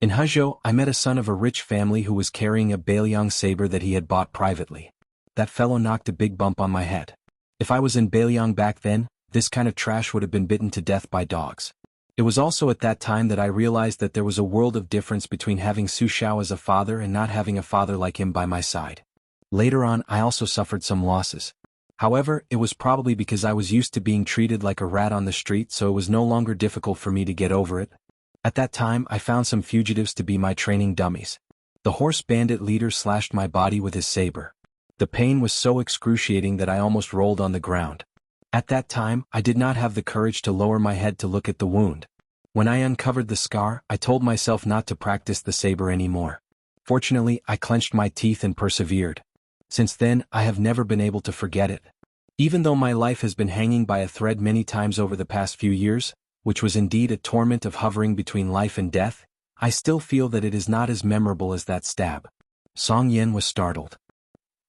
In Hezhou, I met a son of a rich family who was carrying a Beiliang saber that he had bought privately. That fellow knocked a big bump on my head. If I was in Beiliang back then, this kind of trash would have been bitten to death by dogs. It was also at that time that I realized that there was a world of difference between having Su Xiao as a father and not having a father like him by my side. Later on, I also suffered some losses. However, it was probably because I was used to being treated like a rat on the street, so it was no longer difficult for me to get over it. At that time, I found some fugitives to be my training dummies. The horse bandit leader slashed my body with his saber. The pain was so excruciating that I almost rolled on the ground. At that time, I did not have the courage to lower my head to look at the wound. When I uncovered the scar, I told myself not to practice the saber anymore. Fortunately, I clenched my teeth and persevered. Since then, I have never been able to forget it. Even though my life has been hanging by a thread many times over the past few years, which was indeed a torment of hovering between life and death, I still feel that it is not as memorable as that stab. Song Yen was startled.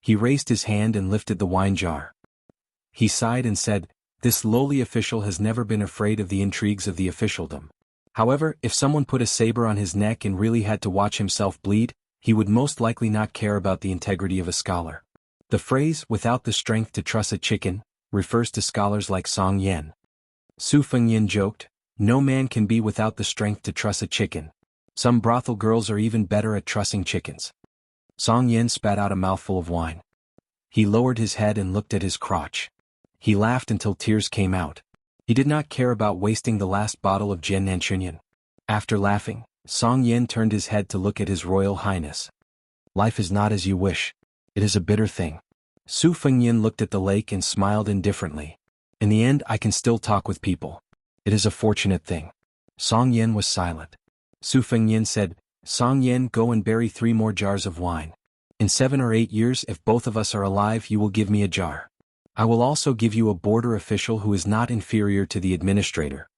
He raised his hand and lifted the wine jar. He sighed and said, "This lowly official has never been afraid of the intrigues of the officialdom. However, if someone put a saber on his neck and really had to watch himself bleed, he would most likely not care about the integrity of a scholar." The phrase, "without the strength to truss a chicken," refers to scholars like Song Yen. Su Fengyin joked, "No man can be without the strength to truss a chicken. Some brothel girls are even better at trussing chickens." Song Yen spat out a mouthful of wine. He lowered his head and looked at his crotch. He laughed until tears came out. He did not care about wasting the last bottle of Jian Nanchunyan. After laughing, Song Yen turned his head to look at His Royal Highness. "Life is not as you wish. It is a bitter thing." Su Fengyin looked at the lake and smiled indifferently. "In the end, I can still talk with people. It is a fortunate thing." Song Yen was silent. Su Fengyin said, "Song Yen, go and bury 3 more jars of wine. In 7 or 8 years, if both of us are alive, you will give me a jar. I will also give you a border official who is not inferior to the administrator."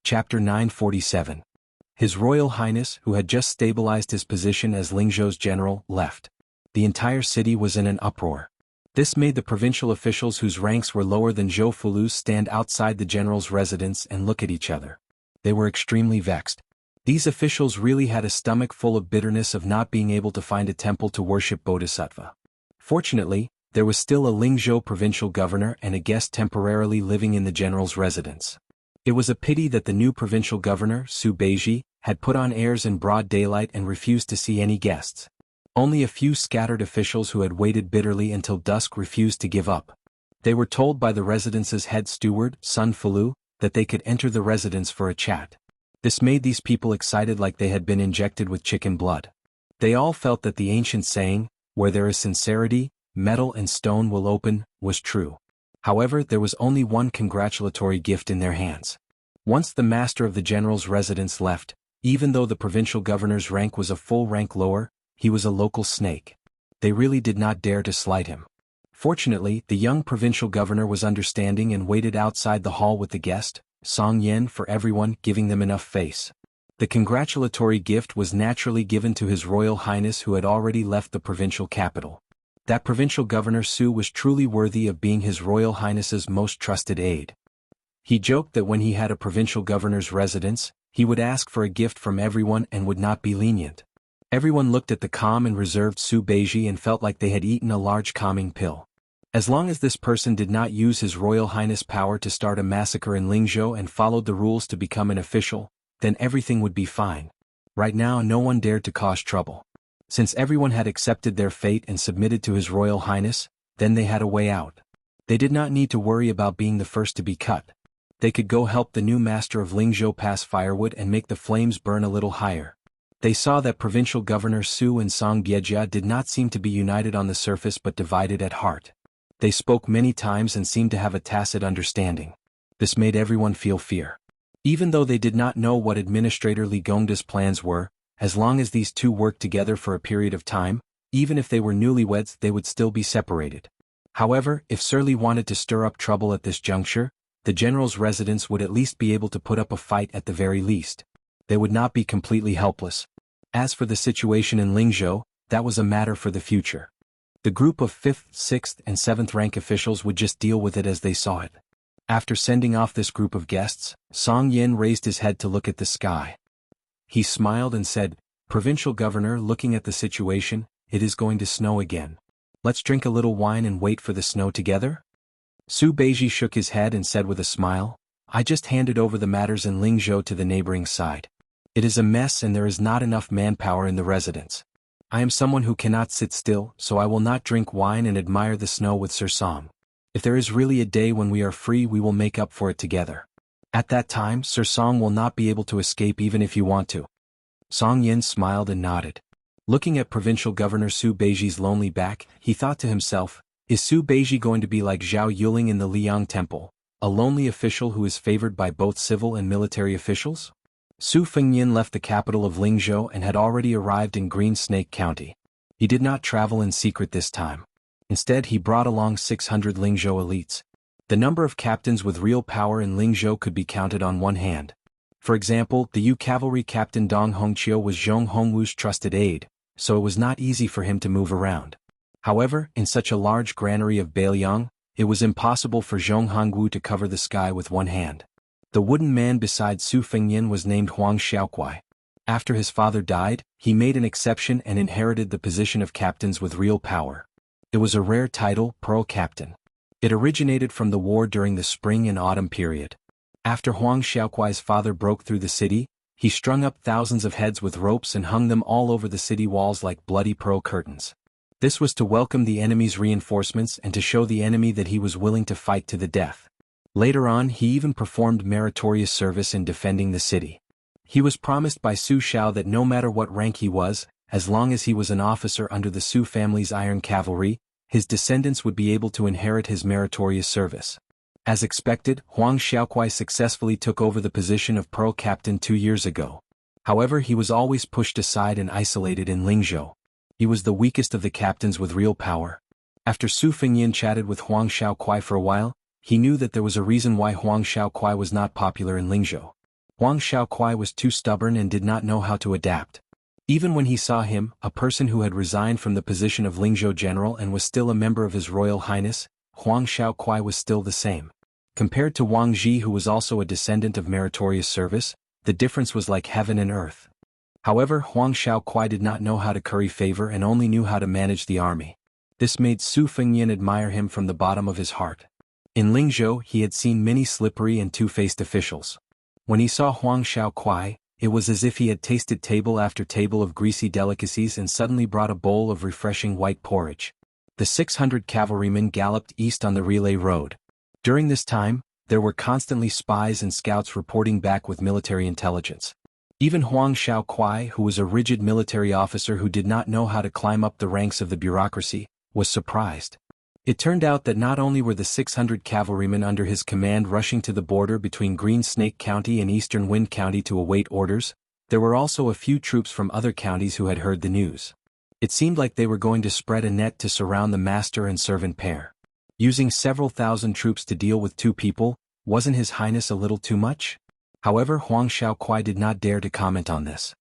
Chapter 947. His Royal Highness, who had just stabilized his position as Lingzhou's general, left. The entire city was in an uproar. This made the provincial officials whose ranks were lower than Zhou Fulu's stand outside the general's residence and look at each other. They were extremely vexed. These officials really had a stomach full of bitterness of not being able to find a temple to worship Bodhisattva. Fortunately, there was still a Lingzhou provincial governor and a guest temporarily living in the general's residence. It was a pity that the new provincial governor, Su Beiji, had put on airs in broad daylight and refused to see any guests. Only a few scattered officials who had waited bitterly until dusk refused to give up. They were told by the residence's head steward, Sun Fulu, that they could enter the residence for a chat. This made these people excited like they had been injected with chicken blood. They all felt that the ancient saying, "Where there is sincerity, metal and stone will open," was true. However, there was only one congratulatory gift in their hands. Once the master of the general's residence left, even though the provincial governor's rank was a full rank lower, he was a local snake. They really did not dare to slight him. Fortunately, the young provincial governor was understanding and waited outside the hall with the guest, Song Yen, for everyone, giving them enough face. The congratulatory gift was naturally given to His Royal Highness, who had already left the provincial capital. That provincial governor Su was truly worthy of being His Royal Highness's most trusted aide. He joked that when he had a provincial governor's residence, he would ask for a gift from everyone and would not be lenient. Everyone looked at the calm and reserved Su Beiji and felt like they had eaten a large calming pill. As long as this person did not use His Royal Highness' power to start a massacre in Lingzhou and followed the rules to become an official, then everything would be fine. Right now, no one dared to cause trouble. Since everyone had accepted their fate and submitted to His Royal Highness, then they had a way out. They did not need to worry about being the first to be cut. They could go help the new master of Lingzhou pass firewood and make the flames burn a little higher. They saw that provincial governor Su and Song Biejia did not seem to be united on the surface but divided at heart. They spoke many times and seemed to have a tacit understanding. This made everyone feel fear. Even though they did not know what Administrator Li Gongda's plans were, as long as these two worked together for a period of time, even if they were newlyweds, they would still be separated. However, if Sir Li wanted to stir up trouble at this juncture, the general's residence would at least be able to put up a fight at the very least. They would not be completely helpless. As for the situation in Lingzhou, that was a matter for the future. The group of 5th, 6th, and 7th rank officials would just deal with it as they saw it. After sending off this group of guests, Song Yen raised his head to look at the sky. He smiled and said, "Provincial Governor, looking at the situation, it is going to snow again. Let's drink a little wine and wait for the snow together?" Su Beiji shook his head and said with a smile, I just handed over the matters in Lingzhou to the neighboring side. It is a mess and there is not enough manpower in the residence. I am someone who cannot sit still, so I will not drink wine and admire the snow with Sir Song. If there is really a day when we are free, we will make up for it together. At that time, Sir Song will not be able to escape even if you want to. Song Yin smiled and nodded. Looking at Provincial Governor Su Beiji's lonely back, he thought to himself, is Su Beiji going to be like Zhao Yuling in the Liang Temple, a lonely official who is favored by both civil and military officials? Su Fengyin left the capital of Lingzhou and had already arrived in Green Snake County. He did not travel in secret this time. Instead, he brought along 600 Lingzhou elites. The number of captains with real power in Lingzhou could be counted on one hand. For example, the Yu cavalry captain Dong Hongqiu was Zhong Hongwu's trusted aide, so it was not easy for him to move around. However, in such a large granary of Beiliang, it was impossible for Zhong Hongwu to cover the sky with one hand. The wooden man beside Su Fengyin was named Huang Xiaokuai. After his father died, he made an exception and inherited the position of captains with real power. It was a rare title, Pearl Captain. It originated from the war during the spring and autumn period. After Huang Xiaokuai's father broke through the city, he strung up thousands of heads with ropes and hung them all over the city walls like bloody pearl curtains. This was to welcome the enemy's reinforcements and to show the enemy that he was willing to fight to the death. Later on, he even performed meritorious service in defending the city. He was promised by Su Shao that no matter what rank he was, as long as he was an officer under the Su family's iron cavalry, his descendants would be able to inherit his meritorious service. As expected, Huang Xiaokuai successfully took over the position of Pearl Captain 2 years ago. However, he was always pushed aside and isolated in Lingzhou. He was the weakest of the captains with real power. After Su Fengyin chatted with Huang Xiaokuai for a while, he knew that there was a reason why Huang Xiaokuai was not popular in Lingzhou. Huang Xiaokuai was too stubborn and did not know how to adapt. Even when he saw him, a person who had resigned from the position of Lingzhou general and was still a member of His Royal Highness, Huang Xiaokuai was still the same. Compared to Wang Ji, who was also a descendant of meritorious service, the difference was like heaven and earth. However, Huang Xiaokuai did not know how to curry favor and only knew how to manage the army. This made Su Fengyin admire him from the bottom of his heart. In Lingzhou, he had seen many slippery and two-faced officials. When he saw Huang Xiaokuai, it was as if he had tasted table after table of greasy delicacies and suddenly brought a bowl of refreshing white porridge. The 600 cavalrymen galloped east on the relay road. During this time, there were constantly spies and scouts reporting back with military intelligence. Even Huang Xiaokuai, who was a rigid military officer who did not know how to climb up the ranks of the bureaucracy, was surprised. It turned out that not only were the 600 cavalrymen under his command rushing to the border between Green Snake County and Eastern Wind County to await orders, there were also a few troops from other counties who had heard the news. It seemed like they were going to spread a net to surround the master and servant pair. Using several thousand troops to deal with 2 people, wasn't His Highness a little too much? However, Huang Xiaokuai did not dare to comment on this.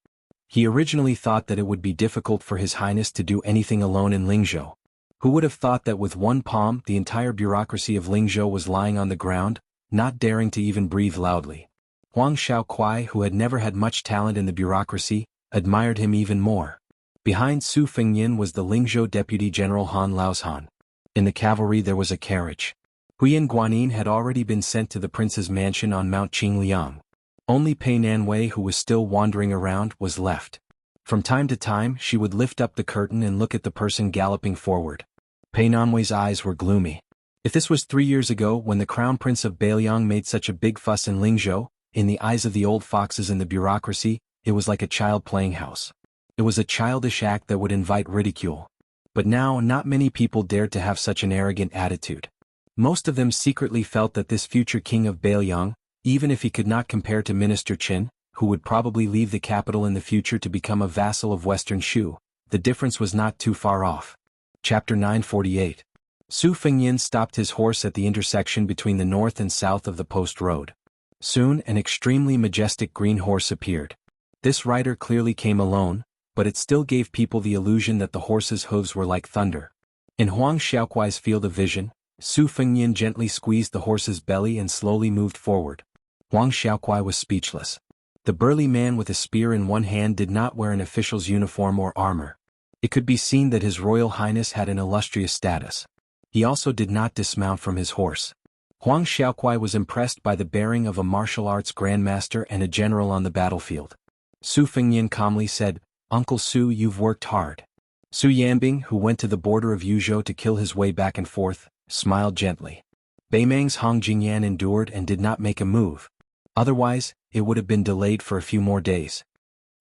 He originally thought that it would be difficult for His Highness to do anything alone in Lingzhou. Who would have thought that with one palm the entire bureaucracy of Lingzhou was lying on the ground, not daring to even breathe loudly? Huang Xiaokuai, who had never had much talent in the bureaucracy, admired him even more. Behind Su Fengyin was the Lingzhou Deputy General Han Laoshan. In the cavalry there was a carriage. Huyan Guanin had already been sent to the prince's mansion on Mount Qingliang. Only Pei Nanwei, who was still wandering around, was left. From time to time she would lift up the curtain and look at the person galloping forward. Pei Nanwei's eyes were gloomy. If this was 3 years ago when the crown prince of Beiliang made such a big fuss in Lingzhou, in the eyes of the old foxes in the bureaucracy, it was like a child playing house. It was a childish act that would invite ridicule. But now not many people dared to have such an arrogant attitude. Most of them secretly felt that this future king of Beiliang, even if he could not compare to Minister Qin, who would probably leave the capital in the future to become a vassal of Western Shu, the difference was not too far off. Chapter 948. Su Fengyin stopped his horse at the intersection between the north and south of the post road. Soon an extremely majestic green horse appeared. This rider clearly came alone, but it still gave people the illusion that the horse's hooves were like thunder. In Huang Xiaokuai's field of vision, Su Fengyin gently squeezed the horse's belly and slowly moved forward. Huang Xiaokuai was speechless. The burly man with a spear in one hand did not wear an official's uniform or armor. It could be seen that His Royal Highness had an illustrious status. He also did not dismount from his horse. Huang Xiaokuai was impressed by the bearing of a martial arts grandmaster and a general on the battlefield. Su Fengnian calmly said, "Uncle Su, you've worked hard." Su Yanbing, who went to the border of Yuzhou to kill his way back and forth, smiled gently. Beimang's Hong Jingyan endured and did not make a move. Otherwise, it would have been delayed for a few more days.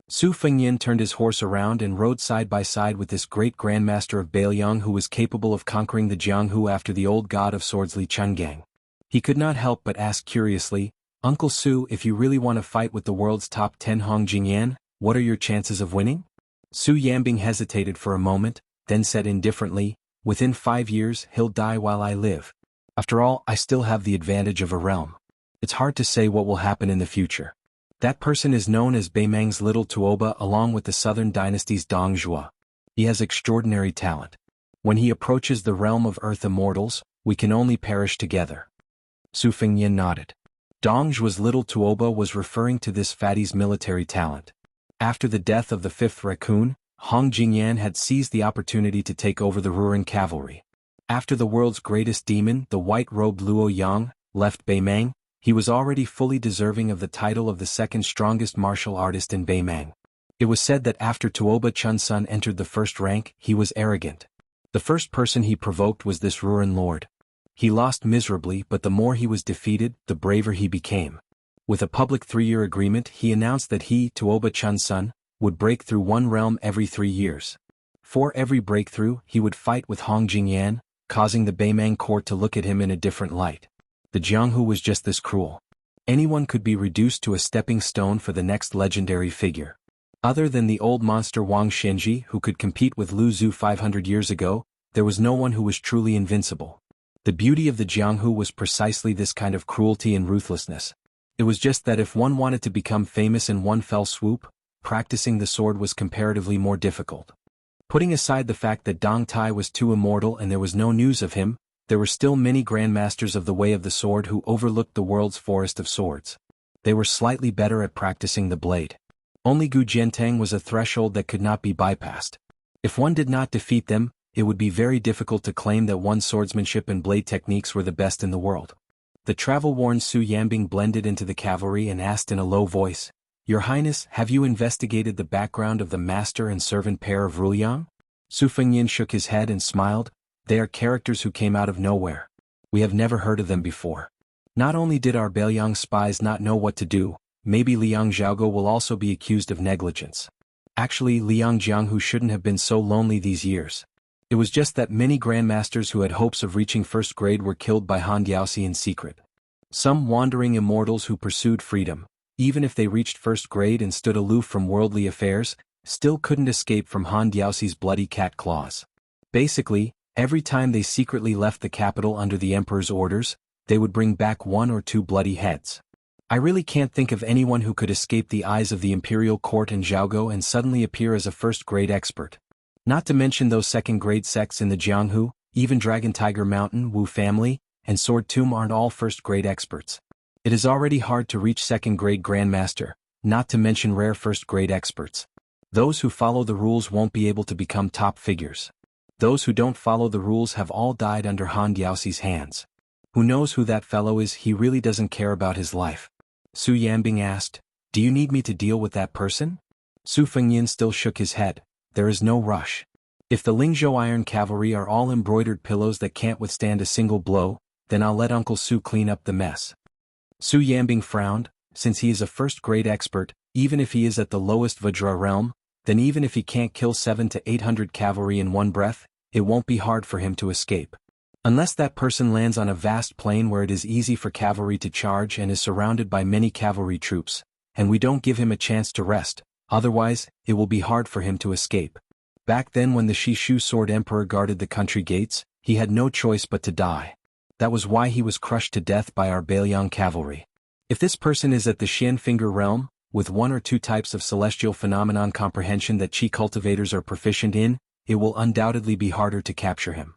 Su Fengnian turned his horse around and rode side by side with this great grandmaster of Beiliang who was capable of conquering the Jianghu after the old god of swords Li Chungang. He could not help but ask curiously, "Uncle Su, if you really want to fight with the world's top 10 Hong Jingyan, what are your chances of winning?" Su Yanbing hesitated for a moment, then said indifferently, "Within 5 years he'll die while I live. After all, I still have the advantage of a realm. It's hard to say what will happen in the future." That person is known as Beimang's Little Tuoba along with the southern dynasty's Dong Zhuo. He has extraordinary talent. When he approaches the realm of earth immortals, we can only perish together. Su Fengnian nodded. Dong Zhuo's Little Tuoba was referring to this fatty's military talent. After the death of the fifth raccoon, Hong Jingyan had seized the opportunity to take over the Ruran cavalry. After the world's greatest demon, the white-robed Luo Yang, left Beimang, he was already fully deserving of the title of the second strongest martial artist in Beimang. It was said that after Tuoba Chunsun entered the first rank, he was arrogant. The first person he provoked was this Ruran lord. He lost miserably, but the more he was defeated, the braver he became. With a public 3-year agreement, he announced that he, Tuoba Chunsun, would break through one realm every 3 years. For every breakthrough, he would fight with Hong Jingyan, causing the Beimang court to look at him in a different light. The Jianghu was just this cruel. Anyone could be reduced to a stepping stone for the next legendary figure. Other than the old monster Wang Shenji who could compete with Lu Zhu 500 years ago, there was no one who was truly invincible. The beauty of the Jianghu was precisely this kind of cruelty and ruthlessness. It was just that if one wanted to become famous in one fell swoop, practicing the sword was comparatively more difficult. Putting aside the fact that Dong Tai was too immortal and there was no news of him, there were still many grandmasters of the way of the sword who overlooked the world's forest of swords. They were slightly better at practicing the blade. Only Gu Jiantang was a threshold that could not be bypassed. If one did not defeat them, it would be very difficult to claim that one's swordsmanship and blade techniques were the best in the world. The travel-worn Su Yanbing blended into the cavalry and asked in a low voice, "Your Highness, have you investigated the background of the master and servant pair of Ruyang?" Su Fengnian shook his head and smiled. "They are characters who came out of nowhere. We have never heard of them before. Not only did our Beiliang spies not know what to do, maybe Liang Zhaogo will also be accused of negligence. Actually, Liang Jianghu shouldn't have been so lonely these years. It was just that many grandmasters who had hopes of reaching first grade were killed by Han Diaoxi in secret. Some wandering immortals who pursued freedom, even if they reached first grade and stood aloof from worldly affairs, still couldn't escape from Han Diaoxi's bloody cat claws. Basically, every time they secretly left the capital under the emperor's orders, they would bring back 1 or 2 bloody heads. I really can't think of anyone who could escape the eyes of the imperial court in Zhaogo and suddenly appear as a first-grade expert. Not to mention those second-grade sects in the Jianghu, even Dragon Tiger Mountain, Wu family, and Sword Tomb aren't all first-grade experts. It is already hard to reach second-grade grandmaster, not to mention rare first-grade experts. Those who follow the rules won't be able to become top figures. Those who don't follow the rules have all died under Han Diaoxi's hands. Who knows who that fellow is? He really doesn't care about his life." Su Yanbing asked, "Do you need me to deal with that person?" Su Fengnian still shook his head. "There is no rush. If the Lingzhou Iron Cavalry are all embroidered pillows that can't withstand a single blow, then I'll let Uncle Su clean up the mess." Su Yanbing frowned. Since he is a first-grade expert, even if he is at the lowest Vajra realm, then even if he can't kill 700 to 800 cavalry in one breath, it won't be hard for him to escape. Unless that person lands on a vast plain where it is easy for cavalry to charge and is surrounded by many cavalry troops, and we don't give him a chance to rest, otherwise, it will be hard for him to escape. Back then when the Shishu Sword Emperor guarded the country gates, he had no choice but to die. That was why he was crushed to death by our Beiliang cavalry. If this person is at the Xian Finger realm, with 1 or 2 types of celestial phenomenon comprehension that Qi cultivators are proficient in, it will undoubtedly be harder to capture him.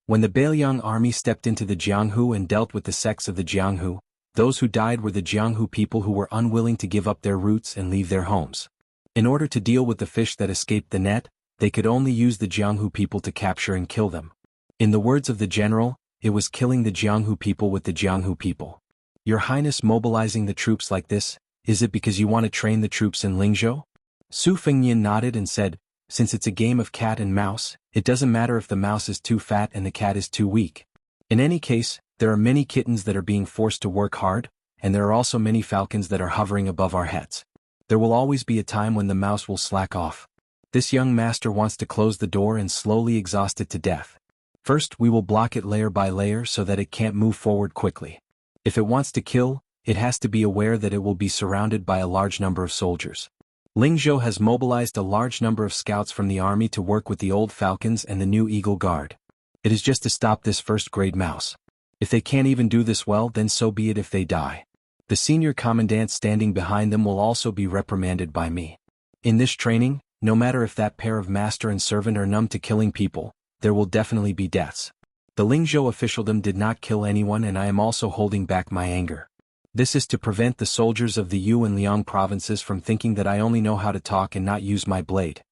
When the Beiliang army stepped into the Jianghu and dealt with the sects of the Jianghu, those who died were the Jianghu people who were unwilling to give up their roots and leave their homes. In order to deal with the fish that escaped the net, they could only use the Jianghu people to capture and kill them. In the words of the general, it was killing the Jianghu people with the Jianghu people. Your Highness mobilizing the troops like this, is it because you want to train the troops in Lingzhou? Su Fengnian nodded and said, since it's a game of cat and mouse, it doesn't matter if the mouse is too fat and the cat is too weak. In any case, there are many kittens that are being forced to work hard, and there are also many falcons that are hovering above our heads. There will always be a time when the mouse will slack off. This young master wants to close the door and slowly exhaust it to death. First, we will block it layer by layer so that it can't move forward quickly. If it wants to kill, it has to be aware that it will be surrounded by a large number of soldiers. Lingzhou has mobilized a large number of scouts from the army to work with the old falcons and the new Eagle Guard. It is just to stop this first-grade mouse. If they can't even do this well, then so be it if they die. The senior commandant standing behind them will also be reprimanded by me. In this training, no matter if that pair of master and servant are numb to killing people, there will definitely be deaths. The Lingzhou officialdom did not kill anyone, and I am also holding back my anger. This is to prevent the soldiers of the Yu and Liang provinces from thinking that I only know how to talk and not use my blade.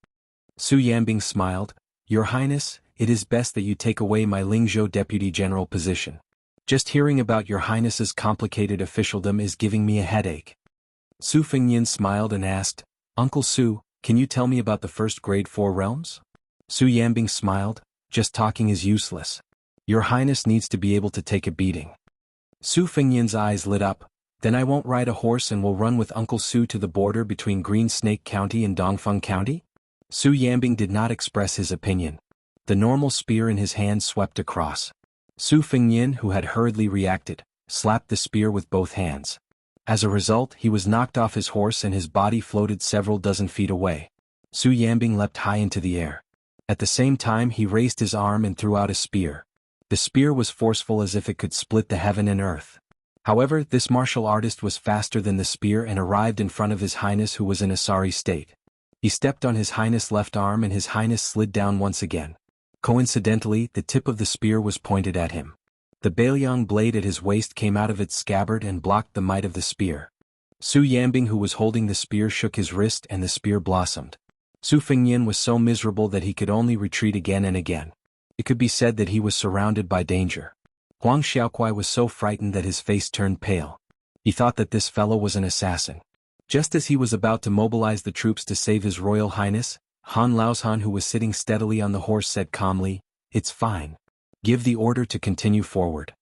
Su Yanbing smiled, Your Highness, it is best that you take away my Lingzhou deputy general position. Just hearing about Your Highness's complicated officialdom is giving me a headache. Su Fengnian smiled and asked, Uncle Su, can you tell me about the first grade 4 realms? Su Yanbing smiled, just talking is useless. Your Highness needs to be able to take a beating. Su Fengnian's eyes lit up, then I won't ride a horse and will run with Uncle Su to the border between Green Snake County and Dongfeng County? Su Yanbing did not express his opinion. The normal spear in his hand swept across. Su Fengnian, who had hurriedly reacted, slapped the spear with both hands. As a result, he was knocked off his horse and his body floated several dozen feet away. Su Yanbing leapt high into the air. At the same time he raised his arm and threw out a spear. The spear was forceful as if it could split the heaven and earth. However, this martial artist was faster than the spear and arrived in front of His Highness, who was in a sorry state. He stepped on His Highness' left arm and His Highness slid down once again. Coincidentally, the tip of the spear was pointed at him. The Bailiang blade at his waist came out of its scabbard and blocked the might of the spear. Su Yanbing, who was holding the spear, shook his wrist and the spear blossomed. Su Fengnian was so miserable that he could only retreat again and again. It could be said that he was surrounded by danger. Huang Xiaokuai was so frightened that his face turned pale. He thought that this fellow was an assassin. Just as he was about to mobilize the troops to save His Royal Highness, Han Laoshan, who was sitting steadily on the horse, said calmly, It's fine. Give the order to continue forward.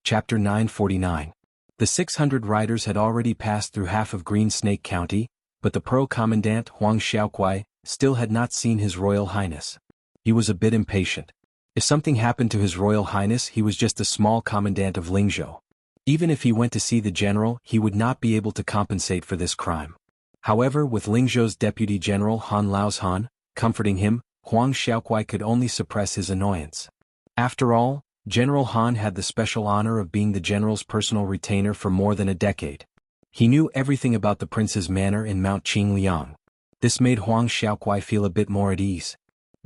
Chapter 949. The 600 riders had already passed through half of Green Snake County, but the pro-commandant Huang Xiaokuai still had not seen His Royal Highness. He was a bit impatient. If something happened to His Royal Highness, he was just a small commandant of Lingzhou. Even if he went to see the general, he would not be able to compensate for this crime. However, with Lingzhou's deputy general Han Laoshan comforting him, Huang Xiaokuai could only suppress his annoyance. After all, General Han had the special honor of being the general's personal retainer for more than a decade. He knew everything about the prince's manor in Mount Qingliang. This made Huang Xiaokuai feel a bit more at ease.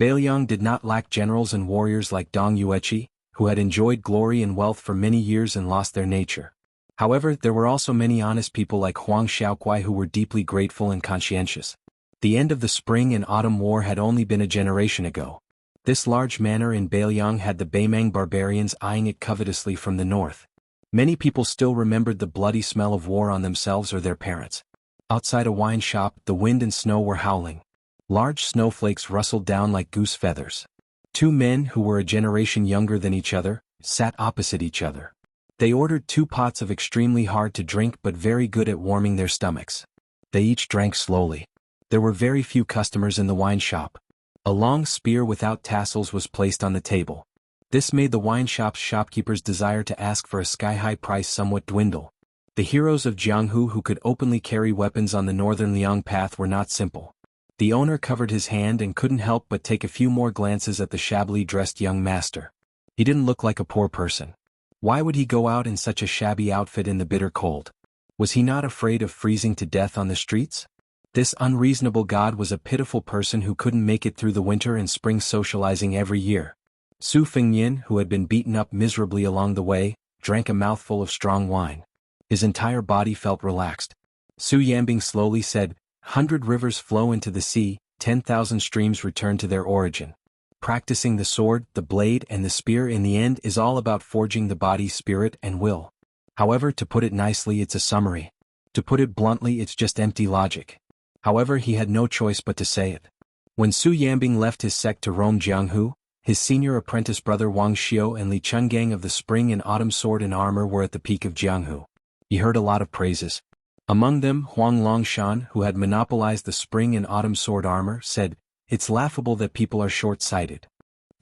Bailiang did not lack generals and warriors like Dong Yueqi, who had enjoyed glory and wealth for many years and lost their nature. However, there were also many honest people like Huang Xiaokuai who were deeply grateful and conscientious. The end of the Spring and Autumn War had only been a generation ago. This large manor in Bailiang had the Baimang barbarians eyeing it covetously from the north. Many people still remembered the bloody smell of war on themselves or their parents. Outside a wine shop, the wind and snow were howling. Large snowflakes rustled down like goose feathers. Two men who were a generation younger than each other sat opposite each other. They ordered 2 pots of extremely hard to drink but very good at warming their stomachs. They each drank slowly. There were very few customers in the wine shop. A long spear without tassels was placed on the table. This made the wine shop's shopkeeper's desire to ask for a sky-high price somewhat dwindle. The heroes of Jianghu who could openly carry weapons on the northern Liang path were not simple. The owner covered his hand and couldn't help but take a few more glances at the shabbily dressed young master. He didn't look like a poor person. Why would he go out in such a shabby outfit in the bitter cold? Was he not afraid of freezing to death on the streets? This unreasonable god was a pitiful person who couldn't make it through the winter and spring socializing every year. Su Fengnian, who had been beaten up miserably along the way, drank a mouthful of strong wine. His entire body felt relaxed. Su Yanbing slowly said, 100 rivers flow into the sea, 10,000 streams return to their origin. Practicing the sword, the blade and the spear in the end is all about forging the body, spirit and will. However, to put it nicely, it's a summary. To put it bluntly, it's just empty logic. However, he had no choice but to say it. When Su Yanbing left his sect to roam Jianghu, his senior apprentice brother Wang Xiu and Li Chungang of the Spring and Autumn Sword and Armor were at the peak of Jianghu. He heard a lot of praises. Among them, Huang Longshan, who had monopolized the Spring and Autumn Sword Armor, said, "It's laughable that people are short-sighted.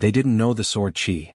They didn't know the sword qi."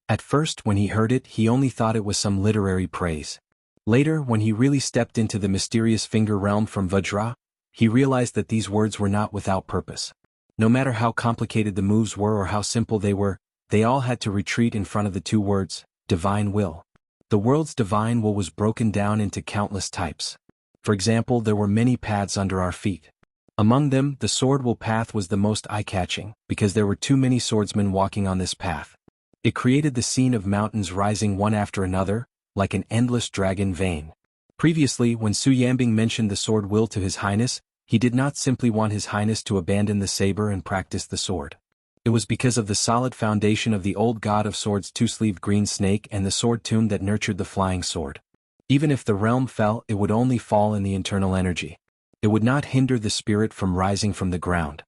At first, when he heard it, he only thought it was some literary praise. Later, when he really stepped into the mysterious finger realm from Vajra, he realized that these words were not without purpose. No matter how complicated the moves were or how simple they were, they all had to retreat in front of the two words, divine will. The world's divine will was broken down into countless types. For example, there were many paths under our feet. Among them, the sword will path was the most eye-catching, because there were too many swordsmen walking on this path. It created the scene of mountains rising one after another, like an endless dragon vein. Previously, when Su Yanbing mentioned the sword will to His Highness, he did not simply want His Highness to abandon the saber and practice the sword. It was because of the solid foundation of the old god of swords, two-sleeved green snake, and the sword tomb that nurtured the flying sword. Even if the realm fell, it would only fall in the internal energy. It would not hinder the spirit from rising from the ground.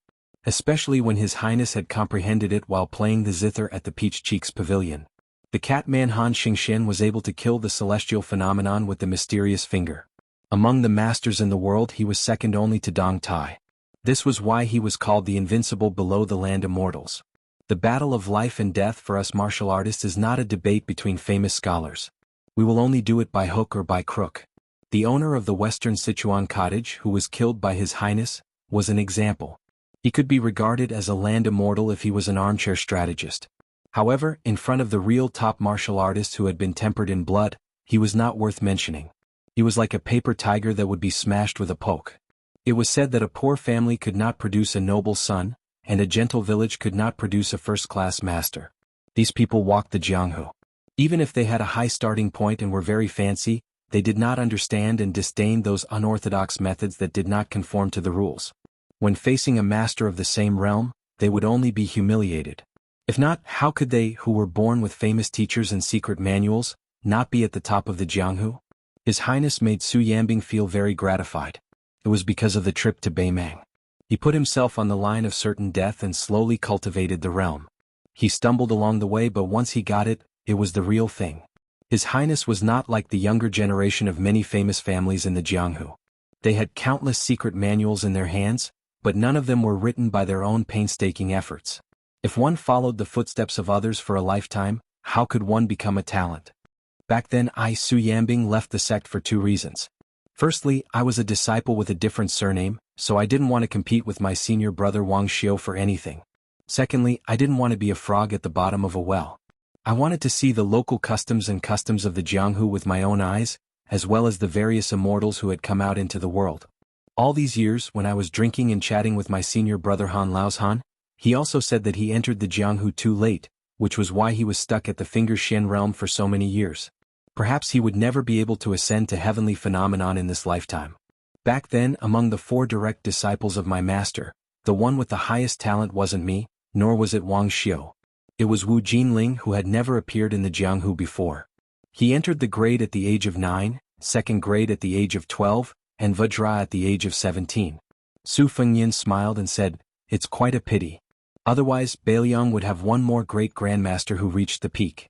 Especially when His Highness had comprehended it while playing the zither at the Peach Cheeks Pavilion. The Catman Han Xingxian was able to kill the celestial phenomenon with the mysterious finger. Among the masters in the world, he was second only to Dong Tai. This was why he was called the Invincible below the land immortals. The battle of life and death for us martial artists is not a debate between famous scholars. We will only do it by hook or by crook. The owner of the Western Sichuan cottage, who was killed by His Highness, was an example. He could be regarded as a land immortal if he was an armchair strategist. However, in front of the real top martial artist who had been tempered in blood, he was not worth mentioning. He was like a paper tiger that would be smashed with a poke. It was said that a poor family could not produce a noble son, and a gentle village could not produce a first-class master. These people walked the Jianghu. Even if they had a high starting point and were very fancy, they did not understand and disdained those unorthodox methods that did not conform to the rules. When facing a master of the same realm, they would only be humiliated. If not, how could they, who were born with famous teachers and secret manuals, not be at the top of the Jianghu? His Highness made Su Yanbing feel very gratified. It was because of the trip to Beimang. He put himself on the line of certain death and slowly cultivated the realm. He stumbled along the way, but once he got it, it was the real thing. His Highness was not like the younger generation of many famous families in the Jianghu. They had countless secret manuals in their hands, but none of them were written by their own painstaking efforts. If one followed the footsteps of others for a lifetime, how could one become a talent? Back then, Su Yanbing left the sect for two reasons. Firstly, I was a disciple with a different surname, so I didn't want to compete with my senior brother Wang Xiu for anything. Secondly, I didn't want to be a frog at the bottom of a well. I wanted to see the local customs and customs of the Jianghu with my own eyes, as well as the various immortals who had come out into the world. All these years, when I was drinking and chatting with my senior brother Han Laoshan, he also said that he entered the Jianghu too late, which was why he was stuck at the Finger Xian realm for so many years. Perhaps he would never be able to ascend to heavenly phenomenon in this lifetime. Back then, among the 4 direct disciples of my master, the one with the highest talent wasn't me, nor was it Wang Xiu. It was Wu Jinling, who had never appeared in the Jianghu before. He entered the grade at the age of 9, second grade at the age of 12, and Vajra at the age of 17. Su Fengyan smiled and said, "It's quite a pity. Otherwise, Beiliang would have one more great grandmaster who reached the peak."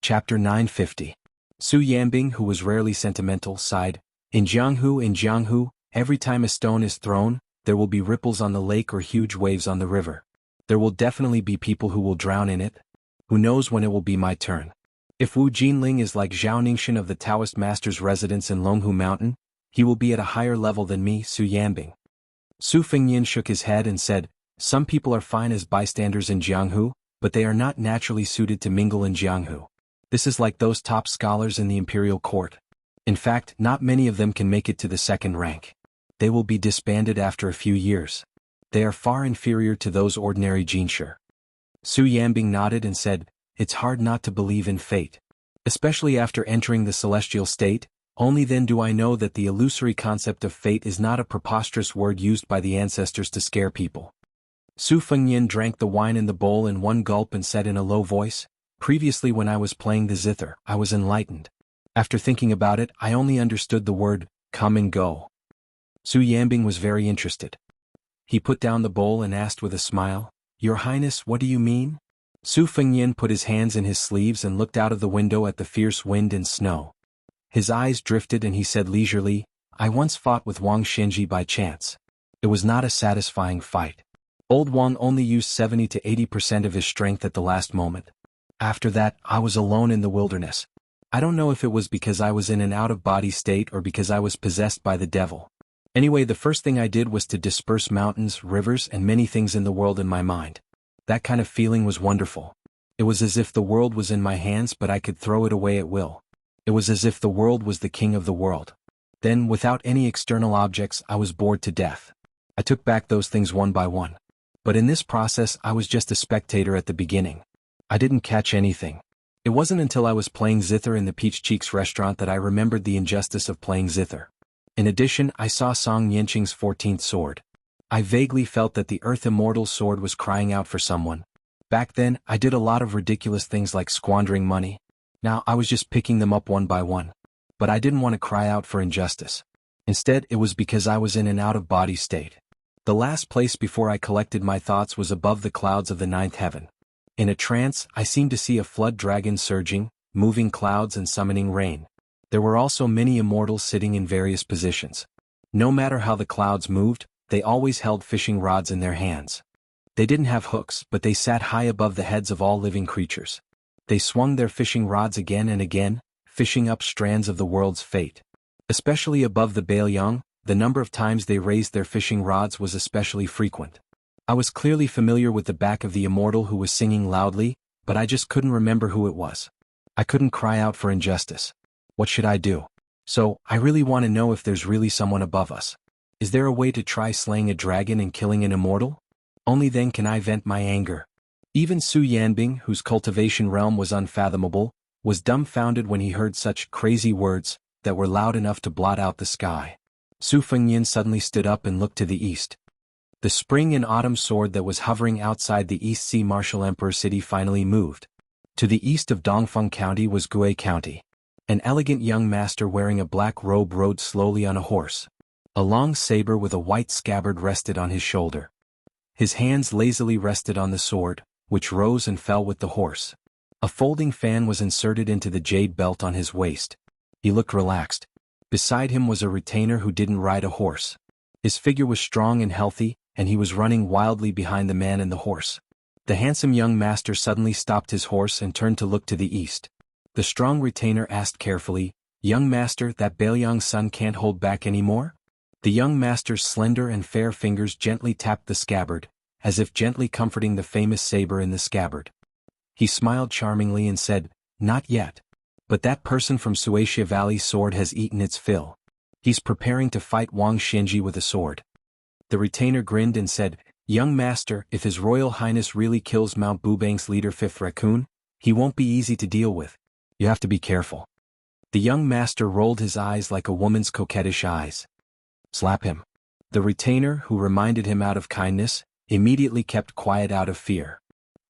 Chapter 950. Su Yanbing, who was rarely sentimental, sighed, In Jianghu, every time a stone is thrown, there will be ripples on the lake or huge waves on the river. There will definitely be people who will drown in it. Who knows when it will be my turn? If Wu Jinling is like Zhao Ningxian of the Taoist master's residence in Longhu Mountain, he will be at a higher level than me, Su Yanbing. Su Fengyan shook his head and said, Some people are fine as bystanders in Jianghu, but they are not naturally suited to mingle in Jianghu. This is like those top scholars in the imperial court. In fact, not many of them can make it to the second rank. They will be disbanded after a few years. They are far inferior to those ordinary jinsher. Su Yanbing nodded and said, It's hard not to believe in fate. Especially after entering the celestial state, only then do I know that the illusory concept of fate is not a preposterous word used by the ancestors to scare people. Su Fengyin drank the wine in the bowl in one gulp and said in a low voice, "Previously when I was playing the zither, I was enlightened. After thinking about it, I only understood the word, come and go." Su Yanbing was very interested. He put down the bowl and asked with a smile, "Your Highness, what do you mean?" Su Fengyin put his hands in his sleeves and looked out of the window at the fierce wind and snow. His eyes drifted and he said leisurely, "I once fought with Wang Xinji by chance. It was not a satisfying fight. Old Wang only used 70 to 80% of his strength at the last moment. After that, I was alone in the wilderness. I don't know if it was because I was in an out-of-body state or because I was possessed by the devil. Anyway, the first thing I did was to disperse mountains, rivers, and many things in the world in my mind. That kind of feeling was wonderful. It was as if the world was in my hands but I could throw it away at will. It was as if the world was the king of the world. Then, without any external objects, I was bored to death. I took back those things one by one. But in this process I was just a spectator at the beginning. I didn't catch anything. It wasn't until I was playing zither in the Peach Cheeks restaurant that I remembered the injustice of playing zither. In addition, I saw Song Yanqing's 14th sword. I vaguely felt that the Earth Immortal sword was crying out for someone. Back then, I did a lot of ridiculous things like squandering money. Now I was just picking them up one by one. But I didn't want to cry out for injustice. Instead, it was because I was in an out-of-body state. The last place before I collected my thoughts was above the clouds of the ninth heaven. In a trance, I seemed to see a flood dragon surging, moving clouds and summoning rain. There were also many immortals sitting in various positions. No matter how the clouds moved, they always held fishing rods in their hands. They didn't have hooks, but they sat high above the heads of all living creatures. They swung their fishing rods again and again, fishing up strands of the world's fate. Especially above the Baoyang, the number of times they raised their fishing rods was especially frequent. I was clearly familiar with the back of the immortal who was singing loudly, but I just couldn't remember who it was. I couldn't cry out for injustice. What should I do? So, I really want to know if there's really someone above us. Is there a way to try slaying a dragon and killing an immortal? Only then can I vent my anger. Even Su Yanbing, whose cultivation realm was unfathomable, was dumbfounded when he heard such crazy words that were loud enough to blot out the sky. Su Fengyin suddenly stood up and looked to the east. The spring and autumn sword that was hovering outside the East Sea Martial Emperor City finally moved. To the east of Dongfeng County was Gui County. An elegant young master wearing a black robe rode slowly on a horse. A long saber with a white scabbard rested on his shoulder. His hands lazily rested on the sword, which rose and fell with the horse. A folding fan was inserted into the jade belt on his waist. He looked relaxed. Beside him was a retainer who didn't ride a horse. His figure was strong and healthy, and he was running wildly behind the man and the horse. The handsome young master suddenly stopped his horse and turned to look to the east. The strong retainer asked carefully, "Young master, that Baoyang's son can't hold back anymore?" The young master's slender and fair fingers gently tapped the scabbard, as if gently comforting the famous saber in the scabbard. He smiled charmingly and said, "Not yet. But that person from Suatia Valley's sword has eaten its fill. He's preparing to fight Wang Xinji with a sword." The retainer grinned and said, "Young master, if His Royal Highness really kills Mount Bubang's leader Fifth Raccoon, he won't be easy to deal with. You have to be careful." The young master rolled his eyes like a woman's coquettish eyes. "Slap him." The retainer, who reminded him out of kindness, immediately kept quiet out of fear.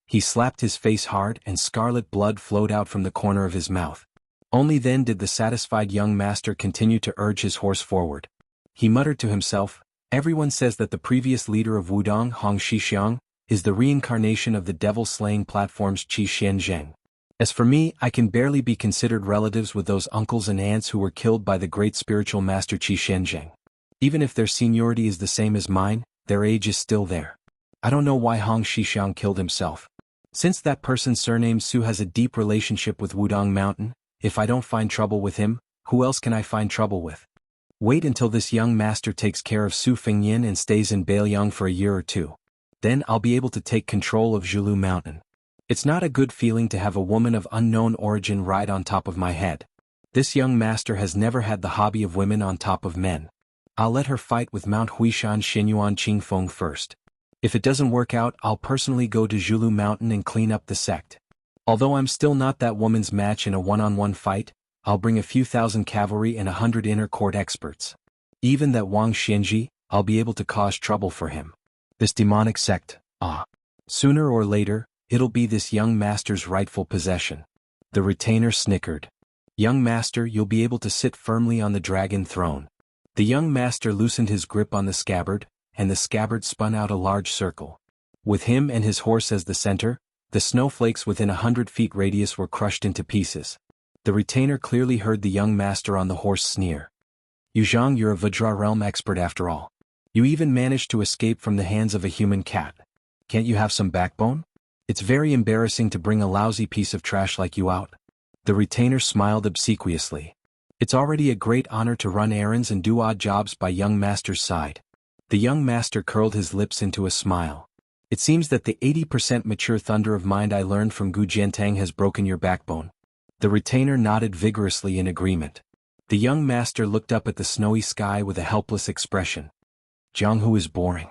He slapped his face hard and scarlet blood flowed out from the corner of his mouth. Only then did the satisfied young master continue to urge his horse forward. He muttered to himself, "Everyone says that the previous leader of Wudong, Hong Shixiang, is the reincarnation of the devil-slaying platform's Qi Xianzheng. As for me, I can barely be considered relatives with those uncles and aunts who were killed by the great spiritual master Qi Xianzheng. Even if their seniority is the same as mine, their age is still there. I don't know why Hong Shixiang killed himself. Since that person's surname Su has a deep relationship with Wudong Mountain, if I don't find trouble with him, who else can I find trouble with? Wait until this young master takes care of Su Fengyin and stays in Baoyang for a year or two. Then I'll be able to take control of Zhulu Mountain. It's not a good feeling to have a woman of unknown origin ride on top of my head. This young master has never had the hobby of women on top of men. I'll let her fight with Mount Huishan Xinyuan Qingfeng first. If it doesn't work out, I'll personally go to Zhulu Mountain and clean up the sect. Although I'm still not that woman's match in a one-on-one fight, I'll bring a few thousand cavalry and 100 inner court experts. Even that Wang Xinji, I'll be able to cause trouble for him. This demonic sect, Ah. Sooner or later, it'll be this young master's rightful possession. The retainer snickered. Young master, you'll be able to sit firmly on the dragon throne. The young master loosened his grip on the scabbard, and the scabbard spun out a large circle. With him and his horse as the center, the snowflakes within 100 feet radius were crushed into pieces. The retainer clearly heard the young master on the horse sneer. Yuzhang, you're a Vajra realm expert after all. You even managed to escape from the hands of a human cat. Can't you have some backbone? It's very embarrassing to bring a lousy piece of trash like you out. The retainer smiled obsequiously. It's already a great honor to run errands and do odd jobs by young master's side. The young master curled his lips into a smile. It seems that the 80% mature thunder of mind I learned from Gu Jiantang has broken your backbone. The retainer nodded vigorously in agreement. The young master looked up at the snowy sky with a helpless expression. Jianghu is boring.